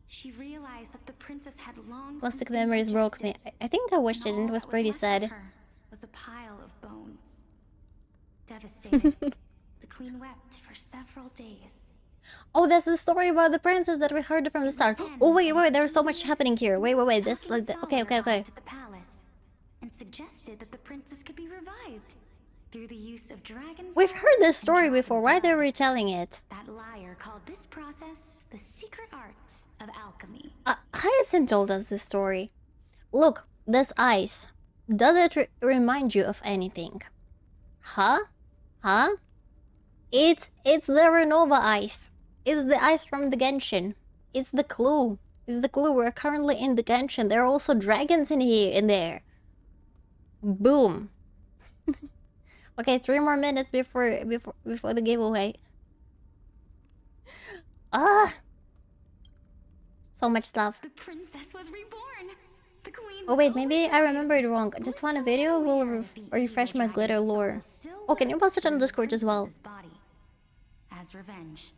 She realized that the princess had long Plastic memories broke me. I think I watched it and it was pretty sad. was a pile of bones. Devastated, the queen wept for several days. Oh, that's the story about the princess that we heard from the start. Oh, wait, there's so much happening here. Wait, this like the... Okay. To the palace and suggested that the princess could be revived through the use of dragon. We've heard this story before. Why they're retelling it? That liar called this process the secret art of alchemy. Hyacinth told us this story. Look, this ice. Does it remind you of anything? Huh? It's the Renova ice. It's the ice from the Genshin. It's the clue. We're currently in the Genshin. There are also dragons in there. Boom. Okay, 3 more minutes before the giveaway. So much stuff. The princess was reborn. The queen. Oh wait, maybe I remembered wrong. Just found a video. Will refresh my glitter lore. Oh, can you post it on Discord as well? As revenge.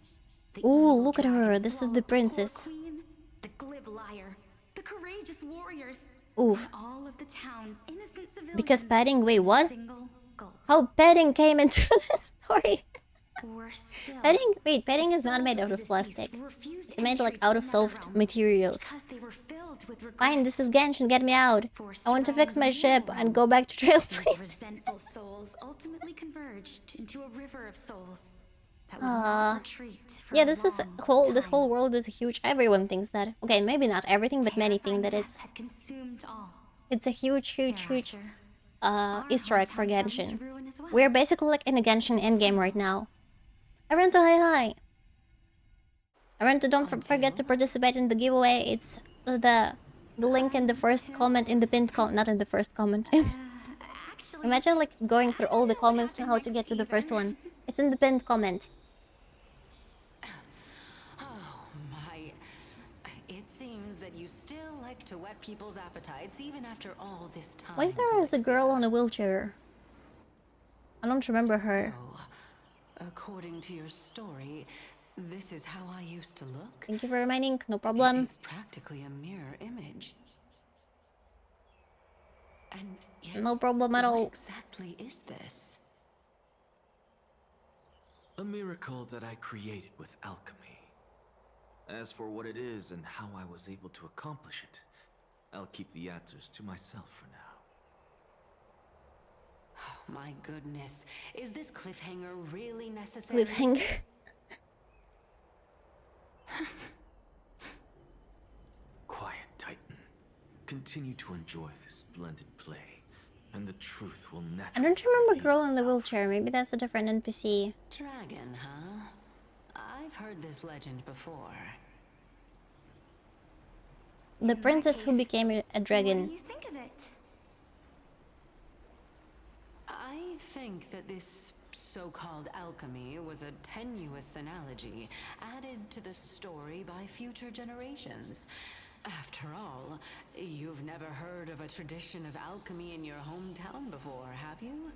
Ooh, look at her. This is the princess. Queen, the glib liar, the courageous warriors. Oof. All of the town's innocent civilians. Because petting. Wait, what? How petting came into the story? Petting is not made out of plastic. It's made like out of soft materials. Fine, this is Genshin, get me out. I want to fix my ship and go back to Trailblade. Resentful souls ultimately converged into a river of souls that would not retreat for Yeah, a this long whole world is huge. Everyone thinks that. Okay, maybe not everything, but many think that it's a huge Easter egg for Genshin. We're basically like in a Genshin endgame right now. Arento, hi. Arento, don't forget to participate in the giveaway. It's the link in the first comment, in the pinned comment, not in the first comment. Imagine like going through all the comments and how to get to the first one. It's in the pinned comment. Oh my. It seems that you still like to whet people's appetites even after all this time. Why there is a girl on a wheelchair? I don't remember her. So, according to your story, this is how I used to look? Thank you for reminding, no problem. It's practically a mirror image. And yet, no problem at all. What exactly is this? A miracle that I created with alchemy. As for what it is and how I was able to accomplish it, I'll keep the answers to myself for now. Oh, my goodness. Is this cliffhanger really necessary? Cliffhanger. Quiet, Titan. Continue to enjoy this splendid play, and the truth will naturally... I don't remember girl in the wheelchair. Maybe that's a different NPC. Dragon, huh? I've heard this legend before. The princess who became a dragon. What do you think of it? I think that this so-called alchemy was a tenuous analogy added to the story by future generations. After all, you've never heard of a tradition of alchemy in your hometown before, have you?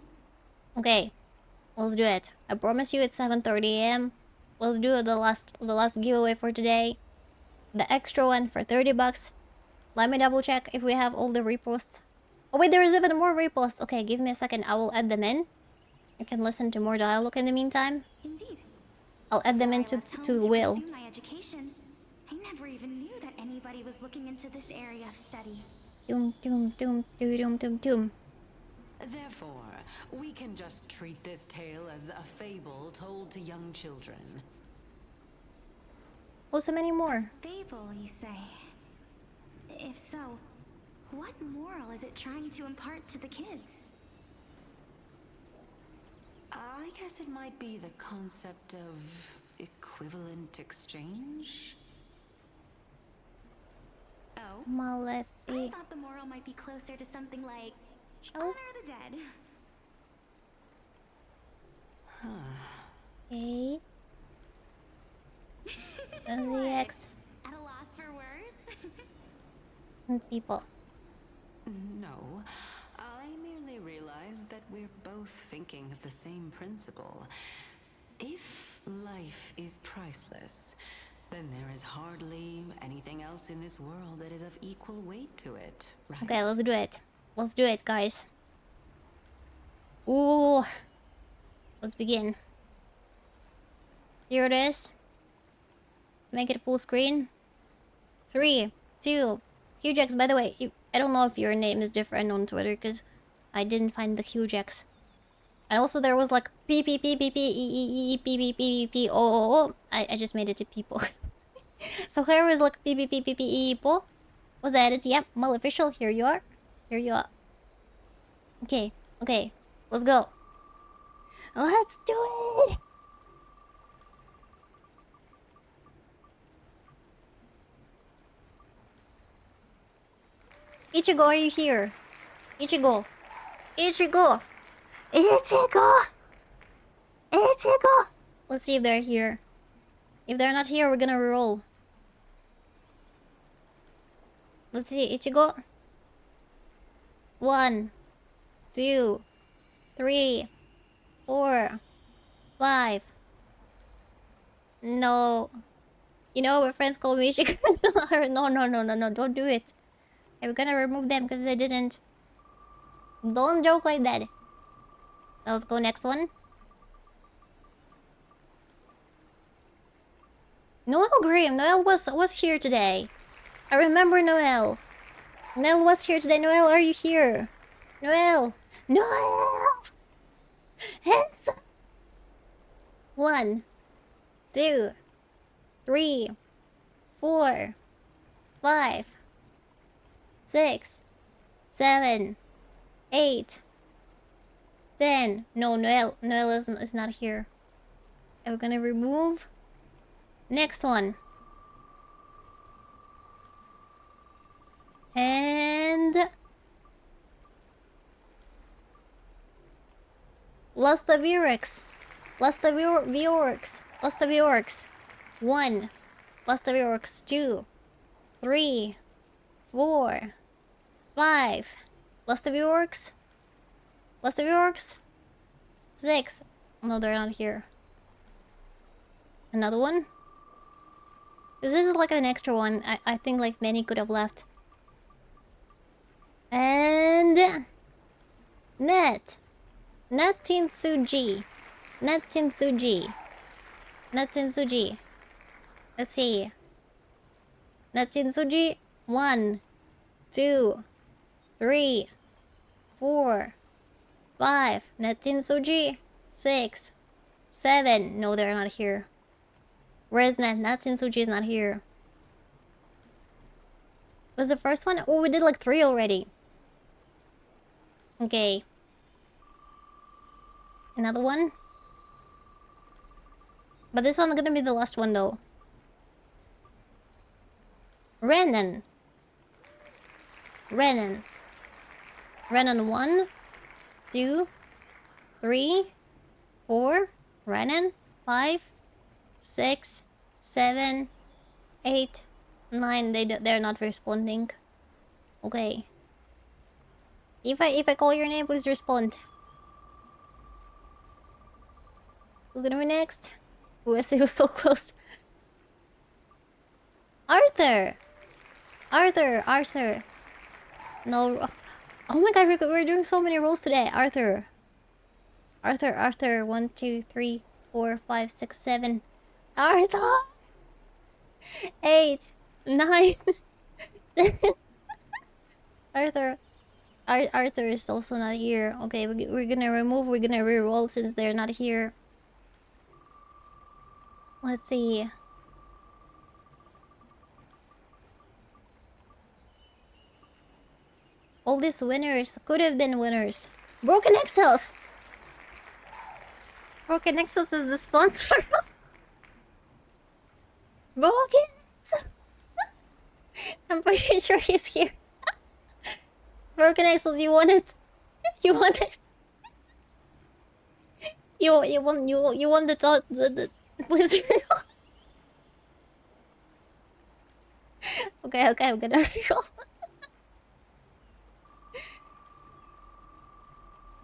Okay, let's do it. I promise you it's 7:30 AM. Let's do the last giveaway for today. The extra one for 30 bucks. Let me double check if we have all the reposts. Oh wait, there is even more reposts. Okay, give me a second. I will add them in. You can listen to more dialogue in the meantime. Indeed. I'll add them into the wheel. My education. I never even knew that anybody was looking into this area of study. Doom. Therefore, we can just treat this tale as a fable told to young children. Oh, so many more. Fable, you say? If so, what moral is it trying to impart to the kids? I guess it might be the concept of equivalent exchange? Oh? Malefic. I thought the moral might be closer to something like honor the dead. Okay. ZX. At a loss for words? People. No, I merely realized that we're both thinking of the same principle. If life is priceless, then there is hardly anything else in this world that is of equal weight to it, right? Okay, let's do it. Let's do it, guys. Ooh. Let's begin. Here it is. Let's make it full screen. 3, 2. Hugex, by the way, I don't know if your name is different on Twitter because I didn't find the Hugex. And also there was like P P P P P E E E P P P P O O O. I just made it to people. So here was like P P P P P E po. Was added. Yep, Maleficial. Here you are. Here you are. Okay, okay, let's go. Let's do it. Ichigo, are you here? Ichigo. Ichigo. Ichigo. Ichigo. Let's see if they're here. If they're not here, we're gonna reroll. Let's see, Ichigo. 1, 2, 3, 4, 5. No. You know, my friends call me Ichigo. No, don't do it. I'm gonna remove them because they didn't. Don't joke like that. Now let's go next one. Noel Grimm. Noel was here today. I remember Noel. Noel was here today. Noel, are you here? Noel. Noel. Hands up. 1, 2, 3, 4, 5, 6, 7, 8, 10. No, Noel is not here. And we're gonna remove. Next one. And Lost the Vurex. Lost the Vurex. Lost the Vurex. 1. Lost the Vurex. 2, 3, 4, 5. Lost the Vurex. Lost the Vurex. 6. No, they're not here. Another one. This is like an extra one. I think like many could have left. And Net Tintsuji. Let's see. Net Tintsuji. 1, 2, 3, 4, 5. Net Tintsuji. 6, 7. No, they're not here. Where's Net? Net Tintsuji is not here. Was the first one? Oh, we did like 3 already. Okay. Another one. But this one's gonna be the last one though. Renan. 1, 2, 3, 4. Renan. 5, 6, 7, 8, 9. They're not responding. Okay. If I call your name, please respond. Who's gonna be next? USA was so close. Arthur. No. Oh my god, we're doing so many rolls today. Arthur. 1, 2, 3, 4, 5, 6, 7. Arthur. 8, 9. Arthur is also not here. Okay, we're gonna remove. We're gonna reroll since they're not here. Let's see. All these winners could have been winners. Broken Exels. Broken Exels is the sponsor. Broken Exels. I'm pretty sure he's here. Broken Exels, you won it. You won it. You won the Blizzard. Okay, I'm gonna reroll.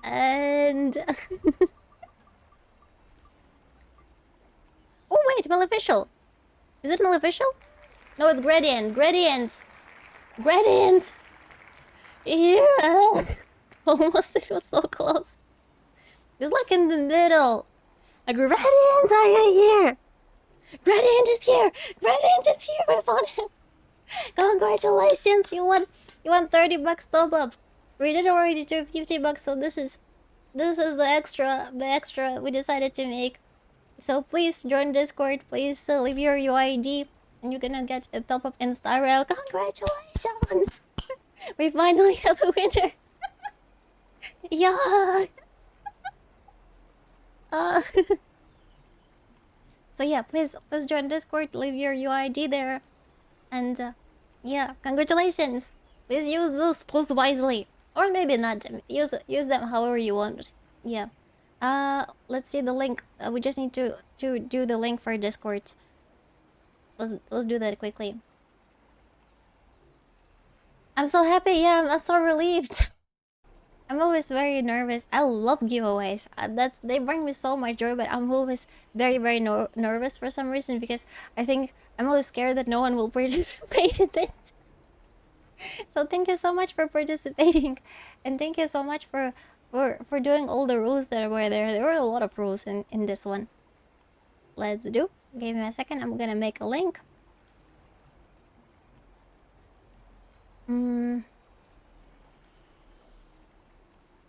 And oh wait, Maleficial. Is it Maleficial? No, it's Gradient. Yeah. Almost, it was so close. It's like in the middle. Like, Gradient, are you here? Gradient is here! Gradient is here! We found him! Congratulations! You won 30 bucks top up. We did already do 50 bucks, so this is the extra we decided to make. So please join Discord. Please leave your UID, and you're gonna get a top up in AngryOwlCat. Congratulations! We finally have a winner. Yeah. So yeah, please join Discord. Leave your UID there, and yeah, congratulations. Please use those posts wisely, or maybe not. Use them however you want. Yeah. Let's see the link. We just need to do the link for Discord. Let's do that quickly. I'm so happy. Yeah, I'm so relieved. I'm always very nervous. I love giveaways. They bring me so much joy, but I'm always very nervous for some reason, because I think I'm always scared that no one will participate in it. So thank you so much for participating, and thank you so much for doing all the rules that were there. There were a lot of rules in this one. Let's do. Give me a second. I'm gonna make a link.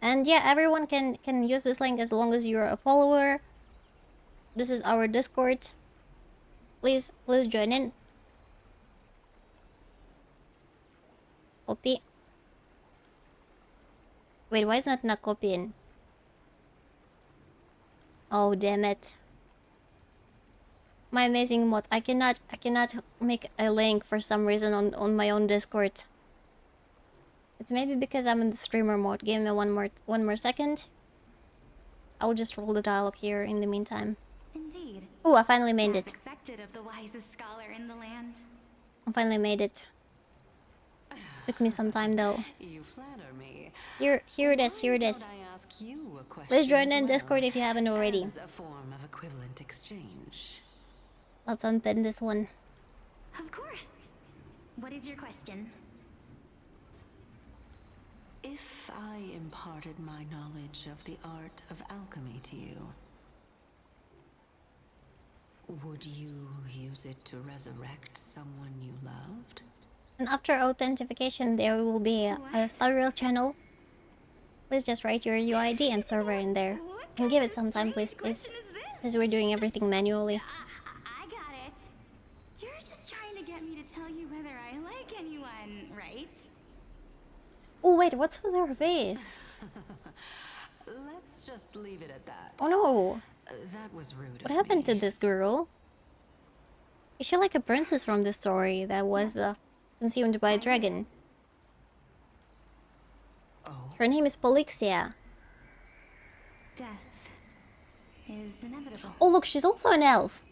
And yeah, everyone can use this link as long as you're a follower. This is our Discord. Please join in. Copy. Wait, why is not copying? Oh, damn it. My amazing mods. I cannot make a link for some reason on my own Discord. It's maybe because I'm in the streamer mode. Give me one more second. I'll just roll the dialogue here in the meantime. Indeed. Oh, I finally made it. Expected of the wisest scholar in the land. I finally made it. Took me some time though. You flatter me. Here it is. Here it is. Please join in Discord if you haven't already. As a form of equivalent exchange. Let's unpin this one. Of course. What is your question? If I imparted my knowledge of the art of alchemy to you, would you use it to resurrect someone you loved? And after authentication, there will be a AngryOwlCat channel. Please just write your UID and server in there. And give it some time, please. Because we're doing everything manually. I got it. You're just trying to get me to tell you whether I like anyone, right? Oh wait, what's with her face? Let's just leave it at that. Oh no! That was rude. What happened to this girl? Is she like a princess from this story that was consumed by a dragon? Her name is Polixia. Death is inevitable. Oh look, she's also an elf.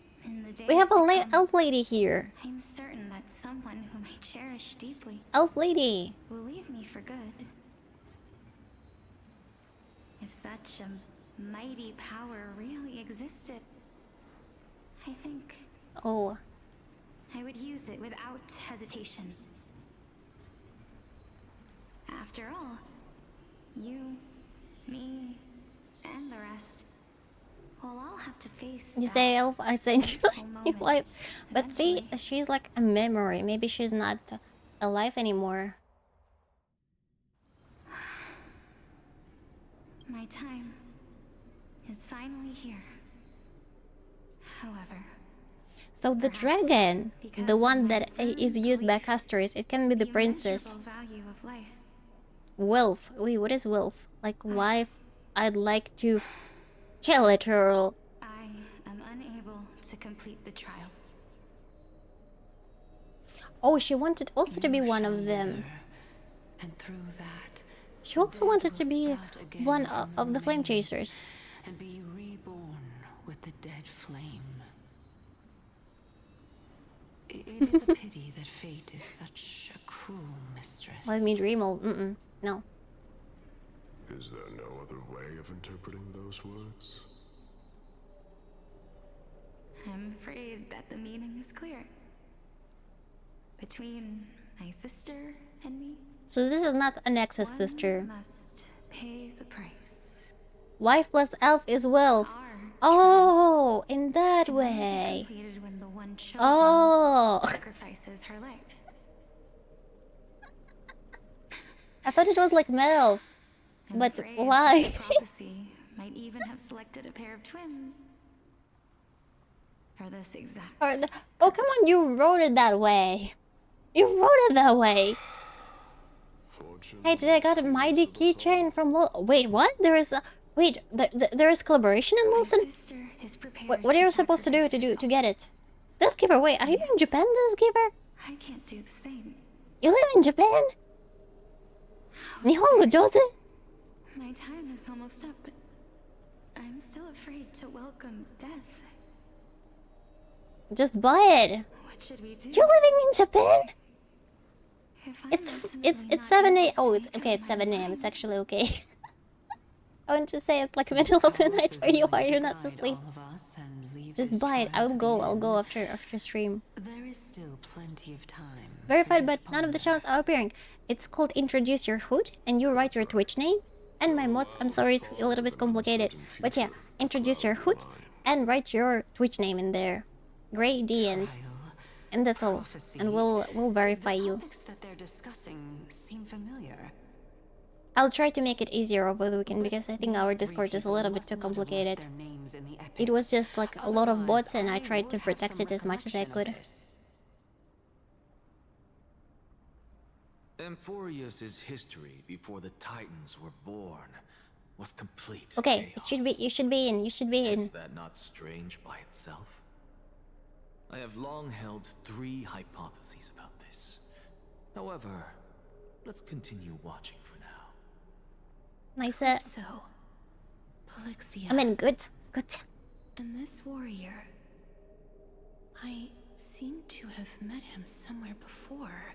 We have a elf lady here. I'm certain that someone whom I cherish deeply, elf lady, will leave me for good. If such a mighty power really existed, I think oh, I would use it without hesitation. After all, you, me, and the rest will all have to face. You say elf, I say wife. But see, she's like a memory. Maybe she's not alive anymore. My time is finally here. However, so the dragon, the one that is used by Castorice, it can be the princess. Value of life. Wilf. Wait, what is Wilf? Like wife? I'd like to kill it, girl. I am unable to complete the trial. Oh, she wanted also to be one of them. And through that, she also wanted to be one of the flame chasers. And be reborn with the dead flame. It is a pity that fate is such a cruel mistress. Let me dream. No. Is there no other way of interpreting those words? I'm afraid that the meaning is clear. Between my sister and me. So this is not an ex's sister. Must pay the price. Wife plus elf is wealth. Oh, in that way. Completed when and chosen Oh. sacrifices her life. I thought it was like MILF. I'm But afraid why? the prophecy might even have selected a pair of twins. For this exact. Oh, come on, you wrote it that way. You wrote it that way. Hey, today I got a mighty keychain from Wait, what? There is a... Wait, there is collaboration in Lawson? What are you supposed to do to get it? This giver, wait, are you in Japan, this giver? I can't do the same. You live in Japan? Nihongo jozu? My time is almost up, but I'm still afraid to welcome death. Just buy it. What should we do? You're living in Japan? It's 7 a.m. Oh, it's okay. It's 7 a.m. It's actually okay. I want to say it's like middle of the night where you are. You're not asleep. Just buy it. I'll go after stream. There is still plenty of time. Verified, but none of the channels are appearing. It's called Introduce Your Hood, and you write your Twitch name and my mods. I'm sorry, it's a little bit complicated, but yeah, introduce your hood and write your Twitch name in there. Great D and that's all. And we'll verify you. That they're discussing seem familiar. I'll try to make it easier over the weekend because I think our Discord is a little bit too complicated. It was just like a lot of bots and I tried to protect it as much as I could. Amphorius's history before the Titans were born was complete. Okay, you should be in. Is that not strange by itself? I have long held 3 hypotheses about this. However, let's continue watching for now. Nice. So, Polixia. I mean, good. And this warrior, I seem to have met him somewhere before.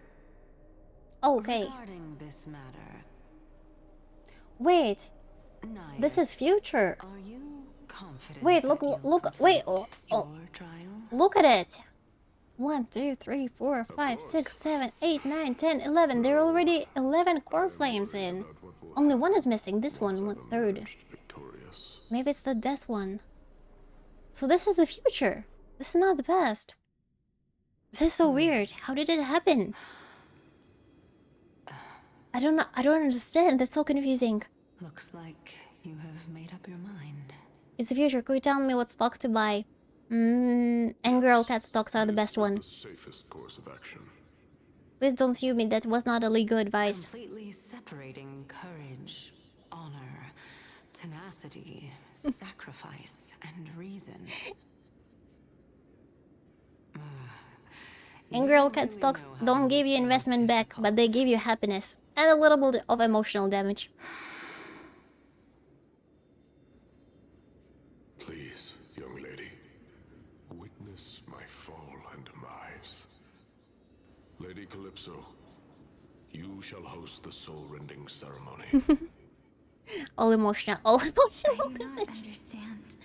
Oh, okay. Regarding this matter. Wait. This is future. Are you confident? Wait, look, wait. Oh. Look at it. 1, 2, 3, 4, 5, 6, 7, 8, 9, 10, 11. There are already 11 core flames in. Only one is missing. This one, third. Maybe it's the death one. So this is the future. This is not the past. This is so weird. How did it happen? I don't know. I don't understand. That's so confusing. Looks like you have made up your mind. It's the future. Could you tell me what stock to buy? AngryOwlCat stocks are the best one. Safest course of action. Please don't sue me. That was not a legal advice. Completely separating courage, honor, tenacity, sacrifice, and reason. AngryOwlCat stocks don't give you investment back, but they give you happiness and a little bit of emotional damage. Please, young lady, witness my fall and demise. Lady Calypso, you shall host the soul-rending ceremony. All emotional damage. Understand.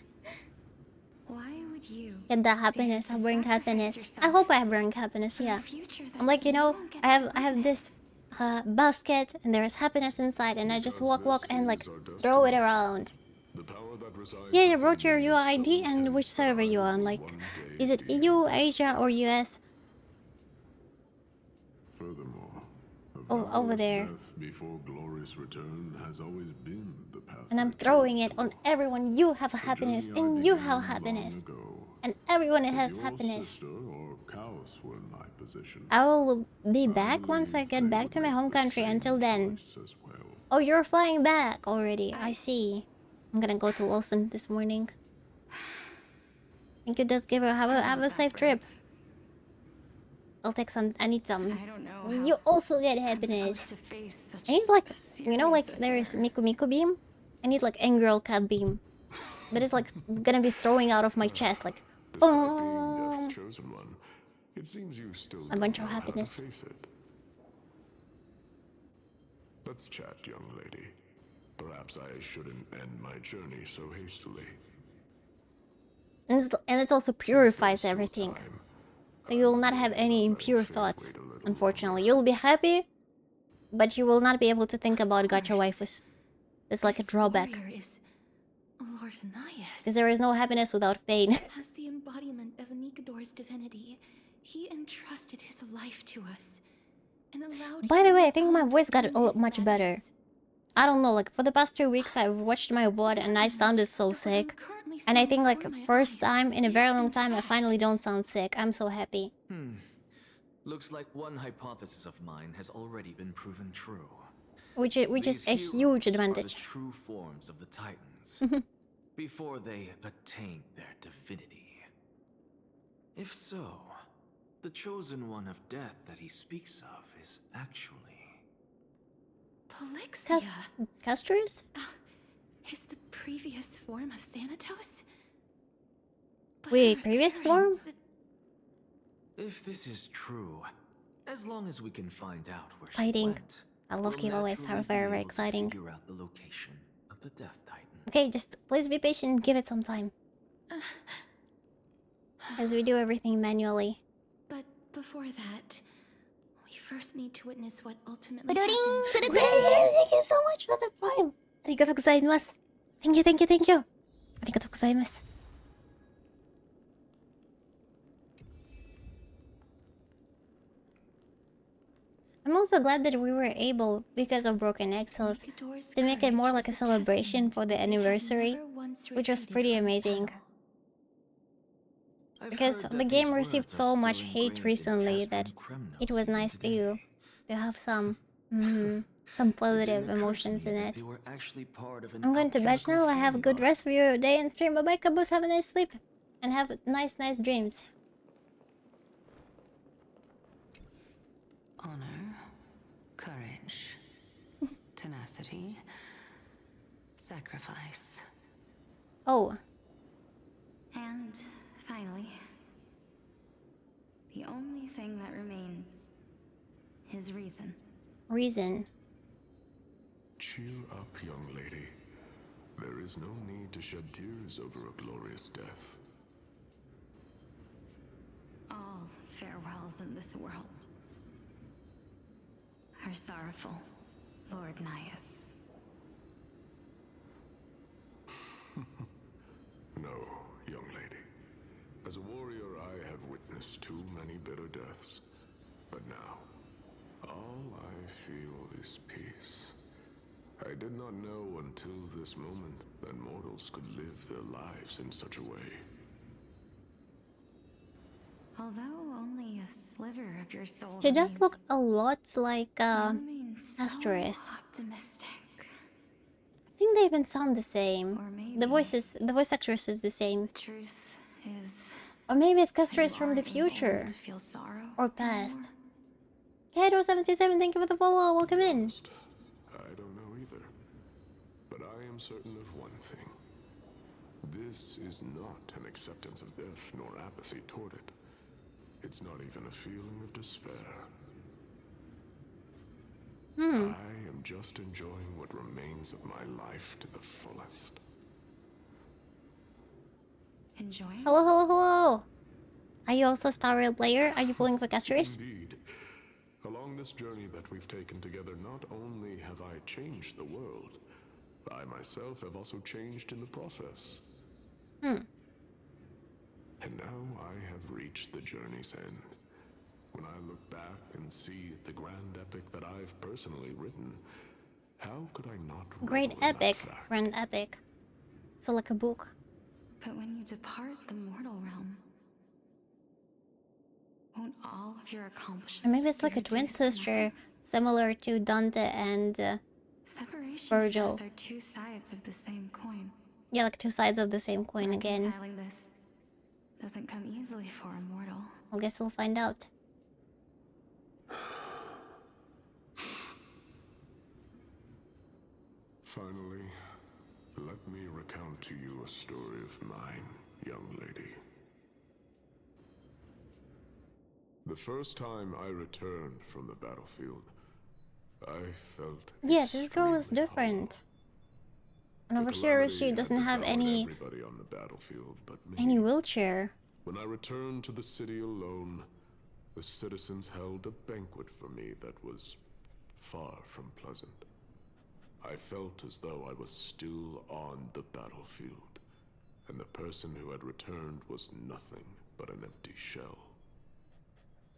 Why would you Get that happiness. I bring happiness. I hope I bring happiness. Yeah. I'm like, you know, I have this basket and there is happiness inside, and I just walk and like throw it around. Yeah, you wrote your UID and which server you on. Like, is it EU, Asia, or US? Furthermore, over there. before glorious return has always been the path. And I'm throwing it on everyone. You have happiness, and you have happiness, and everyone has happiness. I will be back once I get back to my home country. Until then. Oh, you're flying back already. I see. I'm gonna go to Lawson this morning. Thank you, just give her have a safe trip. I'll take some. I need some. I don't know. You also get happiness. I need like, you know, like there is Miku beam. I need like AngryOwlCat beam. That is like gonna be throwing out of my chest like, oh. It seems you still A bunch of happiness. Let's chat, young lady. Perhaps I shouldn't end my journey so hastily. And it also purifies everything. So you will not have any impure thoughts. Unfortunately, you'll be happy, but you will not be able to think about gacha waifus. It's like a drawback. Because there is no happiness without pain. As the embodiment of Nikador's divinity, He entrusted his life to us and allowed. By the way, I think my voice got a lot much better. I don't know, like for the past 2 weeks I've watched my VOD and I sounded so sick. And I think like first time in a very long time I finally don't sound sick. I'm so happy. Looks like one hypothesis of mine has already been proven true. Which is a huge advantage. Are the true forms of the Titans before they attain their divinity. If so, the chosen one of death that he speaks of is actually Polixia. Castorice? Is the previous form of Thanatos? But Wait, her previous form? appearance- If this is true, as long as we can find out where Fighting. she went, I love we'll giveaways, naturally they're be very able to exciting. figure out the location of the Death Titan. Okay, just please be patient, give it some time. As we do everything manually. But before that, we first need to witness what ultimately Ba-da-ding, happened. ba-da-ding. Thank you so much for the prime. Arigatou gozaimasu. Thank you, thank you, thank you. Arigatou gozaimasu. I'm also glad that we were able, because of Broken Exos, to make it more like a celebration for the anniversary, which was pretty amazing. Because the game received so much hate recently that it was nice to have some positive emotions in it. I'm going to bed now. I have a good rest for your day and stream. Bye bye, Caboose. Have a nice sleep and have nice dreams. Honor, courage, tenacity, sacrifice. Oh. And finally, the only thing that remains is reason. Reason. Cheer up, young lady. There is no need to shed tears over a glorious death. All farewells in this world are sorrowful, Lord Nias. No, young lady. As a warrior, I have witnessed too many bitter deaths. But now, all I feel is peace. I did not know until this moment that mortals could live their lives in such a way. Although only a sliver of your soul She does remains, look a lot like you remain so Castorice. optimistic. I think they even sound the same. Or maybe The voice actress is the same. truth is, Or maybe it's that Castorice you from the aren't able future. to feel sorrow Or past. Kato77, thank you for the follow. Welcome in. I don't know either. But I am certain of one thing. This is not an acceptance of death nor apathy toward it. It's not even a feeling of despair. I am just enjoying what remains of my life to the fullest. enjoying. Hello, hello, hello. Are you also a Star Rail player? Are you pulling for Castorice? Indeed. Along this journey that we've taken together, not only have I changed the world, I myself have also changed in the process. And now I have reached the journey's end. When I look back and see the grand epic that I've personally written, how could I not Great revel in that epic. fact? Grand epic. So like a book. But when you depart the mortal realm, won't all of your accomplishments Or maybe it's like a be twin reduced to sister, similar to Dante and separation Virgil. and death are two sides of the same coin. yeah, like two sides of the same coin again. Reconciling this doesn't come easily for a mortal. I guess we'll find out. Finally, let me recount to you a story of mine, young lady. The first time I returned from the battlefield, I felt Yeah, this girl is different. And over here, calamity she had doesn't have devoured any everybody on the battlefield but me. wheelchair. When I returned to the city alone, the citizens held a banquet for me that was far from pleasant. I felt as though I was still on the battlefield, and the person who had returned was nothing but an empty shell.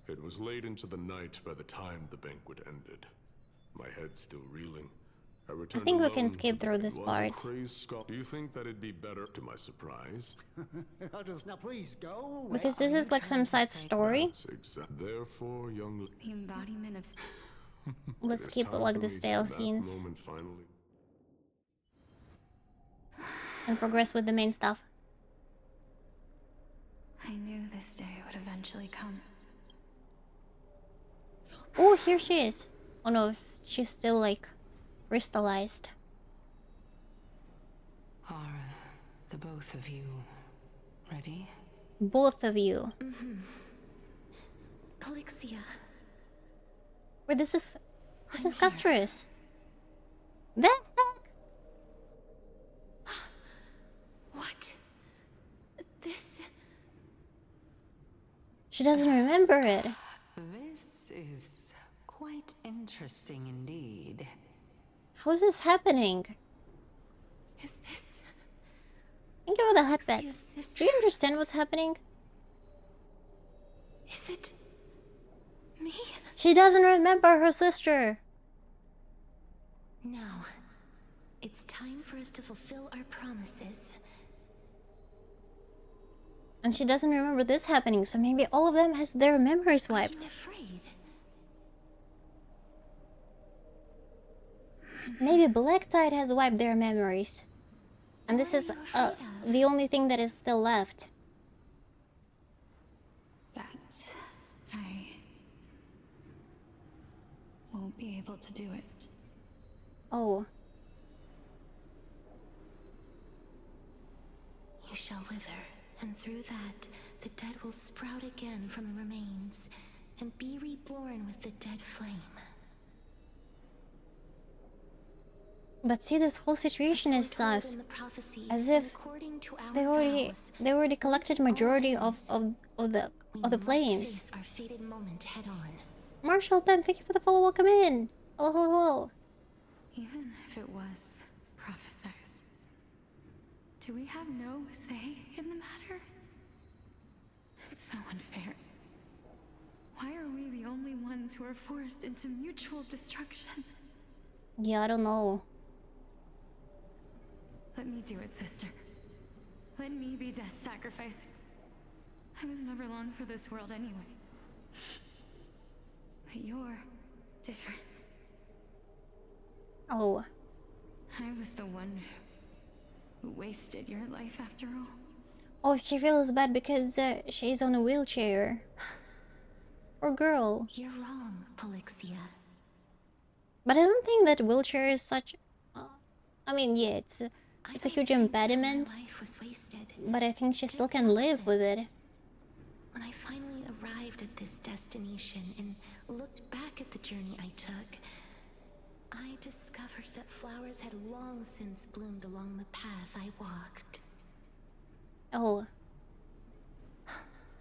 It was late into the night by the time the banquet ended. My head still reeling. I think we can skip through this part. Do you think that it'd be better, to my surprise? Now please go. Because this is like some side story. Therefore, young... The embodiment of... Let's keep like the stale scenes and progress with the main stuff. I knew this day would eventually come. Oh, here she is. Oh no, she's still like crystallized. Are the both of you ready? Both of you. Polixia. Wait, this is Castorice. The heck? What? This... She doesn't remember it. This is quite interesting indeed. How is this happening? Is this... Think about the heckbats. Do you understand what's happening? Is it... me? She doesn't remember her sister. Now, it's time for us to fulfill our promises. And she doesn't remember this happening, so maybe all of them has their memories wiped. Afraid? Maybe Black Tide has wiped their memories. And this is the only thing that is still left. That I won't be able to do it. Oh. You shall wither, and through that, the dead will sprout again from the remains, and be reborn with the dead flame. But see, this whole situation is sus. As if they already collected majority of the flames. Our fated moment head on. Marshall Ben, thank you for the follow. Welcome in. Hello, hello, hello. Even if it was prophesized, do we have no say in the matter? It's so unfair. Why are we the only ones who are forced into mutual destruction? Yeah, I don't know. Let me do it, sister. Let me be death's sacrifice. I was never long for this world anyway. But you're different. Oh. I was the one who wasted your life after all. Oh, she feels bad because she's on a wheelchair. Poor girl. You're wrong, Polixia. But I don't think that wheelchair is such... I mean, yeah, it's a huge impediment. But I think she still can live with it. When I finally arrived at this destination and looked back at the journey I took, I discovered that flowers had long since bloomed along the path I walked. Oh.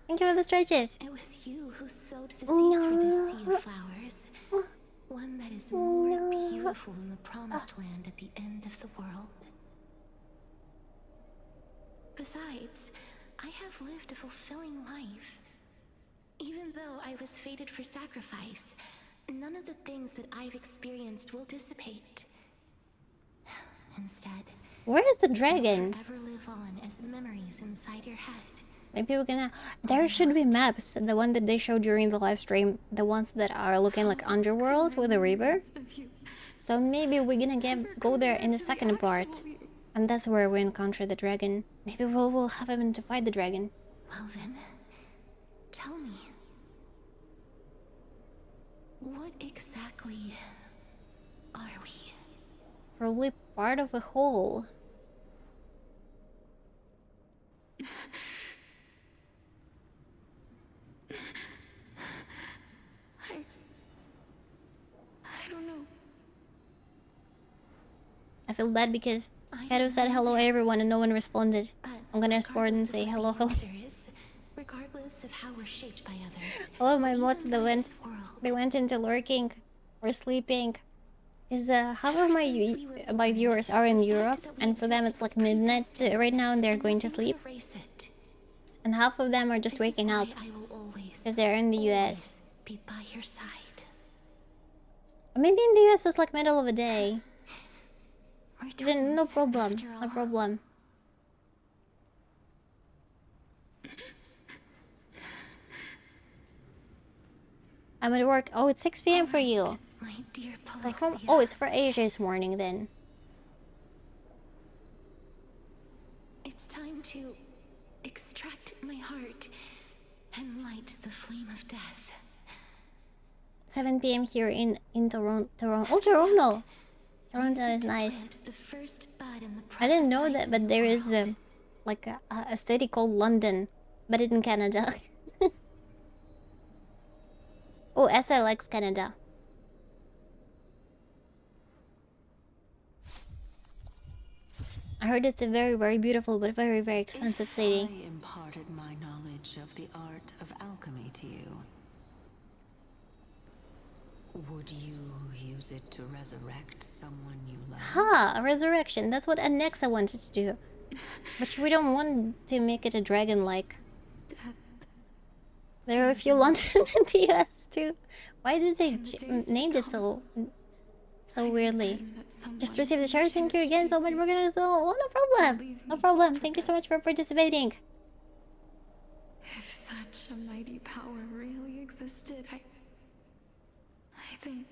Thank you for the stretches. It was you who sowed the seeds for this sea of flowers. One that is more beautiful than the promised land at the end of the world. Besides, I have lived a fulfilling life. Even though I was fated for sacrifice, none of the things that I've experienced will dissipate. Instead, where is the dragon? forever live on as memories inside your head. Maybe we're gonna... There should be maps. The one that they showed during the live stream. The ones that are looking like underworld with a river. So maybe we're gonna go there in the second part. And that's where we encounter the dragon. Maybe we'll have him to fight the dragon. Well then, tell me. What exactly are we? Probably part of a whole. I don't know. I feel bad because Kato said hello everyone and no one responded. I'm gonna respond and say hello, hello. Regardless of how we're shaped by others. All of my mods that they went into lurking or sleeping. Is half of my viewers are in Europe, and for them it's like midnight right now and they're going to sleep. And half of them are just waking up. I will always Because they're in the US. Be by your side. Maybe in the US it's like middle of the day. We're Then no twins, problem. after No all. problem. I'm at work. Oh, it's 6 p.m. for you. My dear Like from, Polixia. oh, it's for Asia's morning then. It's time to extract my heart and light the flame of death. 7 p.m. here in Toronto. Oh, Toronto. Toronto is nice. The first bud in the I didn't know prophesied that, but there is like a city called London, but it's in Canada. Oh, SLX Canada. I heard it's a very, very beautiful but very, very expensive city. I imparted my knowledge of the art of alchemy to you, would you use it to resurrect someone you love? Ha! A resurrection. That's what Anexa wanted to do. But we don't want to make it a dragon-like. There are a few London in the US too. Why did they named it so weirdly? Just received the share. Thank you again so much. We're gonna oh, no problem. No problem. Thank you so much for participating. If such a mighty power really existed, I think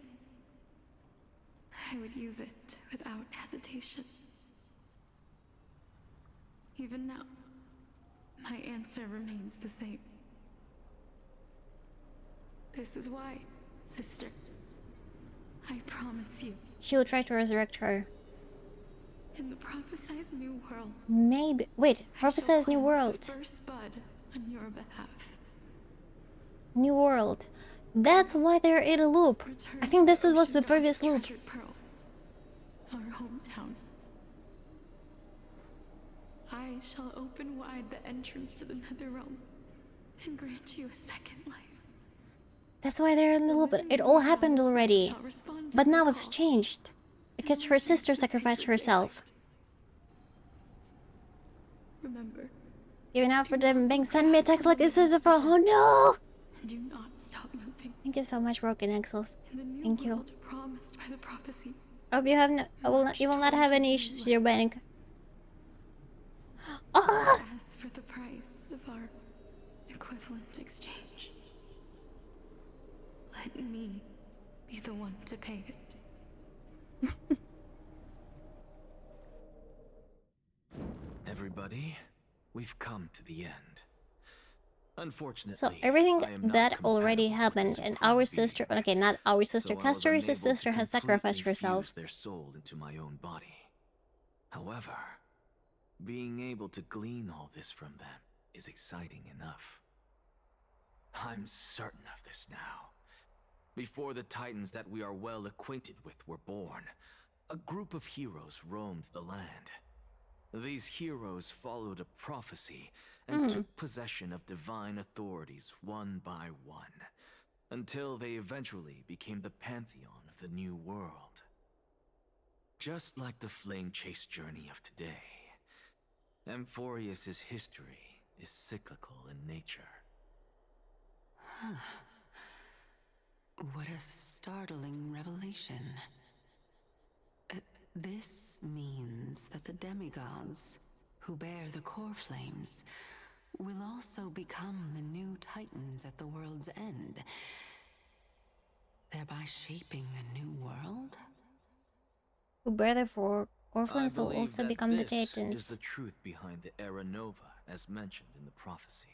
I would use it without hesitation. Even now, my answer remains the same. This is why, sister, I promise you, She will try to resurrect her. in the prophesized new world, Maybe. Wait. Prophesize new world. the first bud on your behalf. New world. That's why they're in a loop. I think this was the previous loop. Treasured Pearl, our hometown. I shall open wide the entrance to the nether realm and grant you a second life. That's why they're in the loop. It all happened already. But now it's changed. Because her sister sacrificed herself. Remember, Even after them being sent me a text like this is a for oh no! do not stop moving. Thank you so much, Broken Axels. In the new Thank you. world promised by the prophecy. Hope you have no you will not have any issues with your bank. Ah! As for the price of our equivalent exchange, let me be the one to pay it. Everybody, we've come to the end. Unfortunately, So everything I am not that already compatible with happened, this and supreme our being, sister, okay, not our sister, so I was Castorice's unable to sister has sacrificed completely herself. fuse their soul into my own body. However, being able to glean all this from them is exciting enough. I'm certain of this now. Before the Titans that we are well acquainted with were born, a group of heroes roamed the land. These heroes followed a prophecy and took possession of divine authorities one by one, until they eventually became the pantheon of the new world. Just like the flame chase journey of today, Amphorius's history is cyclical in nature. Huh. What a startling revelation. This means that the demigods, who bear the core flames, will also become the new Titans at the world's end, thereby shaping a new world? Who bear the four orphans will I believe also that become the this Titans. is the truth behind the Era Nova, as mentioned in the prophecy.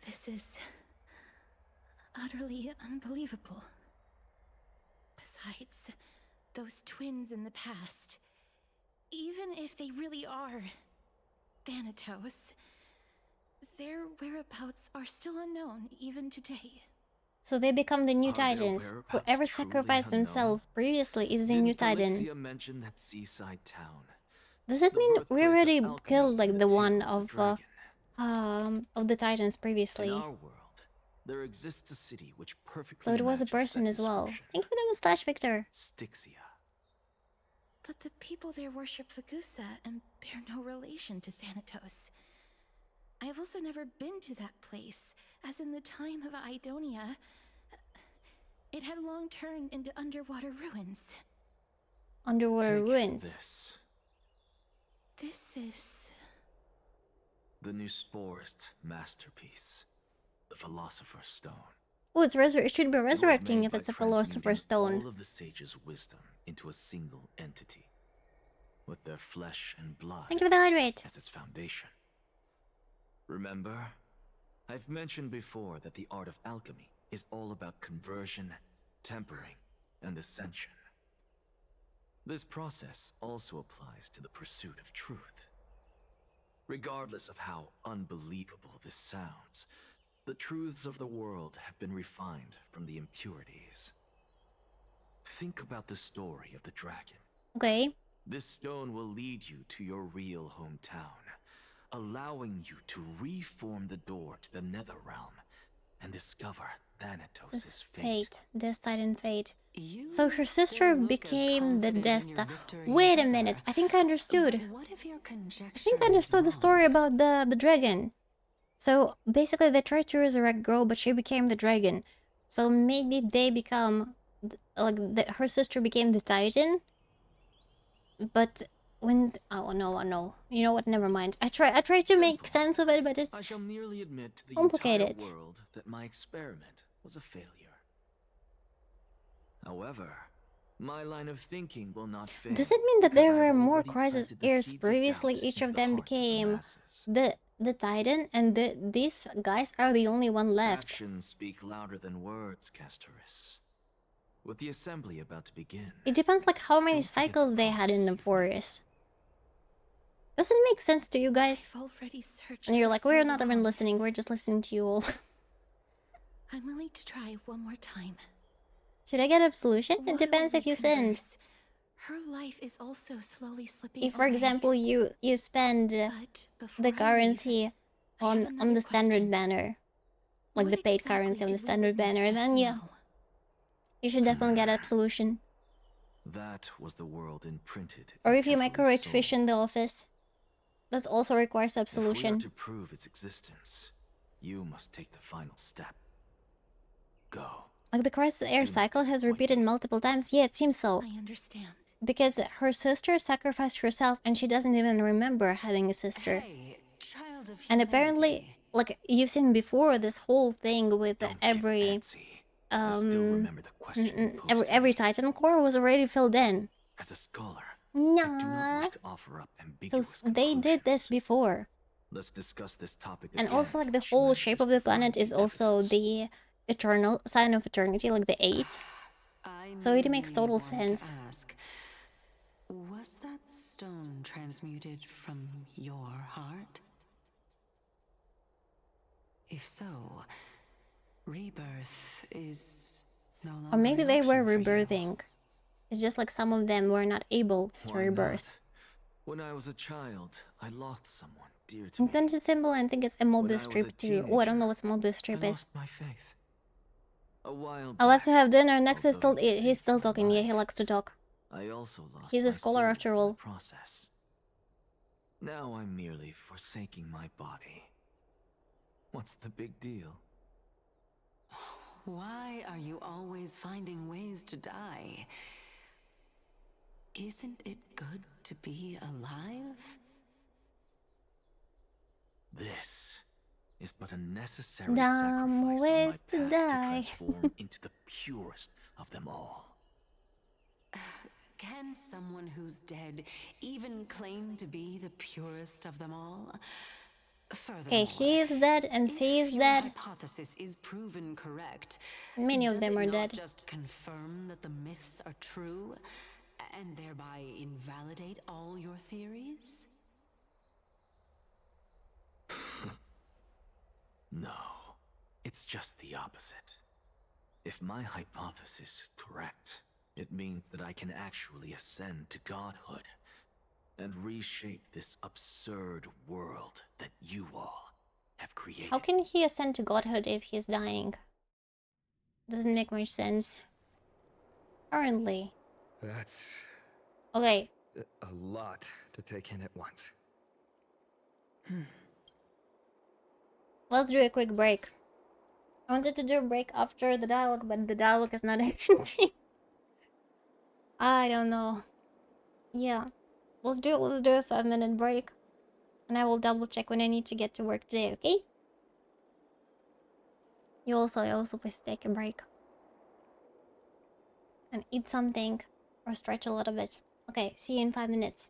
This is utterly unbelievable. Besides, those twins in the past, even if they really are Thanatos, their whereabouts are still unknown even today. So they become the new Are their Titans. whereabouts Whoever truly sacrificed unknown? themselves previously is the new Didn't Titan. Polixia mention that seaside town? Does it The mean we birthplace of already Alchemy killed like and the tail one of the of the Titans In previously? our world, there exists a city which perfectly So it was a matches person that as well. description. Thank you for the mustache, Victor. Styxia. But the people there worship Vagusa and bear no relation to Thanatos. I've also never been to that place, as in the time of Idonia, it had long turned into underwater ruins. Underwater Take ruins. This is... the new Sporist masterpiece, the Philosopher's Stone. Oh, it should be resurrecting if by it's a Philosopher's Stone. all of the sage's wisdom into a single entity, with their flesh and blood Thank you for the hydrate as its foundation. Remember, I've mentioned before that the art of alchemy is all about conversion, tempering, and ascension. This process also applies to the pursuit of truth. Regardless of how unbelievable this sounds, the truths of the world have been refined from the impurities. Think about the story of the dragon. Okay. This stone will lead you to your real hometown, allowing you to reform the door to the nether realm and discover Thanatos' fate. This Titan fate. So her sister became the Desta. Wait a minute, I think I understood. I think I understood the story about the dragon. So basically they tried to resurrect Girl, but she became the dragon. So maybe they become, like, her sister became the Titan. But when, oh no, you know what, never mind. I try to make sense of it, but it's I shall merely admit to the complicated. entire world that my experiment was a failure. However, my line of thinking will not fail. Does it mean that there because were I've more already crisis planted the heirs seeds of previously? doubt Each into of the them hearts of the became masses. the Titan, and these guys are the only one left. Actions speak louder than words, Castorice. With the assembly about to begin, It depends like how many cycles they had in the forest. Does it make sense to you guys? I've already searched And you're for like, so we're not even long. listening, we're just listening to you all. I'm willing to try one more time. Should I get absolution? Why It depends won't if we you sinned. converse? Her life is also slowly slipping If, for away. example, you spend But before the I leave, currency I have on another the standard question. banner, like What the paid exactly currency on did the we standard witness banner, just then yeah, now? you should definitely get absolution. that was the world imprinted. Or in if you Kefali's microwave soul. fish in the office, that also requires If we are absolution. to prove its existence, you must take the final step. Go. Like the crisis air cycle has repeated multiple times. Yeah, it seems so. I understand. Because her sister sacrificed herself and she doesn't even remember having a sister. Hey, child of And apparently, like you've seen before, this whole thing with every every Titan core was already filled in. As a scholar, Nah. I do not wish to offer up So ambiguous they did this before. Let's discuss this topic And again. also like the whole shape of the planet is also the eternal sign of eternity, like the 8. So it makes total sense. Ask, was that stone transmuted from your heart? If so, rebirth is no longer Or maybe an they were option for you. rebirthing. It's just like some of them were not able to Why rebirth. not? When I was a child, I lost someone dear to me. Intention symbol, I think it's a Mobius When I was strip a too. Oh, I don't teenager, know what Mobius strip I is. lost my faith. A while I'll have back, to have dinner. Next is although still he's still talking. Yeah, he likes to talk. I also lost He's a my scholar soul after in all. the process. Now I'm merely forsaking my body. What's the big deal? Why are you always finding ways to die? Isn't it good to be alive? This is but a necessary Dumb sacrifice ways to on my path die. to transform into the purest of them all. Can someone who's dead even claim to be the purest of them all? Okay, he is dead, MC is If your dead. hypothesis is proven correct, Many of does them it are not dead. just confirm that the myths are true, and thereby invalidate all your theories? No, it's just the opposite. If my hypothesis is correct, it means that I can actually ascend to godhood and reshape this absurd world that you all have created. How can he ascend to godhood if he's dying? Doesn't make much sense. Currently. That's Okay. a lot to take in at once. Let's do a quick break. I wanted to do a break after the dialogue, but the dialogue is not ending. I don't know. Yeah. Let's do a 5-minute break. And I will double check when I need to get to work today, okay? You also please take a break. And eat something or stretch a little bit. Okay, see you in 5 minutes.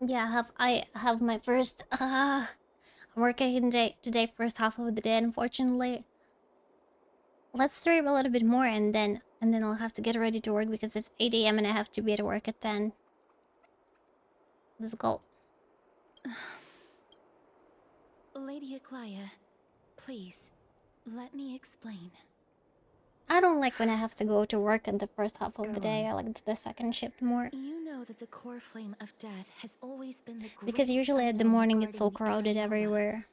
Yeah, I have my first I'm working today first half of the day, unfortunately. Let's stream a little bit more and then I'll have to get ready to work because it's 8 AM and I have to be at work at 10. Let's go. Lady Aglaya, please, let me explain. I don't like when I have to go to work at the first half of the day. I like the second shift more. You know that the core flame of death has always been the Because usually at the morning it's so crowded everywhere.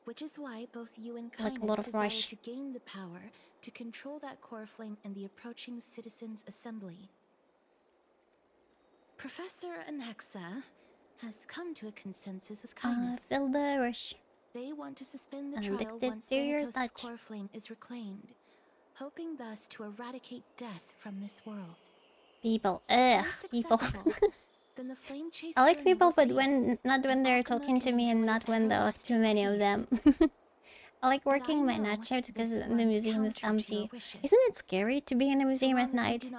Which is why both you and Like a Kindness lot of desire rush. to gain the power to control that core flame in the approaching citizens' assembly. Professor Anexa has come to a consensus with Kindness. Feel the rush. They want to suspend the I'm trial addicted once to your Thanatos' touch. core flame is reclaimed, hoping thus to eradicate death from this world. People. Ugh, If people. successful, then the flame chase I like journey people, will but cease, not when they're talking to me and not when there are like too many of them. I like working my night shift because the museum is empty. Isn't it scary to be in a museum at night?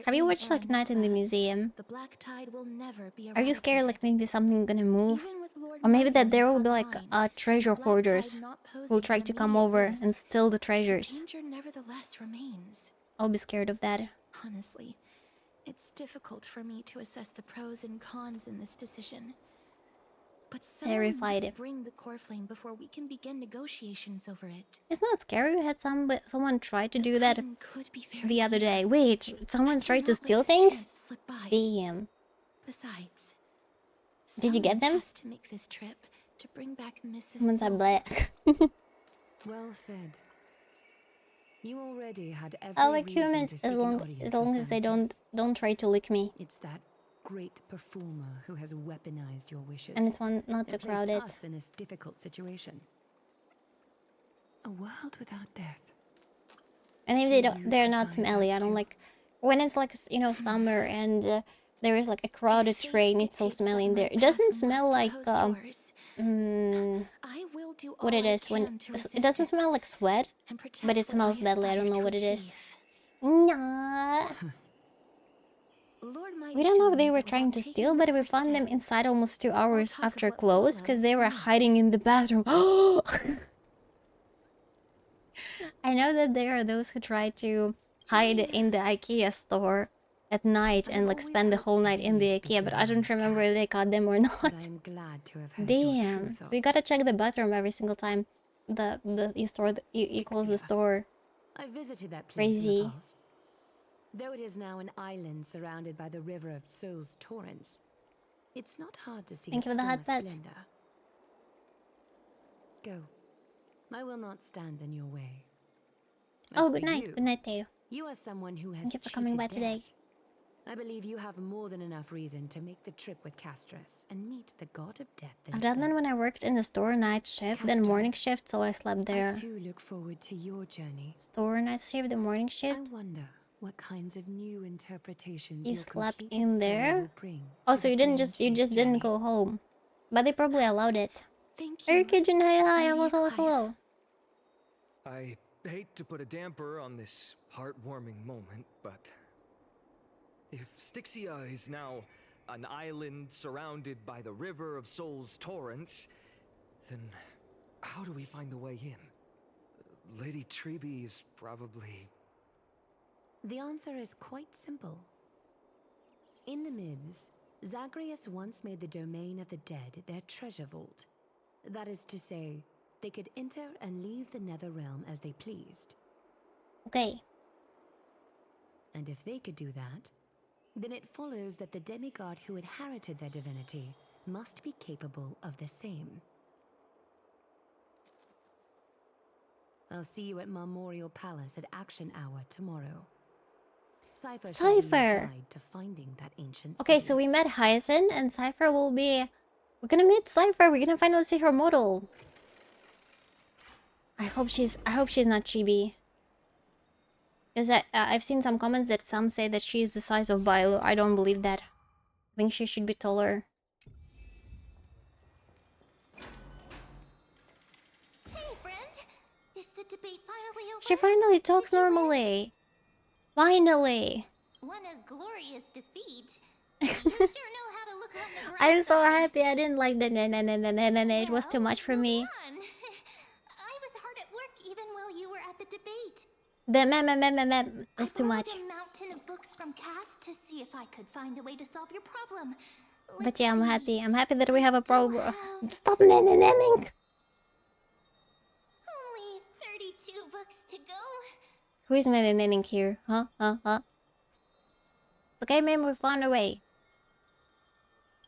Have you watched like Night in the Museum? the black tide will never be Are you scared like maybe something gonna move? Or maybe that there will be like treasure hoarders who will try to come over and steal the treasures. Danger nevertheless remains. I'll be scared of that. Honestly, it's difficult for me to assess the pros and cons in this decision. But someone Terrified. must bring the core flame before we can begin negotiations over it. It's not scary. We had someone try to do that Could be very the other near. day. Wait, someone tried to Cannot let steal this things? chance slip by. Damn. Besides, Did you get them? someone has to make this trip to bring back Mrs. Someone said Soul. black. Well said. You already had every I like reason humans to as seek an long audience as with they Thanatos. don't try to lick me. It's that great performer who has weaponized your wishes. And it's one not too and placed crowded. us in this difficult situation. A world without death. And if Do you they're not desire smelly, I that don't too? like when it's like summer and there is like a crowded train. It's so smelly in there. It doesn't smell like what it is when it doesn't smell like sweat, but it smells badly. I don't know what it is. Nah. We don't know if they were trying to steal, but we found them inside almost 2 hours after close because they were hiding in the bathroom. I know that there are those who try to hide in the IKEA store at night and like spend the whole night in the IKEA, but I don't remember if they caught them or not. I'm glad to have heard Damn. So you gotta check the bathroom every single time you close the store. I visited that place Crazy. in the past. Though it is now an island surrounded by the river of Souls torrents, it's not hard to see Thank you its for the hot former pet. splendor. Go. I will not stand in your way. Oh, As good for night. you, Good night to you. You are someone who has Thank you for coming by cheated today. death. I believe you have more than enough reason to make the trip with Castorice and meet the god of death I've done that when I worked in the store night shift, then morning shift, so I slept I there. too look forward to your journey. Store night shift, the morning shift. I wonder what kinds of new interpretations You your slept completed in story there? will bring Oh, to so the you just didn't go home. But they probably allowed it. Thank you. Kitchen, hi, hello, hello, hello. I hate to put a damper on this heartwarming moment, but if Styxia is now an island surrounded by the river of Souls torrents, then how do we find a way in? Lady Treby is probably... The answer is quite simple. In the myths, Zagreus once made the domain of the dead their treasure vault. That is to say, they could enter and leave the nether realm as they pleased. Okay. And if they could do that, then it follows that the demigod who inherited their divinity must be capable of the same. I'll see you at Memorial Palace at Action Hour tomorrow. Cypher. To finding that ancient Okay, city. so we met Hyacinth and Cypher will be... We're gonna meet Cypher. We're gonna finally see her model. I hope she's not chibi. Because I've seen some comments that some say that she is the size of Bailu. I don't believe that. I think she should be taller. Hey, friend! Is the debate finally over? She finally talks normally. Finally. What a glorious defeat. You sure know how to look on the bright I'm so side. happy. I didn't like the it was too much for me. I was hard at work even while you were at the debate. The was too much. I borrowed a mountain of books from Cass to see if I could find a way to solve your problem. But yeah, I'm happy. I'm happy that we have a problem. Stop nanning. Only 32 books to go. Who is memeing here? Huh? It's okay, meme, we found a way.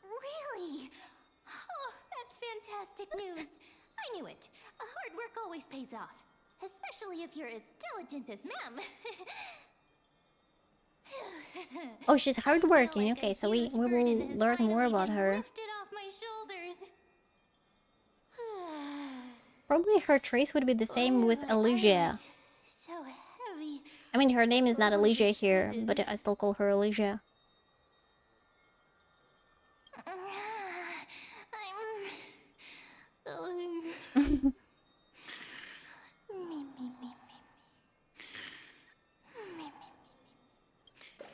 Really? Oh, that's fantastic news. I knew it. Hard work always pays off. Especially if you're as diligent as Mem. Oh, she's hardworking. Okay, so we will learn more about her. Lifted off my shoulders. Probably her trace would be the same with Elysia. So heavy. I mean, her name is not Elysia here, but I still call her Elysia.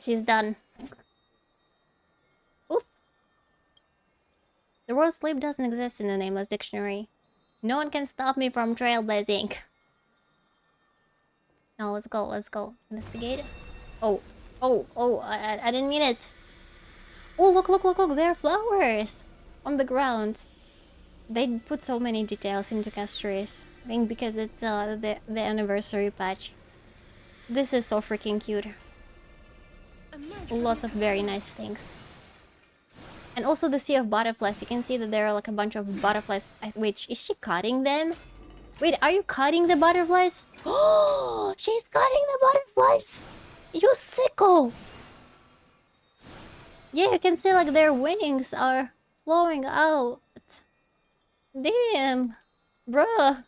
She's done. Oof. The word sleep doesn't exist in the Nameless Dictionary. No one can stop me from trailblazing. No, let's go. Investigate. Oh, I didn't mean it. Oh, look, there are flowers on the ground. They put so many details into Castorice. I think because it's the anniversary patch. This is so freaking cute. Lots of very nice things. And also the sea of butterflies. You can see that there are like a bunch of butterflies. Wait, is she cutting them? Wait, are you cutting the butterflies? Oh, she's cutting the butterflies! You sicko! Yeah, you can see like their wings are flowing out. Damn! Bruh!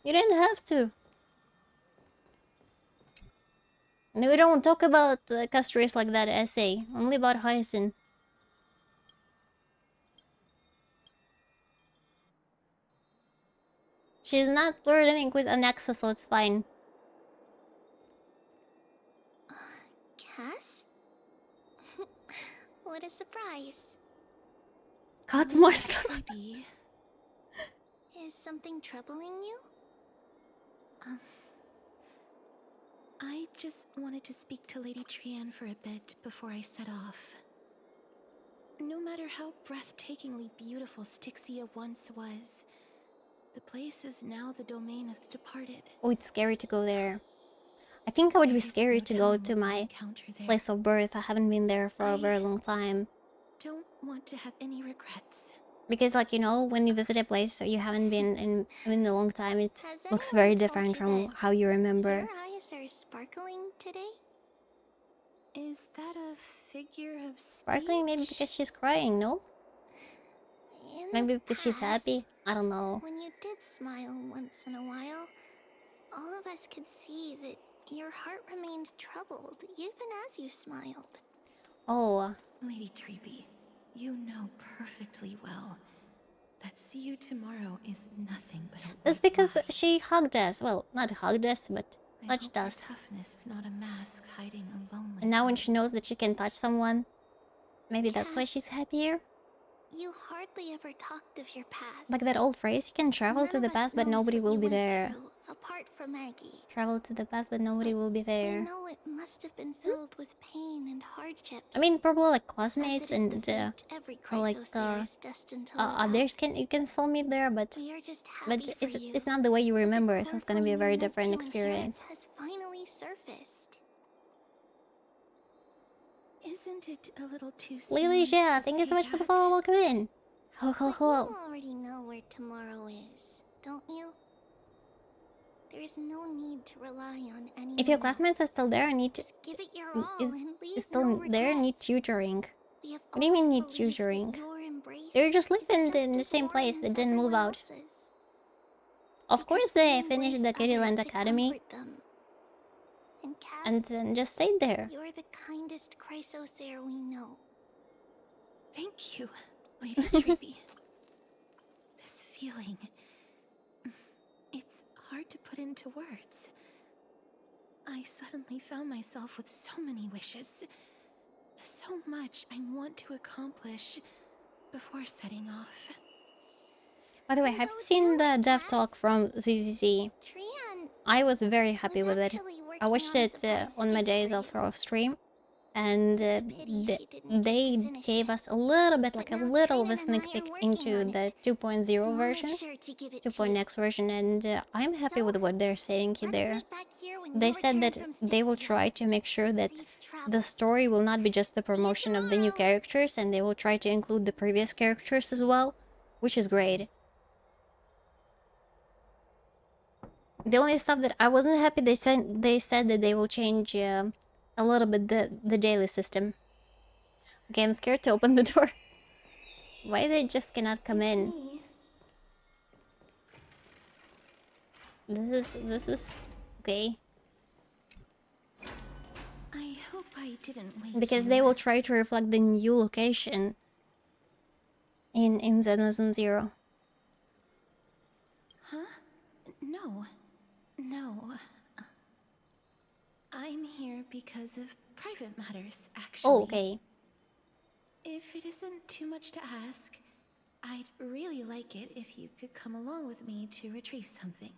You didn't have to. And we don't talk about Castorice like that essay. Only about Hyacinth. She's not flirting with Alexa, so it's fine. Cass? What a surprise. Cut more stuff. Is something troubling you? I just wanted to speak to Lady Trianne for a bit before I set off. No matter how breathtakingly beautiful Styxia once was, the place is now the domain of the departed. Oh, it's scary to go there. I think I would be scary to go to my place of birth. I haven't been there for a very long time. Don't want to have any regrets. Because, like, you know, when you visit a place you haven't been in a long time, it looks very different from how you remember. Your eyes are sparkling today? Is that a figure of Sparkling maybe because she's crying, no? In Maybe the because she's past, happy? I don't know. When you did smile once in a while, all of us could see that your heart remained troubled even as you smiled. Oh. Lady Treeby, you know perfectly well that see you tomorrow is nothing but a That's because she hugged us. Well, not hugged us, but touched us. toughness is not a mask hiding a lonely. And now when she knows that she can touch someone, maybe that's why she's happier? You hardly ever talked of your past. Like that old phrase, you can travel to the past but nobody will be there. Apart from Maggie. Travel to the past but nobody will be I there. know it must have been filled with pain and hardships. I mean, probably like classmates and every or like destined to others you can still meet there, but it's not the way you remember, so it's gonna be a very different experience. Has finally surfaced. Isn't it a little too soon? Lily, yeah, thank you so much for the follow. Welcome in. Hello. You already know where tomorrow is, don't you? There is no need to rely on anyone. If your classmates are still there, need to give it your all is and leave still no there, regrets. need tutoring. What do you mean need tutoring? They're just living in the same place. They didn't move out. Of course, they finished the Kittyland Academy and just stayed there. You're the kindest Chrysosaur we know. Thank you, Lady Treeby. This feeling, it's hard to put into words. I suddenly found myself with so many wishes. So much I want to accomplish before setting off. By the way, have you seen the dev talk from ZZZ? I was very happy with it. I watched it on my days off stream, and they gave us a little bit, like a little of a sneak peek into the 2.0 version, 2.x version, and I'm happy with what they're saying there. They said that they will try to make sure that the story will not be just the promotion of the new characters, and they will try to include the previous characters as well, which is great. The only stuff that I wasn't happy, they said that they will change a little bit the daily system. Okay, I'm scared to open the door. Why they just cannot come in? This is okay. I hope I didn't wait. Because they will try to reflect the new location in Zenozone Zero. Huh? No. I'm here because of private matters, actually. Oh, okay. If it isn't too much to ask, I'd really like it if you could come along with me to retrieve something.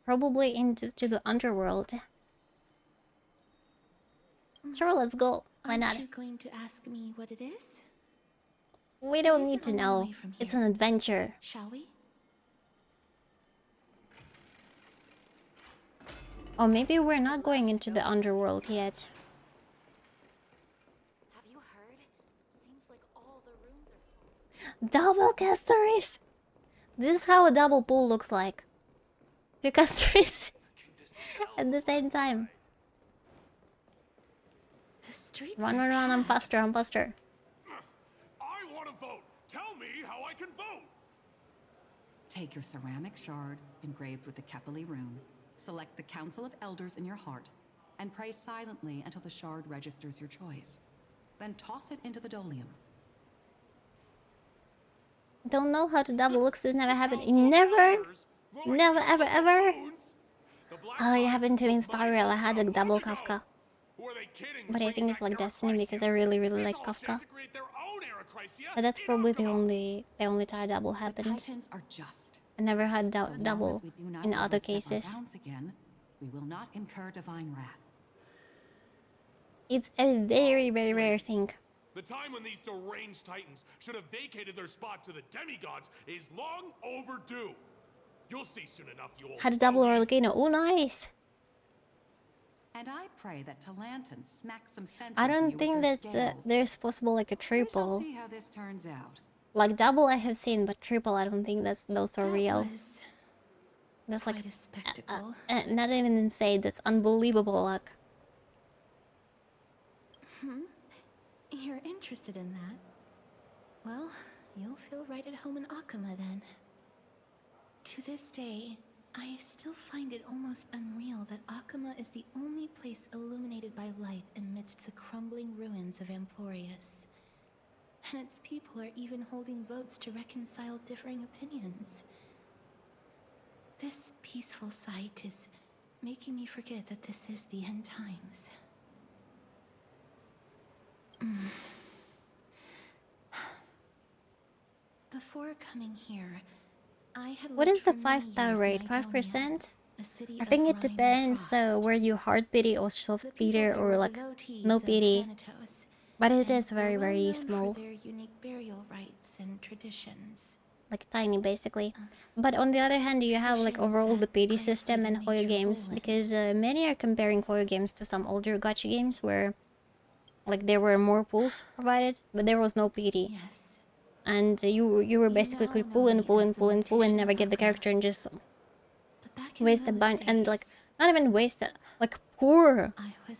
Probably into the underworld. Sure, let's go. Why not? Aren't you going to ask me what it is? We don't need to know. It's an adventure. Shall we? Or maybe we're not going into the underworld yet. Have you heard? Seems like all the rooms are full. Double Castorice! This is how a double pool looks like. Two Castorice at the same time. The streets Run, I'm faster. I want to vote. Tell me how I can vote. Take your ceramic shard engraved with the Kefali rune. Select the Council of Elders in your heart and pray silently until the shard registers your choice. Then toss it into the dolium. Don't know how to double looks. It never happened. Never ever ever. Oh, it happened to me in Starrail. I had a double Kafka. But I think it's like Destiny because I really like Kafka. But that's probably the only time double happened. The Titans are just. I never had So long double as we do not in other overstep our cases. bounds again, we will not incur divine wrath. It's a very rare thing. The time when these deranged titans should have vacated their spot to the demigods is long overdue. You'll see soon enough, you old Had a double volcano. Oh, nice. And I pray that Talanton smacks some sense I into don't you think with their that scales. there's possible like a We shall triple. see how this turns out. Like double I have seen, but triple I don't think those are real. That's like Quite a spectacle. not even insane. That's unbelievable luck. You're interested in that? Well, you'll feel right at home in Akama then. To this day, I still find it almost unreal that Akama is the only place illuminated by light amidst the crumbling ruins of Emporius. And its people are even holding votes to reconcile differing opinions. This peaceful sight is making me forget that this is the end times. Before coming here, I had What lived is the for many 5-star years rate? in 5%? a city I of think it brine and depends frost. where you hard pity or soft The people pity there or were like devotees no of pity. Thanatos, But it and is were very well known small. for their unique burial rites and traditions. Like tiny basically. But on the other hand you have like overall the pity system and Hoyo games because many are comparing Hoyo games to some older gacha games where like there were more pools provided but there was no pity. Yes. And you were basically could pull and never get the character and just waste a bunch and like not even waste like pour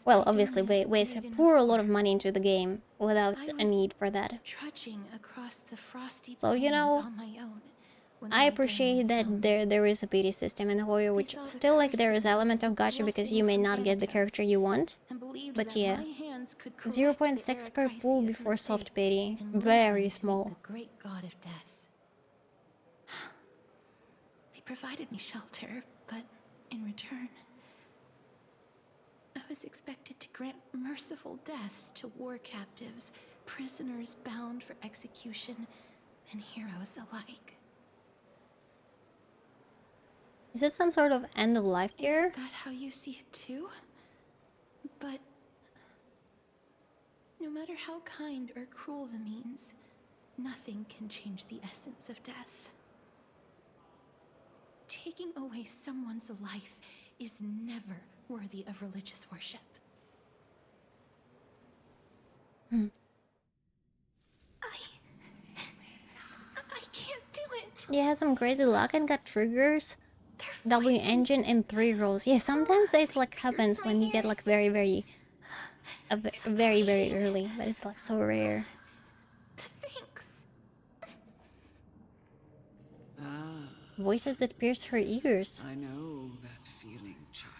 well obviously waste pour a lot of money into the game without a need for that. Trudging across the frosty So you plains know on my own when I my appreciate that there is a pity system in Hoyo, which still like there is element of gacha because you may not get the character you want. But yeah, 0.6 per pool before soft pity, very small. the great god of death. They provided me shelter, but in return, I was expected to grant merciful deaths to war captives, prisoners bound for execution, and heroes alike. Is it some sort of end of life here? Is that how you see it too? But no matter how kind or cruel the means, nothing can change the essence of death. Taking away someone's life is never worthy of religious worship. I can't do it. You had some crazy luck and got triggers. W engine in 3 rolls. Yeah, sometimes it's like happens when you get like very early, but it's like so rare. Thanks. Voices that pierce her ears. I know that feeling, child.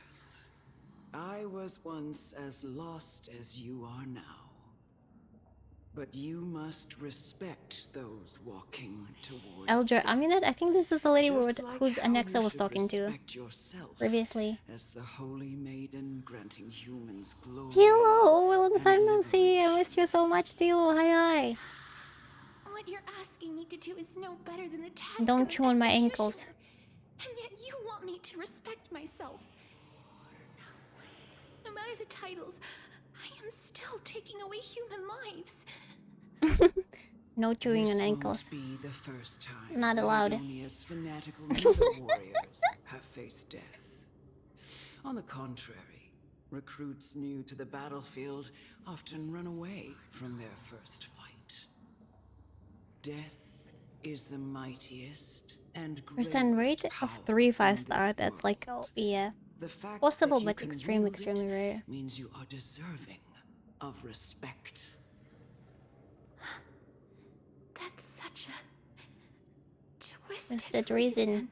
I was once as lost as you are now. But you must respect those walking towards Elder Aminet, I think this is the lady Just like whose how Anexa you was should talking to respect yourself previously. as the holy maiden granting humans glory. Tilo, a long time no see. I missed you so much, Tilo. Hi. What you're asking me to do is no better than the task Don't of chew an on my executioner. ankles. And yet you want me to respect myself. No matter the titles, I am still taking away human lives. No chewing This on ankles. won't be the first time Not allowed. Maedonia's fanatical nether warriors have faced death. On the contrary, recruits new to the battlefield often run away from their first fight. Death is the mightiest and Percent rate greatest of power 3 in 5-star. this That's like, oh, yeah. The fact Possible, that you but can extremely wield it rare. means you are deserving of respect. That's such a Twisted reason.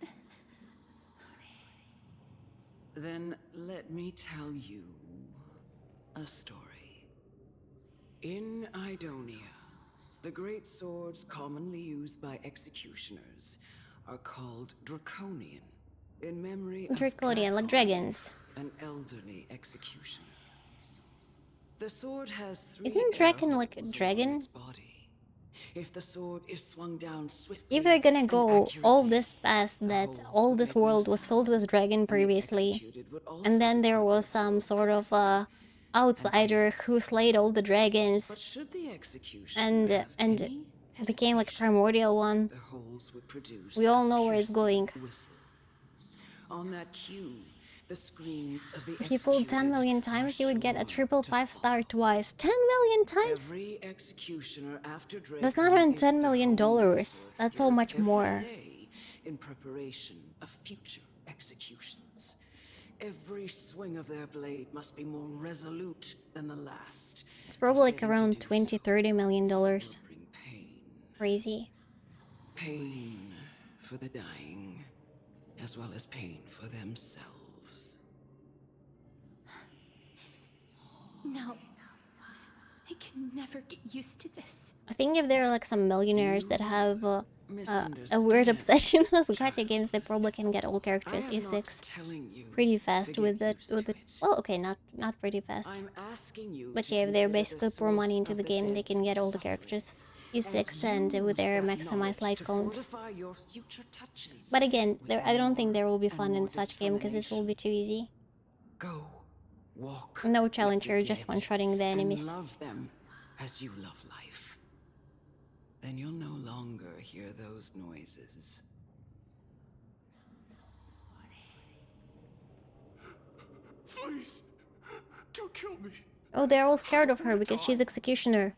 Then let me tell you a story. In Idonia, the great swords commonly used by executioners are called Draconian, in memory of Draconian, like Dracon, dragons. an elderly executioner. The sword has 3 Isn't air Dragon like a holes dragon? along its body. If the sword is swung down swiftly, If they're gonna and go all accurately, this past that all this world was filled with dragon previously, and then there was some sort of outsider who slayed all the dragons should the executioner have and any became like primordial one. the holes would produce We all a know where it's piercing going. whistle. On that cue, the screams of the If you pulled 10 million times, you would get a triple 5-star twice. 10 million times? Every executioner after That's not even $10 million. That's so much more. in preparation of future executions. Every swing of their blade must be more resolute than the last. It's probably like around $20-30 million. Crazy. Pain for the dying, as well as pain for themselves. No. I can never get used to this. I think if there are like some millionaires that have a weird obsession with gacha games, they probably can get all characters E6 pretty fast with the well, okay, not pretty fast, but yeah, if they're basically pour money into the game, they can get all the characters E6 and with their maximized light count. But again, I don't think there will be fun in such game because this will be too easy. Go, walk. No challenger, just one-shotting the enemies. And love them as you love life. Then you'll no longer hear those noises. Please, don't kill me. Oh, they're all scared of her because she's executioner.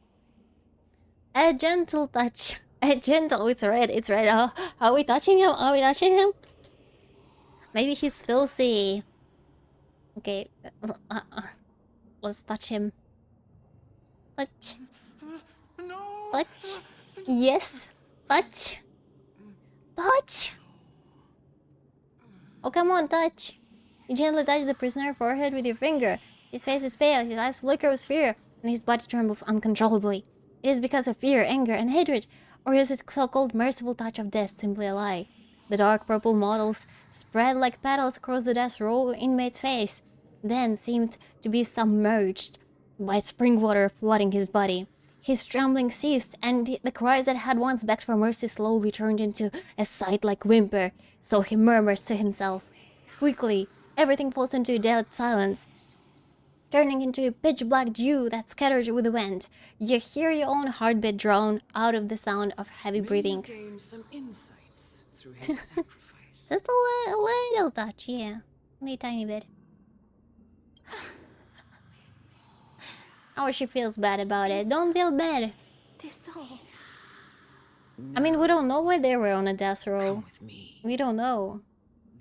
A gentle touch. A gentle, it's red, it's red. Oh, are we touching him? Are we touching him? Maybe he's filthy. Okay, let's touch him. Touch. Touch. Yes. Touch. Touch. Oh, come on, touch. You gently touch the prisoner's forehead with your finger. His face is pale, his eyes flicker with fear, and his body trembles uncontrollably. It is because of fear, anger, and hatred, or is his so-called merciful touch of death simply a lie? The dark purple models spread like petals across the death row inmate's face, then seemed to be submerged by spring water flooding his body. His trembling ceased, and the cries that had once begged for mercy slowly turned into a sight-like whimper, so he murmurs to himself. Quickly, everything falls into dead silence, turning into a pitch-black dew that scatters with the wind. You hear your own heartbeat drown out of the sound of heavy breathing. Some insights through his sacrifice. Just a little touch, yeah. Only a tiny bit. Oh, she feels bad about it. Don't feel bad. This all. I mean, we don't know why they were on a death row. We don't know.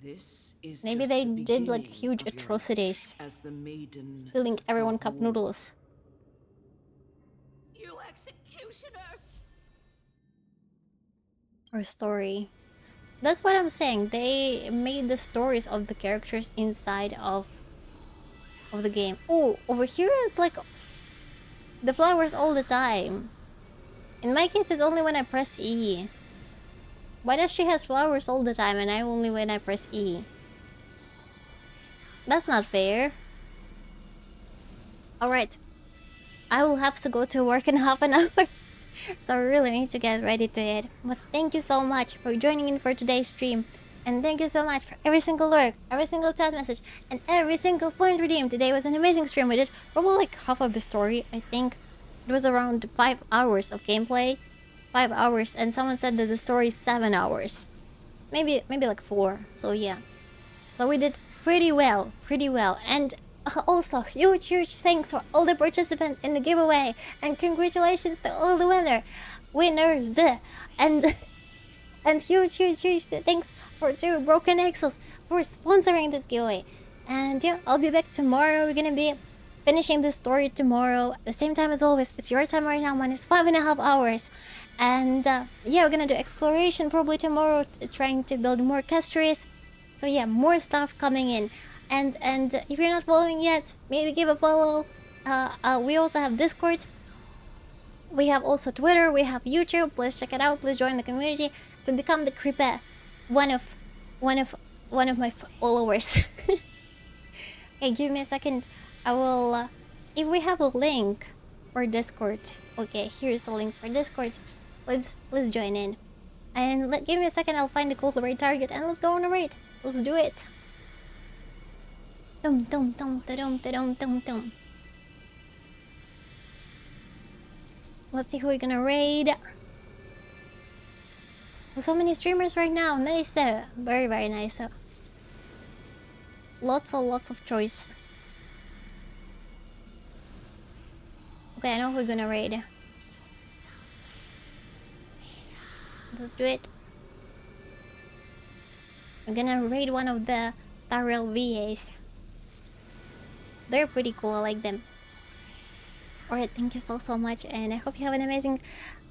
This is Maybe they did like huge atrocities, stealing everyone cup noodles. You executioner! Or story. That's what I'm saying. They made the stories of the characters inside of the game. Oh, over here is like the flowers all the time. In my case, it's only when I press E. Why does she has flowers all the time and I only when I press E? That's not fair. Alright. I will have to go to work in half an hour. So I really need to get ready to it. But thank you so much for joining in for today's stream. And thank you so much for every single lurk, every single chat message, and every single point redeemed. Today was an amazing stream. We did probably like half of the story. I think it was around 5 hours of gameplay. 5 hours, and someone said that the story is 7 hours. Maybe like 4. So yeah. So we did pretty well. And also, huge thanks for all the participants in the giveaway. And congratulations to all the winners. And huge thanks for 2 Broken Axles for sponsoring this giveaway. And yeah, I'll be back tomorrow. We're gonna be finishing this story tomorrow at the same time as always. It's your time right now, minus 5.5 hours. And yeah, we're gonna do exploration probably tomorrow, trying to build more Castorice. So yeah, more stuff coming in. And if you're not following yet, maybe give a follow. We also have Discord. We have also Twitter. We have YouTube. Please check it out. Please join the community to become the creeper. One of my followers. Hey, give me a second. I will. If we have a link for Discord, okay, here's the link for Discord. Let's join in. And give me a second. I'll find the cool raid target and let's go on a raid. Let's do it. Dum dum dum dum dum dum dum. Let's see who we're gonna raid. There's so many streamers right now. Nice. Very, very nice. Lots of choice. Okay, I know who we're gonna raid. Let's do it. I'm gonna raid one of the AngryOwlCat VAs. They're pretty cool. I like them. Alright, thank you so much, and I hope you have an amazing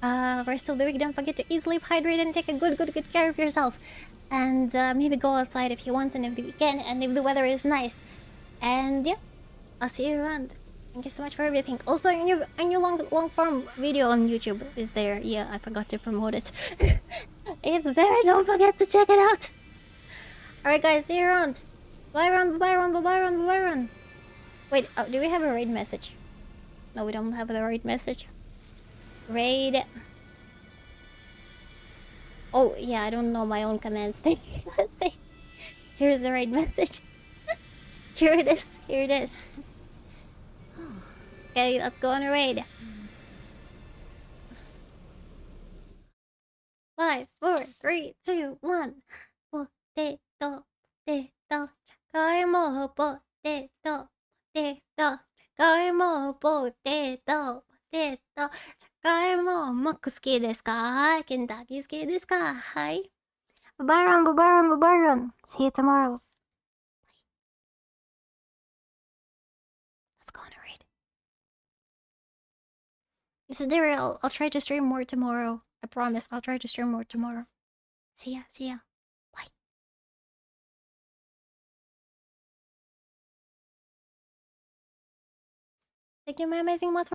rest of the week. Don't forget to eat, sleep, hydrate, and take a good care of yourself. And maybe go outside if you want and if you can, and if the weather is nice. And yeah, I'll see you around. Thank you so much for everything. Also, a new long form video on YouTube is there. Yeah, I forgot to promote it. It's there. Don't forget to check it out. Alright, guys, see you around. Bye, run. Wait, do we have a raid message? No, we don't have the raid message. Raid. Oh, yeah, I don't know my own commands. Here's the raid message. Here it is. Okay, let's go on a raid. 5, 4, 3, 2, 1. Potato. Chakaimo. Potato. Chakaimo. Potato. Chakaimo. Mac好きですか? Kentucky 好きですか? Hi. Bye run. See you tomorrow. Let's go on a raid. This is Daryl. I'll try to stream more tomorrow. I promise I'll try to stream more tomorrow. See ya. Bye. Thank you, my amazing mods.